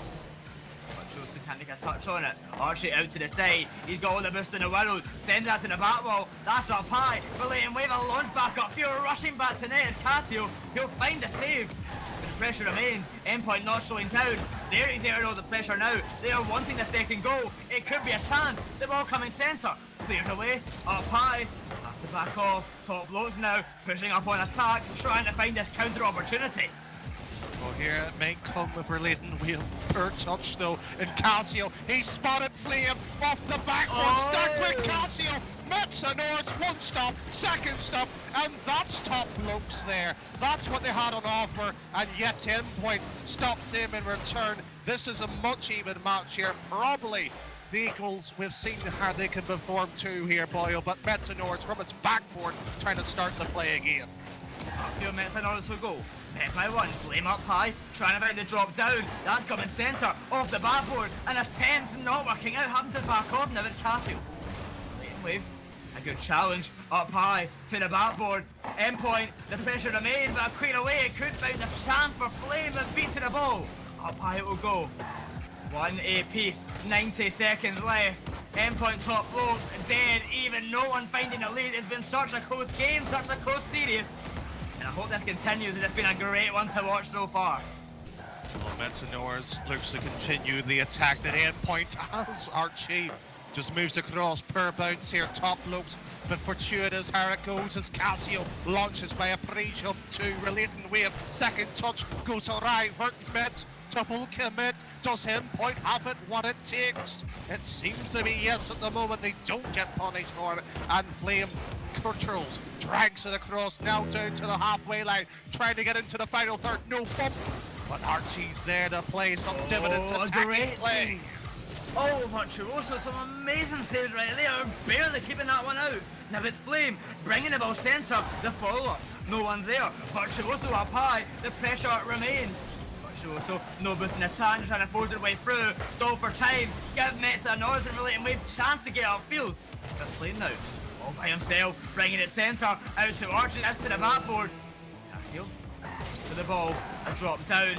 Virtuoso can't make a touch on it. Archie out to the side. He's got all the boost in the world. Sends that to the back wall. That's up high. Relating wave a launch back up. You're rushing back to net. It's Casio. He'll find the save. But the pressure remains. Endpoint not slowing down. They're exerting all the pressure now. They are wanting the second goal. It could be a chance. The ball coming centre. Clears away. Up high. Have to back off. Top Blokes now pushing up on attack, trying to find this counter opportunity. Well, Here it may come with relating wheel per touch though, and Casio, he spotted Flame off the backboard, stuck with Casio. Metenčuks, one stop, second stop, and that's top blokes there. That's what they had on offer, and yet Endpoint stops him in return. This is a much even match here, probably the equals. We've seen how they can perform too here, Boyle, but Metenčuks from its backboard trying to start the play again. Upfield Metenčuks will go. Met by one, Flame up high, trying to find the drop down. That's coming centre, off the backboard, and attempt not working out, having to back off now it's Casio. Late wave. A good challenge, up high, to the backboard. Endpoint, the pressure remains, but a queen away, it could find a chance for Flame and beat to the ball. Up high it will go. 1 apiece, 90 seconds left. Endpoint top blows, dead, even no one finding a lead. It's been such a close game, such a close series. And I hope this continues, it's been a great one to watch so far. Well, Metenčuks looks to continue the attack that Endpoint has. Archie just moves across per bounce here, top blokes, but fortuitous how it goes as Casio launches by a Prix jump to relating wave. Second touch goes alright, Vert Mets, double commit. Does Endpoint have it what it takes? It seems to be yes at the moment. They don't get punished for it, and Flame controls, drags it across, now down to the halfway line, trying to get into the final third, no bump, but Archie's there to play some dividends, attacking play. Oh, Virtuoso, some amazing saves right there, barely keeping that one out. Now it's Flame, bringing the ball centre, the follow-up, no one's there. Virtuoso up high, the pressure remains. Virtuoso, no boost in the tan, trying to force their way through, stall for time, give Metenčuks and relating wave chance to get upfield. But Flame now, all by himself, bringing it centre, out to Archie, that's to the backboard. Casio, to the ball, a drop down.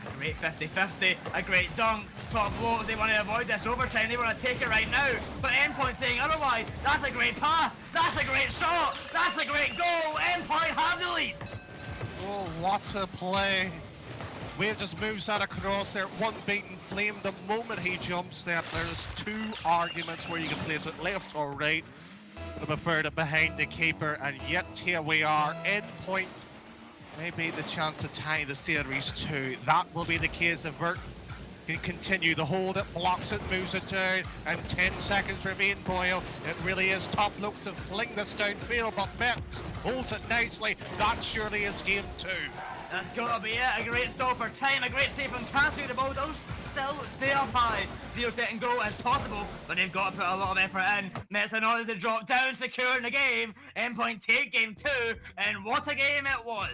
A great 50-50, a great dunk, top blows, they want to avoid this overtime, they want to take it right now, but Endpoint saying otherwise. That's a great pass, that's a great shot, that's a great goal, Endpoint has the lead! Oh, what a play. Wave just moves that across there, one beaten Flame the moment he jumps there. There's two arguments where you can place it left or right. I prefer it behind the keeper, and yet here we are, Endpoint. Maybe the chance to tie the series too. That will be the case if Vert can continue to hold it, blocks it, moves it down, and 10 seconds remain, Boyle. It really is top looks to fling this downfield, but Mets holds it nicely. That surely is game 2. That's gotta be it, a great stall for time, a great save from Casio, the ball does still stay up high. 0-second goal is possible, but they've got to put a lot of effort in. Metenčuks to drop down, securing the game. Endpoint take game 2, and what a game it was.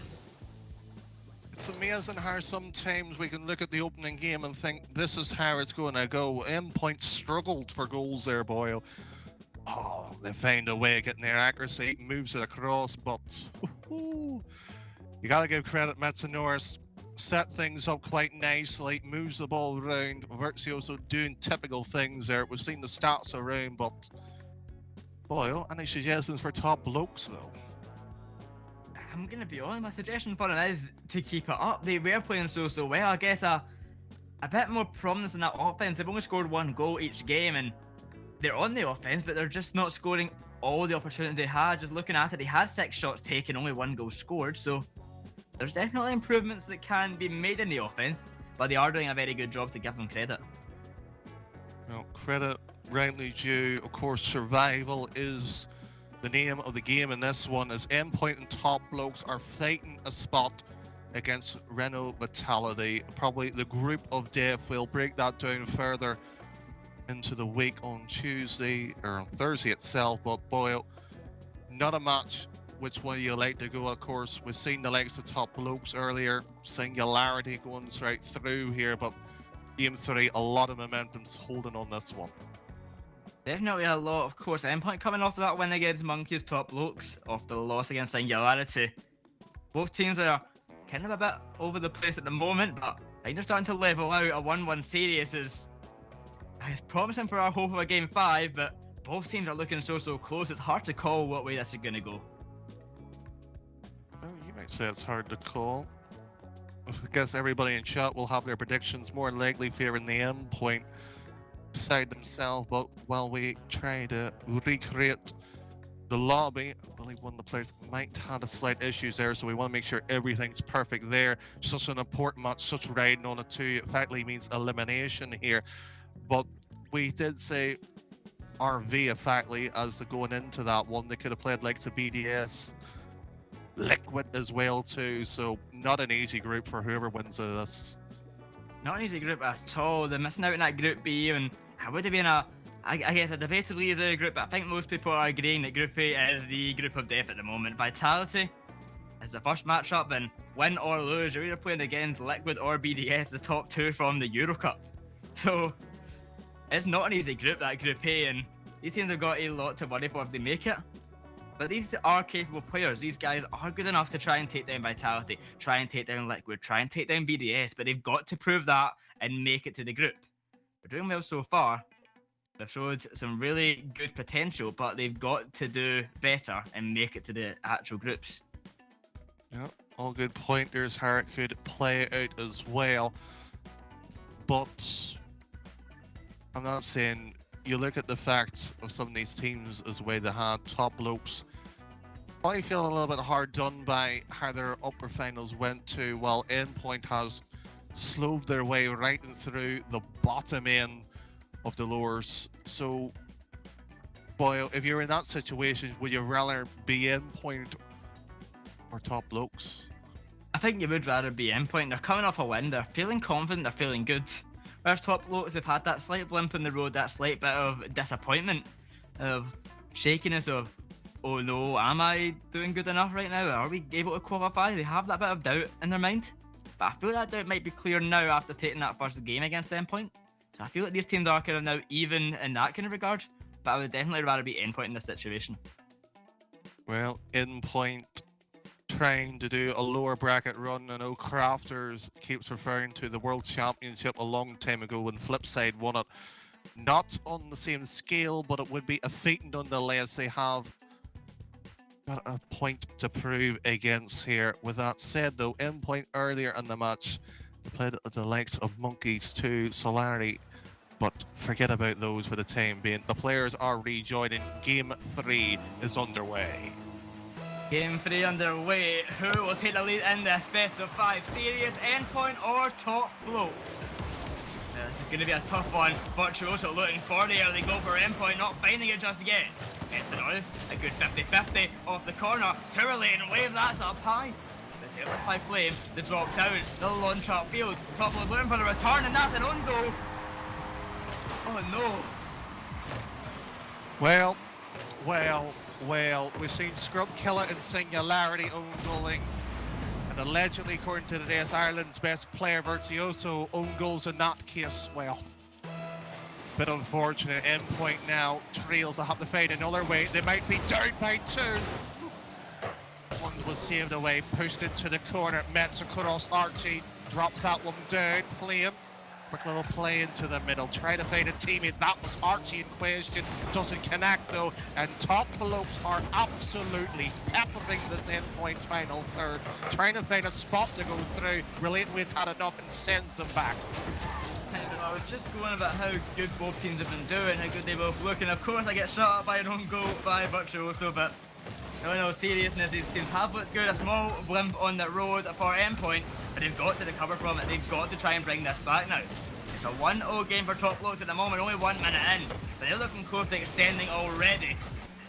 It's amazing how sometimes we can look at the opening game and think this is how it's going to go. Endpoint struggled for goals there, Boyle. Oh, they found a way of getting their accuracy, moves it across, but you gotta give credit, Metenčuks set things up quite nicely, moves the ball around. Virtuoso doing typical things there. We've seen the stats around, but Boyle, any suggestions for top blokes though? I'm gonna be honest, my suggestion for it is to keep it up. They were playing so well. I guess a bit more prominence in that offense. They've only scored 1 goal each game, and they're on the offense, but they're just not scoring all the opportunities they had. Just looking at it, they had 6 shots taken, only 1 goal scored. So there's definitely improvements that can be made in the offense, but they are doing a very good job, to give them credit. Well, credit rightly due. Of course, survival is the name of the game in this one, as Endpoint and top blokes are fighting a spot against Renault Vitality. Probably the group of death. We'll break that down further into the week on Tuesday or on Thursday itself. But Boyle, not a match which one you like to go. Of course, we've seen the likes of top blokes earlier, Singularity going straight through here, but game 3, a lot of momentum's holding on this one. Definitely a lot, of course. Endpoint coming off of that win against Monkeys, top blokes, off the loss against Singularity. Both teams are kind of a bit over the place at the moment, but I think they're starting to level out. A 1-1 series is promising for our hope of a game 5, but both teams are looking so close. It's hard to call what way this is going to go. Oh, you might say it's hard to call. I guess everybody in chat will have their predictions more likely favoring the Endpoint side themselves, but while we try to recreate The lobby, I believe one of the players might have a slight issues there, so we want to make sure everything's perfect there. Such an important match, such riding on it too. Effectively means elimination here. But we did say RV effectively as the going into that one. They could have played like the BDS, Liquid as well too. So not an easy group for whoever wins this. Not an easy group at all. They're missing out in that Group B, and it would have been I guess a debatably easy group, but I think most people are agreeing that Group A is the group of death at the moment. Vitality is the first matchup, and win or lose, you're either playing against Liquid or BDS, the top two from the Euro Cup. So it's not an easy group, that Group A, and these teams have got a lot to worry for if they make it. But these are capable players. These guys are good enough to try and take down Vitality, try and take down Liquid, try and take down BDS, but they've got to prove that and make it to the group. They're doing well so far. They've showed some really good potential, but they've got to do better and make it to the actual groups. Yeah, all good pointers how it could play out as well. But I'm not saying, you look at the fact of some of these teams as the way they had top blokes. I feel a little bit hard done by how their upper finals went to, while Endpoint has slowed their way right through the bottom end of the lowers. So, boy, if you're in that situation, would you rather be Endpoint or top blokes? I think you would rather be Endpoint. They're coming off a win, they're feeling confident, they're feeling good. Whereas top blokes have had that slight blimp in the road, that slight bit of disappointment, of shakiness of, oh no, am I doing good enough right now? Are we able to qualify? They have that bit of doubt in their mind. But I feel that doubt might be clear now after taking that first game against Endpoint. So I feel like these teams are kind of now even in that kind of regard. But I would definitely rather be Endpoint in this situation. Well, Endpoint trying to do a lower bracket run. I know Crafters keeps referring to the World Championship a long time ago when Flipside won it. Not on the same scale, but it would be a feat nonetheless. They have got a point to prove against here. With that said though, Endpoint earlier in the match, they played the likes of Monkeys to Solari, but forget about those for the time being. The players are rejoining. Game 3 is underway. Game 3 underway. Who will take the lead in this best of 5 series? Endpoint or top blokes? This is going to be a tough one. Virtuoso looking for the early goal for Endpoint, not finding it just yet. It's a good 50-50 off the corner. Tower lane, wave that's up high. The Delta Flame, the drop down, the launch up field. Top bloke looking for the return, and that's an own goal. Oh no. Well, we've seen Scrub Killer and Singularity own goaling, and allegedly, according to today's Ireland's best player, Virtuoso, own goals in that case. Well, bit unfortunate. Endpoint now trails. They'll have to fade another way. They might be down by 2. One was saved away, pushed into the corner. Metenčuks, Archie drops that one down. Flame. Quick little play into the middle, try to find a teammate. That was Archie in question, doesn't connect though, and top blokes are absolutely peppering this Endpoint final third, trying to find a spot to go through. Related's had enough and sends them back. I was just going about how good both teams have been doing, how good they both look, and of course I get shot at by an own goal by Virtuoso, but no seriousness, these teams have looked good. A small blimp on the road for Endpoint, but they've got to recover from it. They've got to try and bring this back now. It's a 1-0 game for top blokes at the moment, only 1 minute in, but they're looking close to extending already.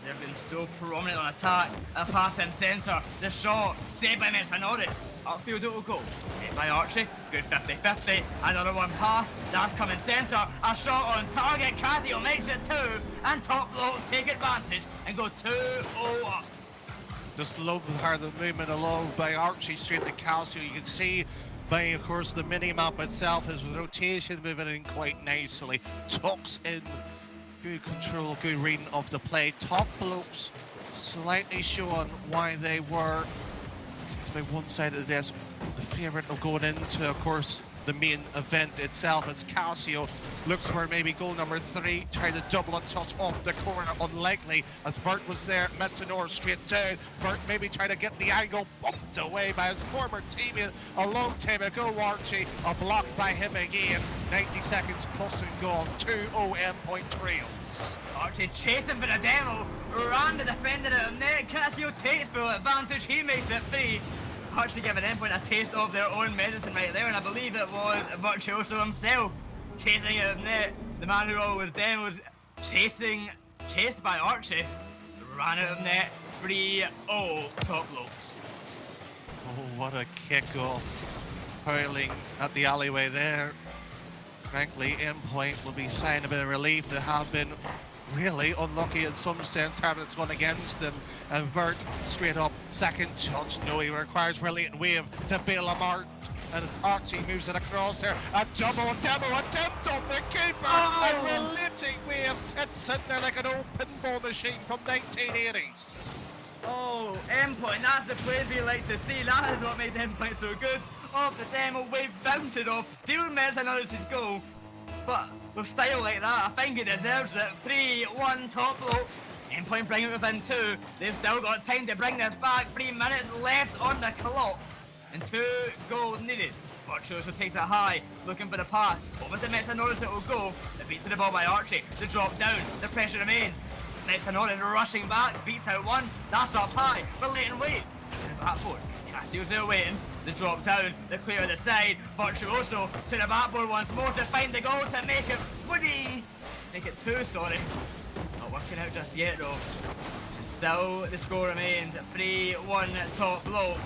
They've been so prominent on attack. A pass in centre, the shot, saved by Metenčuks. Upfield it will go. Hit by Archie, good 50-50. Another one pass, that's coming centre. A shot on target, Casio makes it 2, and top blokes take advantage and go 2-0 up. Just love how the movement along by Archie straight to Casio. You can see by, of course, the mini-map itself, his rotation moving in quite nicely. Tucks in, good control, good reading of the play. Top blokes slightly showing why they were, to be one side of the desk, the favourite of going into, of course, the main event itself, as Casio looks for maybe goal number 3, trying to double a touch off the corner, unlikely, as Vert was there, Metanor straight down, Vert maybe trying to get the angle, bumped away by his former teammate a long time ago, Archie, a block by him again, 90 seconds plus and gone, 2-0 endpoint trails. Archie chasing for the demo, ran the defender out of net, Casio takes full advantage, he makes it free. Archie giving Endpoint a taste of their own medicine right there, and I believe it was Virtuoso himself chasing out of net. The man who always demos chased by Archie, ran out of net, 3-0 top lopes. Oh, what a kick-off. Hurling at the alleyway there. Frankly, Endpoint will be sighing a bit of relief. They have been really unlucky in some sense, having it's gone against them. And Vert straight up, second touch. No, he requires brilliant wave to bail him out. And as Archie moves it across here, a double demo attempt on the keeper. A relating wave. It's sitting there like an old pinball machine from 1980s. Oh, Endpoint, that's the play we like to see. That is what makes Endpoint so good. Off the demo, wave bounced off. Still makes another his goal. But with style like that, I think he deserves it. 3-1 top bloke. Endpoint bring it within 2. They've still got time to bring this back. 3 minutes left on the clock. And 2 goals needed. Virtuoso takes it high, looking for the pass. Over to Metanoris it will go. The beat to the ball by Archie. The drop down. The pressure remains. Metanoris rushing back. Beats out 1. That's up high. But Leighton waits. To the backboard. Casio's there waiting. The drop down, the clear to the side, Virtuoso to the backboard once more to find the goal to make it make it 2, sorry. Not working out just yet though. And still the score remains 3-1 top blokes.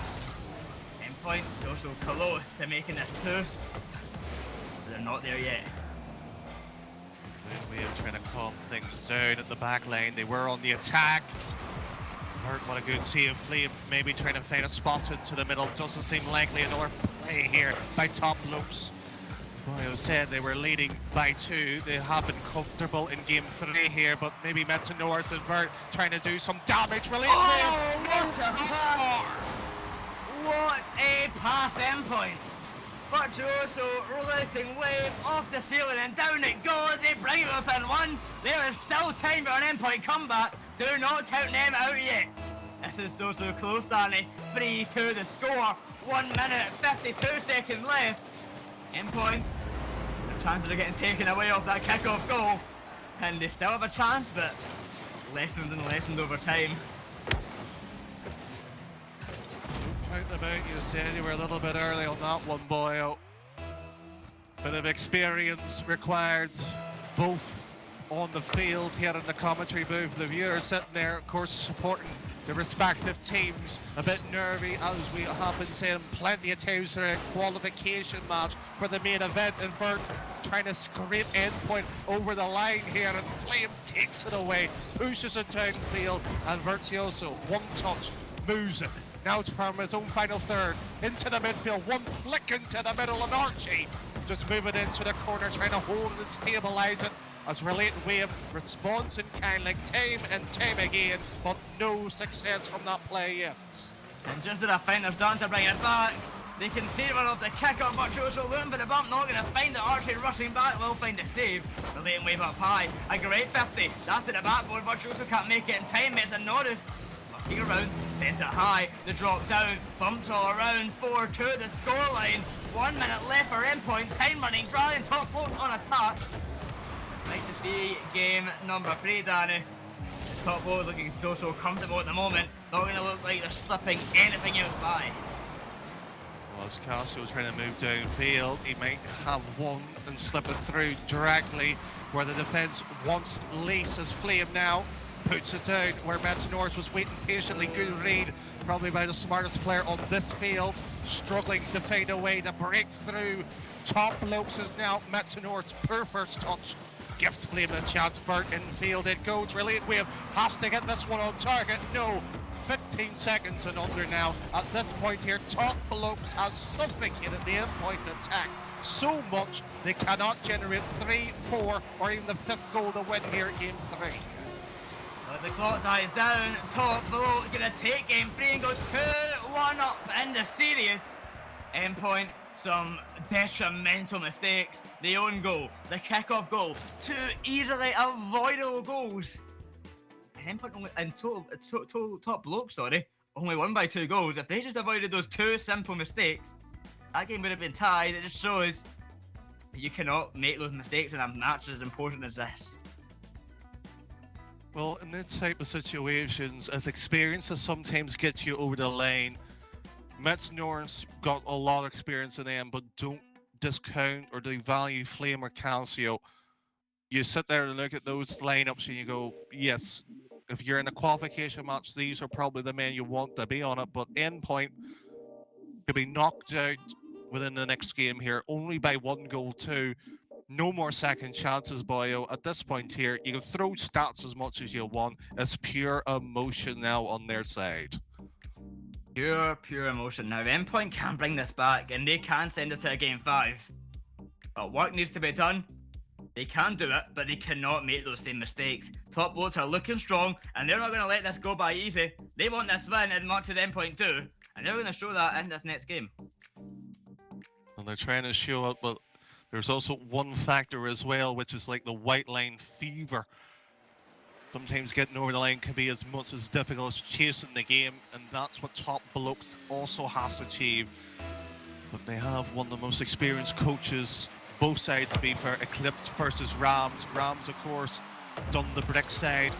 Endpoint so close to making this 2. But they're not there yet. We are trying to calm things down at the back line. They were on the attack. What a good save. Flame maybe trying to find a spot into the middle. Doesn't seem likely. Another play here by top loops. Boyo said they were leading by 2. They have been comfortable in game 3 here, but maybe Metanoris and Vert trying to do some damage. Really? Oh, what a pass! What a pass, Endpoint. Virtuoso rotating wave off the ceiling and down it goes. They bring it within 1. There is still time for an Endpoint comeback. Do not count them out yet. This is so close, Danny. 3-2 the score. 1 minute, 52 seconds left. Endpoint. The chances are getting taken away off that kickoff goal. And they still have a chance, but lessened and lessened over time. Point about, you said you were a little bit early on that one, Boyo. Bit of experience required, both on the field here in the commentary booth. The viewers sitting there, of course, supporting the respective teams. A bit nervy, as we have been saying plenty of times for a qualification match for the main event. And Vert trying to scrape Endpoint over the line here, and Flame takes it away, pushes it downfield, and Virtuoso, one touch, moves it. Now it's from his own final third, into the midfield, one flick into the middle, and Archie just moving into the corner, trying to hold and stabilise it, as Related Wave responds in kind, like time and time again, but no success from that play yet. And just as I find they're starting to bring it back, they can save it off the kick-off. Virtuoso looking for the bump, not going to find it. Archie rushing back, will find the save. Related Wave up high, a great 50, that's to the backboard. Virtuoso can't make it in time, it's a notice. Looking around, sends it high, the drop down, bumps all around, 4-2 the scoreline. 1 minute left for Endpoint, time running dry, and top post on attack. Like to see game number 3, Danny. The top post looking so comfortable at the moment, not going to look like they're slipping anything else by. Well, as Casio trying to move downfield, he might have one and slip it through directly where the defence wants Lace as Flame now. Puts it down where Metanoris was waiting patiently. Good read, probably by the smartest player on this field. Struggling to find a way to break through. Top Lopes is now Metanoris' poor first touch. Gives Flame a chance. Vert infield it goes. Related Wave has to get this one on target. No. 15 seconds and under now. At this point here, Top Lopes has suffocated the Endpoint attack so much they cannot generate 3, 4, or even the 5th goal to win here in game 3. The clock dies down, top below, gonna take game 3 and go 2-1 up in the series. Endpoint some detrimental mistakes. The own goal, the kick-off goal, 2 easily avoidable goals. And Endpoint only, in total top bloke, sorry, only won by 2 goals. If they just avoided those 2 simple mistakes, that game would have been tied. It just shows that you cannot make those mistakes in a match as important as this. Well, in this type of situations, as experiences sometimes get you over the line, Metenčuks got a lot of experience in them, but don't discount or devalue Flame or Calcio. You sit there and look at those lineups and you go, yes, if you're in a qualification match, these are probably the men you want to be on it, but Endpoint could be knocked out within the next game here, only by 1 goal too. No more second chances, Boyo. At this point here, you can throw stats as much as you want. It's pure emotion now on their side. Pure emotion. Now, Endpoint can bring this back, and they can send us to a game 5. But work needs to be done. They can do it, but they cannot make those same mistakes. Top Bloats are looking strong, and they're not going to let this go by easy. They want this win as much as Endpoint do, and they're going to show that in this next game. And they're trying to show it, but there's also one factor as well, which is like the white line fever. Sometimes getting over the line can be as much as difficult as chasing the game, and that's what Top Blokes also has to achieve. But they have one of the most experienced coaches, both sides to be fair, Eclipse versus Rams. Rams, of course, done the brick side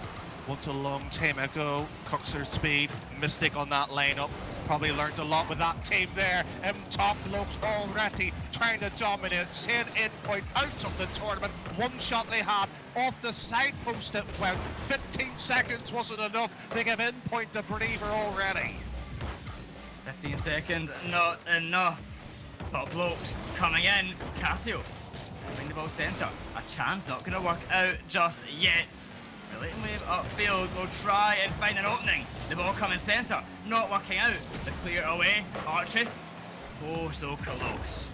once a long time ago. Cooks their speed, Mystic on that lineup. Probably learned a lot with that team there. Top Blokes already trying to dominate. Seeing Endpoint out of the tournament. One shot they had off the side post it went. 15 seconds wasn't enough. They give Endpoint the breather already. 15 seconds, not enough. Top Blokes coming in. Casio, bring the ball centre. A chance, not going to work out just yet. Relating wave upfield will try and find an opening. The ball coming centre, not working out. The clear away, Archie. Oh, so close.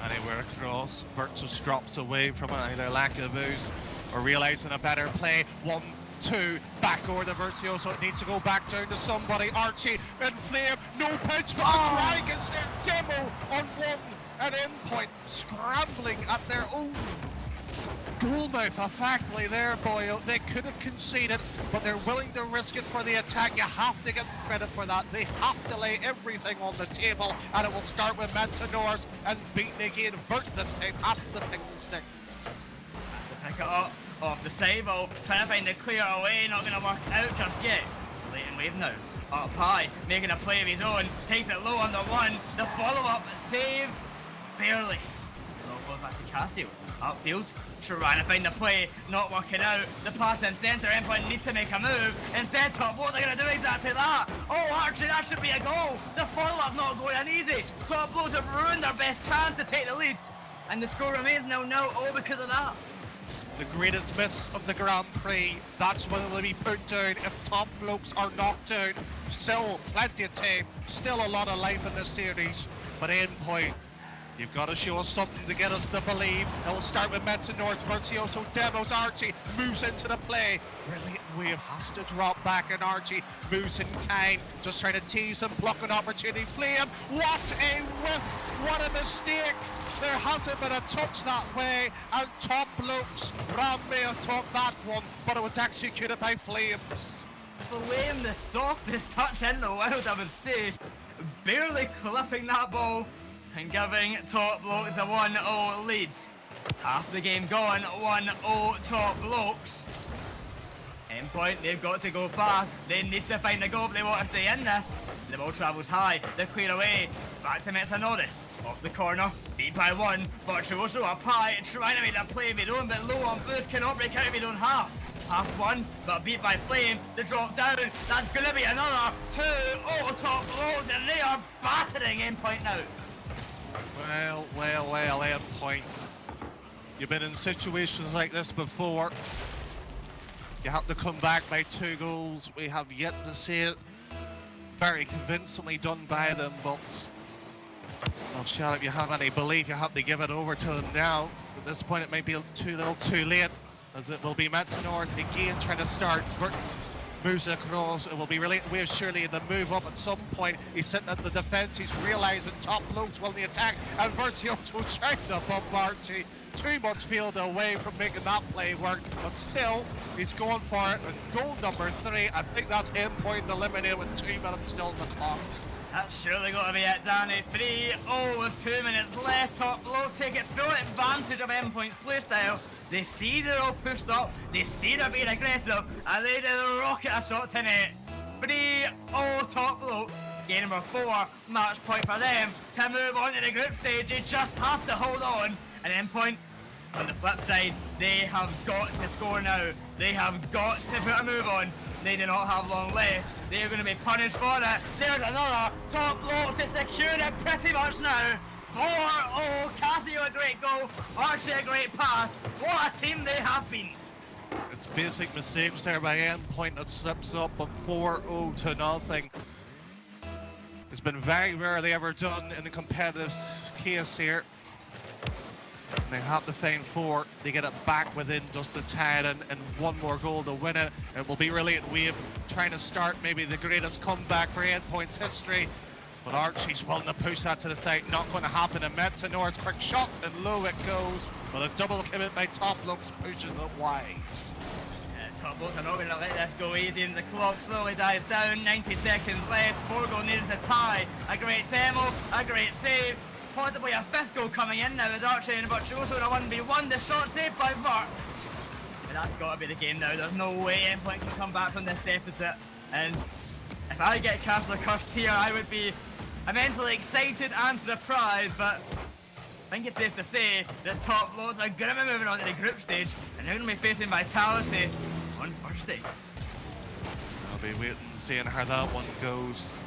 Anywhere across, Virtus drops away from it, either lack of boost or realising a better play. 1, 2, back over the Virtuoso. It needs to go back down to somebody. Archie and Flame, no pitch for the Dragons there. Demo on 1 and Endpoint scrambling at their own goalmouth, effectively there, Boyo. They could have conceded, but they're willing to risk it for the attack. You have to get credit for that. They have to lay everything on the table, and it will start with Metenčuks and beating again. Vert this time has to pick the sticks. Pick it up off the side ball, trying to find the clear away, not going to work out just yet. Leighton Wave now, up high, making a play of his own, takes it low on the 1, the follow-up saved, barely. Goes back to Casio, upfield, trying to find the play, not working out, the pass in centre, Endpoint needs to make a move, instead Top Bloats are going to do exactly that. Oh Archie, that should be a goal, the follow-up not going in easy, Top Bloats have ruined their best chance to take the lead, and the score remains 0-0 all because of that. The greatest miss of the Grand Prix, that's when they'll be put down if Top Blokes are knocked out. Still plenty of time, still a lot of life in this series, but Endpoint, you've got to show us something to get us to believe. It'll start with Metenčuks, Virtuoso demos, Archie moves into the play. Brilliant Wave has to drop back, and Archie moves in kind, just trying to tease him, block an opportunity. Flame, what a whiff, what a mistake. There hasn't been a touch that way, and Top Blokes, Ram may have took that one, but it was executed by Flames. Flame, the softest touch in the world, I would say, barely clipping that ball and giving Top Blokes a 1-0 lead. Half the game gone, 1-0 Top Blokes. Endpoint, they've got to go far. They need to find the goal if they want to stay in this. The ball travels high, the clear away, back to Metenčuks. Off the corner, beat by 1, Virtuoso up high, trying to make that play of his own, but low on boost, cannot break out of his own half. Half 1, but beat by Flame, the drop down, that's going to be another 2. Oh, Top Blokes, and they are battering Endpoint now. Well, Endpoint. You've been in situations like this before. You have to come back by 2 goals. We have yet to see it very convincingly done by them, but well, shut up, you have any belief, you have to give it over to them now. At this point, it might be too little too late, as it will be Metenčuks again trying to start. Verts moves across. It will be really we're surely in the move up at some point. He's sitting at the defense. He's realizing top loads will the attack, and Virtuoso trying to bump Archie. Too much field away from making that play work, but still he's going for it. And goal number 3, I think that's endpoint eliminated with 2 minutes still on the clock. That's surely got to be it, Danny. 3-0 with 2 minutes left. Top Blow take it full advantage of Endpoint's playstyle. They see they're all pushed up, they see they're being aggressive, and they did rocket a shot to net. 3-0 Top Blow. Game number 4, match point for them to move on to the group stage. They just have to hold on. And Endpoint, on the flip side, they have got to score now. They have got to put a move on. They do not have long left. They are going to be punished for it. There's another Top Blow to secure it pretty much now. 4-0, Casio a great goal, Archie a great pass. What a team they have been. It's basic mistakes there by Endpoint that slips up, but 4-0 to nothing. It's been very rarely ever done in a competitive case here. They have to find 4. They get it back within just a tad and one more goal to win it. It will be really a wave trying to start maybe the greatest comeback for Endpoint's history. But Archie's willing to push that to the side. Not going to happen. And Metenčuks, quick shot, and low it goes. But a double commit by Top Looks pushes it wide. Top Blocks are not going to let this go easy, and the clock slowly dies down. 90 seconds left. 4 goal needs to tie. A great demo, a great save. Possibly a 5th goal coming in now as Archie and Virtuoso in a 1v1. The shot saved by Vart. But that's got to be the game now. There's no way Endpoint can come back from this deficit. And if I get Castle Cursed here, I would be immensely excited and surprised. But I think it's safe to say that Top Blows are going to be moving on to the group stage, and they're going to be facing Vitality on Thursday. I'll be waiting and seeing how that one goes.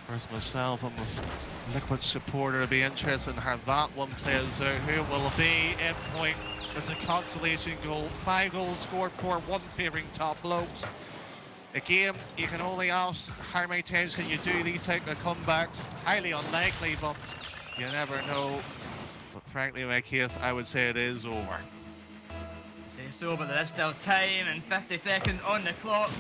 Whereas myself, I'm a Liquid supporter. It'll be interesting how that one plays out. Who will be Endpoint as a consolation goal? 5 goals scored for, 1 favouring Top Blows. Again, you can only ask how many times can you do these type of comebacks. Highly unlikely, but you never know. But frankly, in my case, I would say it is over. Say so, but there is still time and 50 seconds on the clock.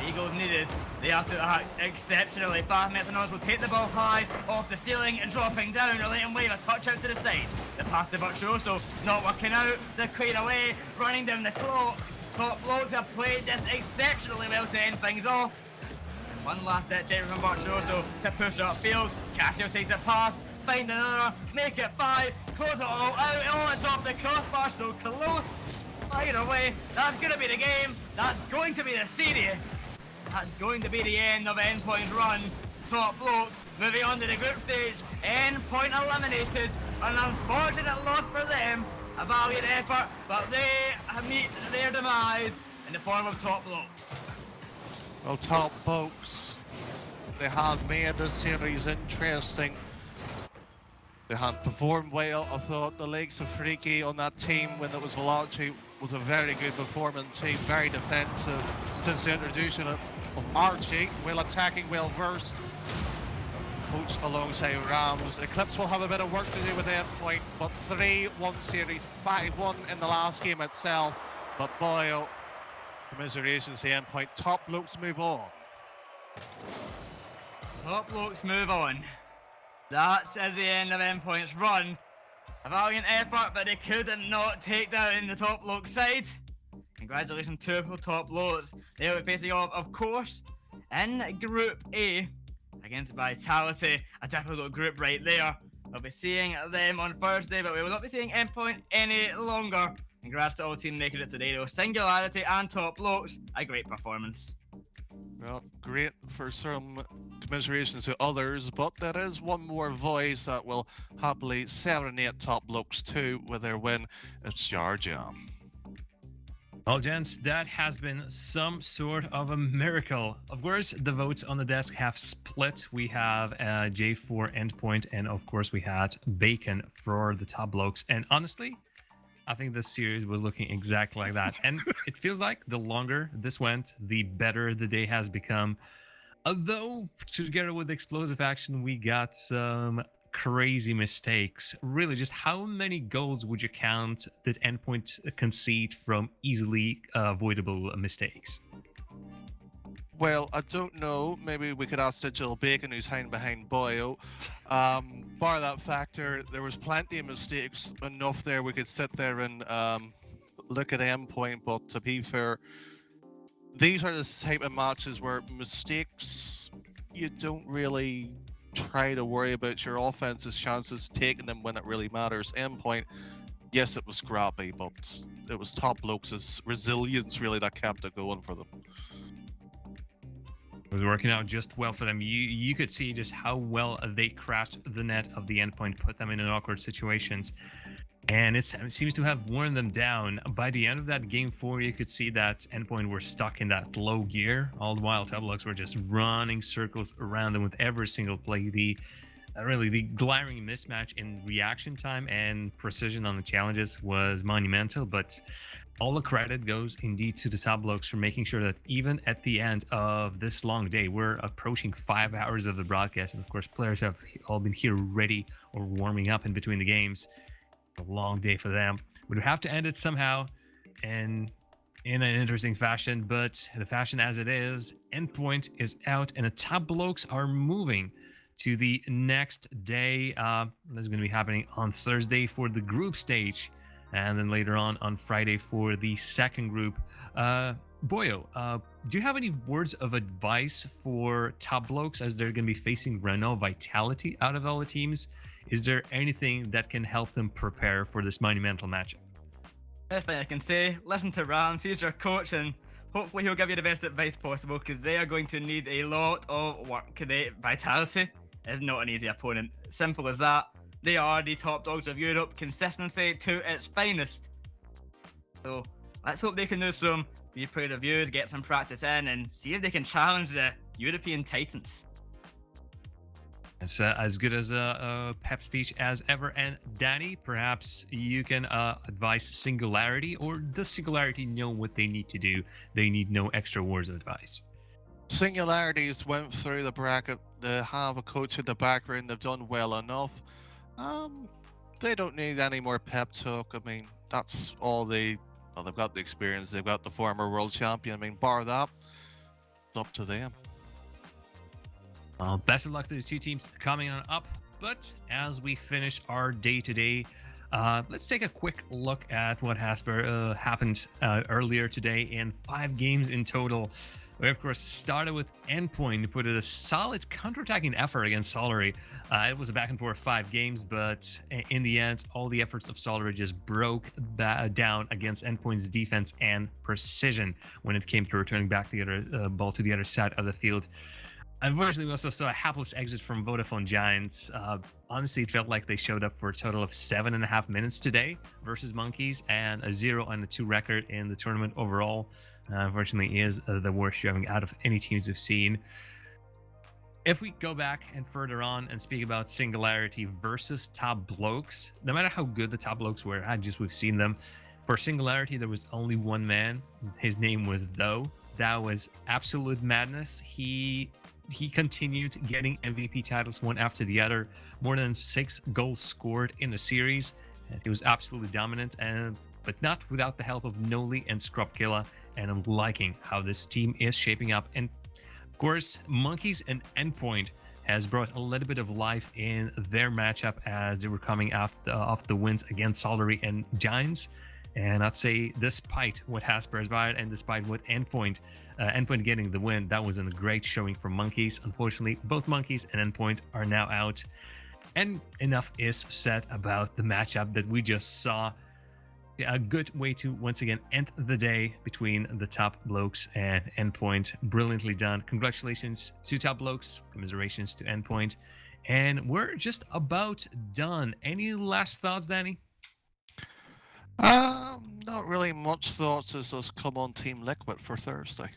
3 goals needed. They have to act exceptionally fast. Metenčuks will take the ball high off the ceiling and dropping down. Relating wave, a touch out to the side. The pass to Virtuoso, not working out. They're cleared away, running down the clock. Top Blows have played this exceptionally well to end things off. And one last ditch effort from Virtuoso to push upfield. Casio takes a pass, find another, make it 5, close it all out. Oh, it's off the crossbar, so close. Either way, that's going to be the game. That's going to be the series. That's going to be the end of Endpoint's run. Top Blows moving on to the group stage. Endpoint eliminated. An unfortunate loss for them. A valiant effort, but they meet their demise in the form of Top Blows. Well, Top Blows, they have made the series interesting. They have performed well. I thought the likes of Freaky on that team when it was Veloci was a very good performing team, very defensive since the introduction of Archie, well attacking, well versed. Coach alongside Rams. Eclipse will have a bit of work to do with Endpoint, but 3-1 series, 5-1 in the last game itself. But boy, oh, commiserations to Endpoint. Top Blows move on. Top Blows move on. That is the end of Endpoint's run. A valiant effort, but they could not take down the Top Blows side. Congratulations to Top Blows. They will be facing off, of course, in Group A against Vitality, a difficult group right there. We'll be seeing them on Thursday, but we will not be seeing Endpoint any longer. Congrats to all team making it today though. Singularity and Top Blows, a great performance. Well, great for some, commiserations to others, but there is one more voice that will happily serenade Top Blows too with their win. It's your jam. Well, gents, that has been some sort of a miracle. Of course, the votes on the desk have split. We have Jay for Endpoint, and of course, we had Bacon for the Top Blows. And honestly, I think this series was looking exactly like that. And it feels like the longer this went, the better the day has become. Although, together with explosive action, we got some crazy mistakes. Really, just how many goals would you count that Endpoint concede from easily avoidable mistakes? Well, I don't know. Maybe we could ask Digital Bacon, who's hiding behind Boyo. Bar that factor, there was plenty of mistakes. Enough there we could sit there and look at endpoint. But to be fair, these are the type of matches where mistakes, you don't really try to worry about your offense's chances taking them when it really matters. Endpoint, yes, it was scrappy, but it was Top Blokes' resilience really that kept it going for them. It was working out just well for them. You could see just how well they crashed the net of the endpoint, put them in awkward situations. And it seems to have worn them down. By the end of that game 4, you could see that endpoint were stuck in that low gear. All the while, Top Blokes were just running circles around them with every single play. Really, the glaring mismatch in reaction time and precision on the challenges was monumental, but all the credit goes indeed to the Top Blokes for making sure that even at the end of this long day, we're approaching 5 hours of the broadcast, and of course players have all been here ready or warming up in between the games. A long day for them. We'd have to end it somehow and in an interesting fashion, but the fashion as it is, endpoint is out and the Top Blokes are moving to the next day. This is going to be happening on Thursday for the group stage, and then later on Friday for the second group. Boyo, do you have any words of advice for Top Blokes as they're going to be facing Renault Vitality out of all the teams? Is there anything that can help them prepare for this monumental matchup? Best thing I can say, listen to Rams, he's your coach, and hopefully he'll give you the best advice possible, because they are going to need a lot of work. Vitality is not an easy opponent. Simple as that. They are the top dogs of Europe, consistency to its finest. So let's hope they can do some replay reviews, get some practice in, and see if they can challenge the European Titans. It's as good as a pep speech as ever. And Danny, perhaps you can advise Singularity, or does Singularity know what they need to do? They need no extra words of advice. Singularities went through the bracket. They have a coach in the background. They've done well enough. They don't need any more pep talk. I mean, that's all they've got the experience. They've got the former world champion. I mean, bar that, it's up to them. Best of luck to the two teams coming on up. But as we finish our day-to-day, let's take a quick look at what happened earlier today in 5 games in total. We, of course, started with Endpoint, who put in a solid counterattacking effort against Solary. It was a back-and-forth 5 games, but in the end, all the efforts of Solary just broke down against Endpoint's defense and precision when it came to returning back the other ball to the other side of the field. Unfortunately, we also saw a hapless exit from Vodafone Giants. Honestly, it felt like they showed up for a total of 7.5 minutes today versus Monkeys, and a 0-2 record in the tournament overall. Unfortunately, is the worst showing out of any teams we've seen. If we go back and further on and speak about Singularity versus Top Blokes, no matter how good the Top Blokes were, we've seen them. For Singularity, there was only one man. His name was Though. That was absolute madness. He continued getting MVP titles one after the other, more than 6 goals scored in the series. He was absolutely dominant, but not without the help of Noli and Scrubkilla, and I'm liking how this team is shaping up. And of course, Monkeys and Endpoint has brought a little bit of life in their matchup as they were coming off the wins against Solary and Giants. And I'd say despite what has transpired and despite what Endpoint getting the win, that was a great showing from Monkeys. Unfortunately, both Monkeys and Endpoint are now out. And enough is said about the matchup that we just saw. A good way to once again end the day between the Top Blokes and Endpoint. Brilliantly done. Congratulations to Top Blokes. Commiserations to Endpoint. And we're just about done. Any last thoughts, Danny? Not really much thoughts as us come on Team Liquid for Thursday.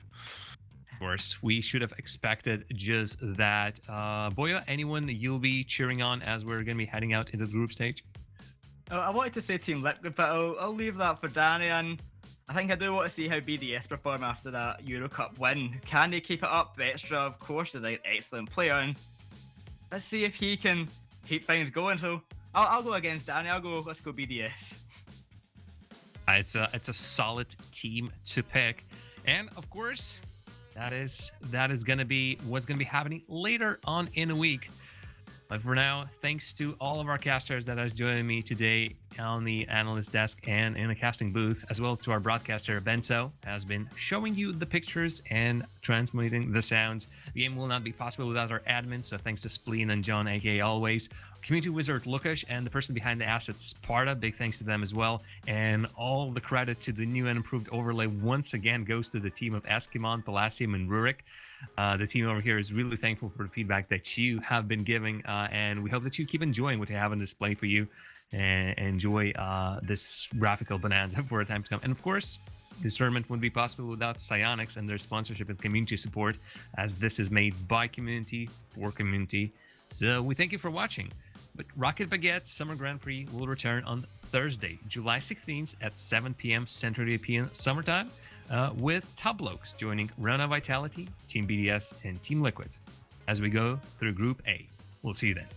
Of course, we should have expected just that. Boya, anyone you'll be cheering on as we're going to be heading out into the group stage? I wanted to say Team Liquid, but I'll leave that for Danny, and I think I do want to see how BDS perform after that Euro Cup win. Can they keep it up? Extra, of course, is an excellent player, and let's see if he can keep things going. So I'll go against Danny. Let's go BDS. It's a solid team to pick. And of course, That is gonna be what's gonna be happening later on in the week. But for now, thanks to all of our casters that has joined me today on the analyst desk and in the casting booth, as well to our broadcaster Benzo, has been showing you the pictures and transmitting the sounds. The game will not be possible without our admins, so thanks to Spleen and John, aka always. Community wizard Lukash and the person behind the asset Sparta, big thanks to them as well. And all the credit to the new and improved overlay once again goes to the team of Eskimon, Palacium, and Rurik. The team over here is really thankful for the feedback that you have been giving, and we hope that you keep enjoying what you have on display for you and enjoy this graphical bonanza for a time to come. And of course, this tournament wouldn't be possible without Psyonix and their sponsorship and community support, as this is made by community for community. So we thank you for watching. But Rocket Baguette Summer Grand Prix will return on Thursday, July 16th at 7 p.m. Central European Summertime, with top blokes joining Rona Vitality, Team BDS, and Team Liquid as we go through Group A. We'll see you then.